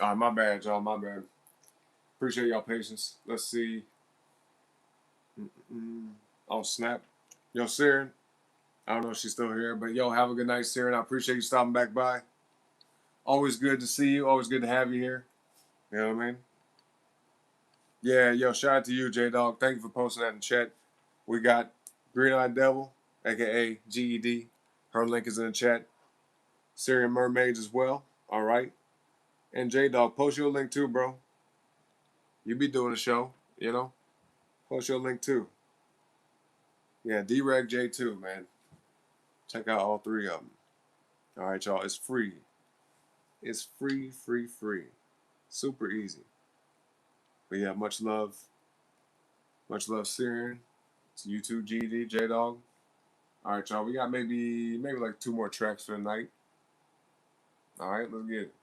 All right, my bad, y'all. My bad. Appreciate y'all patience. Let's see. Oh, snap. Yo, Siren. I don't know if she's still here, but yo, have a good night, Siren. I appreciate you stopping back by. Always good to see you. Always good to have you here. You know what I mean? Yeah, yo, shout out to you, J Dog. Thank you for posting that in the chat. We got Green Eyed Devil, aka GED. Her link is in the chat. Syrian Mermaids as well. All right. And J Dog, post your link too, bro. You be doing a show, you know? Post your link too. Yeah, D-Reg J2, man. Check out all three of them. All right, y'all. It's free. It's free, free, free. Super easy. But yeah, much love. Much love, Syrian. It's you too, GD, J Dog. All right, y'all. We got maybe like 2 more tracks for the night. All right, let's get it.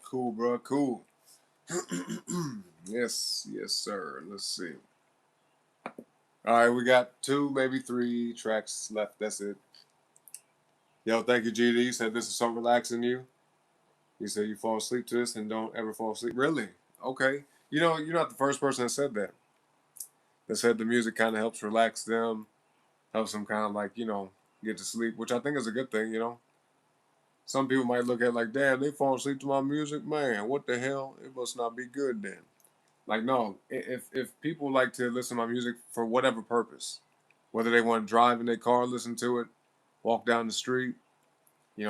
Cool, bro. Cool. Yes, yes, sir. Let's see. All right, we got 2, maybe 3 tracks left. That's it. Yo, thank you, GD. You said this is so relaxing you. You said you fall asleep to this and don't ever fall asleep. Really? Okay. You know, you're not the first person that said that. That said the music kind of helps relax them, helps them kind of like, get to sleep, which I think is a good thing. Some people might look at it like, damn, they fall asleep to my music. Man, what the hell? It must not be good then. Like, no, if people like to listen to my music for whatever purpose, whether they want to drive in their car, listen to it, walk down the street,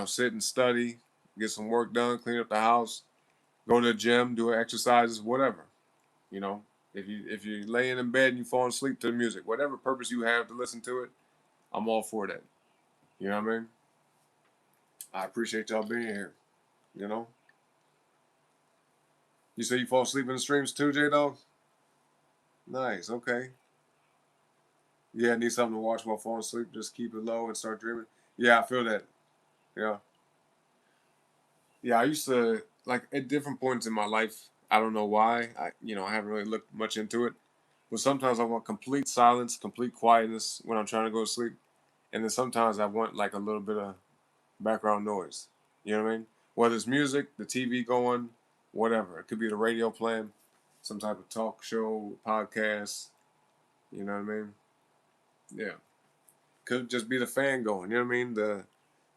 sit and study, get some work done, clean up the house, go to the gym, do exercises, whatever. You know, if you're laying in bed and you fall asleep to the music, whatever purpose you have to listen to it, I'm all for that. You know what I mean? I appreciate y'all being here. You know, you say you fall asleep in the streams too, J Dog. Nice. Okay. Yeah, I need something to watch while falling asleep. Just keep it low and start dreaming. Yeah, I feel that. Yeah. Yeah, I used to like at different points in my life. I don't know why. I haven't really looked much into it. But sometimes I want complete silence, complete quietness when I'm trying to go to sleep, and then sometimes I want like a little bit of background noise. You know what I mean? Whether it's music, the TV going, whatever. It could be the radio playing, some type of talk show, podcast. You know what I mean? Yeah. Could just be the fan going. You know what I mean? The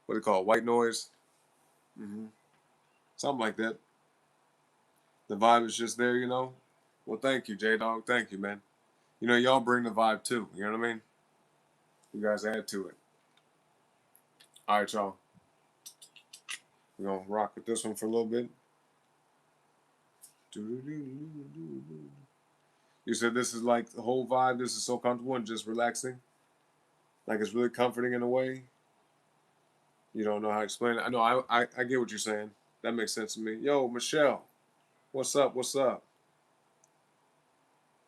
what do you call it? White noise. Hmm. Something like that. The vibe is just there. Well, thank you, J Dog. Thank you, man. Y'all bring the vibe too. You know what I mean? You guys add to it. All right, y'all. We're gonna rock with this one for a little bit. You said this is like the whole vibe. This is so comfortable and just relaxing. Like it's really comforting in a way. You don't know how to explain it. I know. I get what you're saying. That makes sense to me. Yo, Michelle, what's up? What's up?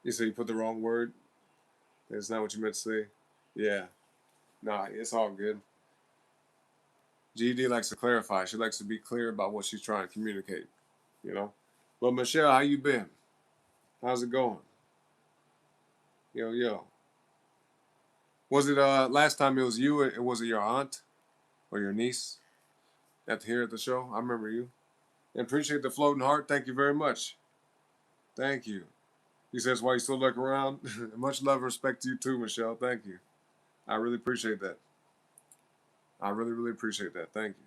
You said you put the wrong word. That's not what you meant to say. Yeah. Nah, it's all good. GD likes to clarify. She likes to be clear about what she's trying to communicate. You know. But Michelle, how you been? How's it going? Yo, yo. Was it last time it was you? Or was it your aunt or your niece here at the show? I remember you. And appreciate the floating heart. Thank you very much. Thank you. He says, "Why you still look around?" Much love and respect to you too, Michelle. Thank you. I really appreciate that. I really, really appreciate that. Thank you.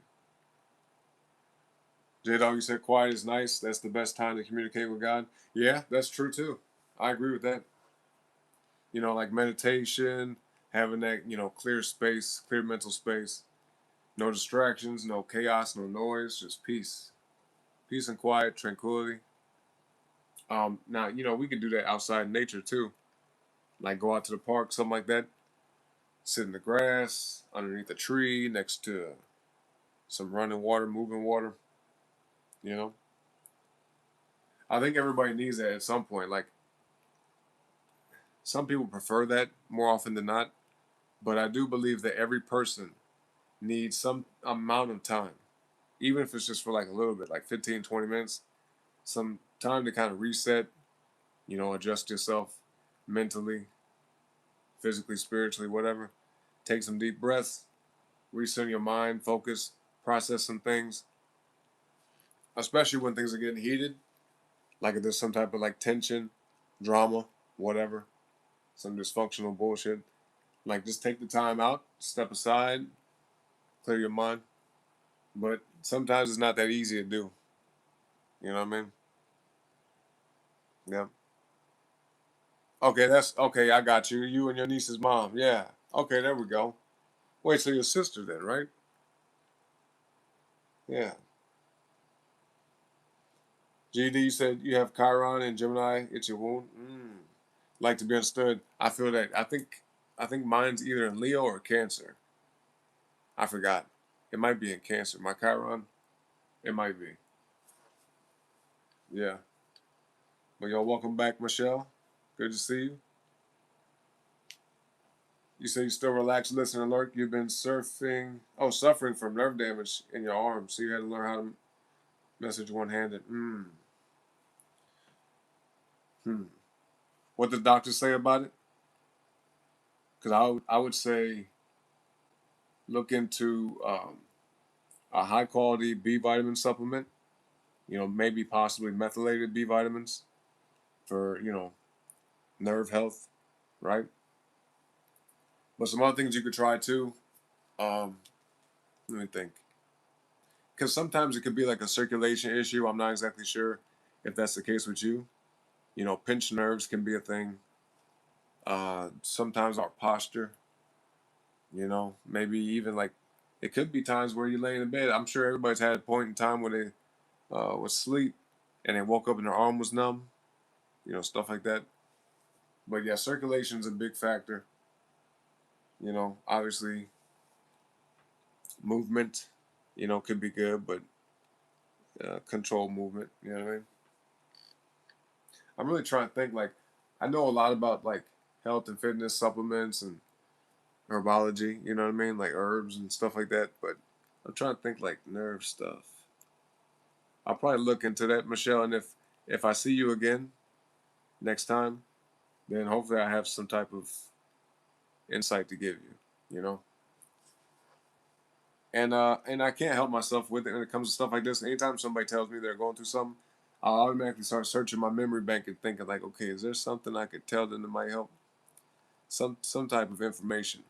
J-Dog, you said quiet is nice. That's the best time to communicate with God. Yeah, that's true too. I agree with that. You know, like meditation, having that, clear space, clear mental space. No distractions, no chaos, no noise, just peace. Peace and quiet, tranquility. Now, we could do that outside in nature too. Like go out to the park, something like that. Sit in the grass, underneath a tree, next to some running water, moving water. You know, I think everybody needs that at some point. Like some people prefer that more often than not, but I do believe that every person needs some amount of time, even if it's just for like a little bit, like 15, 20 minutes, some time to kind of reset, adjust yourself mentally, physically, spiritually, whatever. Take some deep breaths, reset your mind, focus, process some things, especially when things are getting heated, like if there's some type of like tension, drama, whatever, some dysfunctional bullshit. Like just take the time out, step aside, clear your mind. But sometimes it's not that easy to do. You know what I mean? Yeah. Okay, that's okay. I got you. You and your niece's mom. Yeah. Okay, there we go. Wait, so your sister then, right? Yeah. GD, you said you have Chiron and Gemini. It's your wound. Like to be understood. I feel that. I think mine's either in Leo or Cancer. I forgot. It might be in Cancer. My Chiron. It might be. Yeah. But y'all, welcome back, Michelle. Good to see you. You say you still relaxed, listen, alert. You've been suffering from nerve damage in your arm, so you had to learn how to message one-handed. What did the doctor say about it? Because I would say look into a high-quality B vitamin supplement. Maybe possibly methylated B vitamins for nerve health, right? But some other things you could try too. Um, Let me think. Because sometimes it could be like a circulation issue. I'm not exactly sure if that's the case with you. Pinched nerves can be a thing. Sometimes our posture, maybe even like it could be times where you're laying in bed. I'm sure everybody's had a point in time when they was asleep and they woke up and their arm was numb, stuff like that. But yeah, circulation's a big factor. Obviously movement, could be good, but control movement. You know what I mean? I'm really trying to think. Like, I know a lot about like health and fitness supplements and herbology. You know what I mean? Like herbs and stuff like that. But I'm trying to think like nerve stuff. I'll probably look into that, Michelle. And if I see you again next time, then hopefully I have some type of insight to give you. You know. And I can't help myself with it when it comes to stuff like this. Anytime somebody tells me they're going through something, I'll automatically start searching my memory bank and thinking like, okay, is there something I could tell them that might help? Some type of information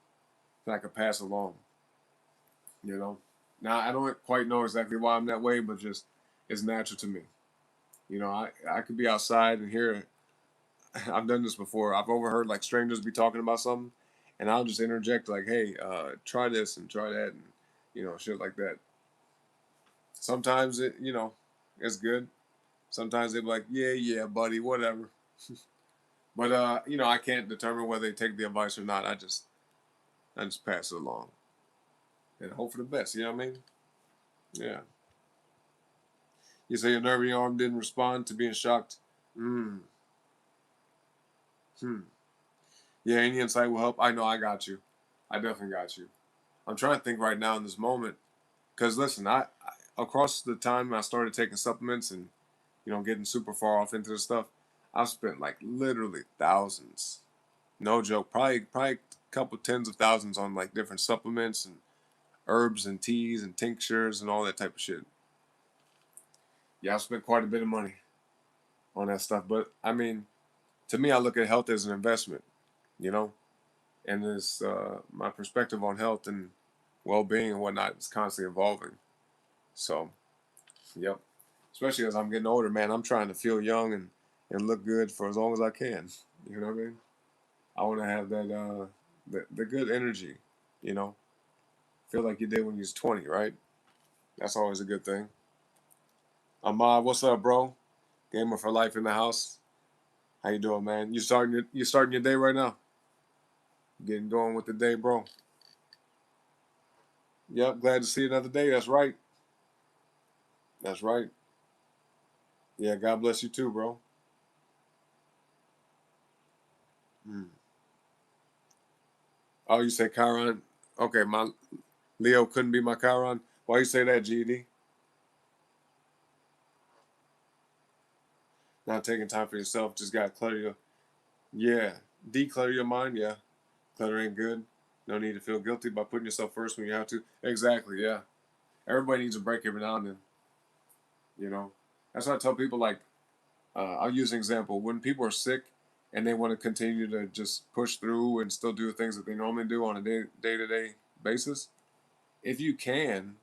that I could pass along. You know. Now I don't quite know exactly why I'm that way, but just it's natural to me. I could be outside and hear. I've done this before. I've overheard like strangers be talking about something, and I'll just interject like, "Hey, try this and try that," and shit like that. Sometimes it's good. Sometimes they be like, yeah, buddy, whatever. But I can't determine whether they take the advice or not. I just pass it along and hope for the best. You know what I mean? Yeah. You say your nerve in your arm didn't respond to being shocked. Hmm. Hmm. Yeah, any insight will help. I know I got you. I definitely got you. I'm trying to think right now in this moment. Because listen, I across the time I started taking supplements and getting super far off into the stuff, I've spent like literally thousands. No joke, probably a couple tens of thousands on like different supplements and herbs and teas and tinctures and all that type of shit. Yeah, I've spent quite a bit of money on that stuff. But I mean, to me, I look at health as an investment, you know, and this my perspective on health and well-being and whatnot is constantly evolving. So, yep. Especially as I'm getting older, man, I'm trying to feel young and look good for as long as I can. You know what I mean? I want to have that the good energy, you know. Feel like you did when you was 20, right? That's always a good thing. Ahmad, what's up, bro? Gamer for life in the house. How you doing, man? You starting your day right now? Getting going with the day, bro. Yep, glad to see another day. That's right. That's right. Yeah, God bless you too, bro. Hmm. Oh, you say Chiron? Okay, my Leo couldn't be my Chiron. Why you say that, GD? Not taking time for yourself. Just gotta clutter your yeah, declutter your mind. Yeah, clutter ain't good. No need to feel guilty about putting yourself first when you have to. Exactly. Yeah, everybody needs a break every now and then. You know, that's why I tell people like I'll use an example. When people are sick and they want to continue to just push through and still do the things that they normally do on a day to day basis, if you can,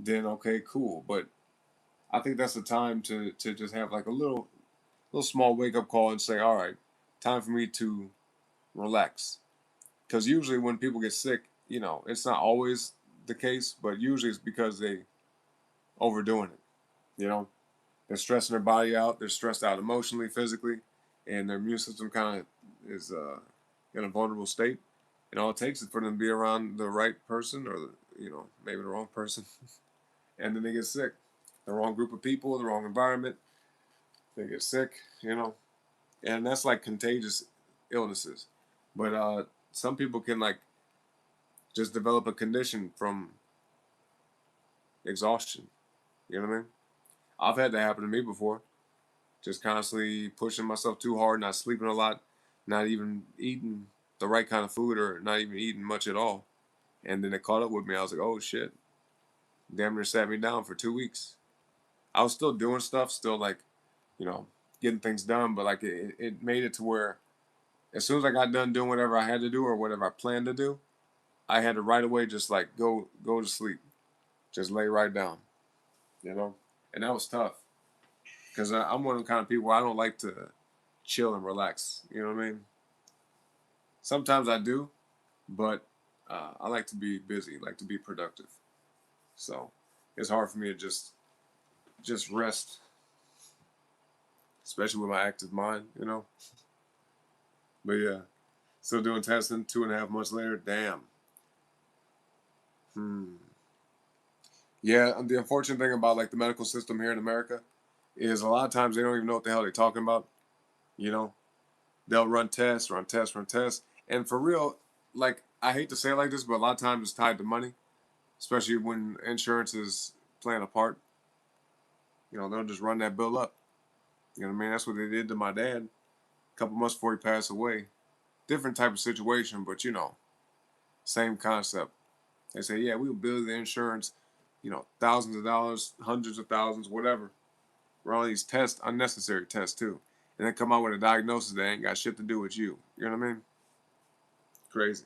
then okay, cool. But I think that's the time to just have like a little small wake up call and say, all right, time for me to relax. Because usually when people get sick, it's not always the case, but usually it's because they overdoing it. You know, they're stressing their body out. They're stressed out emotionally, physically, and their immune system kind of is in a vulnerable state. And all it takes is for them to be around the right person or maybe the wrong person, and then they get sick. The wrong group of people, the wrong environment, they get sick. And that's like contagious illnesses. But some people can like just develop a condition from exhaustion. You know what I mean? I've had that happen to me before. Just constantly pushing myself too hard, not sleeping a lot, not even eating the right kind of food, or not even eating much at all. And then it caught up with me. I was like, oh shit. Damn near sat me down for 2 weeks. I was still doing stuff, still like, you know, getting things done, but like it made it to where as soon as I got done doing whatever I had to do or whatever I planned to do, I had to right away just like go to sleep. Just lay right down, you know? And that was tough. Because I'm one of the kind of people where I don't like to chill and relax. You know what I mean? Sometimes I do, but I like to be busy, like to be productive. So it's hard for me to just rest, especially with my active mind. But yeah, still doing testing 2.5 months later. Damn. Hmm. Yeah, the unfortunate thing about like the medical system here in America is a lot of times they don't even know what the hell they're talking about. You know, they'll run tests, run tests, run tests, and for real, like I hate to say it like this, but a lot of times it's tied to money, especially when insurance is playing a part. They'll just run that bill up. You know what I mean? That's what they did to my dad a couple months before he passed away. Different type of situation, but same concept. They say, yeah, we'll bill the insurance, thousands of dollars, hundreds of thousands, whatever. Run all these tests, unnecessary tests too, and then come out with a diagnosis that ain't got shit to do with you. You know what I mean? Crazy.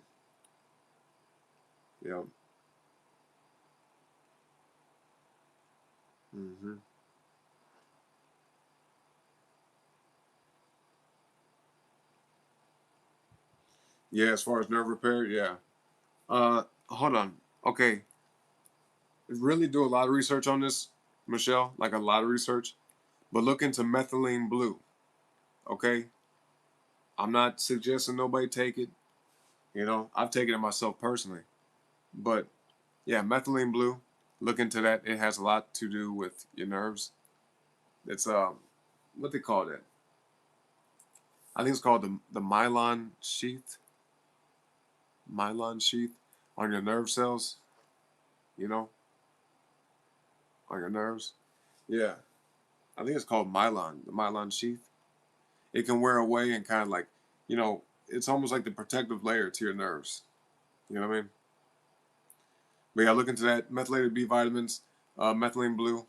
Yeah. Hmm. Yeah, as far as nerve repair, yeah. Hold on. Okay, really do a lot of research on this, Michelle. Like a lot of research. But look into methylene blue. Okay, I'm not suggesting nobody take it. I've taken it myself personally. But yeah, methylene blue. Look into that. It has a lot to do with your nerves. It's what they call that? I think it's called the myelin sheath. Myelin sheath on your nerve cells. You know, on your nerves. Yeah, I think it's called myelin. The myelin sheath. It can wear away and kind of like, it's almost like the protective layer to your nerves. You know what I mean? But yeah, look into that. Methylated B vitamins, methylene blue,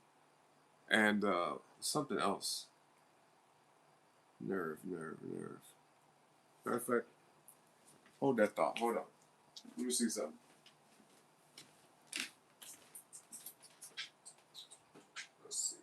and something else. Nerve. Matter of fact, hold that thought. Hold on. Let me see something. Let's see.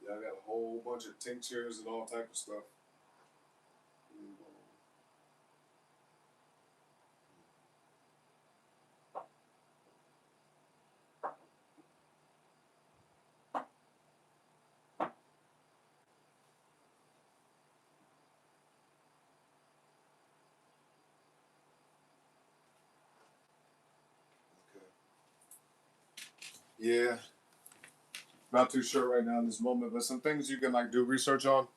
Yeah, I got a whole bunch of tinctures and all type of stuff. Okay. Yeah, not too sure right now in this moment, but some things you can like do research on,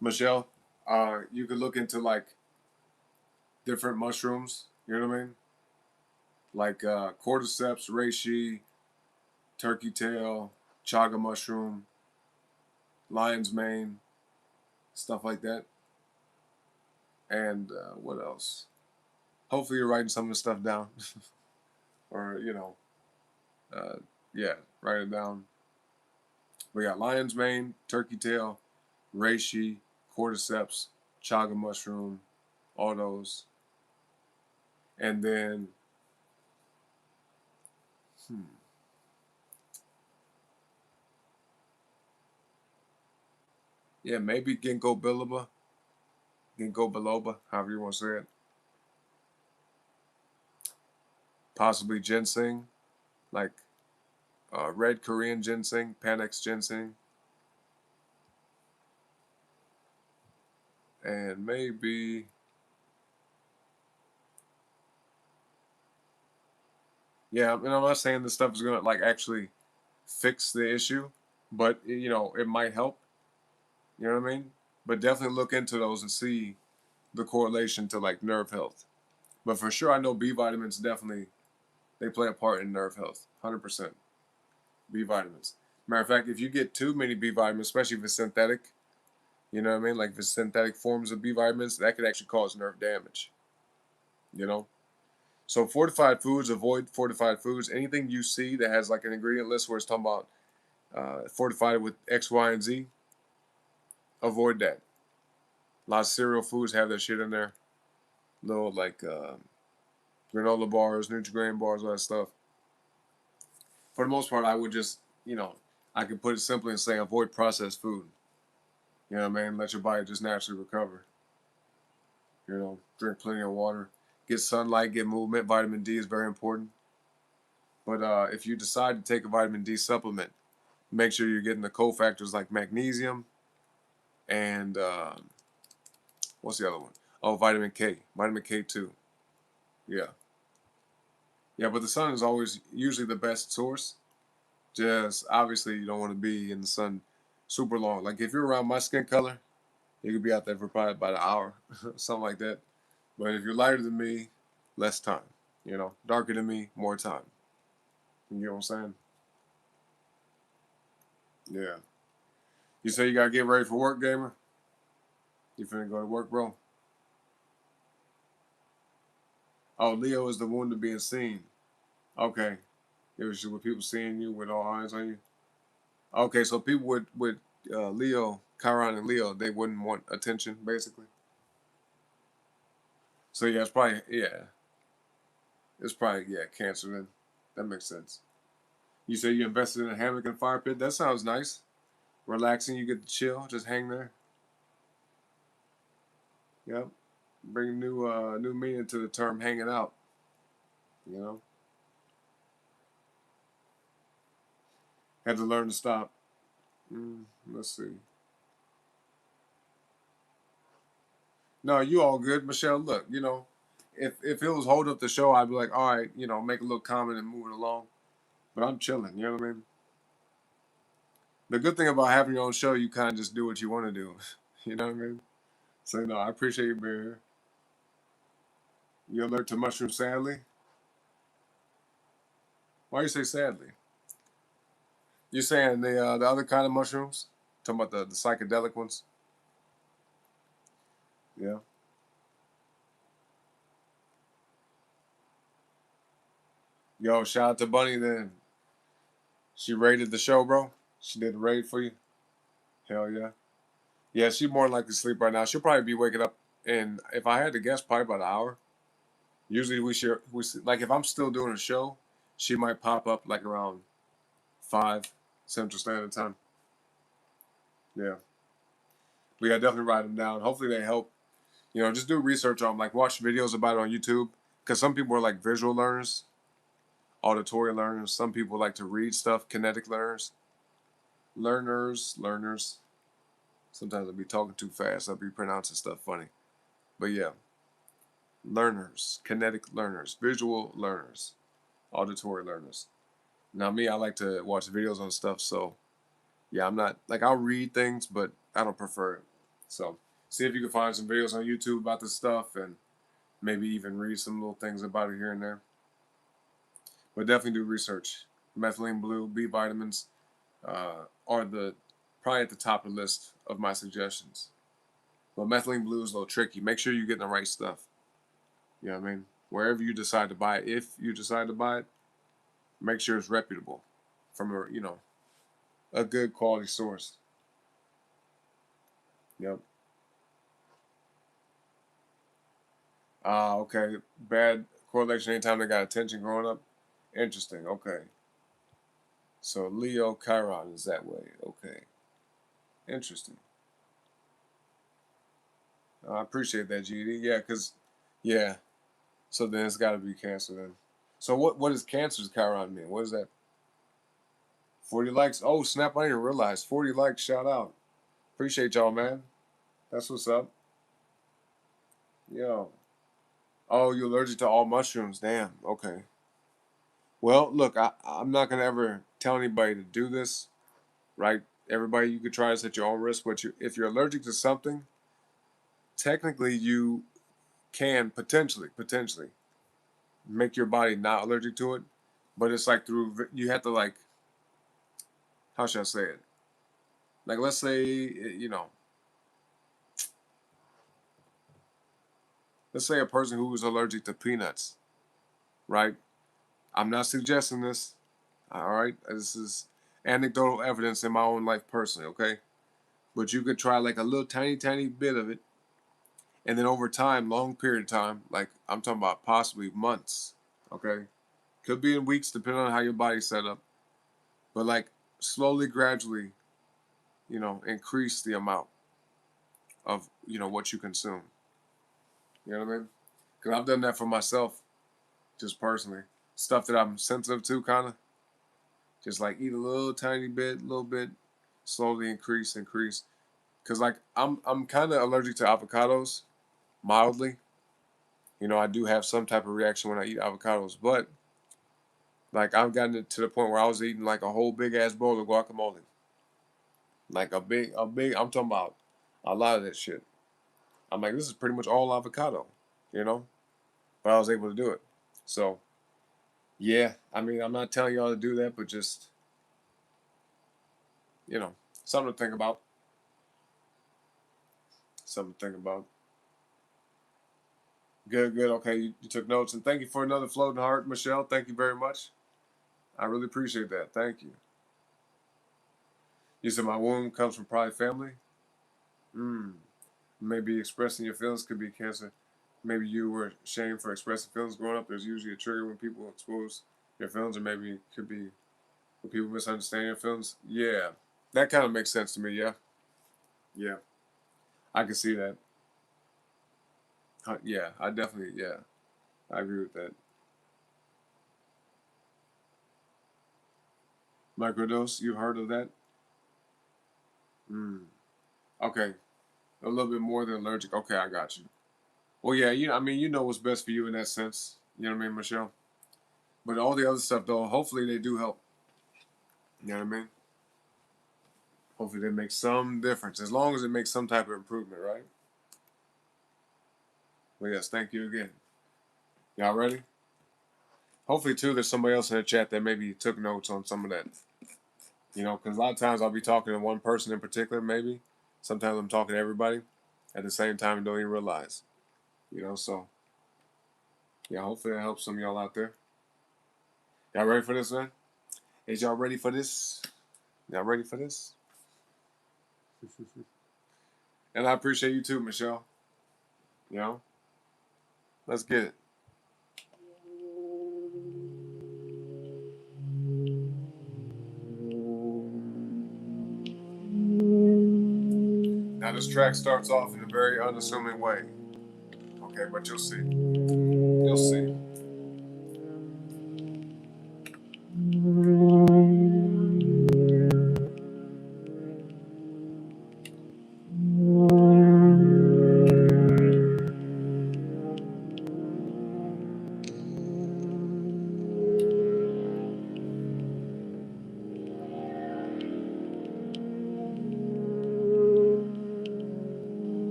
Michelle. You could look into like different mushrooms. You know what I mean? Like cordyceps, reishi, turkey tail, chaga mushroom, lion's mane, stuff like that. And what else? Hopefully, you're writing some of the stuff down, or uh, yeah, write it down. We got lion's mane, turkey tail, reishi, cordyceps, chaga mushroom, all those, and then hmm, yeah, maybe ginkgo biloba, however you want to say it. Possibly ginseng, like red Korean ginseng, Panax ginseng, and maybe yeah. I mean, I'm not saying this stuff is gonna like actually fix the issue, but it might help. You know what I mean? But definitely look into those and see the correlation to like nerve health. But for sure, I know B vitamins definitely they play a part in nerve health. 100% B vitamins. Matter of fact, if you get too many B vitamins, especially if it's synthetic, you know what I mean? Like if it's synthetic forms of B vitamins, that could actually cause nerve damage. You know? So fortified foods, avoid fortified foods. Anything you see that has like an ingredient list where it's talking about fortified with X, Y, and Z, avoid that. A lot of cereal foods have that shit in there. Little like granola bars, Nutri-Grain bars, all that stuff. For the most part, I would just, I could put it simply and say avoid processed food. You know what I mean? Let your body just naturally recover. Drink plenty of water. Get sunlight, get movement. Vitamin D is very important. But if you decide to take a vitamin D supplement, make sure you're getting the cofactors like magnesium and what's the other one? Oh, vitamin K. Vitamin K2. Yeah. Yeah, but the sun is always usually the best source. Just obviously you don't want to be in the sun super long. Like if you're around my skin color, you could be out there for probably about an hour, something like that. But if you're lighter than me, less time. Darker than me, more time. You know what I'm saying? Yeah. You say you gotta get ready for work, gamer? You finna go to work, bro? Oh, Leo is the one to being seen. Okay. It was just with people seeing you with all eyes on you. Okay, so people with Leo, Chiron and Leo, they wouldn't want attention, basically. So yeah, it's probably It's probably, yeah, cancer then. That makes sense. You say you invested in a hammock and fire pit. That sounds nice. Relaxing. You get to chill. Just hang there. Yep. Bring new meaning to the term hanging out. You know. Had to learn to stop. Let's see. No, you all good, Michelle. Look, if it was hold up the show, I'd be like, all right, make a little comment and move it along. But I'm chilling. You know what I mean? The good thing about having your own show, you kind of just do what you want to do. You know what I mean? So no, I appreciate you being here. You alert to mushrooms sadly? Why you say sadly? You saying the other kind of mushrooms? Talking about the psychedelic ones? Yeah. Yo, shout out to Bunny then. She rated the show, bro. She did a raid for you. Hell yeah. Yeah, she more than likely to sleep right now. She'll probably be waking up in, if I had to guess, probably about an hour. Usually like if I'm still doing a show, she might pop up like around 5 Central Standard Time. Yeah. We gotta definitely write them down. Hopefully they help. Just do research on them. Like watch videos about it on YouTube. Because some people are like visual learners, auditory learners. Some people like to read stuff, kinetic learners. Learners. Sometimes I'll be talking too fast. I'll be pronouncing stuff funny. But yeah. Learners, kinetic learners, visual learners, auditory learners. Now me, I like to watch videos on stuff, so yeah, I'm not like I'll read things, but I don't prefer it. So see if you can find some videos on YouTube about this stuff and maybe even read some little things about it here and there. But definitely do research. Methylene blue, B vitamins are the probably at the top of the list of my suggestions. But methylene blue is a little tricky. Make sure you're getting the right stuff. You know what I mean? Wherever you decide to buy it, if you decide to buy it, make sure it's reputable from a good quality source. Yep. Okay. Bad correlation anytime they got attention growing up. Interesting. Okay. So Leo Chiron is that way. Okay. Interesting. I appreciate that, GD. Yeah, yeah. So then it's got to be Cancer then. So what does Cancer's Chiron mean? What is that? 40 likes. Oh, snap. I didn't realize. 40 likes. Shout out. Appreciate y'all, man. That's what's up. Yo. Oh, you're allergic to all mushrooms. Damn. Okay. Well, look, I'm not going to ever tell anybody to do this, right? Everybody, you could try this at your own risk, but if you're allergic to something, technically you can potentially make your body not allergic to it, but it's like you have to like, how should I say it? Like, let's say, let's say a person who is allergic to peanuts, right? I'm not suggesting this, all right? This is anecdotal evidence in my own life personally, okay? But you could try like a little tiny bit of it, and then over time, long period of time, like I'm talking about possibly months, okay? Could be in weeks, depending on how your body's set up. But like slowly, gradually, increase the amount of what you consume. You know what I mean? Because I've done that for myself, just personally. Stuff that I'm sensitive to, kind of. Just like eat a little bit, slowly increase. Because like I'm kind of allergic to avocados, mildly. I do have some type of reaction when I eat avocados, but like I've gotten it to the point where I was eating like a whole big ass bowl of guacamole. Like I'm talking about a lot of that shit. I'm like, this is pretty much all avocado, you know? But I was able to do it. So, yeah, I mean, I'm not telling y'all to do that, but just, something to think about. Something to think about. Good. Okay, you took notes. And thank you for another floating heart, Michelle. Thank you very much. I really appreciate that. Thank you. You said my wound comes from probably family? Maybe expressing your feelings could be cancer. maybe you were ashamed for expressing feelings growing up. There's usually a trigger when people expose their feelings, or maybe it could be when people misunderstand your feelings. Yeah, that kind of makes sense to me. Yeah, yeah, I can see that. Yeah, I definitely, yeah, I agree with that. Microdose, you heard of that? Mm. Okay, a little bit more than allergic. Okay, I got you. Well, yeah, I mean, you know what's best for you in that sense. You know what I mean, Michelle? But all the other stuff, though, hopefully they do help. You know what I mean? Hopefully they make some difference, as long as it makes some type of improvement, right? Well, yes, thank you again. Y'all ready? Hopefully, too, there's somebody else in the chat that maybe took notes on some of that. You know, because a lot of times I'll be talking to one person in particular, maybe. Sometimes I'm talking to everybody at the same time and don't even realize. You know, so yeah, hopefully that helps some of y'all out there. Y'all ready for this, man? Is y'all ready for this? Y'all ready for this? And I appreciate you too, Michelle. You know, let's get it. Now this track starts off in a very unassuming way. Okay, but you'll see. You'll see.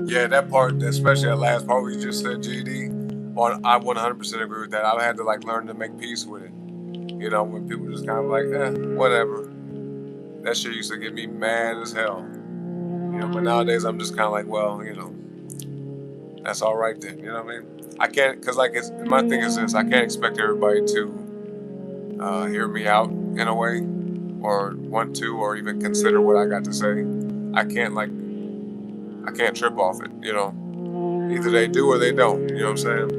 Yeah, that part, especially that last part we just said, GD, on I 100% agree with that. I had to like learn to make peace with it. You know, when people just kind of like, whatever. That shit used to get me mad as hell. You know, but nowadays I'm just kind of like, well, you know, that's all right then. You know what I mean? I can't, because like my thing is this: I can't expect everybody to hear me out in a way, or want to, or even consider what I got to say. I can't like, I can't trip off it. You know, either they do or they don't. You know what I'm saying?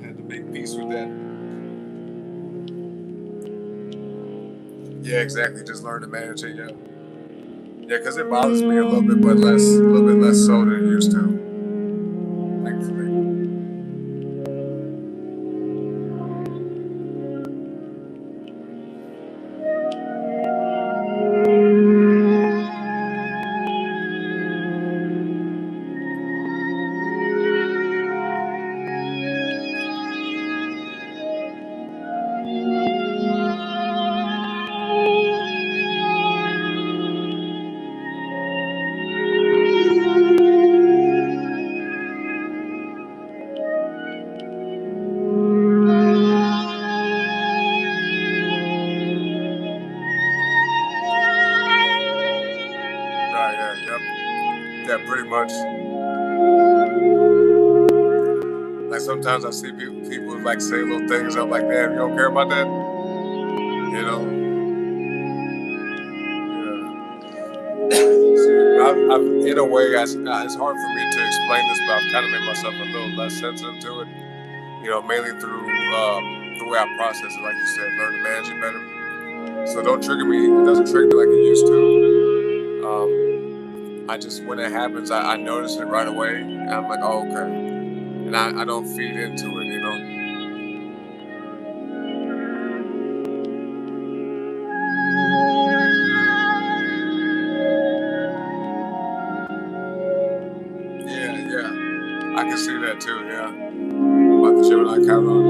I had to make peace with that. Yeah, exactly. Just learn to manage it. Yeah, yeah, because it bothers me a little bit, but less, a little bit less so than it used to. Thankfully. Right. Yeah. Yep. Yeah. Pretty much. Like sometimes I see people like say little things. I'm like, damn, you don't care about that. You know. Yeah. In a way, it's hard for me to explain this, but I've kind of made myself a little less sensitive to it. You know, mainly through the way I process it. Like you said, learn to manage it better. So don't trigger me. It doesn't trigger me like it used to. I just when it happens, I notice it right away, and I'm like, oh okay, and I don't feed into it. You know. Yeah. Yeah. I can see that too. Yeah. About the Gemini Chiron.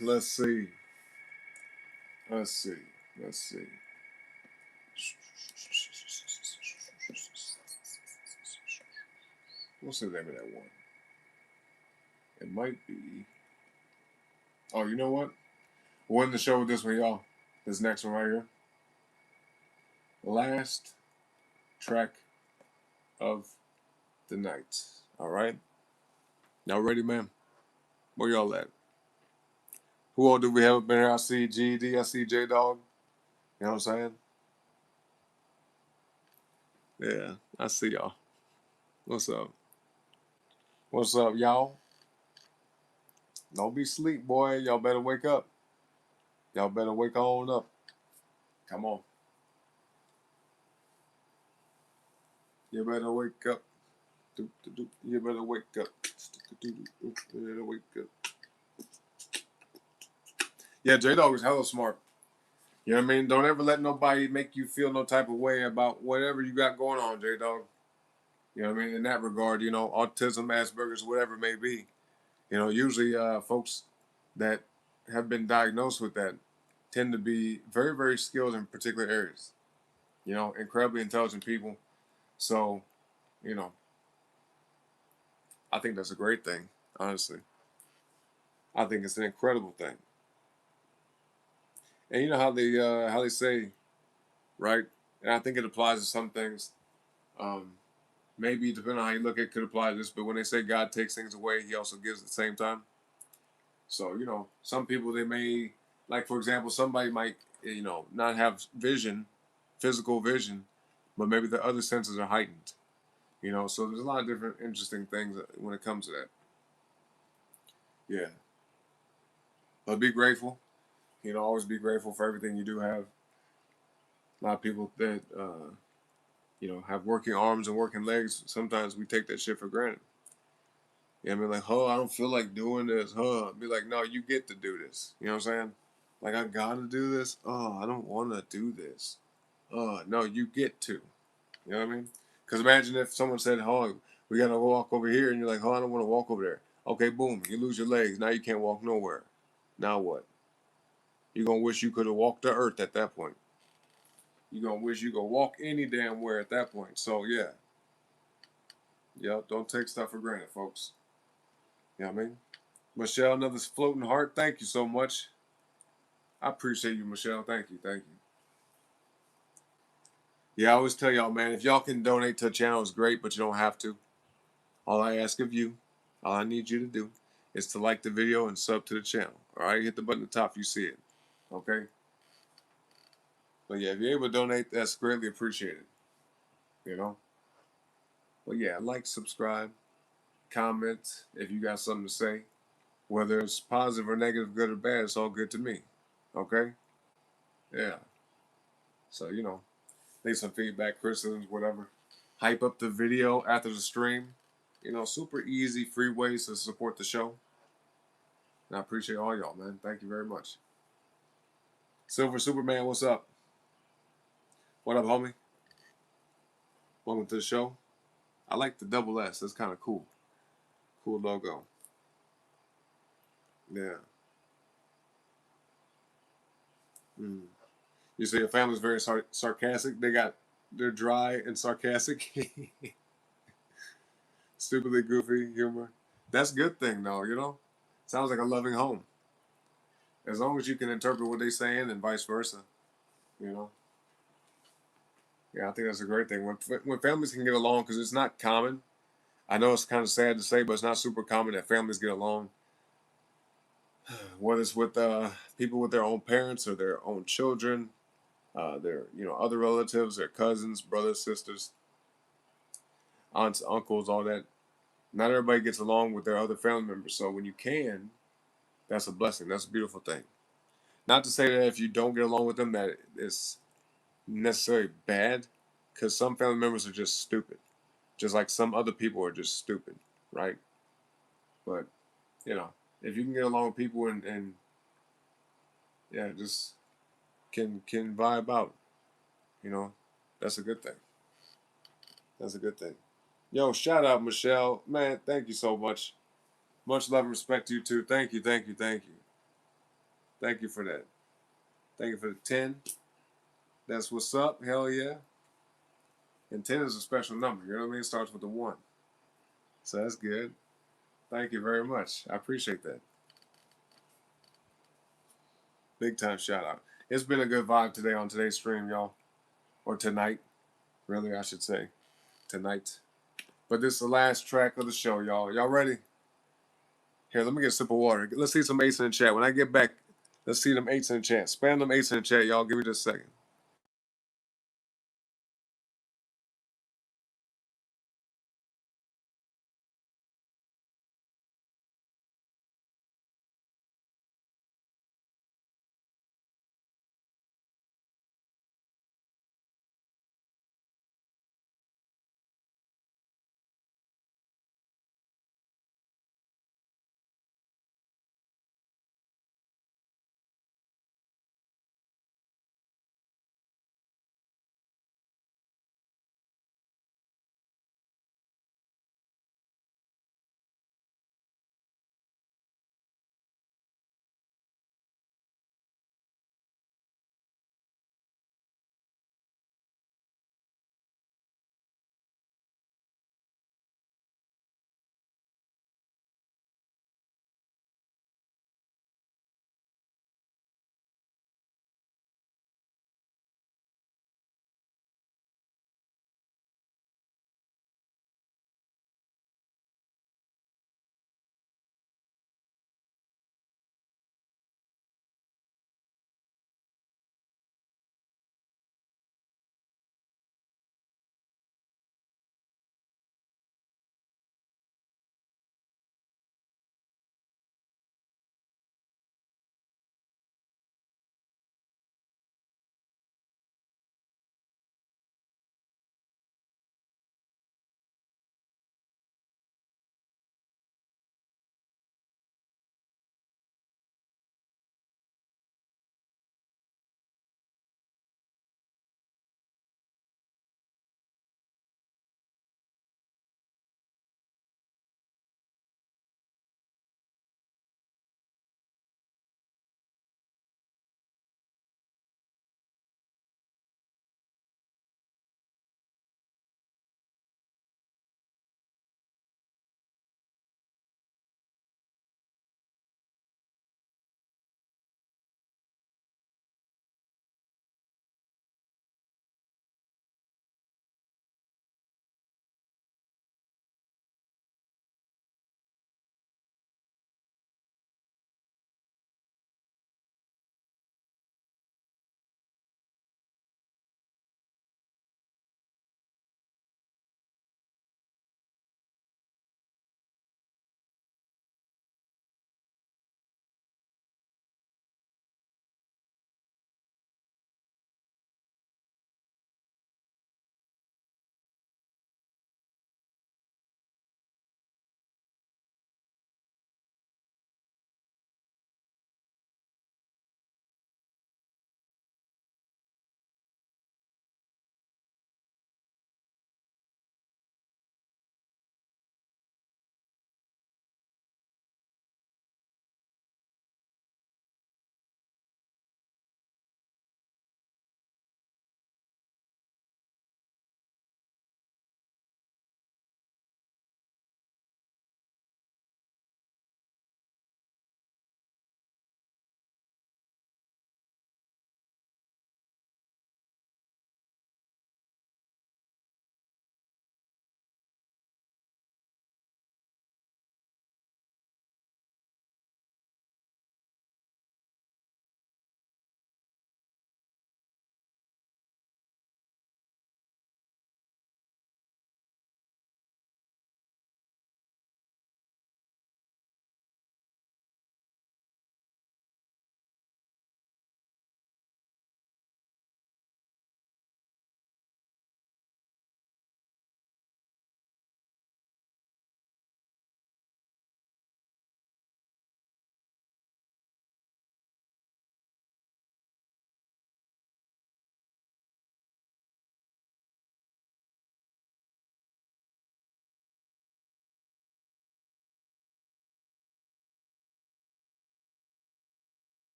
Let's see. Let's see. Let's see. What's the name of that one? It might be. Oh, you know what? We'll end the show with this one, y'all. This next one right here. Last track of the night. All right? Y'all ready, man? Where y'all at? Who all do we have up in here? I see GD. I see J Dog. You know what I'm saying? Yeah, I see y'all. What's up? What's up, y'all? Don't be sleep, boy. Y'all better wake up. Y'all better wake on up. Come on. You better wake up. You better wake up. You better wake up. Yeah, J Dog is hella smart. You know what I mean? Don't ever let nobody make you feel no type of way about whatever you got going on, J Dog. You know what I mean? In that regard, you know, autism, Asperger's, whatever it may be. You know, usually folks that have been diagnosed with that tend to be very, very skilled in particular areas. You know, incredibly intelligent people. So, you know, I think that's a great thing, honestly. I think it's an incredible thing. And you know how they say, right? And I think it applies to some things. Um, Maybe depending on how you look at it, could apply to this, but when they say God takes things away, he also gives at the same time. So, you know, some people they may like for example, somebody might, you know, not have vision, physical vision, but maybe the other senses are heightened. You know, so there's a lot of different interesting things when it comes to that. Yeah. But be grateful. You know, always be grateful for everything you do have. A lot of people that you know, have working arms and working legs, sometimes we take that shit for granted. Yeah, I mean, like, I don't feel like doing this, Be like, no, you get to do this. You know what I'm saying? Like, I gotta do this. I don't want to do this. No, you get to. You know what I mean? Because imagine if someone said, we gotta walk over here, and you're like, I don't want to walk over there. Okay, boom, you lose your legs. Now you can't walk nowhere. Now what? You're gonna wish you could have walked the earth at that point. You're gonna wish you could walk any damn where at that point. So yeah. Yep, don't take stuff for granted, folks. You know what I mean? Michelle, another floating heart. Thank you so much. I appreciate you, Michelle. Thank you. Thank you. Yeah, I always tell y'all, man, if y'all can donate to a channel, it's great, but you don't have to. All I ask of you, all I need you to do, is to like the video and sub to the channel. All right? Hit the button at the top if you see it. Okay? But yeah, if you're able to donate, that's greatly appreciated. You know? But yeah, like, subscribe, comment if you got something to say. Whether it's positive or negative, good or bad, it's all good to me. Okay? Yeah. So, you know, leave some feedback, criticisms, whatever. Hype up the video after the stream. You know, super easy, free ways to support the show. And I appreciate all y'all, man. Thank you very much. Silver Superman, what's up? What up, homie? Welcome to the show. I like the double S. That's kind of cool. Cool logo. Yeah. Mm. You say your family's very sarcastic. They're dry and sarcastic. Stupidly goofy humor. That's a good thing, though, you know? Sounds like a loving home. As long as you can interpret what they're saying and vice versa, you know? Yeah, I think that's a great thing. When families can get along, because it's not common. I know it's kind of sad to say, but it's not super common that families get along. Whether it's with people with their own parents or their own children, their other relatives, their cousins, brothers, sisters, aunts, uncles, all that. Not everybody gets along with their other family members. So when you can, that's a blessing. That's a beautiful thing. Not to say that if you don't get along with them, that it's necessarily bad, because some family members are just stupid, just like some other people are just stupid, right? But you know, if you can get along with people and yeah, just can vibe out, you know, that's a good thing. That's a good thing. Yo, shout out Michelle, man. Thank you so much. Much love and respect to you too. Thank you, thank you, thank you. Thank you for that. Thank you for the 10. That's what's up. Hell yeah. And 10 is a special number. You know what I mean? It starts with a 1. So that's good. Thank you very much. I appreciate that. Big time shout out. It's been a good vibe today on today's stream, y'all. Or tonight, really, I should say. Tonight. But this is the last track of the show, y'all. Y'all ready? Here, let me get a sip of water. Let's see some 8s in the chat. When I get back, let's see them 8s in the chat. Spam them 8s in the chat, y'all. Give me just a second.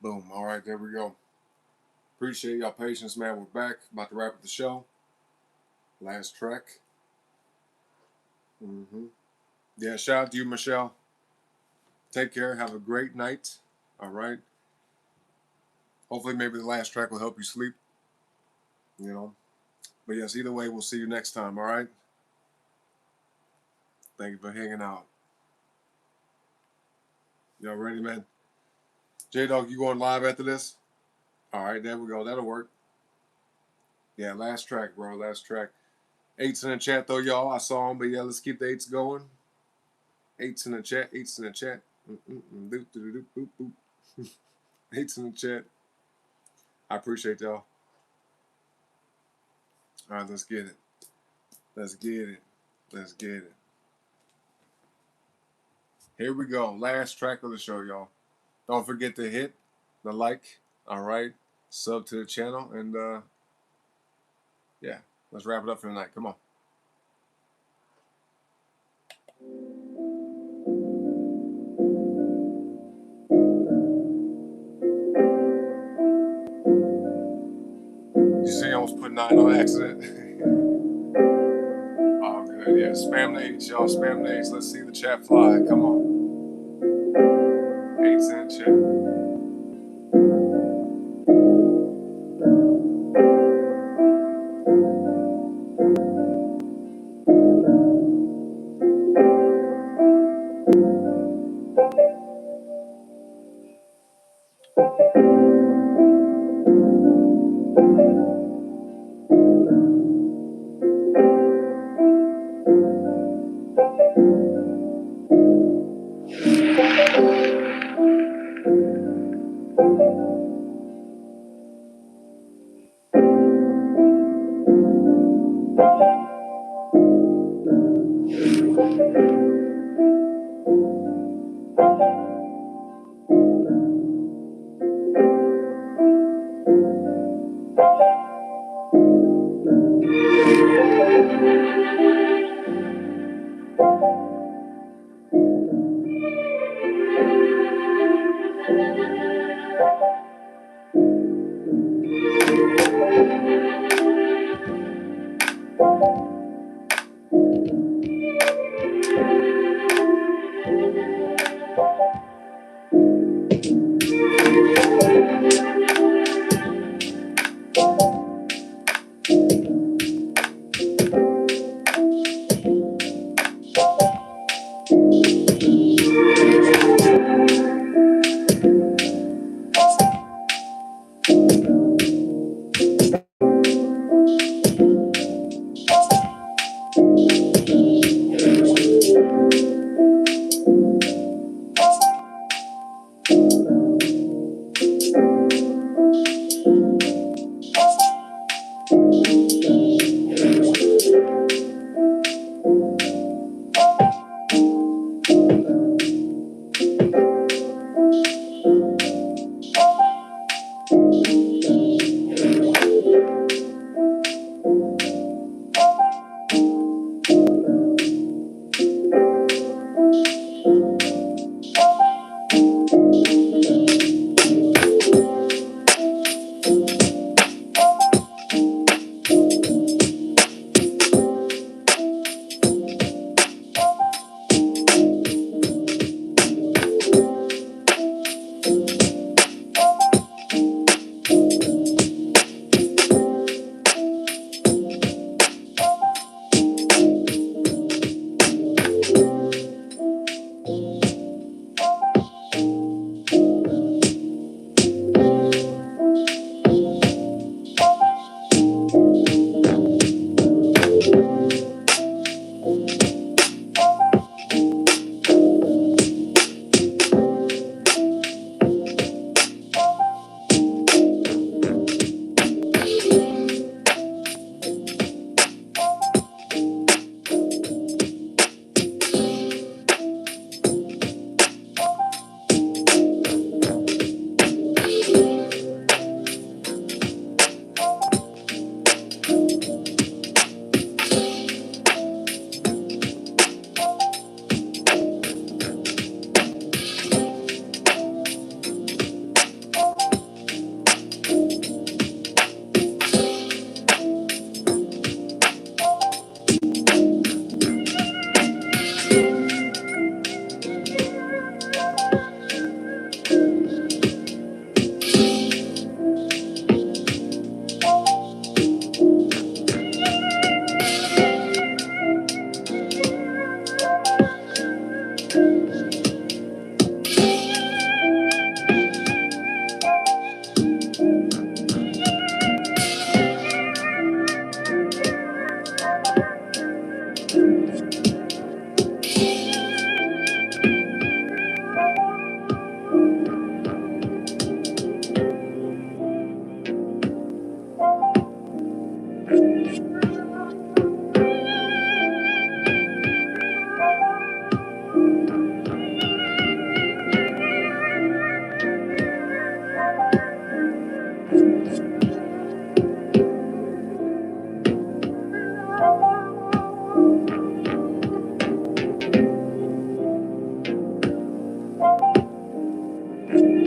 Boom. All right, there we go. Appreciate y'all patience, man. We're back. About to wrap up the show. Last track. Yeah, shout out to you, Michelle. Take care. Have a great night. All right. Hopefully, maybe the last track will help you sleep. You know. But yes, either way, we'll see you next time. All right. Thank you for hanging out. Y'all ready, man? J-Dog, you going live after this? All right, there we go. That'll work. Yeah, last track, bro. Last track. 8s in the chat, though, y'all. I saw them, but yeah, let's keep the 8s going. 8s in the chat. 8s in the chat. 8s in the chat. I appreciate y'all. All right, let's get it. Let's get it. Let's get it. Here we go. Last track of the show, y'all. Don't forget to hit the like. All right. Sub to the channel. And yeah, let's wrap it up for the night. Come on. You see, I almost put 9 on accident. Oh, good. Yeah, spam the 8s, y'all. Spam the 8s. Let's see the chat fly. Come on. 8s in the chat.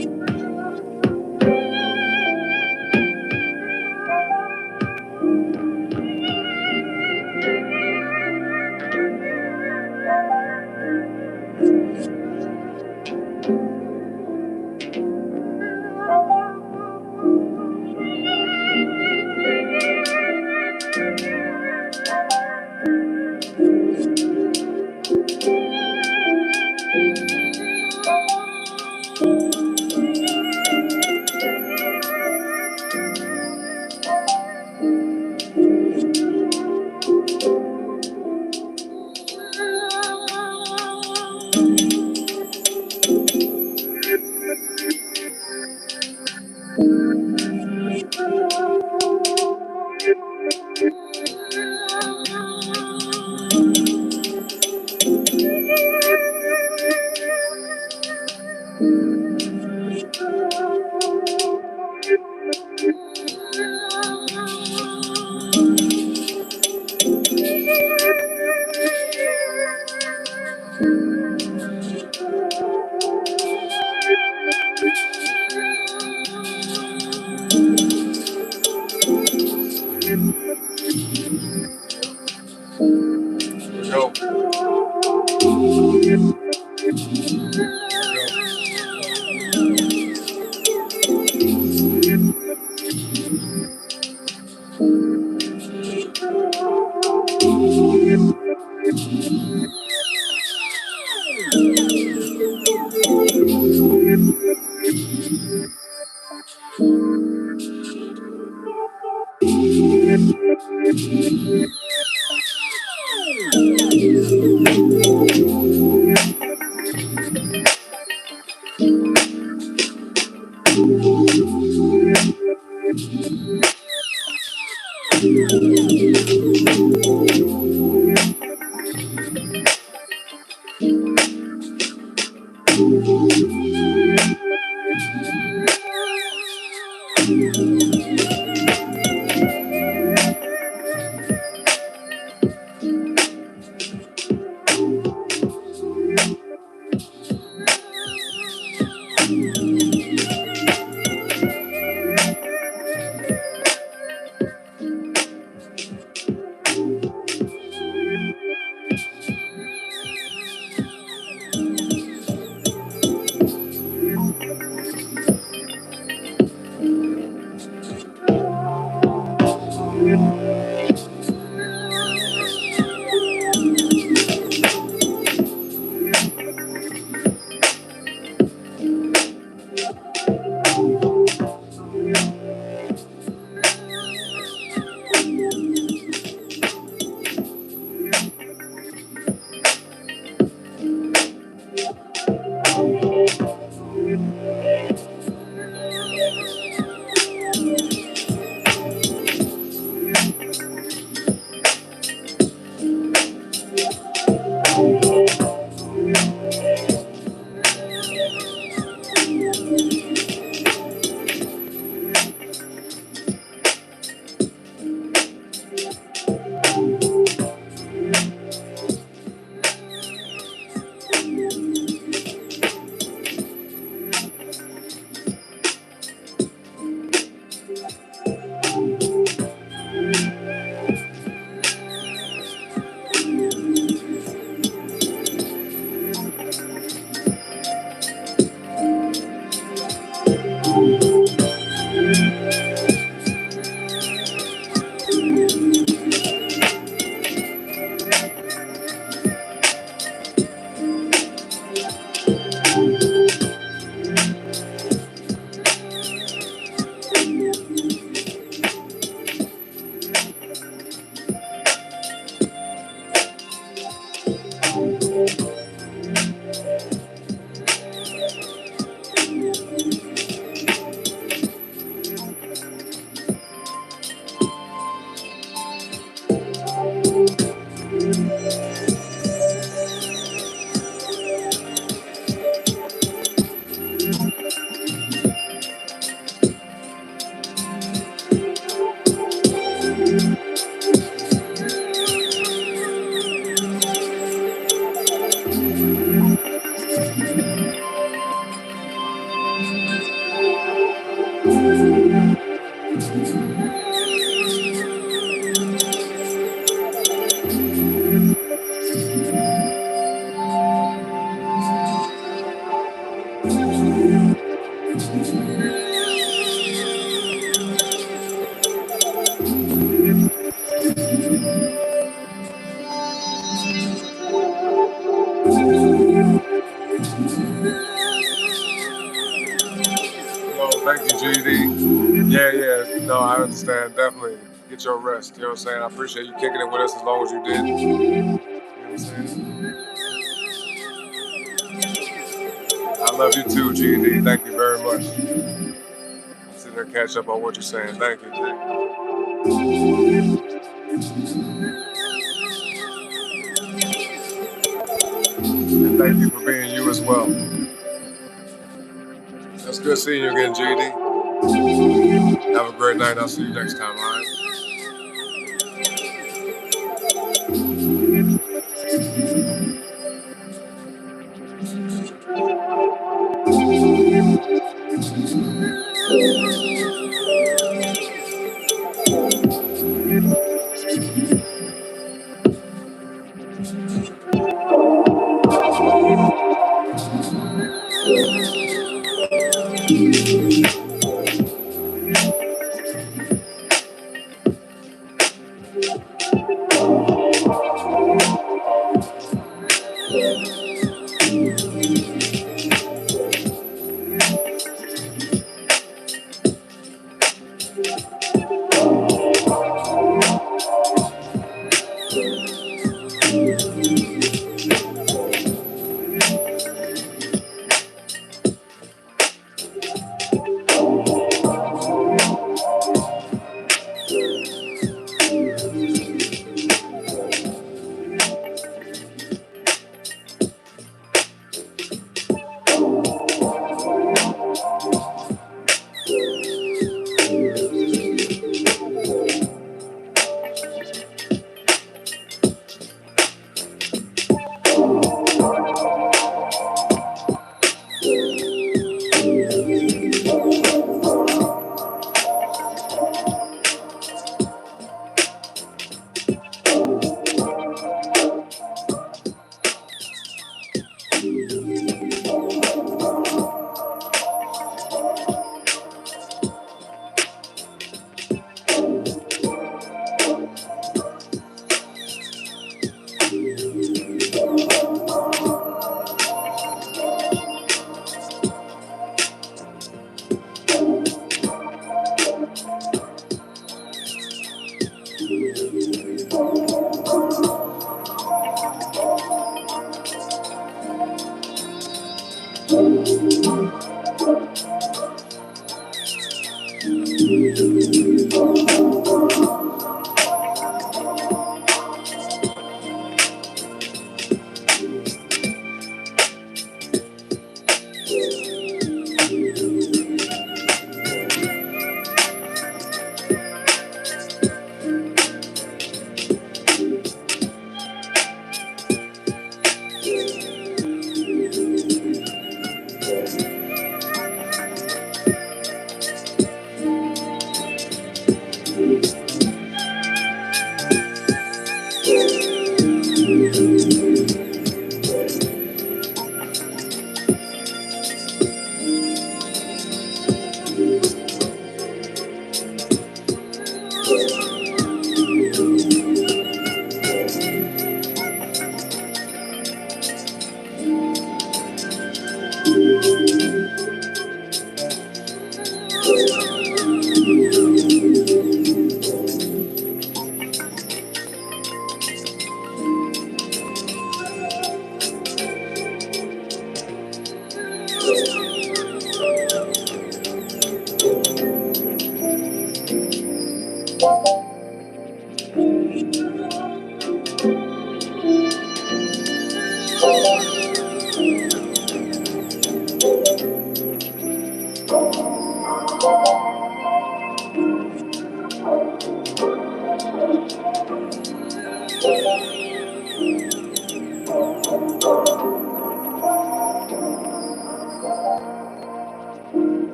Go. Thank you, GD. Yeah. No, I understand. Definitely. Get your rest. You know what I'm saying? I appreciate you kicking it with us as long as you did. You know what I'm saying? I love you too, GD. Thank you very much. I'll sit there and catch up on what you're saying. Thank you, G. And thank you for being you as well. It's good seeing you again, GD. Have a great night. I'll see you next time, all right?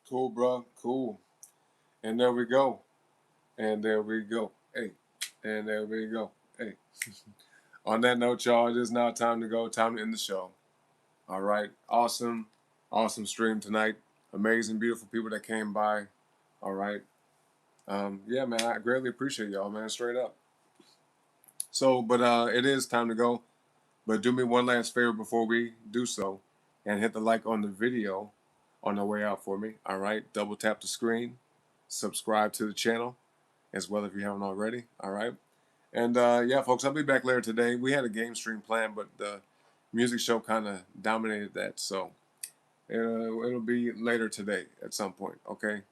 Cool, bro. Cool. And there we go. And there we go. Hey. And there we go. Hey. On that note, y'all, it is now time to go. Time to end the show. All right. Awesome. Awesome stream tonight. Amazing, beautiful people that came by. All right. Yeah, man, I greatly appreciate y'all, man. Straight up. So, but it is time to go. But do me one last favor before we do so, and hit the like on the video on the way out for me. All right. Double tap the screen. Subscribe to the channel as well if you haven't already. All right. And yeah, folks, I'll be back later today. We had a game stream planned, but the music show kind of dominated that. So it'll be later today at some point. Okay.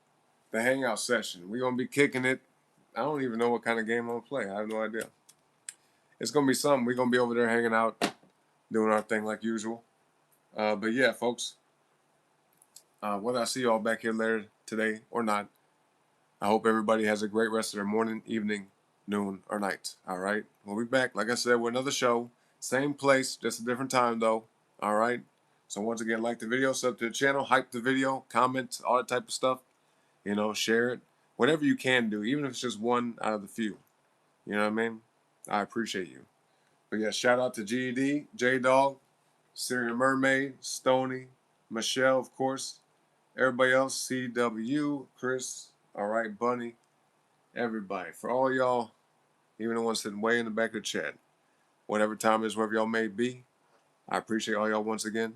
The hangout session. We're going to be kicking it. I don't even know what kind of game I'm going to play. I have no idea. It's going to be something. We're going to be over there hanging out, doing our thing like usual. But yeah, folks, whether I see you all back here later today or not, I hope everybody has a great rest of their morning, evening, noon, or night. All right? We'll be back, like I said, with another show. Same place, just a different time, though. All right? So once again, like the video, sub to the channel, hype the video, comment, all that type of stuff. You know, share it. Whatever you can do, even if it's just one out of the few. You know what I mean? I appreciate you. But yeah, shout out to GED, J-Dog, Syrian Mermaid, Stony, Michelle, of course, everybody else, CW, Chris, all right, Bunny, everybody. For all y'all, even the ones sitting way in the back of the chat, whatever time it is, wherever y'all may be, I appreciate all y'all once again.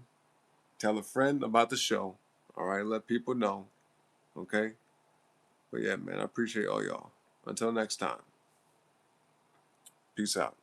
Tell a friend about the show, all right? Let people know, okay? But yeah, man, I appreciate all y'all. Until next time, peace out.